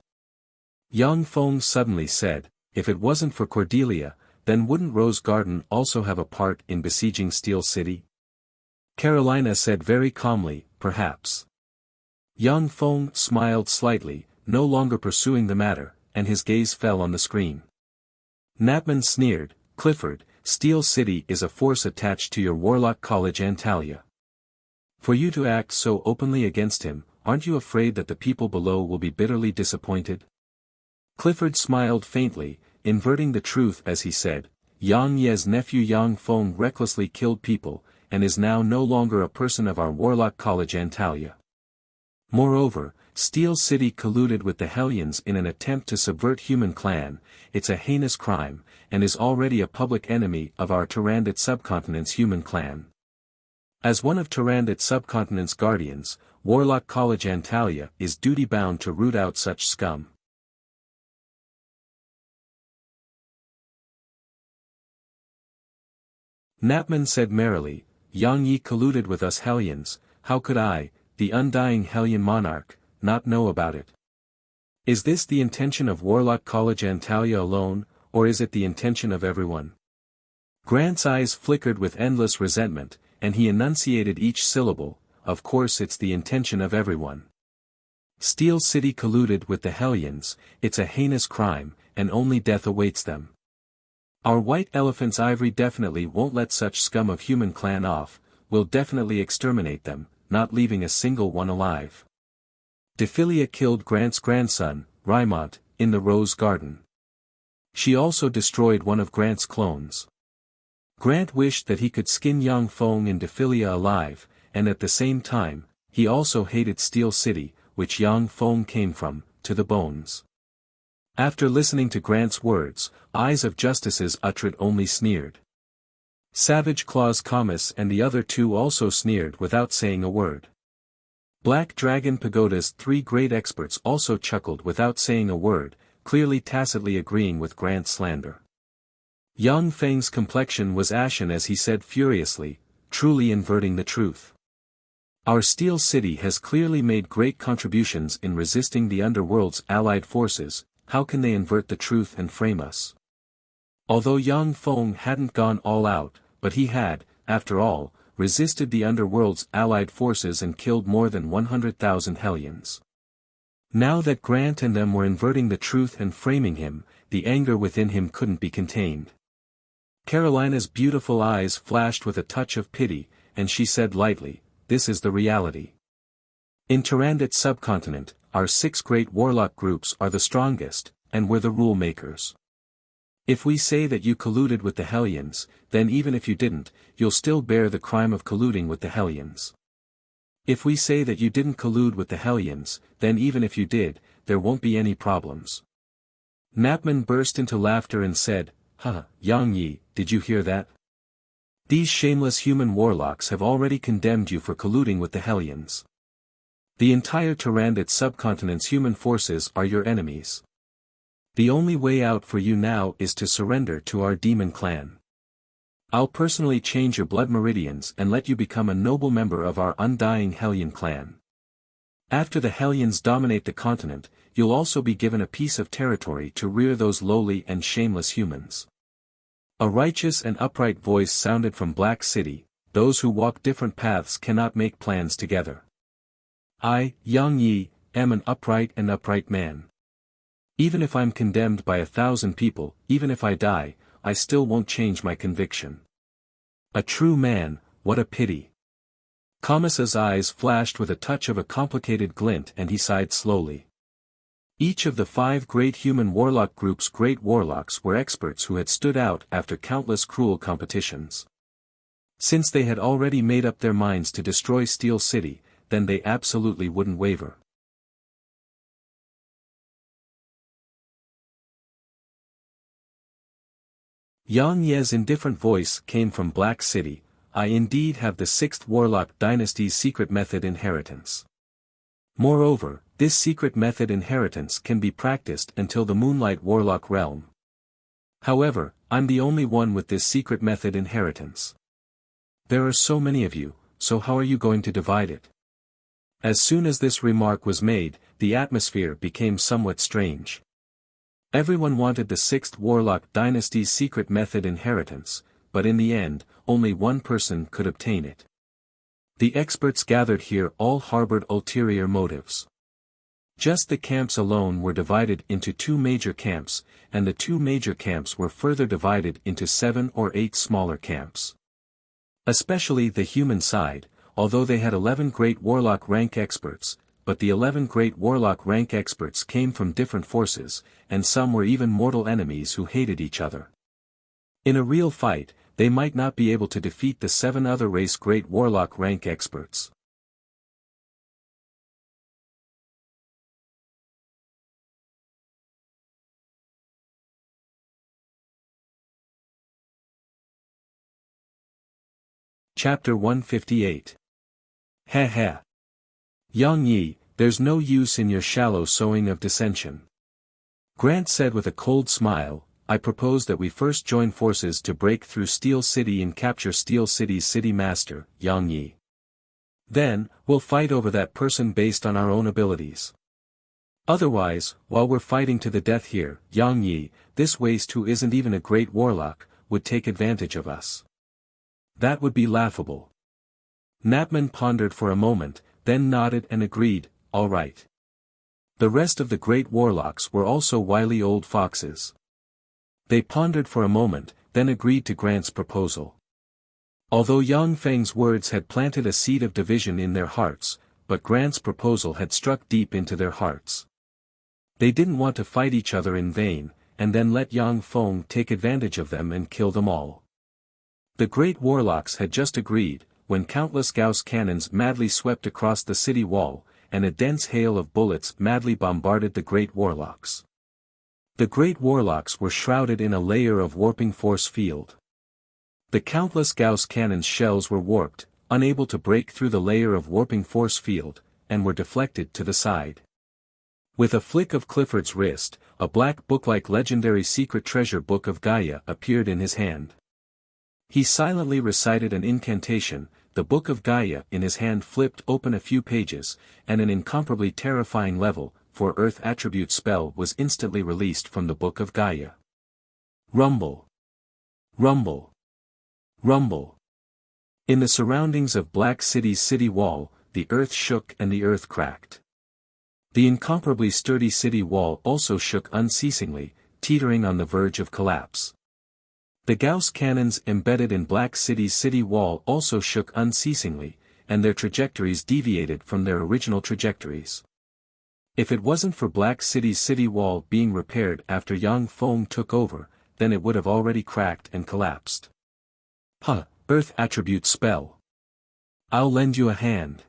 Yang Feng suddenly said, "If it wasn't for Cordelia, then wouldn't Rose Garden also have a part in besieging Steel City?" Carolina said very calmly, "Perhaps." Yang Feng smiled slightly, no longer pursuing the matter, and his gaze fell on the screen. Napman sneered, "Clifford, Steel City is a force attached to your Warlock College Antalya. For you to act so openly against him, aren't you afraid that the people below will be bitterly disappointed?" Clifford smiled faintly, inverting the truth as he said, "Yang Ye's nephew Yang Feng recklessly killed people, and is now no longer a person of our Warlock College Antalya. Moreover, Steel City colluded with the Hellions in an attempt to subvert human clan, it's a heinous crime, and is already a public enemy of our Tyrannid subcontinent's human clan. As one of Tyrannid subcontinent's guardians, Warlock College Antalya is duty-bound to root out such scum." Napman said merrily, "Yang Yi colluded with us Hellions, how could I, the undying Hellion monarch, not know about it? Is this the intention of Warlock College Antalya alone, or is it the intention of everyone?" Grant's eyes flickered with endless resentment, and he enunciated each syllable, of course it's the intention of everyone. Steel City colluded with the Hellions, it's a heinous crime, and only death awaits them. Our White Elephant's ivory definitely won't let such scum of human clan off, we'll definitely exterminate them, not leaving a single one alive. Dephilia killed Grant's grandson, Rymont, in the Rose Garden. She also destroyed one of Grant's clones. Grant wished that he could skin Yang Feng and Dephilia alive, and at the same time, he also hated Steel City, which Yang Feng came from, to the bones. After listening to Grant's words, Eyes of Justices uttered only sneered. Savage Claws Camus and the other two also sneered without saying a word. Black Dragon Pagoda's three great experts also chuckled without saying a word, clearly tacitly agreeing with Grant's slander. Yang Feng's complexion was ashen as he said furiously, truly inverting the truth. Our Steel City has clearly made great contributions in resisting the Underworld's allied forces, how can they invert the truth and frame us? Although Yang Feng hadn't gone all out, but he had, after all, resisted the Underworld's allied forces and killed more than 100,000 Hellions. Now that Grant and them were inverting the truth and framing him, the anger within him couldn't be contained. Carolina's beautiful eyes flashed with a touch of pity, and she said lightly, this is the reality. In Tyrannid subcontinent, our 6 great warlock groups are the strongest, and we're the rule makers. If we say that you colluded with the Hellions, then even if you didn't, you'll still bear the crime of colluding with the Hellions. If we say that you didn't collude with the Hellions, then even if you did, there won't be any problems. Napman burst into laughter and said, "Ha, Yang Yi, did you hear that? These shameless human warlocks have already condemned you for colluding with the Hellions. The entire Tyrannid subcontinent's human forces are your enemies. The only way out for you now is to surrender to our demon clan. I'll personally change your blood meridians and let you become a noble member of our undying Hellion clan. After the Hellions dominate the continent, you'll also be given a piece of territory to rear those lowly and shameless humans." A righteous and upright voice sounded from Black City, those who walk different paths cannot make plans together. I, Yang Yi, am an upright man. Even if I'm condemned by 1,000 people, even if I die, I still won't change my conviction. A true man, what a pity. Kamasa's eyes flashed with a touch of a complicated glint and he sighed slowly. Each of the 5 great human warlock groups' great warlocks were experts who had stood out after countless cruel competitions. Since they had already made up their minds to destroy Steel City, then they absolutely wouldn't waver. Yang Ye's indifferent voice came from Black City, I indeed have the 6th Warlock Dynasty's secret method inheritance. Moreover, this secret method inheritance can be practiced until the Moonlight Warlock realm. However, I'm the only one with this secret method inheritance. There are so many of you, so how are you going to divide it? As soon as this remark was made, the atmosphere became somewhat strange. Everyone wanted the 6th Warlock Dynasty's secret method inheritance, but in the end, only one person could obtain it. The experts gathered here all harbored ulterior motives. Just the camps alone were divided into 2 major camps, and the 2 major camps were further divided into 7 or 8 smaller camps. Especially the human side, although they had 11 great warlock rank experts, but the 11 great warlock rank experts came from different forces, and some were even mortal enemies who hated each other. In a real fight, they might not be able to defeat the 7 other race great warlock rank experts. Chapter 158. Heh heh. Yang Yi, there's no use in your shallow sowing of dissension. Grant said with a cold smile, I propose that we first join forces to break through Steel City and capture Steel City's city master, Yang Yi. Then, we'll fight over that person based on our own abilities. Otherwise, while we're fighting to the death here, Yang Yi, this waste who isn't even a great warlock, would take advantage of us. That would be laughable. Napman pondered for a moment, then nodded and agreed, all right. The rest of the great warlocks were also wily old foxes. They pondered for a moment, then agreed to Grant's proposal. Although Yang Feng's words had planted a seed of division in their hearts, but Grant's proposal had struck deep into their hearts. They didn't want to fight each other in vain, and then let Yang Feng take advantage of them and kill them all. The great warlocks had just agreed, when countless Gauss cannons madly swept across the city wall, and a dense hail of bullets madly bombarded the great warlocks. The great warlocks were shrouded in a layer of warping force field. The countless Gauss cannons' shells were warped, unable to break through the layer of warping force field, and were deflected to the side. With a flick of Clifford's wrist, a black book-like legendary secret treasure book of Gaia appeared in his hand. He silently recited an incantation, the book of Gaia in his hand flipped open a few pages, and an incomparably terrifying level, for Earth attribute spell was instantly released from the book of Gaia. Rumble. Rumble. Rumble. In the surroundings of Black City's city wall, the earth shook and the earth cracked. The incomparably sturdy city wall also shook unceasingly, teetering on the verge of collapse. The Gauss cannons embedded in Black City's city wall also shook unceasingly, and their trajectories deviated from their original trajectories. If it wasn't for Black City's city wall being repaired after Yang Feng took over, then it would have already cracked and collapsed. Huh, Earth attribute spell. I'll lend you a hand.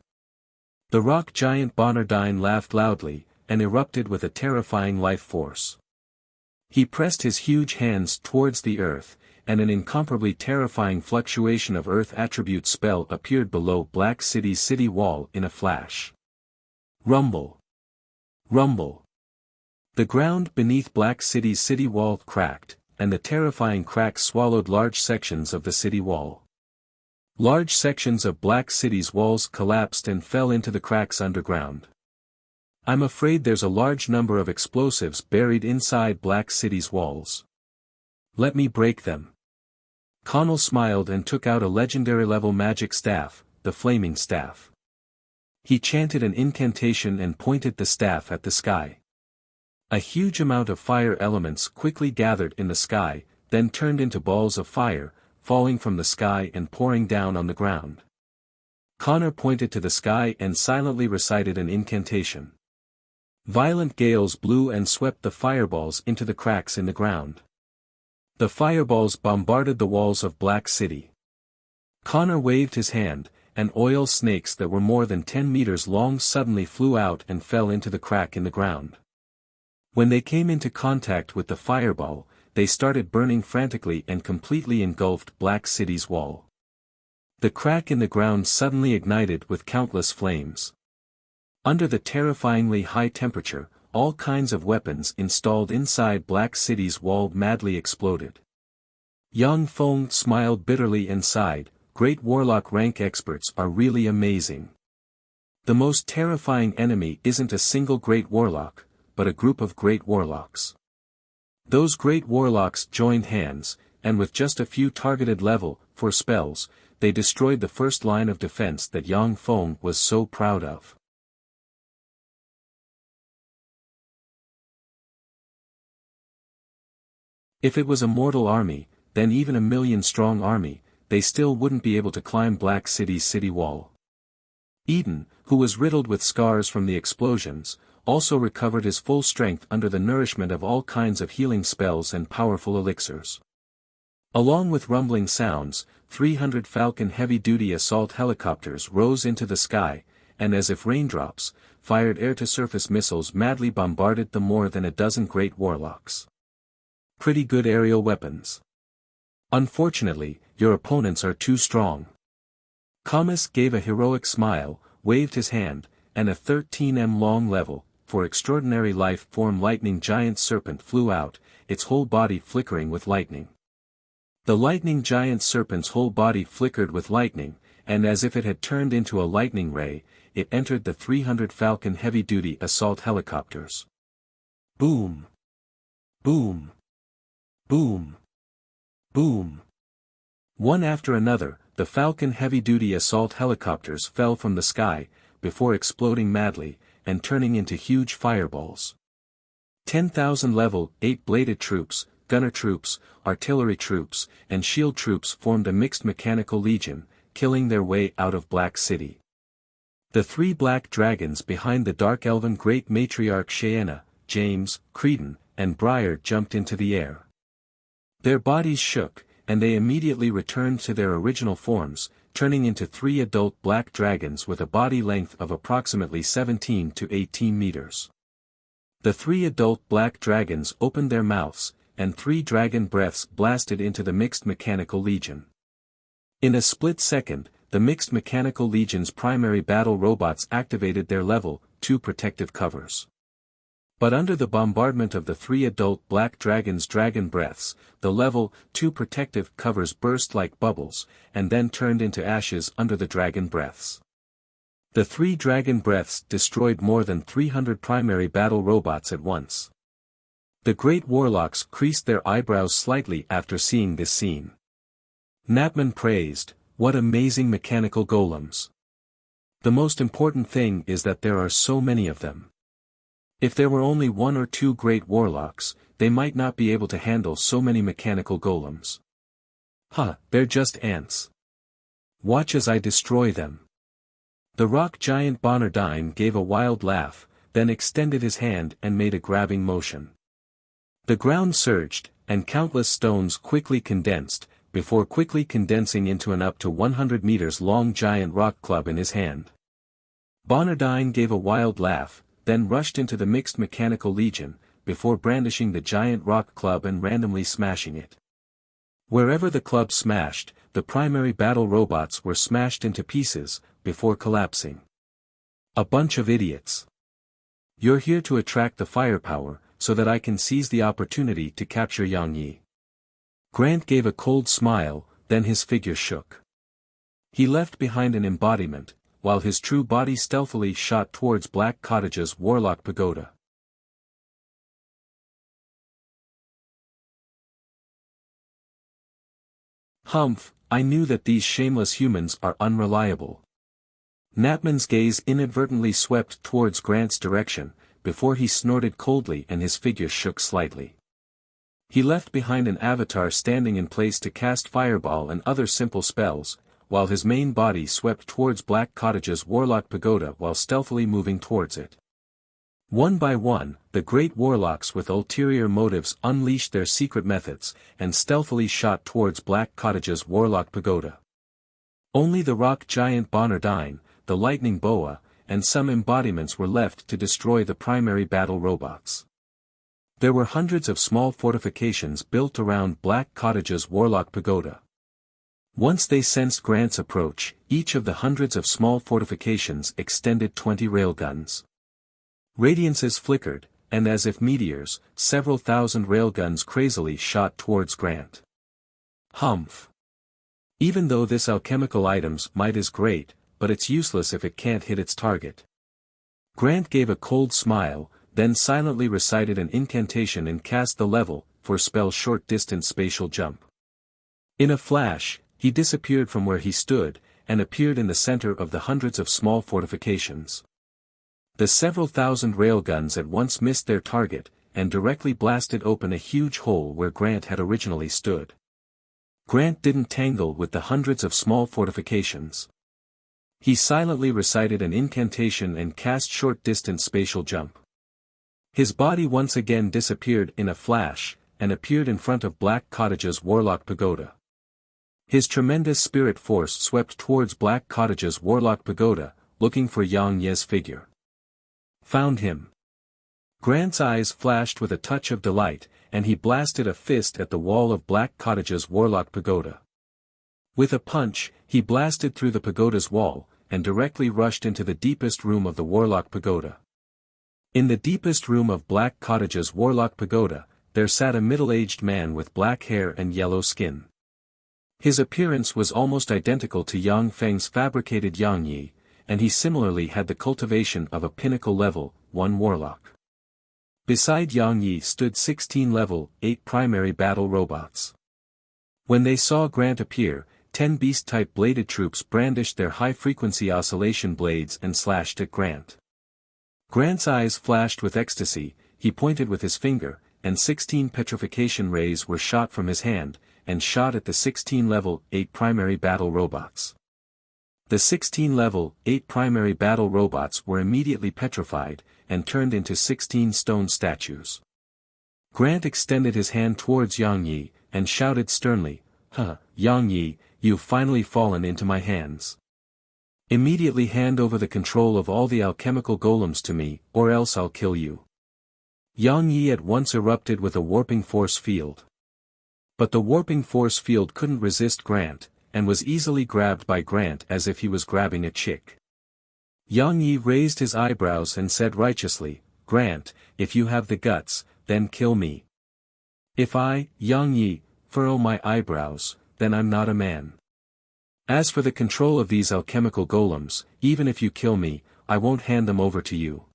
The rock giant Bonardine laughed loudly, and erupted with a terrifying life force. He pressed his huge hands towards the earth, and an incomparably terrifying fluctuation of Earth attribute spell appeared below Black City's city wall in a flash. Rumble. Rumble. The ground beneath Black City's city wall cracked, and the terrifying crack swallowed large sections of the city wall. Large sections of Black City's walls collapsed and fell into the cracks underground. I'm afraid there's a large number of explosives buried inside Black City's walls. Let me break them. Connell smiled and took out a legendary-level magic staff, the Flaming Staff. He chanted an incantation and pointed the staff at the sky. A huge amount of fire elements quickly gathered in the sky, then turned into balls of fire, falling from the sky and pouring down on the ground. Connor pointed to the sky and silently recited an incantation. Violent gales blew and swept the fireballs into the cracks in the ground. The fireballs bombarded the walls of Black City. Connor waved his hand, and oil snakes that were more than 10 meters long suddenly flew out and fell into the crack in the ground. When they came into contact with the fireball, they started burning frantically and completely engulfed Black City's wall. The crack in the ground suddenly ignited with countless flames. Under the terrifyingly high temperature, all kinds of weapons installed inside Black City's wall madly exploded. Yang Feng smiled bitterly and sighed, great warlock rank experts are really amazing. The most terrifying enemy isn't a single great warlock, but a group of great warlocks. Those great warlocks joined hands, and with just a few targeted level 4 spells, they destroyed the first line of defense that Yang Feng was so proud of. If it was a mortal army, then even a million-strong army, they still wouldn't be able to climb Black City's city wall. Eden, who was riddled with scars from the explosions, also recovered his full strength under the nourishment of all kinds of healing spells and powerful elixirs. Along with rumbling sounds, 300 Falcon heavy-duty assault helicopters rose into the sky, and as if raindrops, fired air-to-surface missiles madly bombarded the more than a dozen great warlocks. Pretty good aerial weapons. Unfortunately, your opponents are too strong. Kamas gave a heroic smile, waved his hand, and a 13 long level, for extraordinary life form lightning giant serpent flew out, its whole body flickering with lightning. The lightning giant serpent's whole body flickered with lightning, and as if it had turned into a lightning ray, it entered the 300 Falcon heavy-duty assault helicopters. Boom! Boom! Boom! Boom! One after another, the Falcon heavy-duty assault helicopters fell from the sky, before exploding madly, and turning into huge fireballs. 10,000 level, 8-bladed troops, gunner troops, artillery troops, and shield troops formed a mixed mechanical legion, killing their way out of Black City. The 3 black dragons behind the dark elven great matriarch Cheyenne, James, Creedon, and Briar jumped into the air. Their bodies shook, and they immediately returned to their original forms, turning into 3 adult black dragons with a body length of approximately 17 to 18 meters. The 3 adult black dragons opened their mouths, and 3 dragon breaths blasted into the mixed mechanical legion. In a split second, the mixed mechanical legion's primary battle robots activated their level 2 protective covers. But under the bombardment of the 3 adult black dragons' dragon breaths, the level 2 protective covers burst like bubbles, and then turned into ashes under the dragon breaths. The 3 dragon breaths destroyed more than 300 primary battle robots at once. The great warlocks creased their eyebrows slightly after seeing this scene. Knapman praised, "What amazing mechanical golems. The most important thing is that there are so many of them. If there were only 1 or 2 great warlocks, they might not be able to handle so many mechanical golems. They're just ants. Watch as I destroy them." The rock giant Bonardine gave a wild laugh, then extended his hand and made a grabbing motion. The ground surged, and countless stones quickly condensed, before quickly condensing into an up to 100 meters long giant rock club in his hand. Bonardine gave a wild laugh, then rushed into the mixed mechanical legion, before brandishing the giant rock club and randomly smashing it. Wherever the club smashed, the primary battle robots were smashed into pieces, before collapsing. A bunch of idiots. You're here to attract the firepower, so that I can seize the opportunity to capture Yang Yi. Grant gave a cold smile, then his figure shook. He left behind an embodiment, while his true body stealthily shot towards Black Cottage's Warlock Pagoda. Humph, I knew that these shameless humans are unreliable. Knapman's gaze inadvertently swept towards Grant's direction, before he snorted coldly and his figure shook slightly. He left behind an avatar standing in place to cast Fireball and other simple spells, while his main body swept towards Black Cottage's Warlock Pagoda while stealthily moving towards it. One by one, the great warlocks with ulterior motives unleashed their secret methods, and stealthily shot towards Black Cottage's Warlock Pagoda. Only the rock giant Bonardine, the lightning boa, and some embodiments were left to destroy the primary battle robots. There were hundreds of small fortifications built around Black Cottage's Warlock Pagoda. Once they sensed Grant's approach, each of the hundreds of small fortifications extended 20 railguns. Radiances flickered, and as if meteors, several thousand railguns crazily shot towards Grant. Humph. Even though this alchemical item's might is great, but it's useless if it can't hit its target. Grant gave a cold smile, then silently recited an incantation and cast the level 4 spell short distance spatial jump. In a flash, he disappeared from where he stood, and appeared in the center of the hundreds of small fortifications. The several thousand railguns at once missed their target, and directly blasted open a huge hole where Grant had originally stood. Grant didn't tangle with the hundreds of small fortifications. He silently recited an incantation and cast short-distance spatial jump. His body once again disappeared in a flash, and appeared in front of Black Cottage's Warlock Pagoda. His tremendous spirit force swept towards Black Cottage's Warlock Pagoda, looking for Yang Ye's figure. Found him. Grant's eyes flashed with a touch of delight, and he blasted a fist at the wall of Black Cottage's Warlock Pagoda. With a punch, he blasted through the pagoda's wall, and directly rushed into the deepest room of the Warlock Pagoda. In the deepest room of Black Cottage's Warlock Pagoda, there sat a middle-aged man with black hair and yellow skin. His appearance was almost identical to Yang Feng's fabricated Yang Yi, and he similarly had the cultivation of a pinnacle level 1 warlock. Beside Yang Yi stood 16 level 8 primary battle robots. When they saw Grant appear, 10 beast-type bladed troops brandished their high-frequency oscillation blades and slashed at Grant. Grant's eyes flashed with ecstasy, he pointed with his finger, and 16 petrification rays were shot from his hand, and shot at the 16 level 8 primary battle robots. The 16 level 8 primary battle robots were immediately petrified, and turned into 16 stone statues. Grant extended his hand towards Yang Yi, and shouted sternly, Yang Yi, you've finally fallen into my hands. Immediately hand over the control of all the alchemical golems to me, or else I'll kill you. Yang Yi at once erupted with a warping force field. But the warping force field couldn't resist Grant, and was easily grabbed by Grant as if he was grabbing a chick. Yang Yi raised his eyebrows and said righteously, Grant, if you have the guts, then kill me. If I, Yang Yi, furrow my eyebrows, then I'm not a man. As for the control of these alchemical golems, even if you kill me, I won't hand them over to you.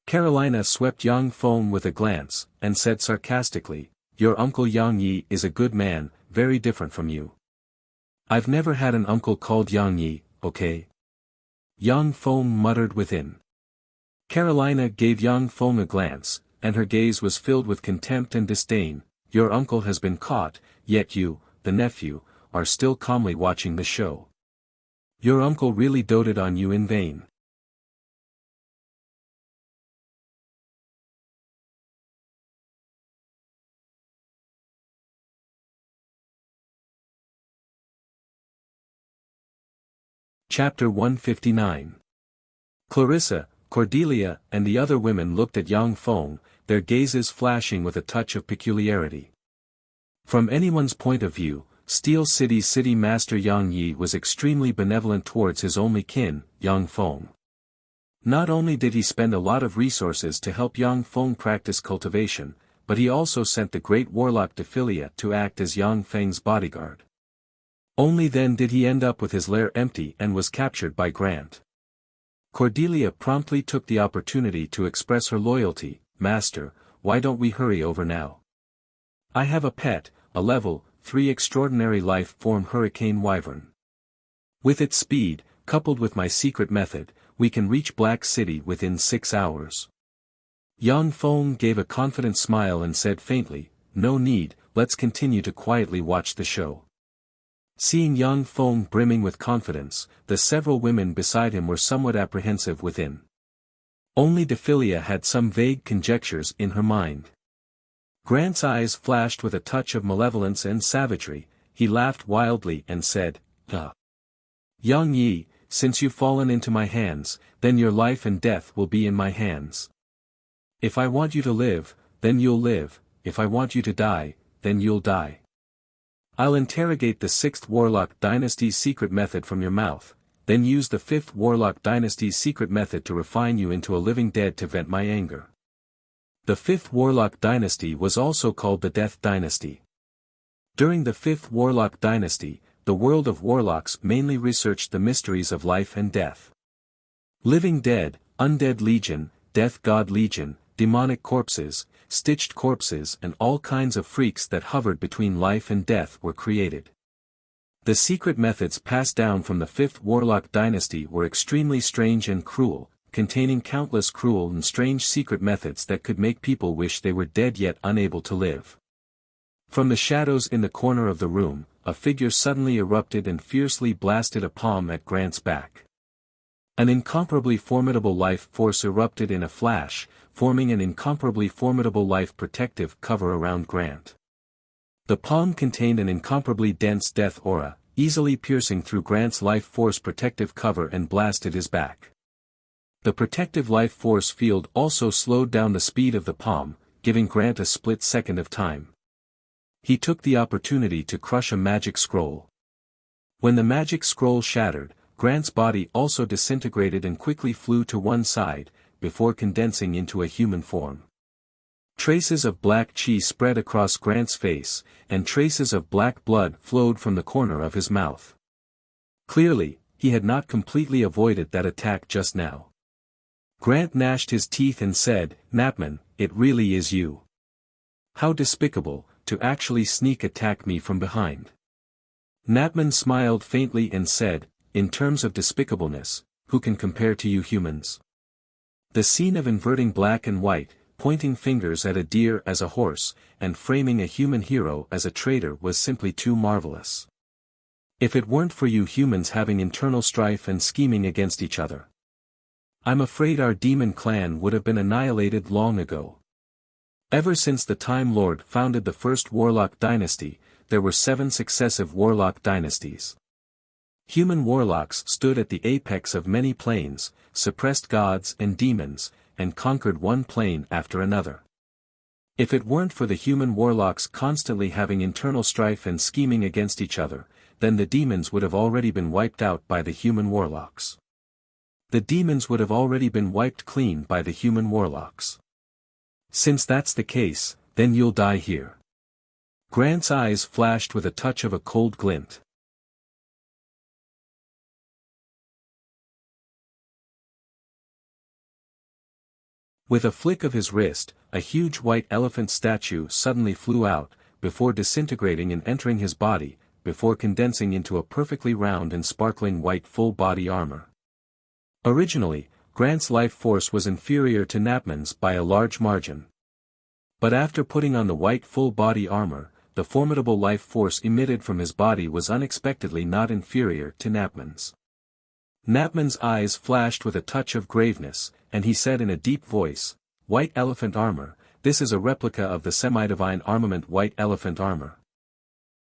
Carolina swept Yang Feng with a glance, and said sarcastically, your uncle Yang Yi is a good man, very different from you. I've never had an uncle called Yang Yi, okay? Yang Feng muttered within. Carolina gave Yang Feng a glance, and her gaze was filled with contempt and disdain. Your uncle has been caught, yet you, the nephew, are still calmly watching the show. Your uncle really doted on you in vain. Chapter 159. Clarissa, Cordelia, and the other women looked at Yang Feng, their gazes flashing with a touch of peculiarity. From anyone's point of view, Steel City's city master Yang Yi was extremely benevolent towards his only kin, Yang Feng. Not only did he spend a lot of resources to help Yang Feng practice cultivation, but he also sent the great warlock Dephilia to act as Yang Feng's bodyguard. Only then did he end up with his lair empty and was captured by Grant. Cordelia promptly took the opportunity to express her loyalty. Master, why don't we hurry over now? I have a pet, a level 3 extraordinary life form hurricane wyvern. With its speed, coupled with my secret method, we can reach Black City within 6 hours. Yang Feng gave a confident smile and said faintly, no need, let's continue to quietly watch the show. Seeing Yang Feng brimming with confidence, the several women beside him were somewhat apprehensive within. Only Dephilia had some vague conjectures in her mind. Grant's eyes flashed with a touch of malevolence and savagery, he laughed wildly and said, Yang Yi, since you've fallen into my hands, then your life and death will be in my hands. If I want you to live, then you'll live, if I want you to die, then you'll die. I'll interrogate the 6th Warlock Dynasty's secret method from your mouth, then use the 5th Warlock Dynasty's secret method to refine you into a living dead to vent my anger. The 5th Warlock Dynasty was also called the Death Dynasty. During the 5th Warlock Dynasty, the world of warlocks mainly researched the mysteries of life and death. Living dead, undead legion, death god legion, demonic corpses, stitched corpses and all kinds of freaks that hovered between life and death were created. The secret methods passed down from the 5th Warlock Dynasty were extremely strange and cruel, containing countless cruel and strange secret methods that could make people wish they were dead yet unable to live. From the shadows in the corner of the room, a figure suddenly erupted and fiercely blasted a palm at Grant's back. An incomparably formidable life force erupted in a flash, forming an incomparably formidable life protective cover around Grant. The palm contained an incomparably dense death aura, easily piercing through Grant's life force protective cover and blasted his back. The protective life force field also slowed down the speed of the palm, giving Grant a split second of time. He took the opportunity to crush a magic scroll. When the magic scroll shattered, Grant's body also disintegrated and quickly flew to one side, before condensing into a human form. Traces of black chi spread across Grant's face, and traces of black blood flowed from the corner of his mouth. Clearly, he had not completely avoided that attack just now. Grant gnashed his teeth and said, Napman, it really is you. How despicable, to actually sneak attack me from behind. Napman smiled faintly and said, in terms of despicableness, who can compare to you humans? The scene of inverting black and white, pointing fingers at a deer as a horse, and framing a human hero as a traitor was simply too marvelous. If it weren't for you humans having internal strife and scheming against each other, I'm afraid our demon clan would have been annihilated long ago. Ever since the Time Lord founded the first Warlock dynasty, there were 7 successive Warlock dynasties. Human warlocks stood at the apex of many planes, suppressed gods and demons, and conquered one plane after another. If it weren't for the human warlocks constantly having internal strife and scheming against each other, then the demons would have already been wiped out by the human warlocks. The demons would have already been wiped clean by the human warlocks. Since that's the case, then you'll die here. Grant's eyes flashed with a touch of a cold glint. With a flick of his wrist, a huge white elephant statue suddenly flew out, before disintegrating and entering his body, before condensing into a perfectly round and sparkling white full-body armor. Originally, Grant's life force was inferior to Napman's by a large margin. But after putting on the white full-body armor, the formidable life force emitted from his body was unexpectedly not inferior to Napman's. Napman's eyes flashed with a touch of graveness, and he said in a deep voice, "White elephant armor, this is a replica of the semi-divine armament white elephant armor.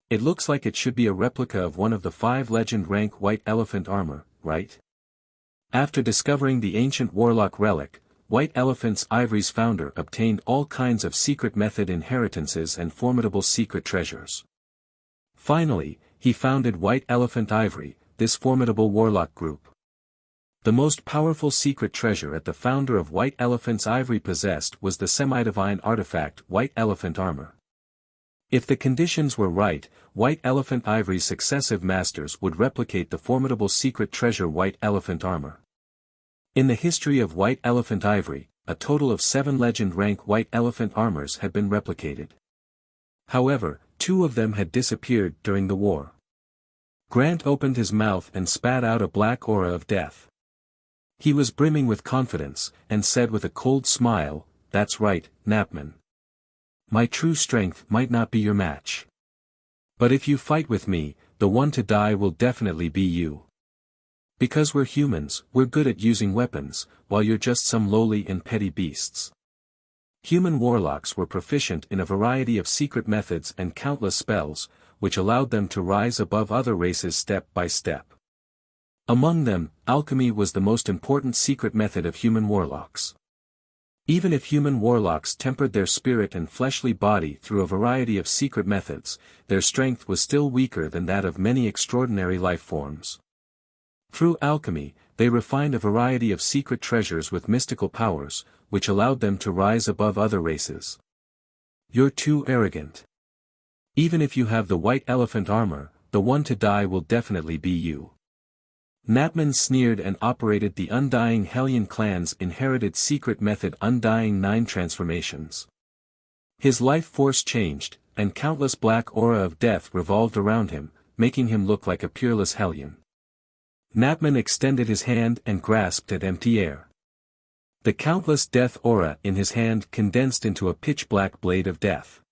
It looks like it should be a replica of one of the 5 legend rank white elephant armor, right?" After discovering the ancient warlock relic, White Elephant's Ivory's founder obtained all kinds of secret method inheritances and formidable secret treasures. Finally, he founded White Elephant Ivory, this formidable warlock group. The most powerful secret treasure at the founder of White Elephant's Ivory possessed was the semi-divine artifact White Elephant Armor. If the conditions were right, White Elephant Ivory's successive masters would replicate the formidable secret treasure White Elephant Armor. In the history of White Elephant Ivory, a total of 7 legend-rank White Elephant armors had been replicated. However, 2 of them had disappeared during the war. Grant opened his mouth and spat out a black aura of death. He was brimming with confidence, and said with a cold smile, "That's right, Napman. My true strength might not be your match. But if you fight with me, the one to die will definitely be you. Because we're humans, we're good at using weapons, while you're just some lowly and petty beasts." Human warlocks were proficient in a variety of secret methods and countless spells, which allowed them to rise above other races step by step. Among them, alchemy was the most important secret method of human warlocks. Even if human warlocks tempered their spirit and fleshly body through a variety of secret methods, their strength was still weaker than that of many extraordinary life forms. Through alchemy, they refined a variety of secret treasures with mystical powers, which allowed them to rise above other races. "You're too arrogant. Even if you have the White Elephant armor, the one to die will definitely be you." Napman sneered and operated the Undying Hellion clan's inherited secret method Undying 9 transformations. His life force changed, and countless black aura of death revolved around him, making him look like a peerless Hellion. Napman extended his hand and grasped at empty air. The countless death aura in his hand condensed into a pitch-black blade of death.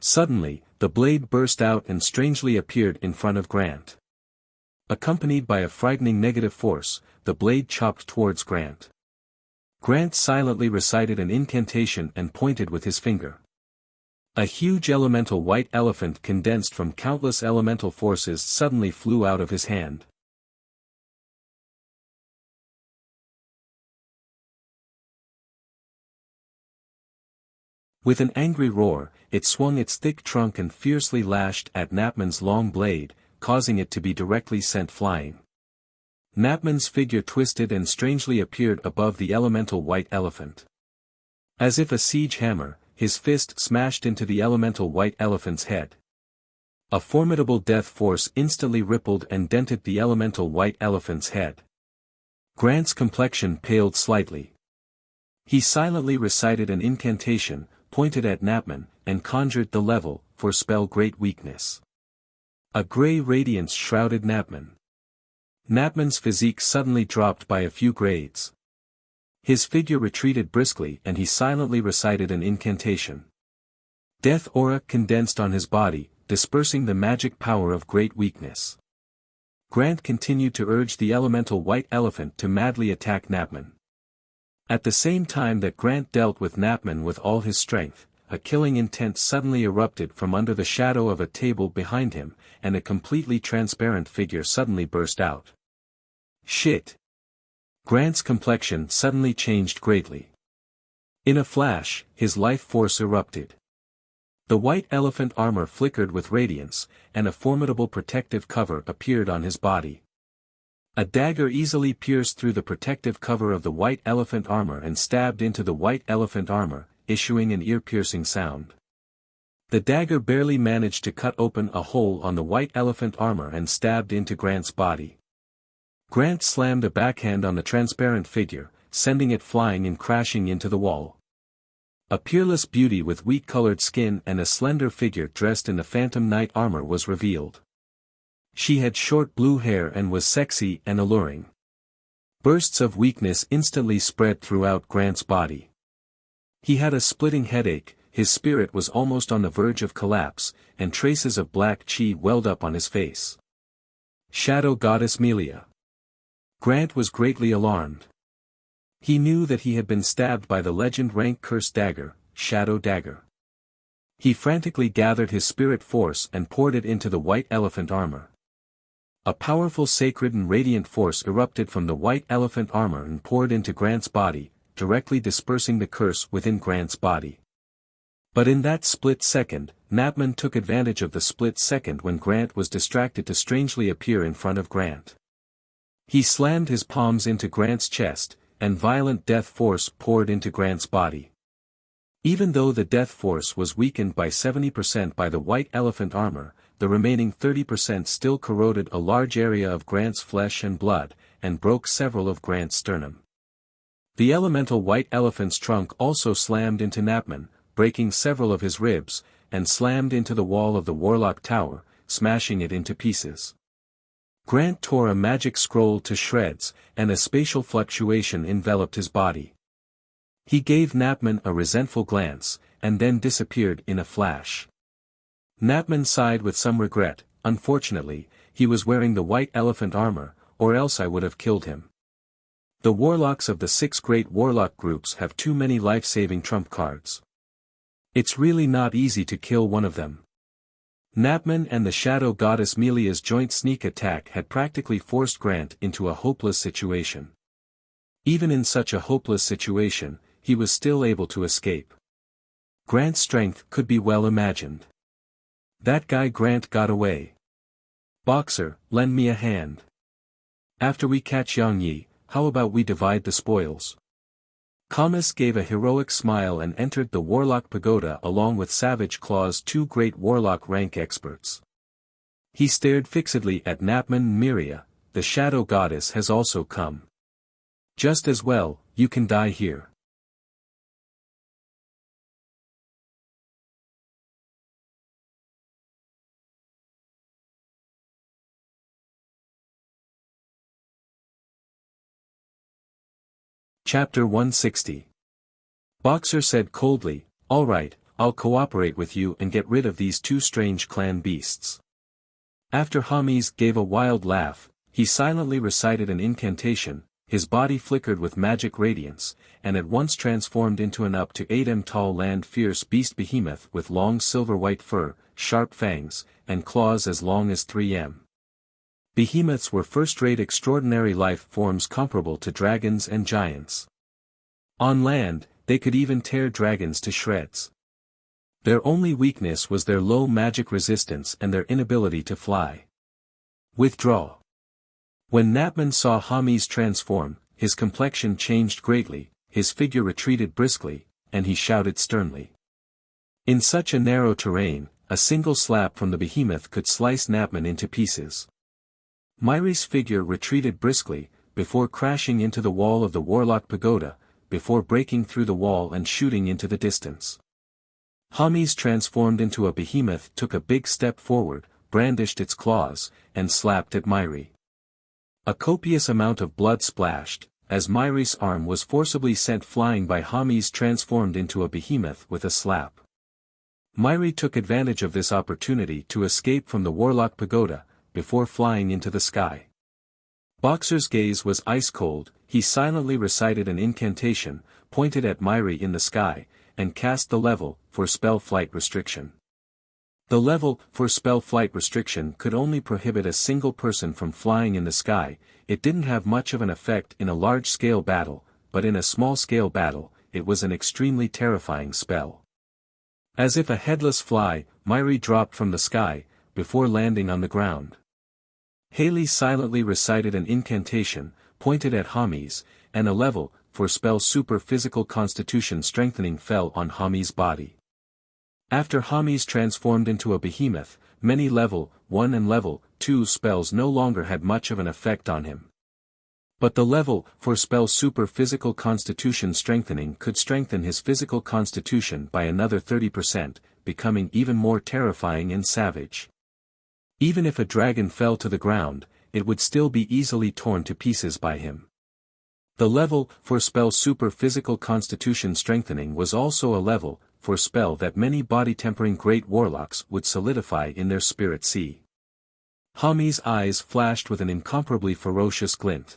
Suddenly, the blade burst out and strangely appeared in front of Grant. Accompanied by a frightening negative force, the blade chopped towards Grant. Grant silently recited an incantation and pointed with his finger. A huge elemental white elephant condensed from countless elemental forces suddenly flew out of his hand. With an angry roar, it swung its thick trunk and fiercely lashed at Napman's long blade, causing it to be directly sent flying. Napman's figure twisted and strangely appeared above the elemental white elephant. As if a siege hammer, his fist smashed into the elemental white elephant's head. A formidable death force instantly rippled and dented the elemental white elephant's head. Grant's complexion paled slightly. He silently recited an incantation, pointed at Napman, and conjured the level, for spell great weakness. A grey radiance shrouded Napman. Napman's physique suddenly dropped by a few grades. His figure retreated briskly and he silently recited an incantation. Death aura condensed on his body, dispersing the magic power of great weakness. Grant continued to urge the elemental white elephant to madly attack Napman. At the same time that Grant dealt with Napman with all his strength, a killing intent suddenly erupted from under the shadow of a table behind him, and a completely transparent figure suddenly burst out. Shit! Grant's complexion suddenly changed greatly. In a flash, his life force erupted. The white elephant armor flickered with radiance, and a formidable protective cover appeared on his body. A dagger easily pierced through the protective cover of the white elephant armor and stabbed into the white elephant armor, issuing an ear-piercing sound. The dagger barely managed to cut open a hole on the white elephant armor and stabbed into Grant's body. Grant slammed a backhand on the transparent figure, sending it flying and crashing into the wall. A peerless beauty with wheat-colored skin and a slender figure dressed in the phantom knight armor was revealed. She had short blue hair and was sexy and alluring. Bursts of weakness instantly spread throughout Grant's body. He had a splitting headache, his spirit was almost on the verge of collapse, and traces of black chi welled up on his face. Shadow Goddess Melia. Grant was greatly alarmed. He knew that he had been stabbed by the legend-rank cursed dagger, Shadow Dagger. He frantically gathered his spirit force and poured it into the white elephant armor. A powerful sacred and radiant force erupted from the white elephant armor and poured into Grant's body, directly dispersing the curse within Grant's body. But in that split second, Napman took advantage of the split second when Grant was distracted to strangely appear in front of Grant. He slammed his palms into Grant's chest, and violent death force poured into Grant's body. Even though the death force was weakened by 70% by the white elephant armor, the remaining 30% still corroded a large area of Grant's flesh and blood, and broke several of Grant's sternum. The elemental white elephant's trunk also slammed into Napman, breaking several of his ribs, and slammed into the wall of the Warlock Tower, smashing it into pieces. Grant tore a magic scroll to shreds, and a spatial fluctuation enveloped his body. He gave Napman a resentful glance, and then disappeared in a flash. Napman sighed with some regret. Unfortunately, he was wearing the white elephant armor, or else I would have killed him. The warlocks of the 6 great warlock groups have too many life-saving trump cards. It's really not easy to kill one of them. Napman and the Shadow Goddess Melia's joint sneak attack had practically forced Grant into a hopeless situation. Even in such a hopeless situation, he was still able to escape. Grant's strength could be well imagined. That guy Grant got away. Boxer, lend me a hand. After we catch Yang Yi, how about we divide the spoils? Kamas gave a heroic smile and entered the Warlock Pagoda along with Savage Claw's 2 great Warlock rank experts. He stared fixedly at Napman and Miria. The Shadow Goddess has also come. Just as well, you can die here. Chapter 160. Boxer said coldly, "All right, I'll cooperate with you and get rid of these 2 strange clan beasts." After Hamis gave a wild laugh, he silently recited an incantation, his body flickered with magic radiance, and at once transformed into an up to 8 m tall land-fierce beast behemoth with long silver-white fur, sharp fangs, and claws as long as 3 m. Behemoths were first-rate extraordinary life forms comparable to dragons and giants. On land, they could even tear dragons to shreds. Their only weakness was their low magic resistance and their inability to fly. Withdraw. When Napman saw Hamis transform, his complexion changed greatly, his figure retreated briskly, and he shouted sternly. In such a narrow terrain, a single slap from the behemoth could slice Napman into pieces. Myri's figure retreated briskly, before crashing into the wall of the Warlock Pagoda, before breaking through the wall and shooting into the distance. Hamis transformed into a behemoth took a big step forward, brandished its claws, and slapped at Myri. A copious amount of blood splashed, as Myri's arm was forcibly sent flying by Hamis transformed into a behemoth with a slap. Myri took advantage of this opportunity to escape from the Warlock Pagoda, before flying into the sky. Boxer's gaze was ice-cold, he silently recited an incantation, pointed at Myri in the sky, and cast the level, for spell flight restriction. The level, for spell flight restriction could only prohibit a single person from flying in the sky. It didn't have much of an effect in a large-scale battle, but in a small-scale battle, it was an extremely terrifying spell. As if a headless fly, Myri dropped from the sky, before landing on the ground. Haley silently recited an incantation, pointed at Hamis, and a level, for spell super physical constitution strengthening fell on Hamis' body. After Hamis transformed into a behemoth, many level 1 and level 2 spells no longer had much of an effect on him. But the level, for spell super physical constitution strengthening could strengthen his physical constitution by another 30%, becoming even more terrifying and savage. Even if a dragon fell to the ground, it would still be easily torn to pieces by him. The level, for spell super physical constitution strengthening was also a level, for spell that many body-tempering great warlocks would solidify in their spirit sea. Hamis' eyes flashed with an incomparably ferocious glint.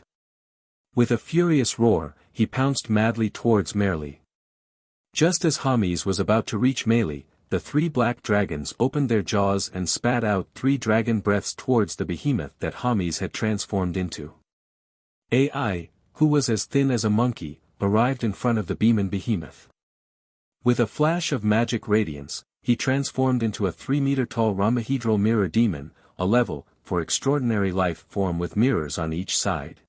With a furious roar, he pounced madly towards Merli. Just as Hamis was about to reach Merli, the 3 black dragons opened their jaws and spat out 3 dragon breaths towards the behemoth that Hamis had transformed into. Ai, who was as thin as a monkey, arrived in front of the demon behemoth. With a flash of magic radiance, he transformed into a 3-meter-tall rhombohedral mirror demon, a level, for extraordinary life form with mirrors on each side.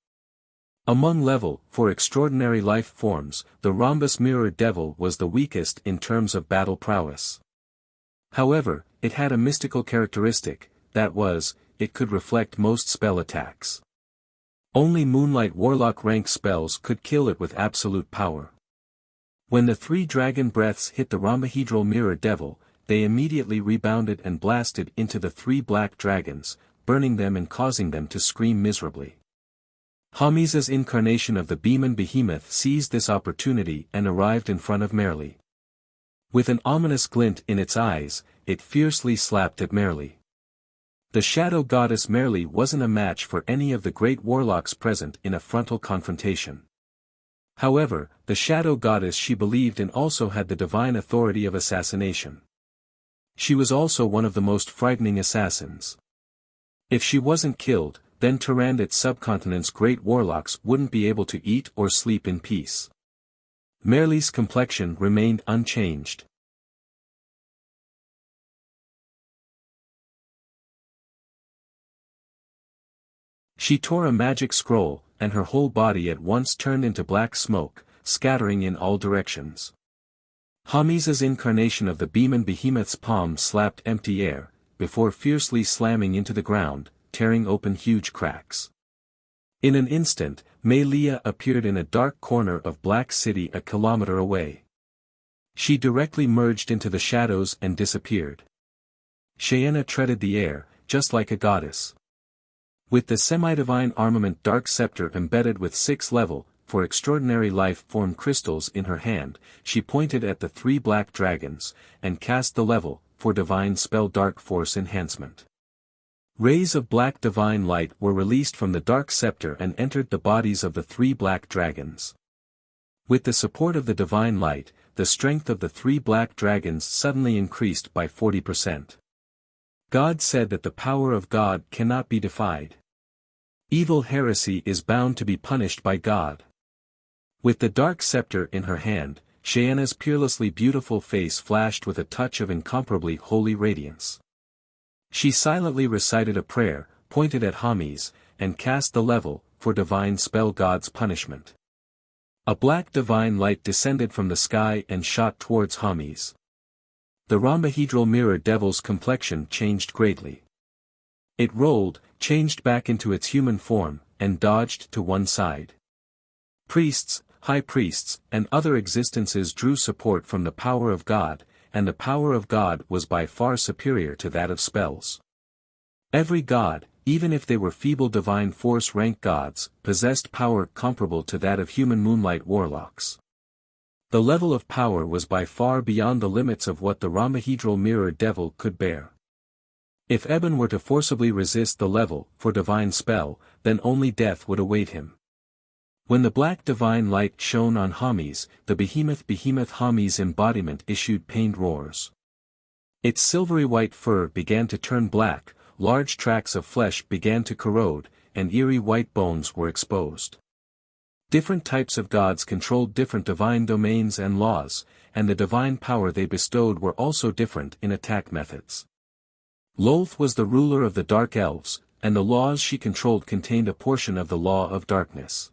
Among level, for extraordinary life forms, the rhombus mirror devil was the weakest in terms of battle prowess. However, it had a mystical characteristic, that was, it could reflect most spell attacks. Only Moonlight Warlock rank spells could kill it with absolute power. When the 3 dragon breaths hit the rhombohedral mirror devil, they immediately rebounded and blasted into the 3 black dragons, burning them and causing them to scream miserably. Hamis' incarnation of the demon behemoth seized this opportunity and arrived in front of Merli. With an ominous glint in its eyes, it fiercely slapped at Merli. The shadow goddess Merli wasn't a match for any of the great warlocks present in a frontal confrontation. However, the shadow goddess she believed in also had the divine authority of assassination. She was also one of the most frightening assassins. If she wasn't killed, then Tyrannid's subcontinent's great warlocks wouldn't be able to eat or sleep in peace. Merli's complexion remained unchanged. She tore a magic scroll, and her whole body at once turned into black smoke, scattering in all directions. Hamis' incarnation of the demon behemoth's palm slapped empty air, before fiercely slamming into the ground, tearing open huge cracks. In an instant, Melia appeared in a dark corner of Black City a kilometer away. She directly merged into the shadows and disappeared. Cheyenne treaded the air, just like a goddess. With the semi-divine armament Dark Scepter embedded with 6 level, for extraordinary life form crystals in her hand, she pointed at the 3 black dragons, and cast the level, for divine spell Dark Force enhancement. Rays of black divine light were released from the Dark Scepter and entered the bodies of the 3 black dragons. With the support of the divine light, the strength of the 3 black dragons suddenly increased by 40%. God said that the power of God cannot be defied. Evil heresy is bound to be punished by God. With the Dark Scepter in her hand, Cheyenne's peerlessly beautiful face flashed with a touch of incomparably holy radiance. She silently recited a prayer, pointed at Hamis, and cast the level, for divine spell God's punishment. A black divine light descended from the sky and shot towards Hamis. The rhombohedral mirror devil's complexion changed greatly. It rolled, changed back into its human form, and dodged to one side. Priests, high priests, and other existences drew support from the power of God, and the power of God was by far superior to that of spells. Every god, even if they were feeble divine force rank gods, possessed power comparable to that of human moonlight warlocks. The level of power was by far beyond the limits of what the Ramahedral mirror devil could bear. If Eben were to forcibly resist the level for divine spell, then only death would await him. When the black divine light shone on Hermes, the behemoth Hermes embodiment issued pained roars. Its silvery white fur began to turn black, large tracts of flesh began to corrode, and eerie white bones were exposed. Different types of gods controlled different divine domains and laws, and the divine power they bestowed were also different in attack methods. Lolth was the ruler of the Dark Elves, and the laws she controlled contained a portion of the law of darkness.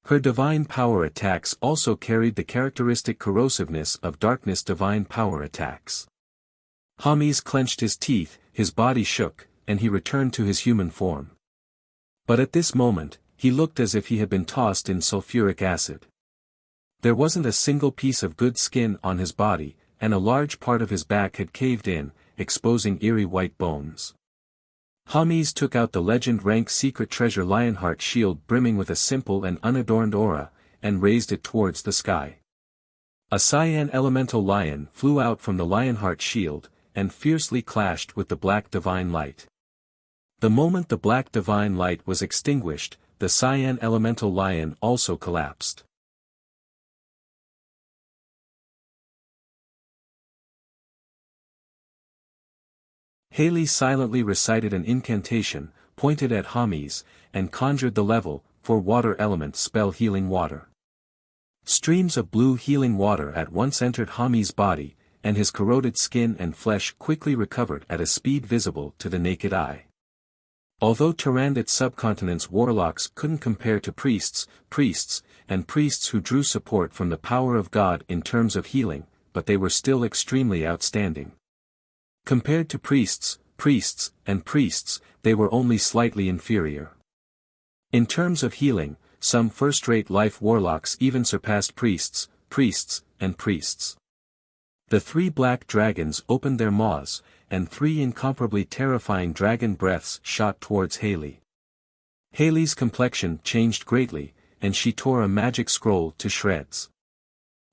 Her divine power attacks also carried the characteristic corrosiveness of darkness divine power attacks. Hermes clenched his teeth, his body shook, and he returned to his human form. But at this moment, he looked as if he had been tossed in sulfuric acid. There wasn't a single piece of good skin on his body, and a large part of his back had caved in, exposing eerie white bones. Hermes took out the legend-rank secret treasure Lionheart shield brimming with a simple and unadorned aura, and raised it towards the sky. A cyan elemental lion flew out from the Lionheart shield, and fiercely clashed with the black divine light. The moment the black divine light was extinguished, the cyan elemental lion also collapsed. Haley silently recited an incantation, pointed at Hermes, and conjured the level 4 water element spell Healing Water. Streams of blue healing water at once entered Hermes' body, and his corroded skin and flesh quickly recovered at a speed visible to the naked eye. Although Tyrannid subcontinent's warlocks couldn't compare to priests who drew support from the power of God in terms of healing, but they were still extremely outstanding. Compared to priests, they were only slightly inferior. In terms of healing, some first-rate life warlocks even surpassed priests. The 3 black dragons opened their maws, and 3 incomparably terrifying dragon breaths shot towards Haley. Haley's complexion changed greatly, and she tore a magic scroll to shreds.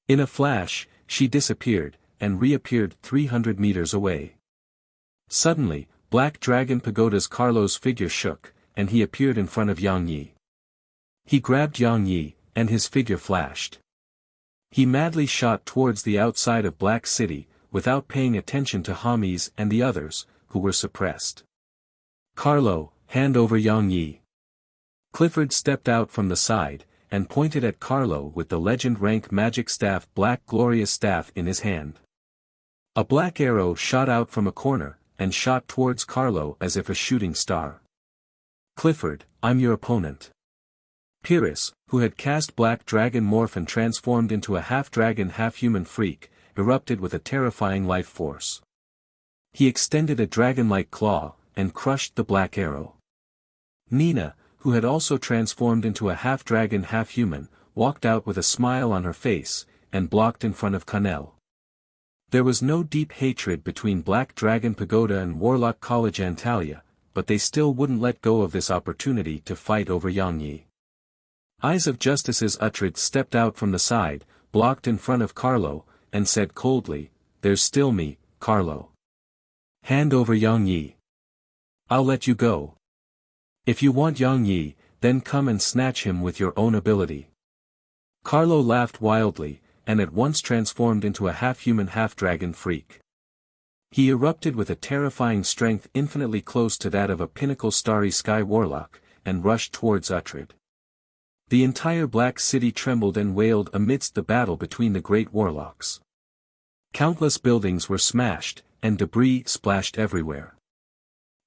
In a flash, she disappeared, and reappeared 300 meters away. Suddenly, Black Dragon Pagoda's Carlo's figure shook, and he appeared in front of Yang Yi. He grabbed Yang Yi, and his figure flashed. He madly shot towards the outside of Black City, without paying attention to Hermes and the others, who were suppressed. Carlo, hand over Yang Yi. Clifford stepped out from the side, and pointed at Carlo with the legend-rank magic staff Black Glorious Staff in his hand. A black arrow shot out from a corner, and shot towards Carlo as if a shooting star. Clifford, I'm your opponent. Pyrrhus, who had cast Black Dragon Morph and transformed into a half-dragon half-human freak, erupted with a terrifying life force. He extended a dragon-like claw, and crushed the black arrow. Nina, who had also transformed into a half-dragon half-human, walked out with a smile on her face, and blocked in front of Connell. There was no deep hatred between Black Dragon Pagoda and Warlock College Antalya, but they still wouldn't let go of this opportunity to fight over Yang Yi. Eyes of Justice's Uhtred stepped out from the side, blocked in front of Carlo, and said coldly, "There's still me, Carlo. Hand over Yang Yi. I'll let you go. If you want Yang Yi, then come and snatch him with your own ability." Carlo laughed wildly, and at once transformed into a half-human half-dragon freak. He erupted with a terrifying strength infinitely close to that of a pinnacle starry sky warlock, and rushed towards Uhtred. The entire Black City trembled and wailed amidst the battle between the great warlocks. Countless buildings were smashed, and debris splashed everywhere.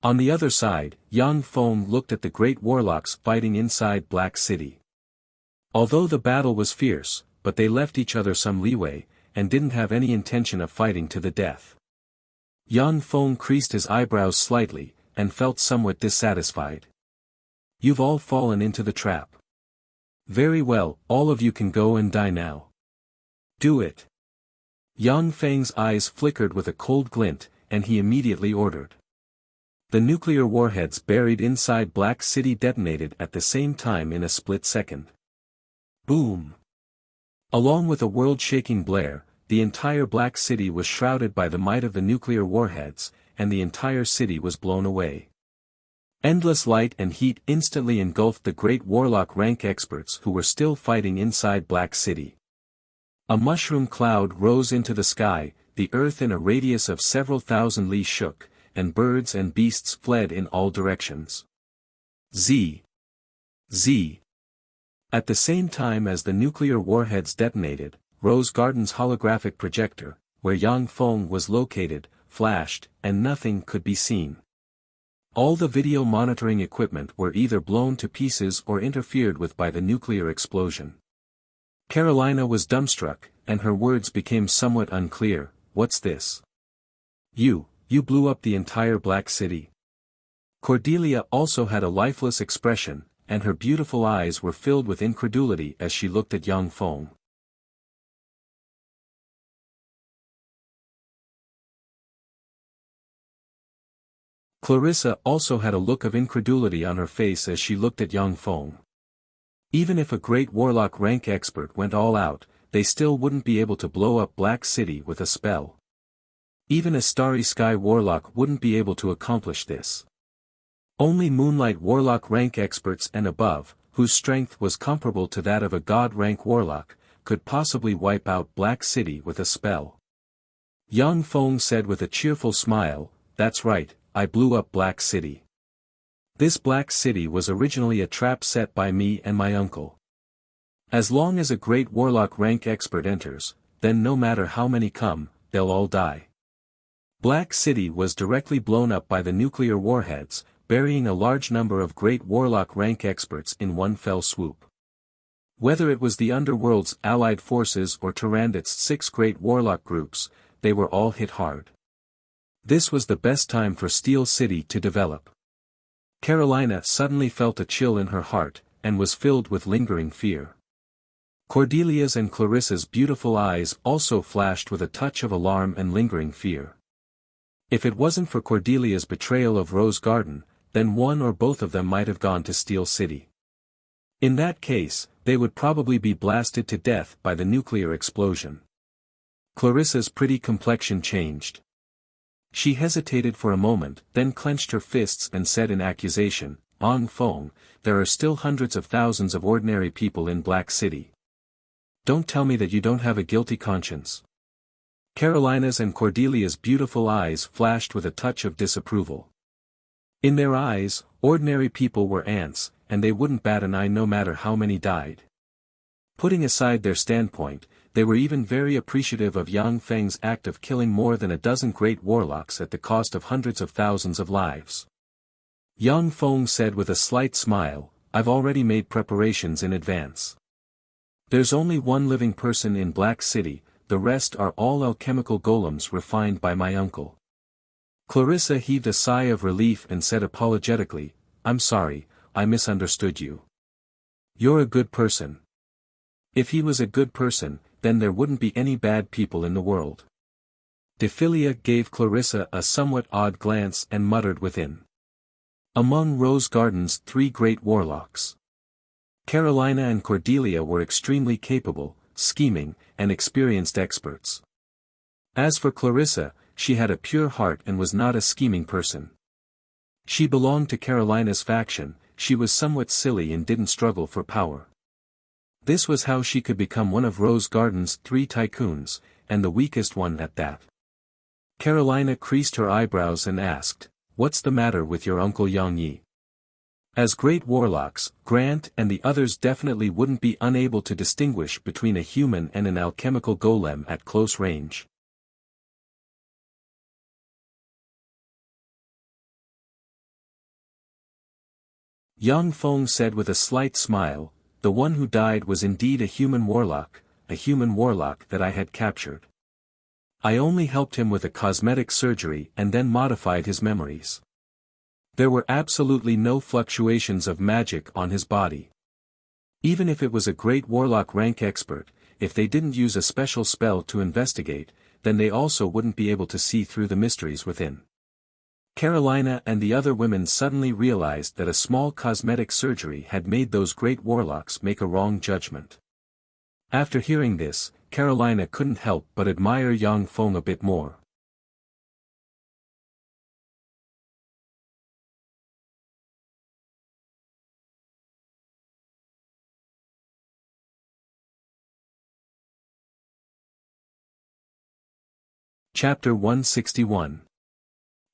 On the other side, Yang Feng looked at the great warlocks fighting inside Black City. Although the battle was fierce, but they left each other some leeway, and didn't have any intention of fighting to the death. Yang Feng creased his eyebrows slightly, and felt somewhat dissatisfied. "You've all fallen into the trap. Very well, all of you can go and die now. Do it." Yang Feng's eyes flickered with a cold glint, and he immediately ordered. The nuclear warheads buried inside Black City detonated at the same time in a split second. Boom! Along with a world-shaking blare, the entire Black City was shrouded by the might of the nuclear warheads, and the entire city was blown away. Endless light and heat instantly engulfed the great warlock rank experts who were still fighting inside Black City. A mushroom cloud rose into the sky, the earth in a radius of several thousand li shook, and birds and beasts fled in all directions. Z. At the same time as the nuclear warheads detonated, Rose Garden's holographic projector, where Yang Feng was located, flashed, and nothing could be seen. All the video monitoring equipment were either blown to pieces or interfered with by the nuclear explosion. Carolina was dumbstruck, and her words became somewhat unclear. What's this? You blew up the entire Black City. Cordelia also had a lifeless expression, and her beautiful eyes were filled with incredulity as she looked at Yang Feng. Clarissa also had a look of incredulity on her face as she looked at Yang Feng. Even if a great warlock rank expert went all out, they still wouldn't be able to blow up Black City with a spell. Even a Starry Sky warlock wouldn't be able to accomplish this. Only Moonlight warlock rank experts and above, whose strength was comparable to that of a god rank warlock, could possibly wipe out Black City with a spell. Yang Feng said with a cheerful smile, "That's right, I blew up Black City. This Black City was originally a trap set by me and my uncle. As long as a great warlock rank expert enters, then no matter how many come, they'll all die." Black City was directly blown up by the nuclear warheads, burying a large number of great warlock rank experts in one fell swoop. Whether it was the underworld's allied forces or Tyrandit's 6 great warlock groups, they were all hit hard. This was the best time for Steel City to develop. Carolina suddenly felt a chill in her heart, and was filled with lingering fear. Cordelia's and Clarissa's beautiful eyes also flashed with a touch of alarm and lingering fear. If it wasn't for Cordelia's betrayal of Rose Garden, then one or both of them might have gone to Steel City. In that case, they would probably be blasted to death by the nuclear explosion. Clarissa's pretty complexion changed. She hesitated for a moment, then clenched her fists and said in accusation, "Yang Feng, there are still hundreds of thousands of ordinary people in Black City. Don't tell me that you don't have a guilty conscience." Carolina's and Cordelia's beautiful eyes flashed with a touch of disapproval. In their eyes, ordinary people were ants, and they wouldn't bat an eye no matter how many died. Putting aside their standpoint, they were even very appreciative of Yang Feng's act of killing more than a dozen great warlocks at the cost of hundreds of thousands of lives. Yang Feng said with a slight smile, "I've already made preparations in advance. There's only one living person in Black City, the rest are all alchemical golems refined by my uncle." Clarissa heaved a sigh of relief and said apologetically, "I'm sorry, I misunderstood you. You're a good person." If he was a good person, then there wouldn't be any bad people in the world. Defilia gave Clarissa a somewhat odd glance and muttered within. Among Rose Garden's 3 great warlocks, Carolina and Cordelia were extremely capable, scheming, and experienced experts. As for Clarissa, she had a pure heart and was not a scheming person. She belonged to Carolina's faction, she was somewhat silly and didn't struggle for power. This was how she could become one of Rose Garden's 3 tycoons, and the weakest one at that. Carolina creased her eyebrows and asked, "What's the matter with your Uncle Yang Yi?" As great warlocks, Grant and the others definitely wouldn't be unable to distinguish between a human and an alchemical golem at close range. Yang Feng said with a slight smile, "The one who died was indeed a human warlock that I had captured. I only helped him with a cosmetic surgery and then modified his memories. There were absolutely no fluctuations of magic on his body. Even if it was a great warlock rank expert, if they didn't use a special spell to investigate, then they also wouldn't be able to see through the mysteries within. Carolina and the other women suddenly realized that a small cosmetic surgery had made those great warlocks make a wrong judgment. After hearing this, Carolina couldn't help but admire Yang Feng a bit more. Chapter 161.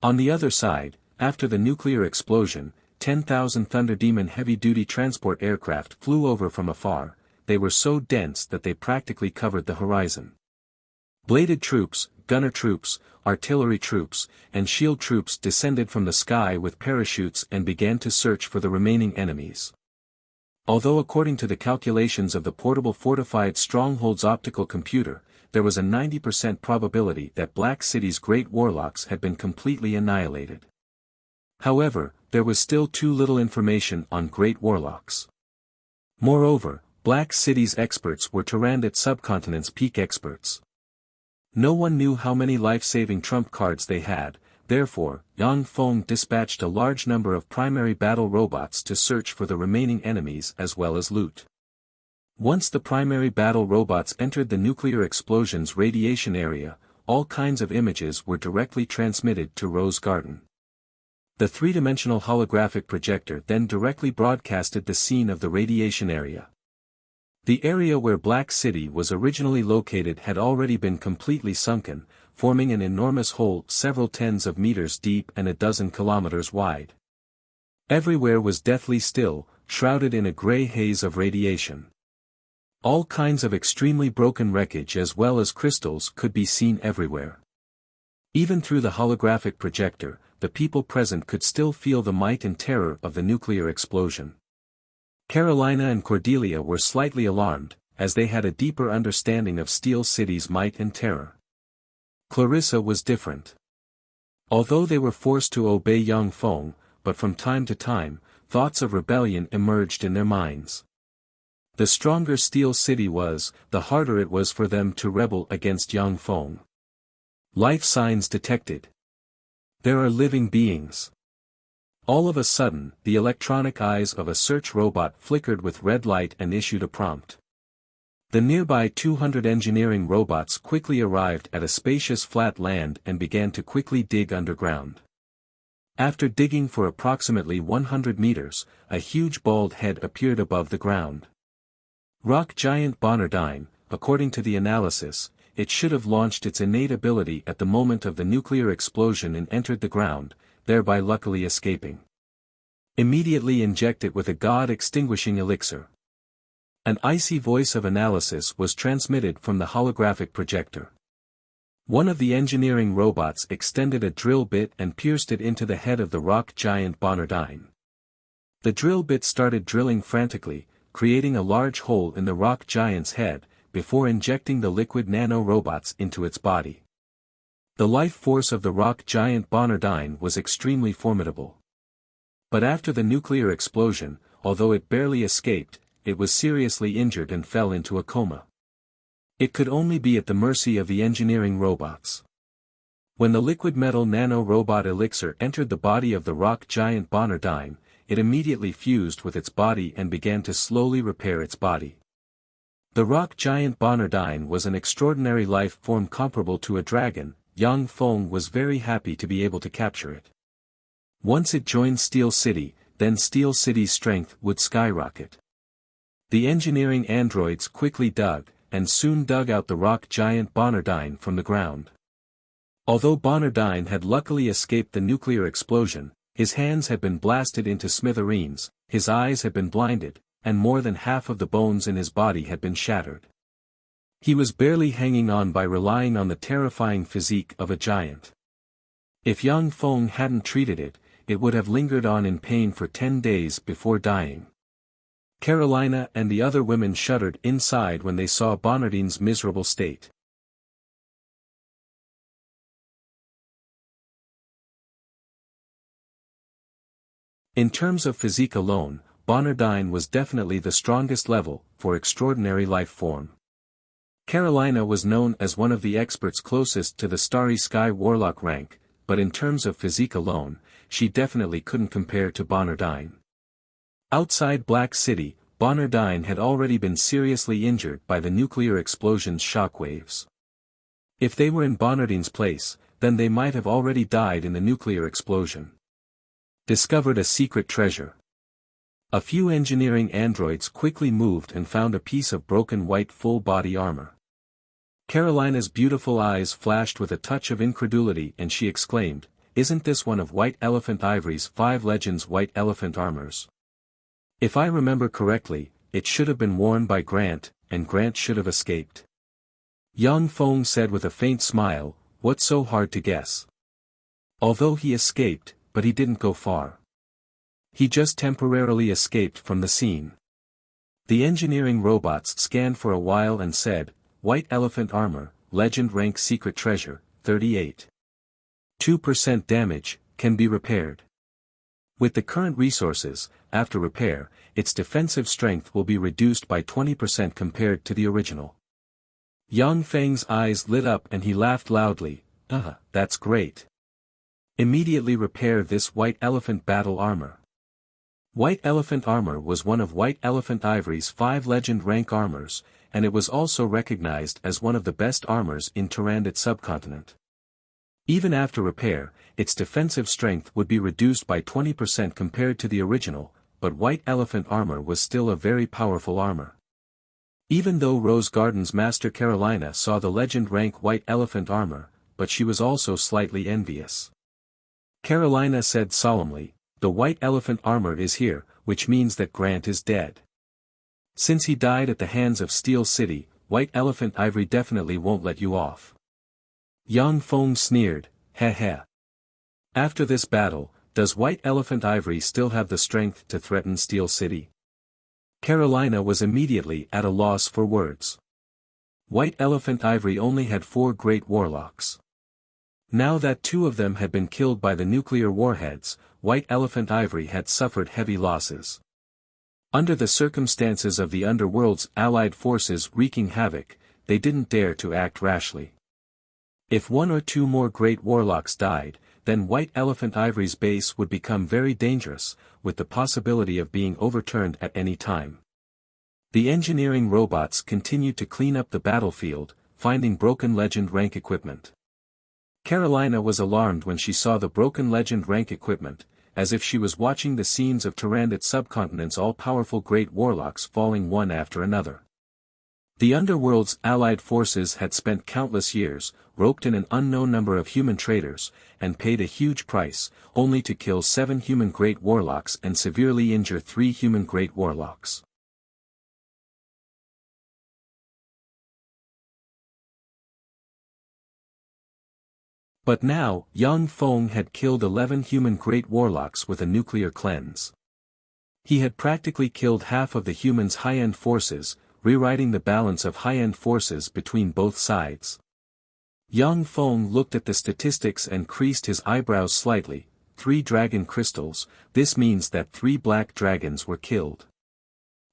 On the other side, after the nuclear explosion, 10,000 Thunder Demon heavy-duty transport aircraft flew over from afar. They were so dense that they practically covered the horizon. Bladed troops, gunner troops, artillery troops, and shield troops descended from the sky with parachutes and began to search for the remaining enemies. Although according to the calculations of the portable fortified stronghold's optical computer, there was a 90% probability that Black City's great warlocks had been completely annihilated. However, there was still too little information on great warlocks. Moreover, Black City's experts were Tyrannid subcontinent's peak experts. No one knew how many life-saving trump cards they had, therefore, Yang Feng dispatched a large number of primary battle robots to search for the remaining enemies as well as loot. Once the primary battle robots entered the nuclear explosion's radiation area, all kinds of images were directly transmitted to Rose Garden. The three-dimensional holographic projector then directly broadcasted the scene of the radiation area. The area where Black City was originally located had already been completely sunken, forming an enormous hole several tens of meters deep and a dozen kilometers wide. Everywhere was deathly still, shrouded in a gray haze of radiation. All kinds of extremely broken wreckage as well as crystals could be seen everywhere. Even through the holographic projector, the people present could still feel the might and terror of the nuclear explosion. Carolina and Cordelia were slightly alarmed, as they had a deeper understanding of Steel City's might and terror. Clarissa was different. Although they were forced to obey Yang Feng, but from time to time, thoughts of rebellion emerged in their minds. The stronger Steel City was, the harder it was for them to rebel against Yang Feng. Life signs detected. There are living beings. All of a sudden, the electronic eyes of a search robot flickered with red light and issued a prompt. The nearby 200 engineering robots quickly arrived at a spacious flat land and began to quickly dig underground. After digging for approximately 100 meters, a huge bald head appeared above the ground. Rock giant Bonardine, according to the analysis, it should have launched its innate ability at the moment of the nuclear explosion and entered the ground, thereby luckily escaping. Immediately inject it with a god-extinguishing elixir. An icy voice of analysis was transmitted from the holographic projector. One of the engineering robots extended a drill bit and pierced it into the head of the rock giant Bonardine. The drill bit started drilling frantically, creating a large hole in the rock giant's head, before injecting the liquid nano-robots into its body. The life force of the rock giant Bonardine was extremely formidable. But after the nuclear explosion, although it barely escaped, it was seriously injured and fell into a coma. It could only be at the mercy of the engineering robots. When the liquid metal nano-robot elixir entered the body of the rock giant Bonardine, it immediately fused with its body and began to slowly repair its body. The rock giant Bonardine was an extraordinary life form comparable to a dragon. Yang Feng was very happy to be able to capture it. Once it joined Steel City, then Steel City's strength would skyrocket. The engineering androids quickly dug, and soon dug out the rock giant Bonardine from the ground. Although Bonardine had luckily escaped the nuclear explosion, his hands had been blasted into smithereens, his eyes had been blinded, and more than half of the bones in his body had been shattered. He was barely hanging on by relying on the terrifying physique of a giant. If Yang Feng hadn't treated it, it would have lingered on in pain for 10 days before dying. Carolina and the other women shuddered inside when they saw Bonardine's miserable state. In terms of physique alone, Bonardine was definitely the strongest level, for extraordinary life form. Carolina was known as one of the experts closest to the Starry Sky Warlock rank, but in terms of physique alone, she definitely couldn't compare to Bonardine. Outside Black City, Bonardine had already been seriously injured by the nuclear explosion's shockwaves. If they were in Bonardine's place, then they might have already died in the nuclear explosion. Discovered a secret treasure. A few engineering androids quickly moved and found a piece of broken white full-body armor. Carolina's beautiful eyes flashed with a touch of incredulity and she exclaimed, "Isn't this one of White Elephant Ivory's 5 Legends White Elephant armors? If I remember correctly, it should have been worn by Grant, and Grant should have escaped." Yang Feng said with a faint smile, "What's so hard to guess? Although he escaped, but he didn't go far. He just temporarily escaped from the scene." The engineering robots scanned for a while and said, "White Elephant Armor, Legend Rank Secret Treasure, 38. 2% damage, can be repaired. With the current resources, after repair, its defensive strength will be reduced by 20% compared to the original." Yang Feng's eyes lit up and he laughed loudly, That's great. Immediately repair this White Elephant Battle Armor." White Elephant Armor was one of White Elephant Ivory's 5 legend rank armors, and it was also recognized as one of the best armors in Tyrannid subcontinent. Even after repair, its defensive strength would be reduced by 20% compared to the original, but White Elephant Armor was still a very powerful armor. Even though Rose Garden's Master Carolina saw the legend rank White Elephant Armor, but she was also slightly envious. Carolina said solemnly, "The White Elephant Armor is here, which means that Grant is dead. Since he died at the hands of Steel City, White Elephant Ivory definitely won't let you off." Yang Feng sneered, "Heh. After this battle, does White Elephant Ivory still have the strength to threaten Steel City?" Carolina was immediately at a loss for words. White Elephant Ivory only had 4 great warlocks. Now that 2 of them had been killed by the nuclear warheads, White Elephant Ivory had suffered heavy losses. Under the circumstances of the Underworld's allied forces wreaking havoc, they didn't dare to act rashly. If 1 or 2 more great warlocks died, then White Elephant Ivory's base would become very dangerous, with the possibility of being overturned at any time. The engineering robots continued to clean up the battlefield, finding broken legend rank equipment. Carolina was alarmed when she saw the broken legend rank equipment, as if she was watching the scenes of Tyrannid subcontinent's all-powerful great warlocks falling one after another. The Underworld's allied forces had spent countless years, roped in an unknown number of human traders, and paid a huge price, only to kill 7 human great warlocks and severely injure 3 human great warlocks. But now, Yang Feng had killed 11 human great warlocks with a nuclear cleanse. He had practically killed half of the humans' high-end forces, rewriting the balance of high-end forces between both sides. Yang Feng looked at the statistics and creased his eyebrows slightly. 3 dragon crystals, this means that 3 black dragons were killed.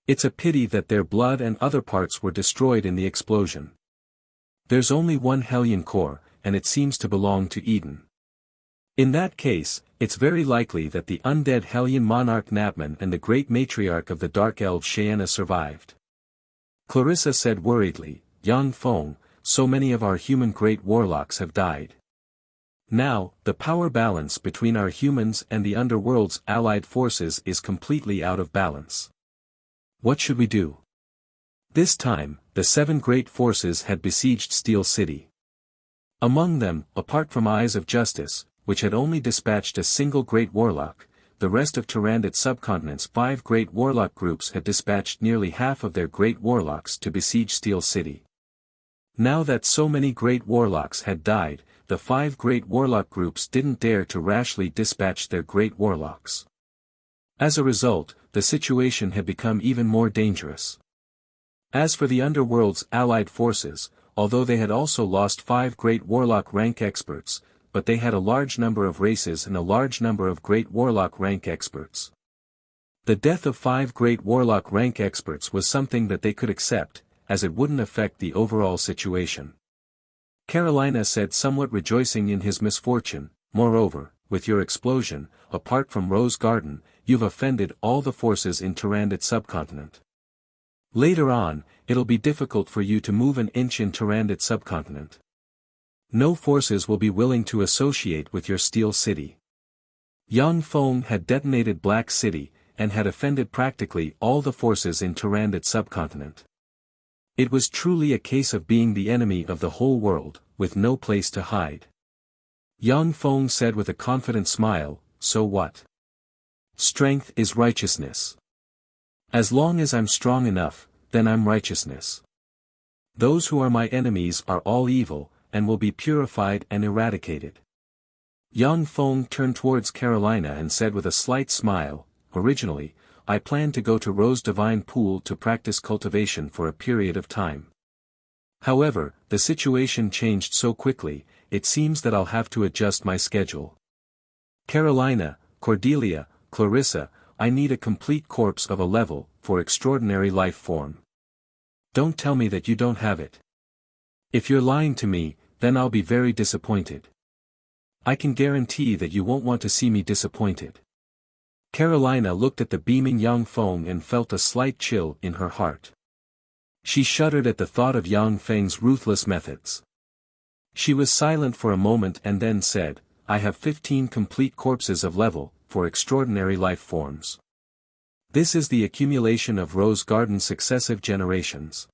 It's a pity that their blood and other parts were destroyed in the explosion. There's only 1 Hellion core, and it seems to belong to Eden. In that case, it's very likely that the undead Hellion monarch Natman and the great matriarch of the Dark Elves Shaena survived. Clarissa said worriedly, "Yang Feng, so many of our human great warlocks have died. Now, the power balance between our humans and the Underworld's allied forces is completely out of balance. What should we do?" This time, the 7 great forces had besieged Steel City. Among them, apart from Eyes of Justice, which had only dispatched a single great warlock, the rest of Tyrannid subcontinent's 5 great warlock groups had dispatched nearly half of their great warlocks to besiege Steel City. Now that so many great warlocks had died, the 5 great warlock groups didn't dare to rashly dispatch their great warlocks. As a result, the situation had become even more dangerous. As for the Underworld's allied forces, although they had also lost 5 great warlock rank experts, but they had a large number of races and a large number of great warlock rank experts. The death of 5 great warlock rank experts was something that they could accept, as it wouldn't affect the overall situation. Carolina said, somewhat rejoicing in his misfortune. Moreover, with your explosion, apart from Rose Garden, you've offended all the forces in Tyrannid subcontinent. Later on, it'll be difficult for you to move an inch in Tyrannid subcontinent. No forces will be willing to associate with your Steel City. Yang Feng had detonated Black City, and had offended practically all the forces in Tyrannid subcontinent. It was truly a case of being the enemy of the whole world, with no place to hide. Yang Feng said with a confident smile, so what? Strength is righteousness. As long as I'm strong enough, then I'm righteousness. Those who are my enemies are all evil, and will be purified and eradicated. Yang Feng turned towards Carolina and said with a slight smile, originally, I planned to go to Rose Divine Pool to practice cultivation for a period of time. However, the situation changed so quickly, it seems that I'll have to adjust my schedule. Carolina, Cordelia, Clarissa, I need a complete corpse of a level, for extraordinary life form. Don't tell me that you don't have it. If you're lying to me, then I'll be very disappointed. I can guarantee that you won't want to see me disappointed. Carolina looked at the beaming Yang Feng and felt a slight chill in her heart. She shuddered at the thought of Yang Feng's ruthless methods. She was silent for a moment and then said, I have 15 complete corpses of level, for extraordinary life forms. This is the accumulation of Rose Garden's successive generations.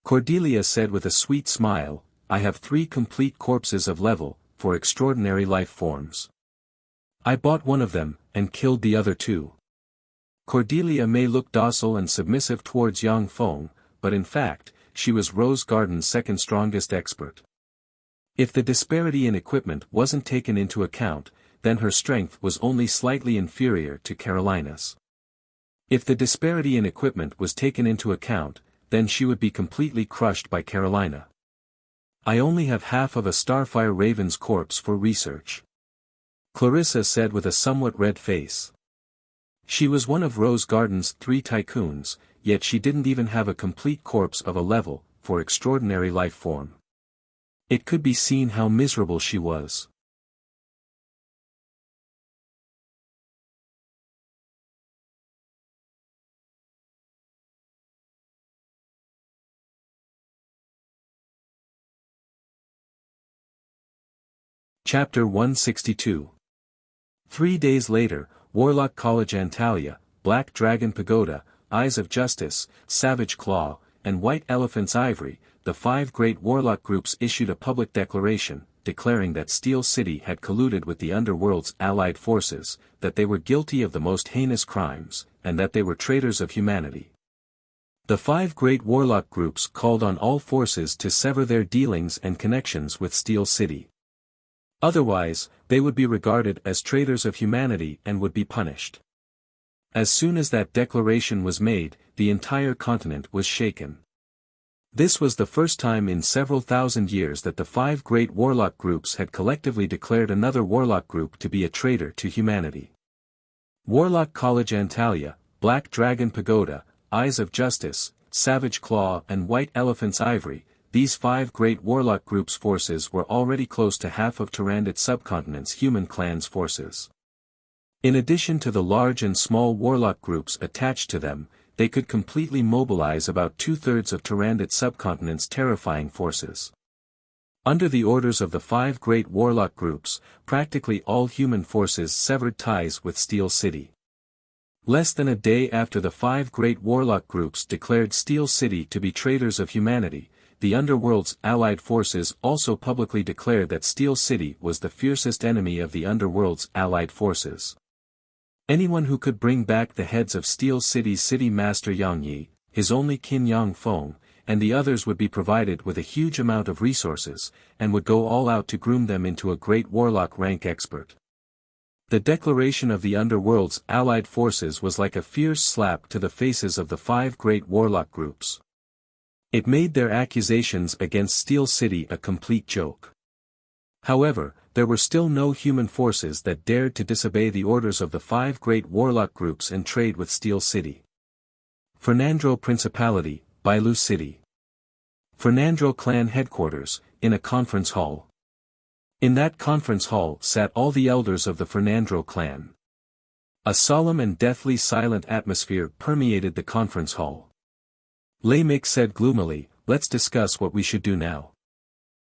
Cordelia said with a sweet smile, I have 3 complete corpses of level, for extraordinary life forms. I bought one of them, and killed the other 2. Cordelia may look docile and submissive towards Yang Feng, but in fact, she was Rose Garden's second strongest expert. If the disparity in equipment wasn't taken into account, then her strength was only slightly inferior to Carolina's. If the disparity in equipment was taken into account, then she would be completely crushed by Carolina. I only have half of a Starfire Raven's corpse for research. Clarissa said with a somewhat red face. She was one of Rose Garden's 3 tycoons, yet she didn't even have a complete corpse of a level, for extraordinary life form. It could be seen how miserable she was. Chapter 162. 3 days later, Warlock College Antalya, Black Dragon Pagoda, Eyes of Justice, Savage Claw, and White Elephant's Ivory, the 5 great warlock groups issued a public declaration, declaring that Steel City had colluded with the Underworld's allied forces, that they were guilty of the most heinous crimes, and that they were traitors of humanity. The 5 great warlock groups called on all forces to sever their dealings and connections with Steel City. Otherwise, they would be regarded as traitors of humanity and would be punished. As soon as that declaration was made, the entire continent was shaken. This was the first time in several thousand years that the 5 great warlock groups had collectively declared another warlock group to be a traitor to humanity. Warlock College Antalya, Black Dragon Pagoda, Eyes of Justice, Savage Claw and White Elephant's Ivory, these 5 great warlock groups' forces were already close to half of Tyrannid subcontinent's human clans' forces. In addition to the large and small warlock groups attached to them, they could completely mobilize about 2/3 of Tyrannid subcontinent's terrifying forces. Under the orders of the 5 great warlock groups, practically all human forces severed ties with Steel City. Less than a day after the 5 great warlock groups declared Steel City to be traitors of humanity, the Underworld's allied forces also publicly declared that Steel City was the fiercest enemy of the Underworld's allied forces. Anyone who could bring back the heads of Steel City's city master Yang Yi, his only kin Yang Feng, and the others would be provided with a huge amount of resources, and would go all out to groom them into a great warlock rank expert. The declaration of the Underworld's allied forces was like a fierce slap to the faces of the 5 great warlock groups. It made their accusations against Steel City a complete joke. However, there were still no human forces that dared to disobey the orders of the 5 great warlock groups and trade with Steel City. Fernandro Principality, Bailu City. Fernandro clan headquarters, in a conference hall. In that conference hall sat all the elders of the Fernandro clan. A solemn and deathly silent atmosphere permeated the conference hall. Lamix said gloomily, "Let's discuss what we should do now."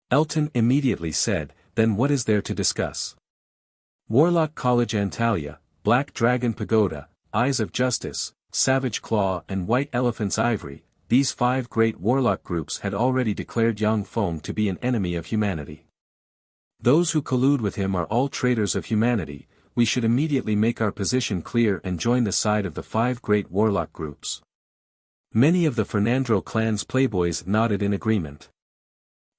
Elton immediately said, "Then what is there to discuss?" Warlock College Antalya, Black Dragon Pagoda, Eyes of Justice, Savage Claw and White Elephant's Ivory, these 5 great warlock groups had already declared Yang Feng to be an enemy of humanity. Those who collude with him are all traitors of humanity. We should immediately make our position clear and join the side of the 5 great warlock groups. Many of the Fernandro clan's playboys nodded in agreement.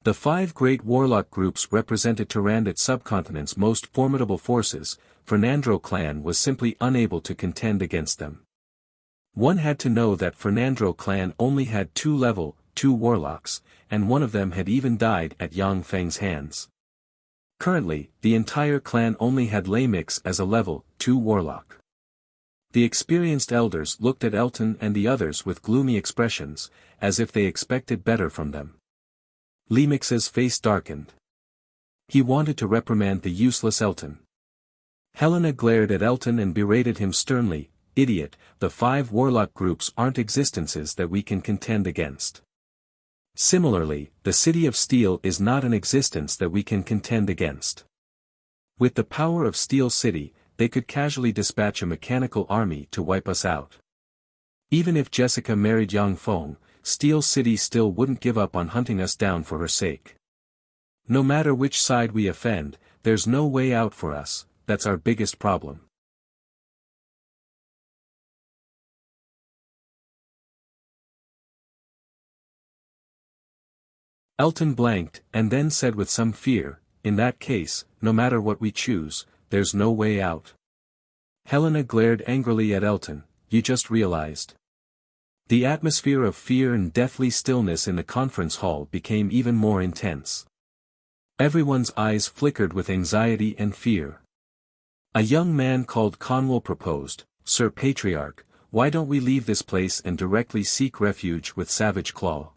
The 5 great warlock groups represented Tyrannid subcontinent's most formidable forces. Fernandro clan was simply unable to contend against them. One had to know that Fernandro clan only had 2 level 2 warlocks, and one of them had even died at Yang Feng's hands. Currently, the entire clan only had Lamix as a level 2 warlock. The experienced elders looked at Elton and the others with gloomy expressions, as if they expected better from them. Lamix's face darkened. He wanted to reprimand the useless Elton. Helena glared at Elton and berated him sternly, "Idiot, the 5 warlock groups aren't existences that we can contend against. Similarly, the City of Steel is not an existence that we can contend against. With the power of Steel City, they could casually dispatch a mechanical army to wipe us out. Even if Jessica married Yang Feng, Steel City still wouldn't give up on hunting us down for her sake. No matter which side we offend, there's no way out for us, that's our biggest problem." Elton blanked, and then said with some fear, "In that case, no matter what we choose, there's no way out." Helena glared angrily at Elton, "You just realized." The atmosphere of fear and deathly stillness in the conference hall became even more intense. Everyone's eyes flickered with anxiety and fear. A young man called Conwell proposed, "Sir Patriarch, why don't we leave this place and directly seek refuge with Savage Claw?"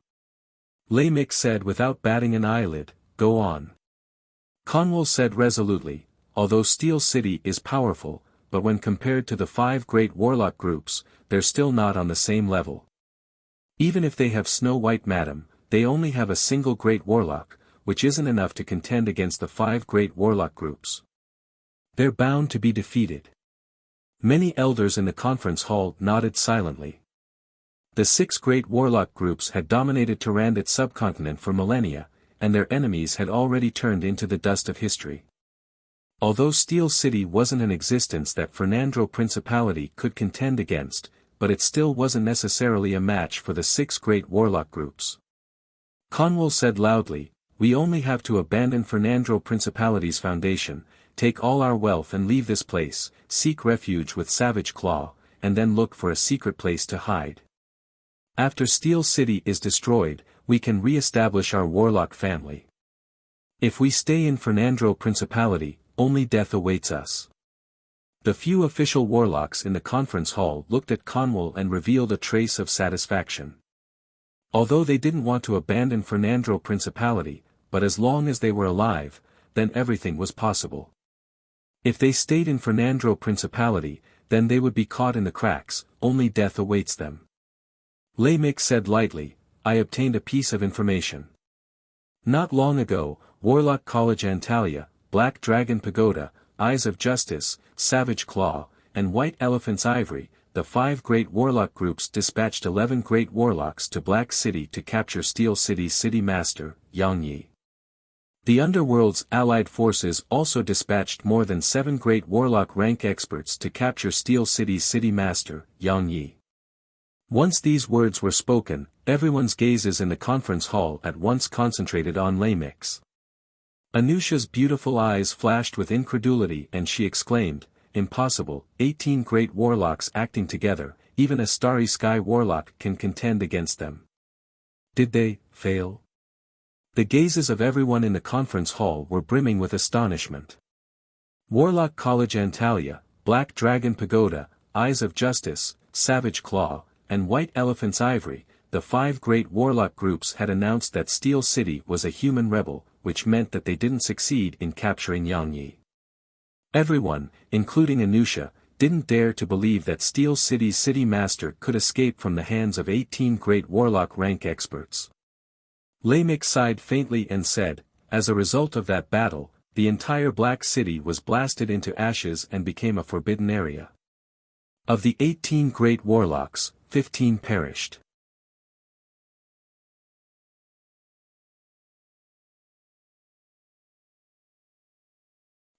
Lamix said without batting an eyelid, "Go on." Conwell said resolutely, "Although Steel City is powerful, but when compared to the 5 great warlock groups, they're still not on the same level. Even if they have Snow White Madam, they only have a single great warlock, which isn't enough to contend against the 5 great warlock groups. They're bound to be defeated." Many elders in the conference hall nodded silently. The 6 great warlock groups had dominated Tyrannid subcontinent for millennia, and their enemies had already turned into the dust of history. Although Steel City wasn't an existence that Fernandro Principality could contend against, but it still wasn't necessarily a match for the 6 great warlock groups. Conwell said loudly, "We only have to abandon Fernandro Principality's foundation, take all our wealth and leave this place, seek refuge with Savage Claw, and then look for a secret place to hide. After Steel City is destroyed, we can re-establish our warlock family. If we stay in Fernandro Principality, only death awaits us." The few official warlocks in the conference hall looked at Conwell and revealed a trace of satisfaction. Although they didn't want to abandon Fernandro Principality, but as long as they were alive, then everything was possible. If they stayed in Fernandro Principality, then they would be caught in the cracks, only death awaits them. Lamix said lightly, "I obtained a piece of information. Not long ago, Warlock College Antalya, Black Dragon Pagoda, Eyes of Justice, Savage Claw, and White Elephant's Ivory, the 5 great warlock groups dispatched 11 great warlocks to Black City to capture Steel City's city master, Yang Yi. The Underworld's allied forces also dispatched more than 7 great warlock rank experts to capture Steel City's city master, Yang Yi." Once these words were spoken, everyone's gazes in the conference hall at once concentrated on Lamix. Anusha's beautiful eyes flashed with incredulity and she exclaimed, "Impossible, 18 great warlocks acting together, even a Starry Sky warlock can contend against them. Did they fail?" The gazes of everyone in the conference hall were brimming with astonishment. Warlock College Antalya, Black Dragon Pagoda, Eyes of Justice, Savage Claw, and White Elephant's Ivory, the 5 great warlock groups had announced that Steel City was a human rebel, which meant that they didn't succeed in capturing Yangyi. Everyone, including Anusha, didn't dare to believe that Steel City's city master could escape from the hands of 18 great warlock rank experts. Lamik sighed faintly and said, as a result of that battle, the entire Black City was blasted into ashes and became a forbidden area. Of the 18 great warlocks, 15 perished.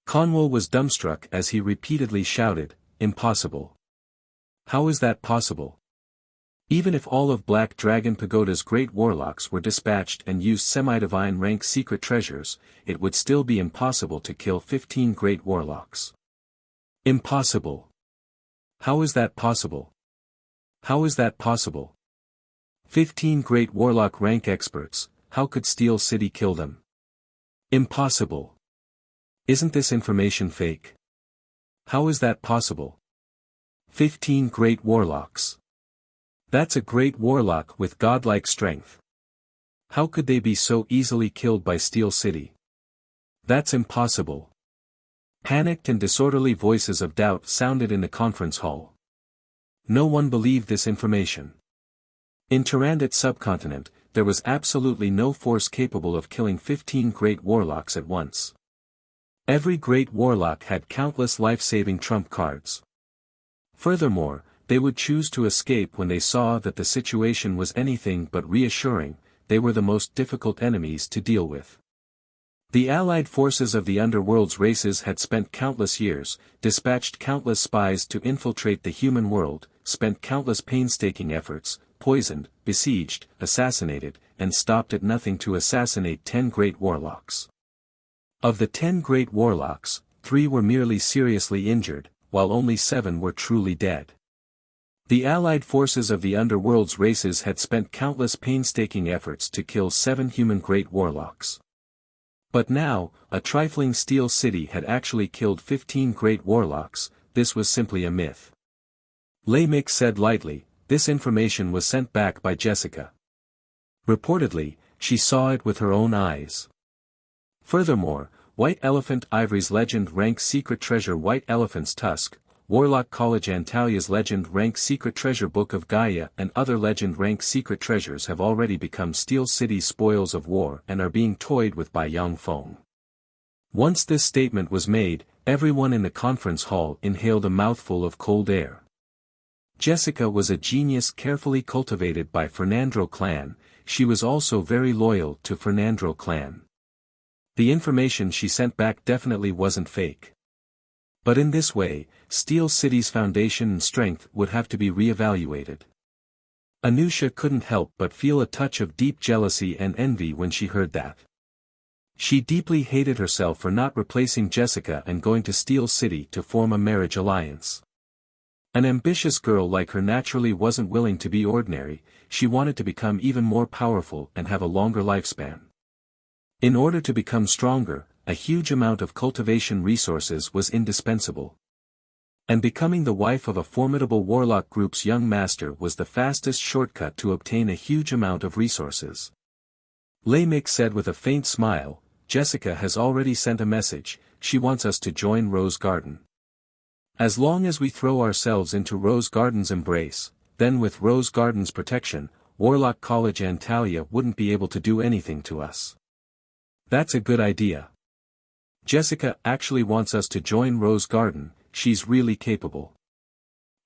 Conwell was dumbstruck as he repeatedly shouted, "Impossible. How is that possible? Even if all of Black Dragon Pagoda's great warlocks were dispatched and used semi-divine rank secret treasures, it would still be impossible to kill 15 great warlocks. Impossible. How is that possible? How is that possible? 15 great warlock rank experts, how could Steel City kill them? Impossible. Isn't this information fake? How is that possible? 15 great warlocks. That's a great warlock with godlike strength. How could they be so easily killed by Steel City? That's impossible." Panicked and disorderly voices of doubt sounded in the conference hall. No one believed this information. In Tyrannid subcontinent, there was absolutely no force capable of killing 15 great warlocks at once. Every great warlock had countless life-saving trump cards. Furthermore, they would choose to escape when they saw that the situation was anything but reassuring. They were the most difficult enemies to deal with. The allied forces of the underworld's races had spent countless years, dispatched countless spies to infiltrate the human world, spent countless painstaking efforts, poisoned, besieged, assassinated, and stopped at nothing to assassinate 10 great warlocks. Of the 10 great warlocks, 3 were merely seriously injured, while only 7 were truly dead. The allied forces of the underworld's races had spent countless painstaking efforts to kill 7 human great warlocks. But now, a trifling Steel City had actually killed 15 great warlocks. This was simply a myth. Lamik said lightly, this information was sent back by Jessica. Reportedly, she saw it with her own eyes. Furthermore, White Elephant Ivory's legend rank secret treasure White Elephant's Tusk, Warlock College Antalia's legend rank secret treasure Book of Gaia and other legend rank secret treasures have already become Steel City's spoils of war and are being toyed with by Yang Feng. Once this statement was made, everyone in the conference hall inhaled a mouthful of cold air. Jessica was a genius carefully cultivated by Fernandro clan. She was also very loyal to Fernandro clan. The information she sent back definitely wasn't fake. But in this way, Steel City's foundation and strength would have to be re-evaluated. Anusha couldn't help but feel a touch of deep jealousy and envy when she heard that. She deeply hated herself for not replacing Jessica and going to Steel City to form a marriage alliance. An ambitious girl like her naturally wasn't willing to be ordinary. She wanted to become even more powerful and have a longer lifespan. In order to become stronger, a huge amount of cultivation resources was indispensable. And becoming the wife of a formidable warlock group's young master was the fastest shortcut to obtain a huge amount of resources. Lamik said with a faint smile, Jessica has already sent a message. She wants us to join Rose Garden. As long as we throw ourselves into Rose Garden's embrace, then with Rose Garden's protection, Warlock College Antalya wouldn't be able to do anything to us. That's a good idea. Jessica actually wants us to join Rose Garden. She's really capable.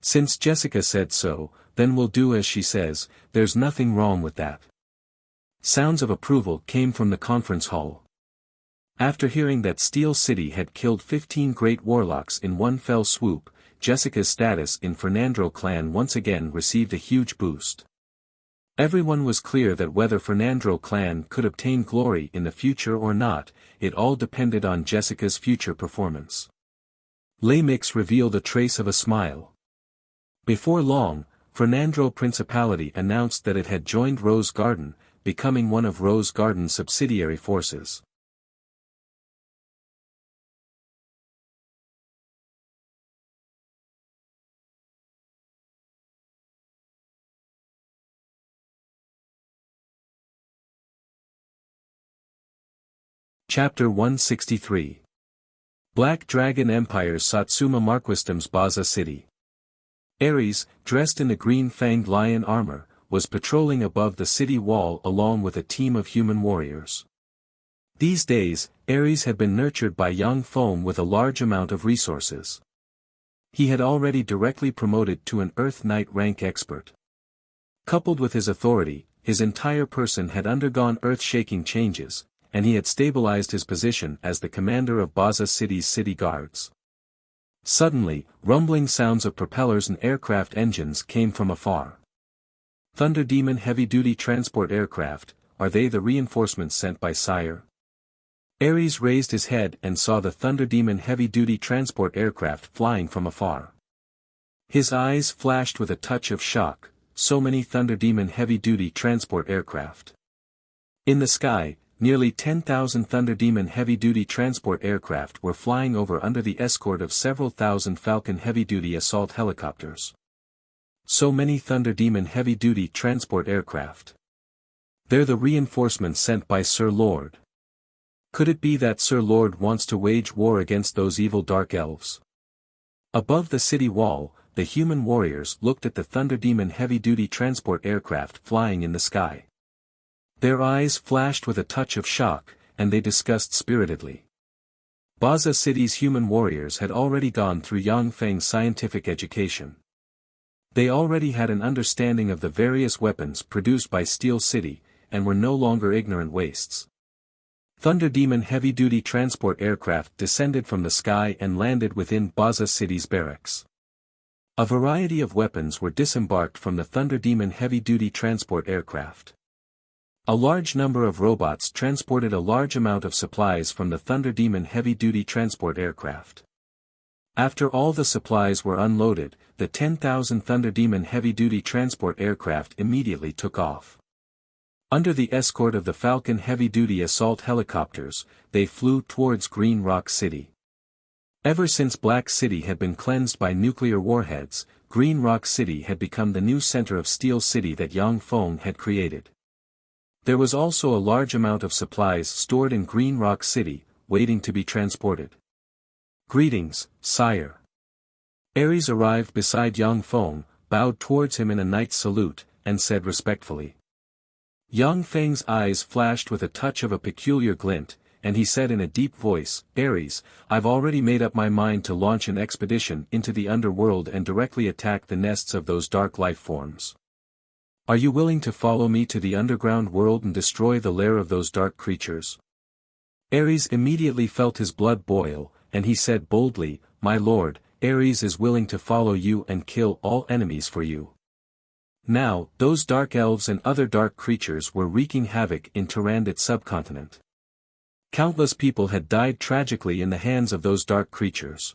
Since Jessica said so, then we'll do as she says. There's nothing wrong with that. Sounds of approval came from the conference hall. After hearing that Steel City had killed 15 great warlocks in one fell swoop, Jessica's status in Fernandro clan once again received a huge boost. Everyone was clear that whether Fernandro clan could obtain glory in the future or not, it all depended on Jessica's future performance. Lamix revealed a trace of a smile. Before long, Fernandro Principality announced that it had joined Rose Garden, becoming one of Rose Garden's subsidiary forces. Chapter 163. Black Dragon Empire's Satsuma Marquisdom's Baza City. Ares, dressed in the green-fanged lion armor, was patrolling above the city wall along with a team of human warriors. These days, Ares had been nurtured by young Feng with a large amount of resources. He had already directly promoted to an Earth Knight rank expert. Coupled with his authority, his entire person had undergone earth-shaking changes, and he had stabilized his position as the commander of Baza City's city guards. Suddenly, rumbling sounds of propellers and aircraft engines came from afar. Thunder Demon heavy-duty transport aircraft, are they the reinforcements sent by Sire? Ares raised his head and saw the Thunder Demon heavy-duty transport aircraft flying from afar. His eyes flashed with a touch of shock, so many Thunder Demon heavy-duty transport aircraft. In the sky, nearly 10,000 Thunder Demon heavy-duty transport aircraft were flying over under the escort of several thousand Falcon heavy-duty assault helicopters. So many Thunder Demon heavy-duty transport aircraft. They're the reinforcements sent by Sir Lord. Could it be that Sir Lord wants to wage war against those evil dark elves? Above the city wall, the human warriors looked at the Thunder Demon heavy-duty transport aircraft flying in the sky. Their eyes flashed with a touch of shock, and they discussed spiritedly. Baza City's human warriors had already gone through Yang Feng's scientific education. They already had an understanding of the various weapons produced by Steel City, and were no longer ignorant wastes. Thunder Demon heavy-duty transport aircraft descended from the sky and landed within Baza City's barracks. A variety of weapons were disembarked from the Thunder Demon heavy-duty transport aircraft. A large number of robots transported a large amount of supplies from the Thunder Demon heavy-duty transport aircraft. After all the supplies were unloaded, the 10,000 Thunder Demon heavy-duty transport aircraft immediately took off. Under the escort of the Falcon heavy-duty assault helicopters, they flew towards Green Rock City. Ever since Black City had been cleansed by nuclear warheads, Green Rock City had become the new center of Steel City that Yang Feng had created. There was also a large amount of supplies stored in Green Rock City, waiting to be transported. Greetings, sire. Ares arrived beside Yang Feng, bowed towards him in a knight's salute, and said respectfully. Yang Feng's eyes flashed with a touch of a peculiar glint, and he said in a deep voice, Ares, I've already made up my mind to launch an expedition into the underworld and directly attack the nests of those dark life forms. Are you willing to follow me to the underground world and destroy the lair of those dark creatures? Ares immediately felt his blood boil, and he said boldly, My lord, Ares is willing to follow you and kill all enemies for you. Now, those dark elves and other dark creatures were wreaking havoc in Tyrannid subcontinent. Countless people had died tragically in the hands of those dark creatures.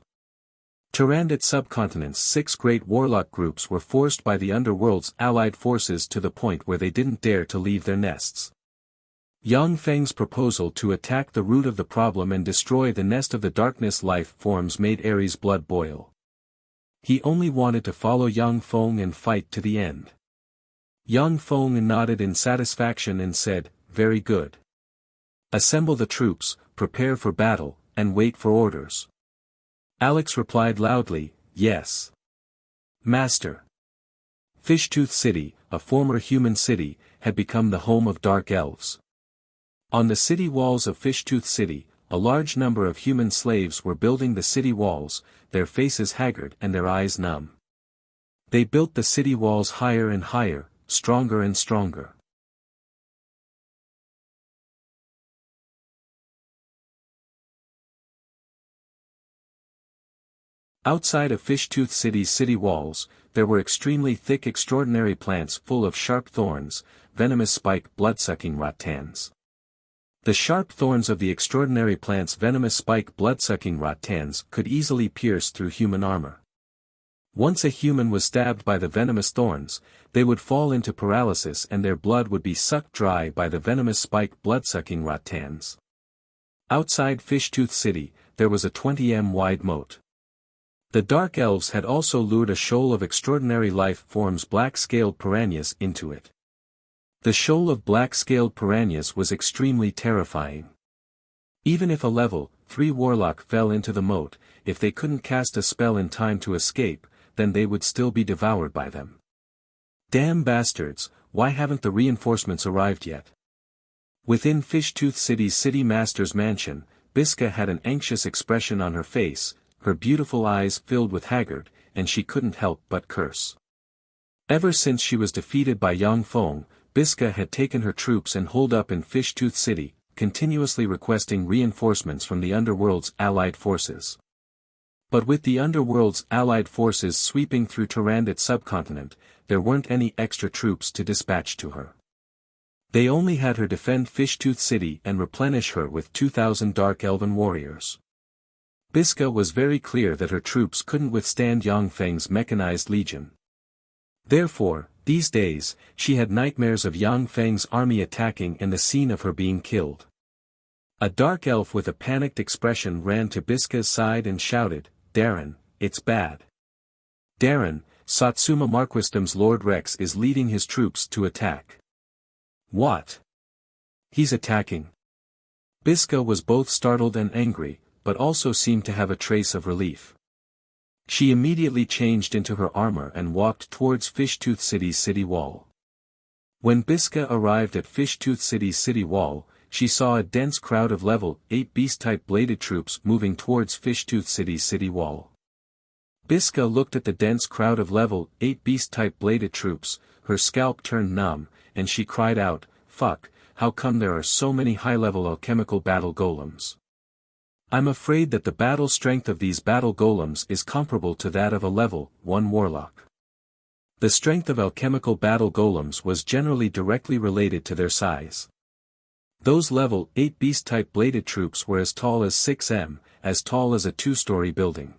Tyrannid subcontinent's 6 great warlock groups were forced by the underworld's allied forces to the point where they didn't dare to leave their nests. Yang Feng's proposal to attack the root of the problem and destroy the nest of the darkness life forms made Ares' blood boil. He only wanted to follow Yang Feng and fight to the end. Yang Feng nodded in satisfaction and said, Very good. Assemble the troops, prepare for battle, and wait for orders. Alex replied loudly, Yes. Master. Fishtooth City, a former human city, had become the home of dark elves. On the city walls of Fishtooth City, a large number of human slaves were building the city walls, their faces haggard and their eyes numb. They built the city walls higher and higher, stronger and stronger. Outside of Fishtooth City's city walls, there were extremely thick extraordinary plants full of sharp thorns, venomous spike blood-sucking rattans. The sharp thorns of the extraordinary plant's venomous spike blood-sucking rattans could easily pierce through human armor. Once a human was stabbed by the venomous thorns, they would fall into paralysis and their blood would be sucked dry by the venomous spike blood-sucking rattans. Outside Fishtooth City, there was a 20 m wide moat. The Dark Elves had also lured a shoal of extraordinary life forms black-scaled piranhas into it. The shoal of black-scaled piranhas was extremely terrifying. Even if a level 3 warlock fell into the moat, if they couldn't cast a spell in time to escape, then they would still be devoured by them. Damn bastards, why haven't the reinforcements arrived yet? Within Fishtooth City's city master's mansion, Biska had an anxious expression on her face, her beautiful eyes filled with haggard, and she couldn't help but curse. Ever since she was defeated by Yang Feng, Biska had taken her troops and holed up in Fishtooth City, continuously requesting reinforcements from the Underworld's allied forces. But with the Underworld's allied forces sweeping through Tyrannid subcontinent, there weren't any extra troops to dispatch to her. They only had her defend Fishtooth City and replenish her with 2,000 Dark Elven warriors. Biska was very clear that her troops couldn't withstand Yang Feng's mechanized legion. Therefore, these days, she had nightmares of Yang Feng's army attacking and the scene of her being killed. A dark elf with a panicked expression ran to Biska's side and shouted, "Darren, it's bad. Darren, Satsuma Marquisdom's Lord Rex is leading his troops to attack." "What? He's attacking?" Biska was both startled and angry, but also seemed to have a trace of relief. She immediately changed into her armor and walked towards Fishtooth City's city wall. When Biska arrived at Fishtooth City's city wall, she saw a dense crowd of level 8 beast-type bladed troops moving towards Fishtooth City's city wall. Biska looked at the dense crowd of level 8 beast-type bladed troops, her scalp turned numb, and she cried out, "Fuck, how come there are so many high-level alchemical battle golems? I'm afraid that the battle strength of these battle golems is comparable to that of a level 1 warlock." The strength of alchemical battle golems was generally directly related to their size. Those level 8 beast-type bladed troops were as tall as 6 m, as tall as a 2-story building.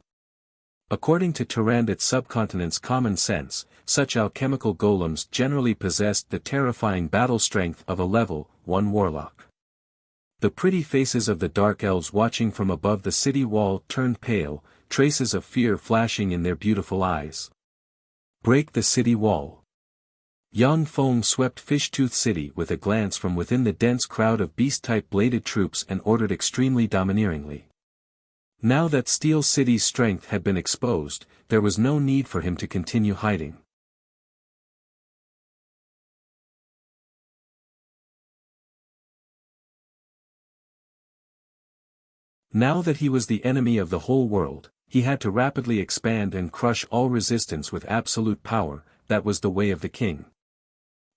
According to Tyrannid subcontinent's common sense, such alchemical golems generally possessed the terrifying battle strength of a level 1 warlock. The pretty faces of the dark elves watching from above the city wall turned pale, traces of fear flashing in their beautiful eyes. Break the city wall. Yang Feng swept Fishtooth City with a glance from within the dense crowd of beast-type bladed troops and ordered extremely domineeringly. Now that Steel City's strength had been exposed, there was no need for him to continue hiding. Now that he was the enemy of the whole world, he had to rapidly expand and crush all resistance with absolute power. That was the way of the king.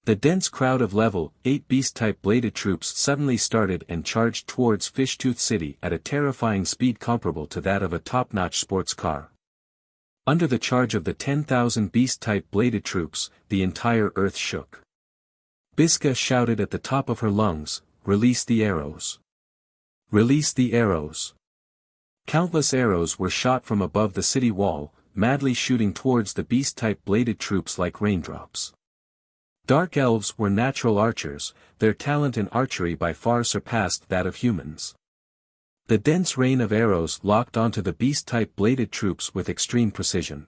The dense crowd of level 8 beast-type bladed troops suddenly started and charged towards Fishtooth City at a terrifying speed comparable to that of a top-notch sports car. Under the charge of the 10,000 beast-type bladed troops, the entire earth shook. Biska shouted at the top of her lungs, "Release the arrows! Release the arrows!" Countless arrows were shot from above the city wall, madly shooting towards the beast-type bladed troops like raindrops. Dark elves were natural archers, their talent in archery by far surpassed that of humans. The dense rain of arrows locked onto the beast-type bladed troops with extreme precision.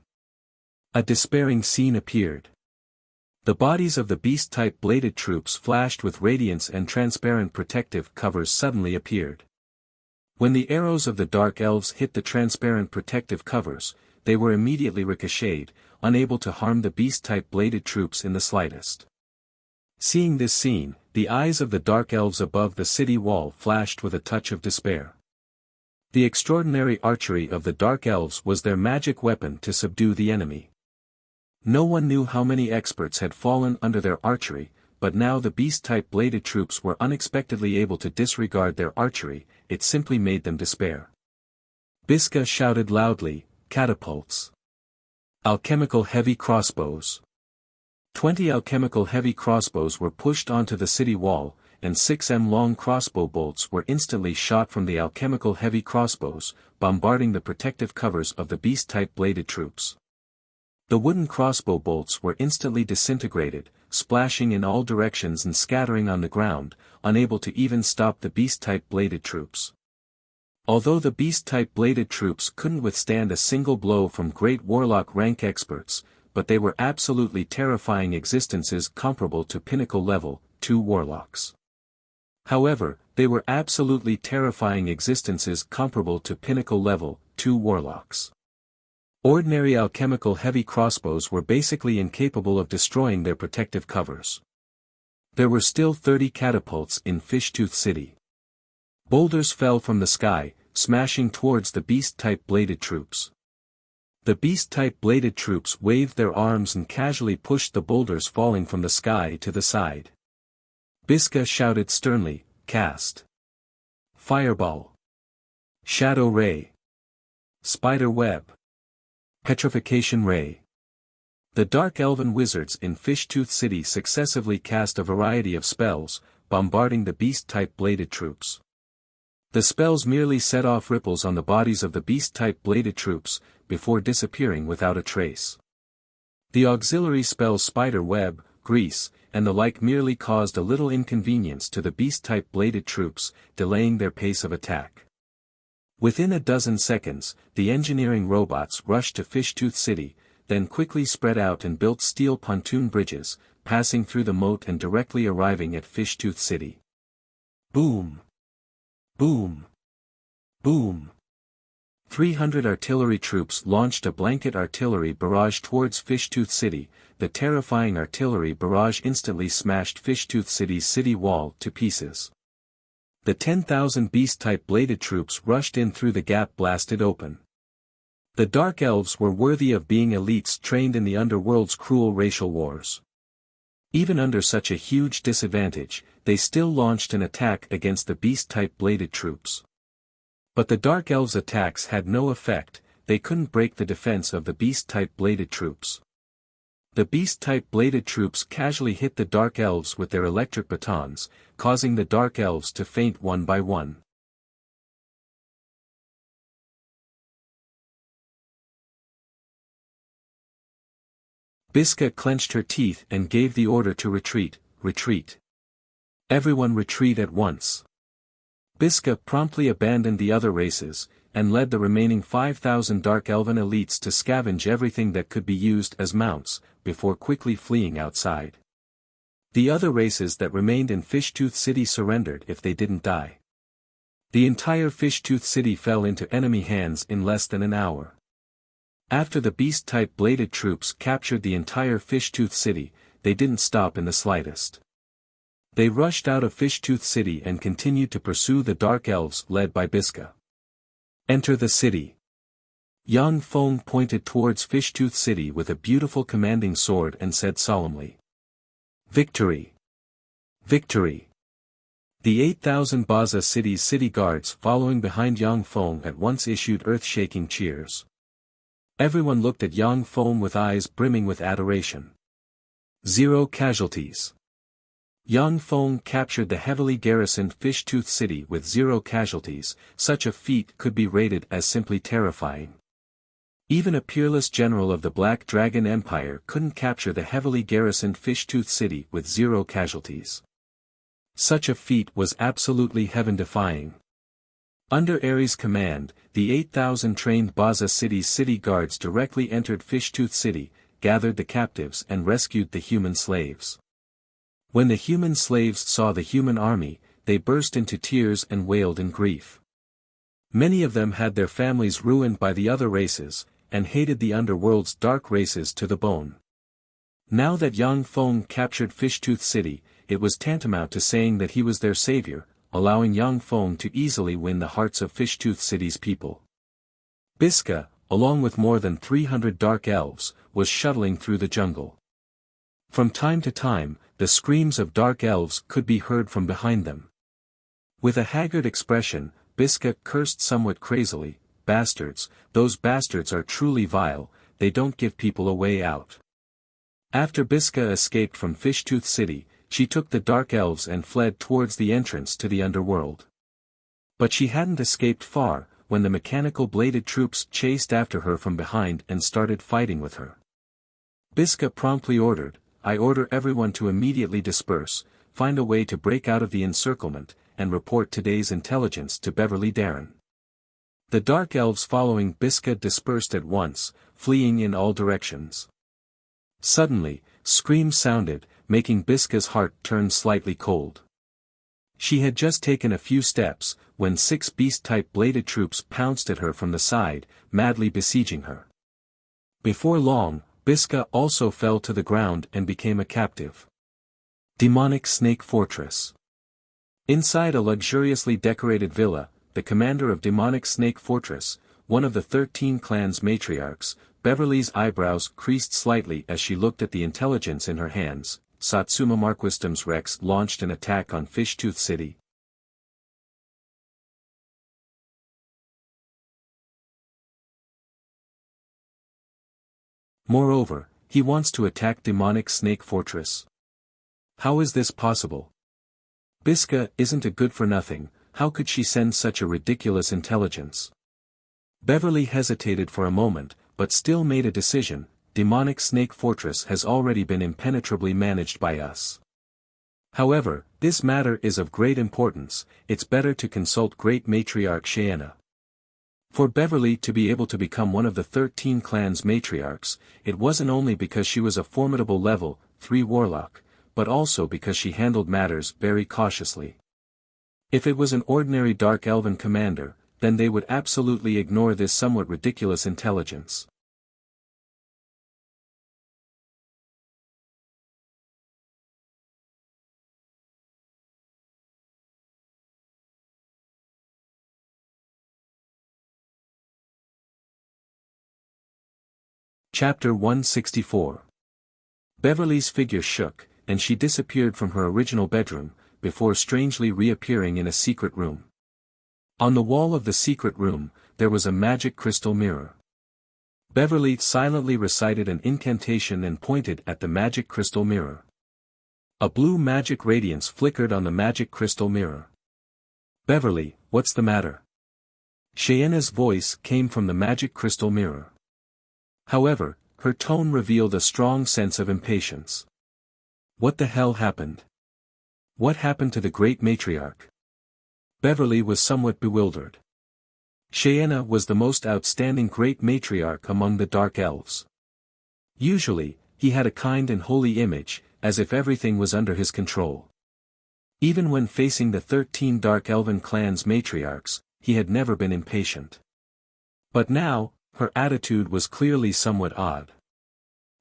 A despairing scene appeared. The bodies of the beast-type bladed troops flashed with radiance and transparent protective covers suddenly appeared. When the arrows of the dark elves hit the transparent protective covers, they were immediately ricocheted, unable to harm the beast-type bladed troops in the slightest. Seeing this scene, the eyes of the dark elves above the city wall flashed with a touch of despair. The extraordinary archery of the dark elves was their magic weapon to subdue the enemy. No one knew how many experts had fallen under their archery, but now the beast-type bladed troops were unexpectedly able to disregard their archery. It simply made them despair. Biska shouted loudly, "Catapults! Alchemical heavy crossbows!" 20 alchemical heavy crossbows were pushed onto the city wall, and 6 m long crossbow bolts were instantly shot from the alchemical heavy crossbows, bombarding the protective covers of the beast-type bladed troops. The wooden crossbow bolts were instantly disintegrated, splashing in all directions and scattering on the ground, unable to even stop the beast-type bladed troops. Although the beast-type bladed troops couldn't withstand a single blow from great warlock rank experts, but they were absolutely terrifying existences comparable to pinnacle level 2 warlocks. However, They were absolutely terrifying existences comparable to pinnacle level 2 warlocks. Ordinary alchemical heavy crossbows were basically incapable of destroying their protective covers. There were still 30 catapults in Fishtooth City. Boulders fell from the sky, smashing towards the beast-type bladed troops. The beast-type bladed troops waved their arms and casually pushed the boulders falling from the sky to the side. Biska shouted sternly, "Cast! Fireball! Shadow Ray! Spider Web! Petrification Ray!" The Dark Elven wizards in Fishtooth City successively cast a variety of spells, bombarding the beast-type bladed troops. The spells merely set off ripples on the bodies of the beast-type bladed troops, before disappearing without a trace. The auxiliary spells Spider Web, Grease, and the like merely caused a little inconvenience to the beast-type bladed troops, delaying their pace of attack. Within a dozen seconds, the engineering robots rushed to Fishtooth City, then quickly spread out and built steel pontoon bridges, passing through the moat and directly arriving at Fishtooth City. Boom! Boom! Boom! 300 artillery troops launched a blanket artillery barrage towards Fishtooth City. The terrifying artillery barrage instantly smashed Fishtooth City's city wall to pieces. The 10,000 beast-type bladed troops rushed in through the gap blasted open. The Dark Elves were worthy of being elites trained in the underworld's cruel racial wars. Even under such a huge disadvantage, they still launched an attack against the beast-type bladed troops. But the Dark Elves' attacks had no effect, they couldn't break the defense of the beast-type bladed troops. The beast-type bladed troops casually hit the Dark Elves with their electric batons, causing the Dark Elves to faint one by one. Biska clenched her teeth and gave the order to retreat, retreat. Everyone retreat at once. Biska promptly abandoned the other races, and led the remaining 5,000 Dark Elven elites to scavenge everything that could be used as mounts, before quickly fleeing outside. The other races that remained in Fishtooth City surrendered if they didn't die. The entire Fishtooth City fell into enemy hands in less than an hour. After the beast-type bladed troops captured the entire Fishtooth City, they didn't stop in the slightest. They rushed out of Fishtooth City and continued to pursue the Dark Elves led by Biska. Enter the city. Yang Feng pointed towards Fishtooth City with a beautiful commanding sword and said solemnly, "Victory! Victory!" The 8,000 Baza City's city guards following behind Yang Feng at once issued earth-shaking cheers. Everyone looked at Yang Feng with eyes brimming with adoration. 0 casualties. Yang Feng captured the heavily garrisoned Fishtooth City with 0 casualties. Such a feat could be rated as simply terrifying. Even a peerless general of the Black Dragon Empire couldn't capture the heavily garrisoned Fishtooth City with 0 casualties. Such a feat was absolutely heaven-defying. Under Ares' command, the 8,000 trained Baza City's city guards directly entered Fishtooth City, gathered the captives and rescued the human slaves. When the human slaves saw the human army, they burst into tears and wailed in grief. Many of them had their families ruined by the other races, and hated the underworld's dark races to the bone. Now that Yang Feng captured Fishtooth City, it was tantamount to saying that he was their savior, allowing Yang Feng to easily win the hearts of Fishtooth City's people. Biska, along with more than 300 Dark Elves, was shuttling through the jungle. From time to time, the screams of Dark Elves could be heard from behind them. With a haggard expression, Biska cursed somewhat crazily, "Bastards, those bastards are truly vile, they don't give people a way out." After Biska escaped from Fishtooth City, she took the Dark Elves and fled towards the entrance to the underworld. But she hadn't escaped far, when the mechanical bladed troops chased after her from behind and started fighting with her. Biska promptly ordered, "I order everyone to immediately disperse, find a way to break out of the encirclement, and report today's intelligence to Beverly Darren." The Dark Elves following Biska dispersed at once, fleeing in all directions. Suddenly, screams sounded, making Biska's heart turn slightly cold. She had just taken a few steps, when 6 beast-type bladed troops pounced at her from the side, madly besieging her. Before long, Biska also fell to the ground and became a captive. Demonic Snake Fortress. Inside a luxuriously decorated villa, the commander of Demonic Snake Fortress, one of the 13 clan's matriarchs, Beverly's eyebrows creased slightly as she looked at the intelligence in her hands. Satsuma Marquisdom's Rex launched an attack on Fishtooth City. Moreover, he wants to attack Demonic Snake Fortress. How is this possible? Biska isn't a good-for-nothing, how could she send such a ridiculous intelligence? Beverly hesitated for a moment, but still made a decision. Demonic Snake Fortress has already been impenetrably managed by us. However, this matter is of great importance, it's better to consult Great Matriarch Cheyenne. For Beverly to be able to become one of the 13 clan's matriarchs, it wasn't only because she was a formidable level 3 warlock, but also because she handled matters very cautiously. If it was an ordinary Dark Elven commander, then they would absolutely ignore this somewhat ridiculous intelligence. Chapter 164. Beverly's figure shook, and she disappeared from her original bedroom, before strangely reappearing in a secret room. On the wall of the secret room, there was a magic crystal mirror. Beverly silently recited an incantation and pointed at the magic crystal mirror. A blue magic radiance flickered on the magic crystal mirror. "Beverly, what's the matter?" Cheyenne's voice came from the magic crystal mirror. However, her tone revealed a strong sense of impatience. What the hell happened? What happened to the great matriarch? Beverly was somewhat bewildered. Cheyenne was the most outstanding great matriarch among the Dark Elves. Usually, he had a kind and holy image, as if everything was under his control. Even when facing the 13 Dark Elven clans matriarchs, he had never been impatient. But now, her attitude was clearly somewhat odd.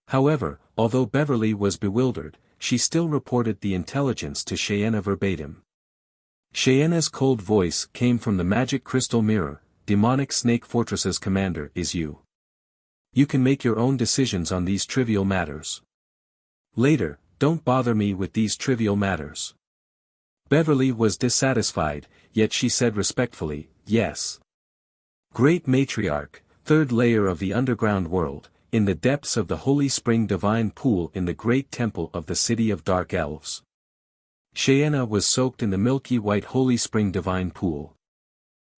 However, although Beverly was bewildered, she still reported the intelligence to Cheyenne verbatim. Cheyenne's cold voice came from the magic crystal mirror. "Demonic Snake Fortress's commander is you. You can make your own decisions on these trivial matters. Later, don't bother me with these trivial matters." Beverly was dissatisfied, yet she said respectfully, "Yes. Great Matriarch, 3rd layer of the underground world, in the depths of the Holy Spring Divine Pool in the great temple of the City of Dark Elves." Cheyenne was soaked in the milky white Holy Spring Divine Pool.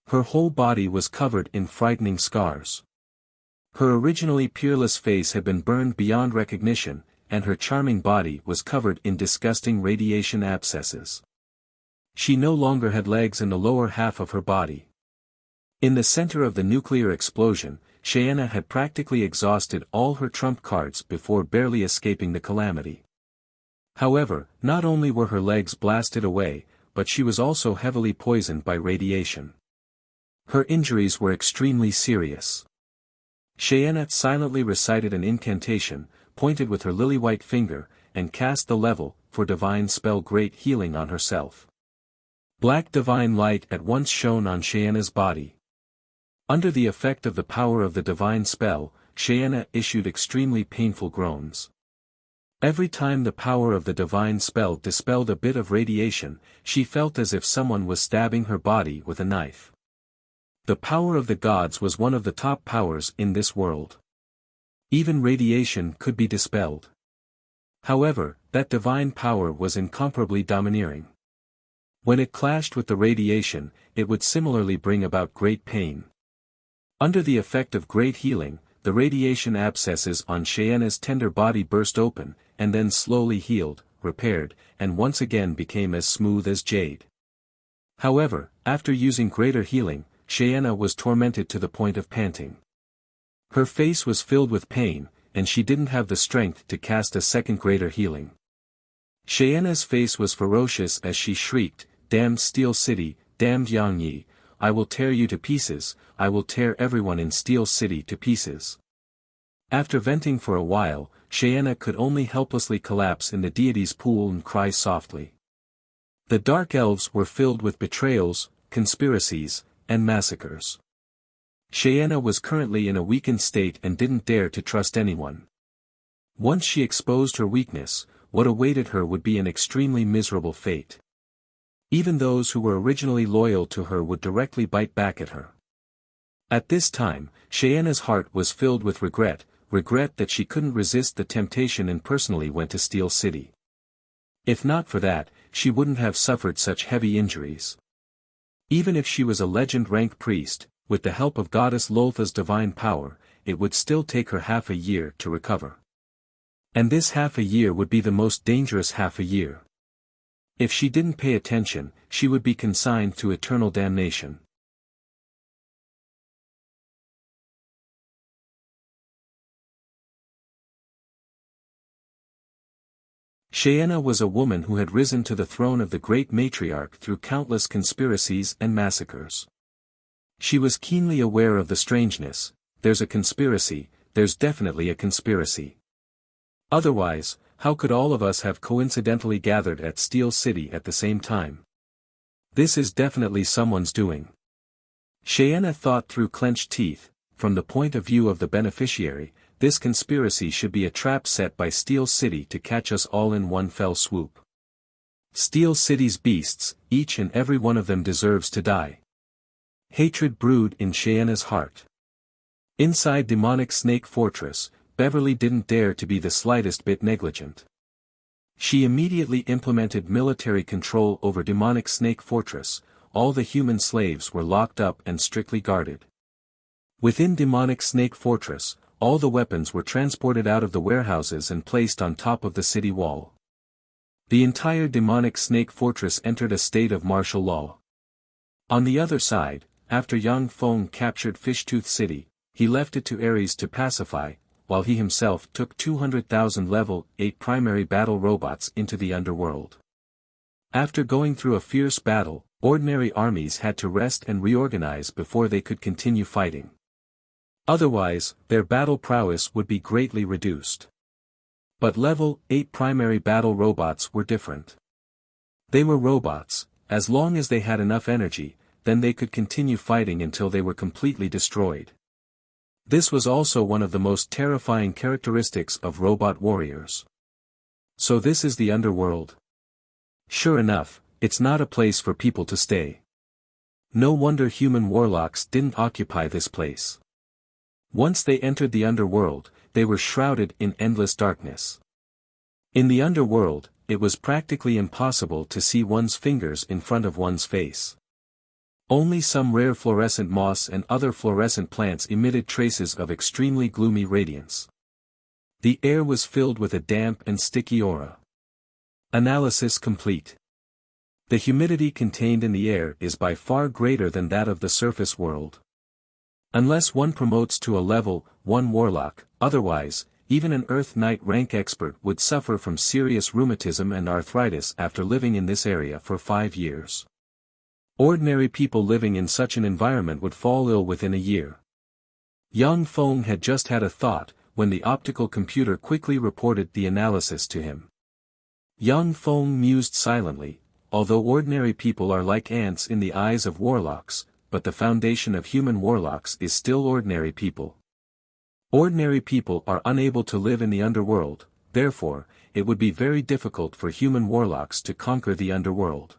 Her whole body was covered in frightening scars. Her originally peerless face had been burned beyond recognition, and her charming body was covered in disgusting radiation abscesses. She no longer had legs in the lower half of her body. In the center of the nuclear explosion, Cheyenne had practically exhausted all her trump cards before barely escaping the calamity. However, not only were her legs blasted away, but she was also heavily poisoned by radiation. Her injuries were extremely serious. Cheyenne silently recited an incantation, pointed with her lily-white finger, and cast the level for divine spell Great Healing on herself. Black divine light at once shone on Cheyenne's body. Under the effect of the power of the divine spell, Cheyenne issued extremely painful groans. Every time the power of the divine spell dispelled a bit of radiation, she felt as if someone was stabbing her body with a knife. The power of the gods was one of the top powers in this world. Even radiation could be dispelled. However, that divine power was incomparably domineering. When it clashed with the radiation, it would similarly bring about great pain. Under the effect of Great Healing, the radiation abscesses on Cheyenne's tender body burst open, and then slowly healed, repaired, and once again became as smooth as jade. However, after using greater healing, Cheyenne was tormented to the point of panting. Her face was filled with pain, and she didn't have the strength to cast a second greater healing. Cheyenne's face was ferocious as she shrieked, damned Steel City, damned Yangyi, I will tear you to pieces, I will tear everyone in Steel City to pieces. After venting for a while, Cheyenne could only helplessly collapse in the deity's pool and cry softly. The Dark Elves were filled with betrayals, conspiracies, and massacres. Cheyenne was currently in a weakened state and didn't dare to trust anyone. Once she exposed her weakness, what awaited her would be an extremely miserable fate. Even those who were originally loyal to her would directly bite back at her. At this time, Cheyenne's heart was filled with regret that she couldn't resist the temptation and personally went to Steel City. If not for that, she wouldn't have suffered such heavy injuries. Even if she was a legend-rank priest, with the help of Goddess Loltha's divine power, it would still take her half a year to recover. And this half a year would be the most dangerous half a year. If she didn't pay attention, she would be consigned to eternal damnation. Cheyenne was a woman who had risen to the throne of the great matriarch through countless conspiracies and massacres. She was keenly aware of the strangeness. There's a conspiracy, there's definitely a conspiracy. Otherwise, how could all of us have coincidentally gathered at Steel City at the same time? This is definitely someone's doing. Cheyenne thought through clenched teeth. From the point of view of the beneficiary, this conspiracy should be a trap set by Steel City to catch us all in one fell swoop. Steel City's beasts, each and every one of them deserves to die. Hatred brewed in Cheyenne's heart. Inside Demonic Snake Fortress, Beverly didn't dare to be the slightest bit negligent. She immediately implemented military control over Demonic Snake Fortress. All the human slaves were locked up and strictly guarded. Within Demonic Snake Fortress, all the weapons were transported out of the warehouses and placed on top of the city wall. The entire Demonic Snake Fortress entered a state of martial law. On the other side, after Yang Feng captured Fishtooth City, he left it to Ares to pacify, while he himself took 200,000 level 8 primary battle robots into the underworld. After going through a fierce battle, ordinary armies had to rest and reorganize before they could continue fighting. Otherwise, their battle prowess would be greatly reduced. But level 8 primary battle robots were different. They were robots. As long as they had enough energy, then they could continue fighting until they were completely destroyed. This was also one of the most terrifying characteristics of robot warriors. So this is the underworld. Sure enough, it's not a place for people to stay. No wonder human warlocks didn't occupy this place. Once they entered the underworld, they were shrouded in endless darkness. In the underworld, it was practically impossible to see one's fingers in front of one's face. Only some rare fluorescent moss and other fluorescent plants emitted traces of extremely gloomy radiance. The air was filled with a damp and sticky aura. Analysis complete. The humidity contained in the air is by far greater than that of the surface world. Unless one promotes to a level 1 warlock, otherwise, even an Earth Knight rank expert would suffer from serious rheumatism and arthritis after living in this area for 5 years. Ordinary people living in such an environment would fall ill within a year. Yang Feng had just had a thought, when the optical computer quickly reported the analysis to him. Yang Feng mused silently. Although ordinary people are like ants in the eyes of warlocks, but the foundation of human warlocks is still ordinary people. Ordinary people are unable to live in the underworld, therefore, it would be very difficult for human warlocks to conquer the underworld.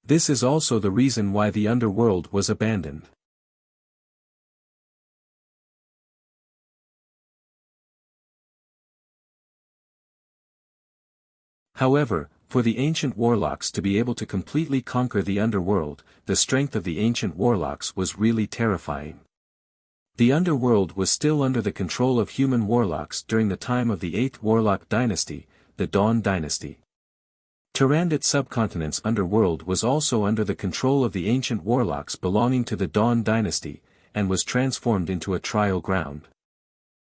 This is also the reason why the underworld was abandoned. However, for the ancient warlocks to be able to completely conquer the underworld, the strength of the ancient warlocks was really terrifying. The underworld was still under the control of human warlocks during the time of the 8th Warlock Dynasty, the Dawn Dynasty. Tyrandot subcontinent's underworld was also under the control of the ancient warlocks belonging to the Dawn Dynasty, and was transformed into a trial ground.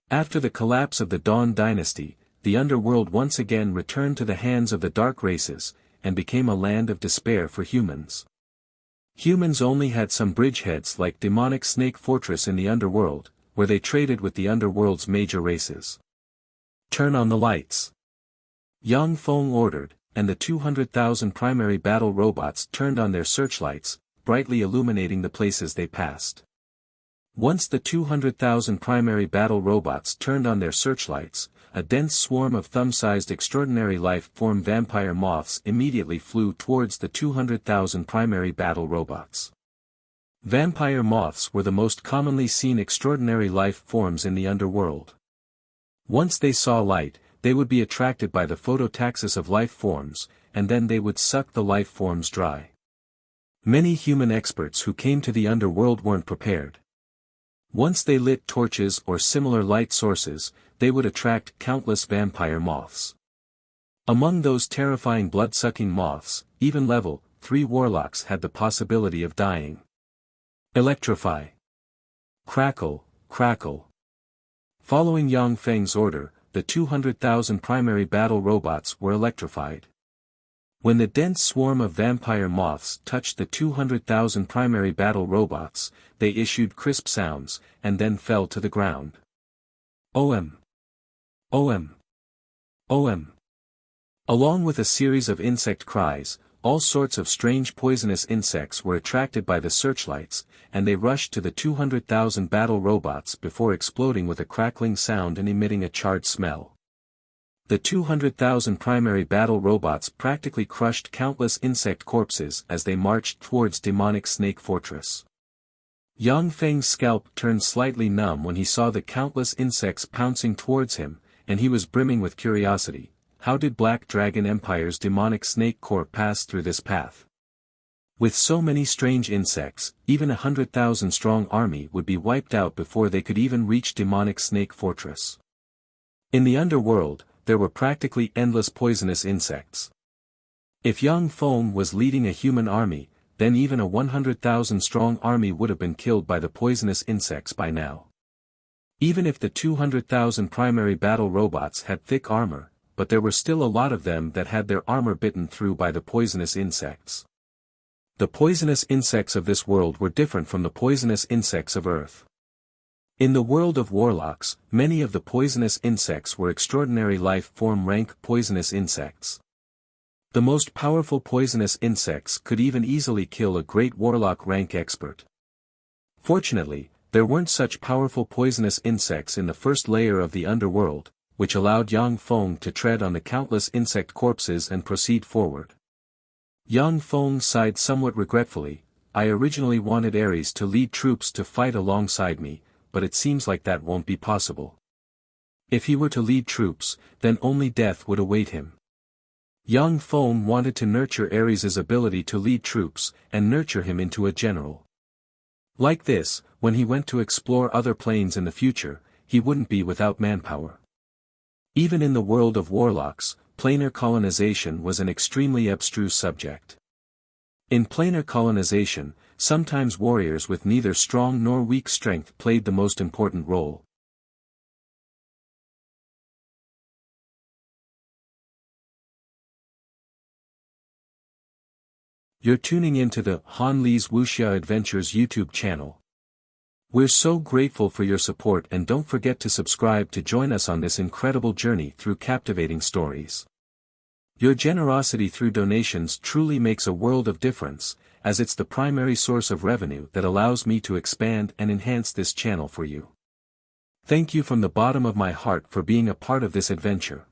After the collapse of the Dawn Dynasty, the underworld once again returned to the hands of the dark races, and became a land of despair for humans. Humans only had some bridgeheads like demonic Snake Fortress in the underworld, where they traded with the underworld's major races. Turn on the lights. Yang Feng ordered, and the 200,000 primary battle robots turned on their searchlights, brightly illuminating the places they passed. Once the 200,000 primary battle robots turned on their searchlights, a dense swarm of thumb-sized extraordinary life-form vampire moths immediately flew towards the 200,000 primary battle robots. Vampire moths were the most commonly seen extraordinary life forms in the underworld. Once they saw light, they would be attracted by the phototaxis of life forms, and then they would suck the life forms dry. Many human experts who came to the underworld weren't prepared. Once they lit torches or similar light sources, they would attract countless vampire moths. Among those terrifying blood-sucking moths, even level 3 warlocks had the possibility of dying. Electrify. Crackle, crackle. Following Yang Feng's order, the 200,000 primary battle robots were electrified. When the dense swarm of vampire moths touched the 200,000 primary battle robots, they issued crisp sounds, and then fell to the ground. OM. OM. OM. Along with a series of insect cries, all sorts of strange poisonous insects were attracted by the searchlights, and they rushed to the 200,000 battle robots before exploding with a crackling sound and emitting a charred smell. The 200,000 primary battle robots practically crushed countless insect corpses as they marched towards demonic Snake Fortress. Yang Feng's scalp turned slightly numb when he saw the countless insects pouncing towards him, and he was brimming with curiosity. How did Black Dragon Empire's demonic snake corps pass through this path? With so many strange insects, even 100,000-strong army would be wiped out before they could even reach demonic Snake Fortress. In the underworld, there were practically endless poisonous insects. If Yang Feng was leading a human army, then even a 100,000-strong army would have been killed by the poisonous insects by now. Even if the 200,000 primary battle robots had thick armor, but there were still a lot of them that had their armor bitten through by the poisonous insects. The poisonous insects of this world were different from the poisonous insects of Earth. In the world of warlocks, many of the poisonous insects were extraordinary life-form rank poisonous insects. The most powerful poisonous insects could even easily kill a great warlock rank expert. Fortunately, there weren't such powerful poisonous insects in the first layer of the underworld, which allowed Yang Feng to tread on the countless insect corpses and proceed forward. Yang Feng sighed somewhat regretfully. I originally wanted Ares to lead troops to fight alongside me, but it seems like that won't be possible. If he were to lead troops, then only death would await him. Yang Feng wanted to nurture Ares' ability to lead troops, and nurture him into a general. Like this, when he went to explore other planes in the future, he wouldn't be without manpower. Even in the world of warlocks, planar colonization was an extremely abstruse subject. In planar colonization, sometimes warriors with neither strong nor weak strength played the most important role. You're tuning into the Han Li's Wuxia Adventures YouTube channel. We're so grateful for your support, and don't forget to subscribe to join us on this incredible journey through captivating stories. Your generosity through donations truly makes a world of difference, as it's the primary source of revenue that allows me to expand and enhance this channel for you. Thank you from the bottom of my heart for being a part of this adventure.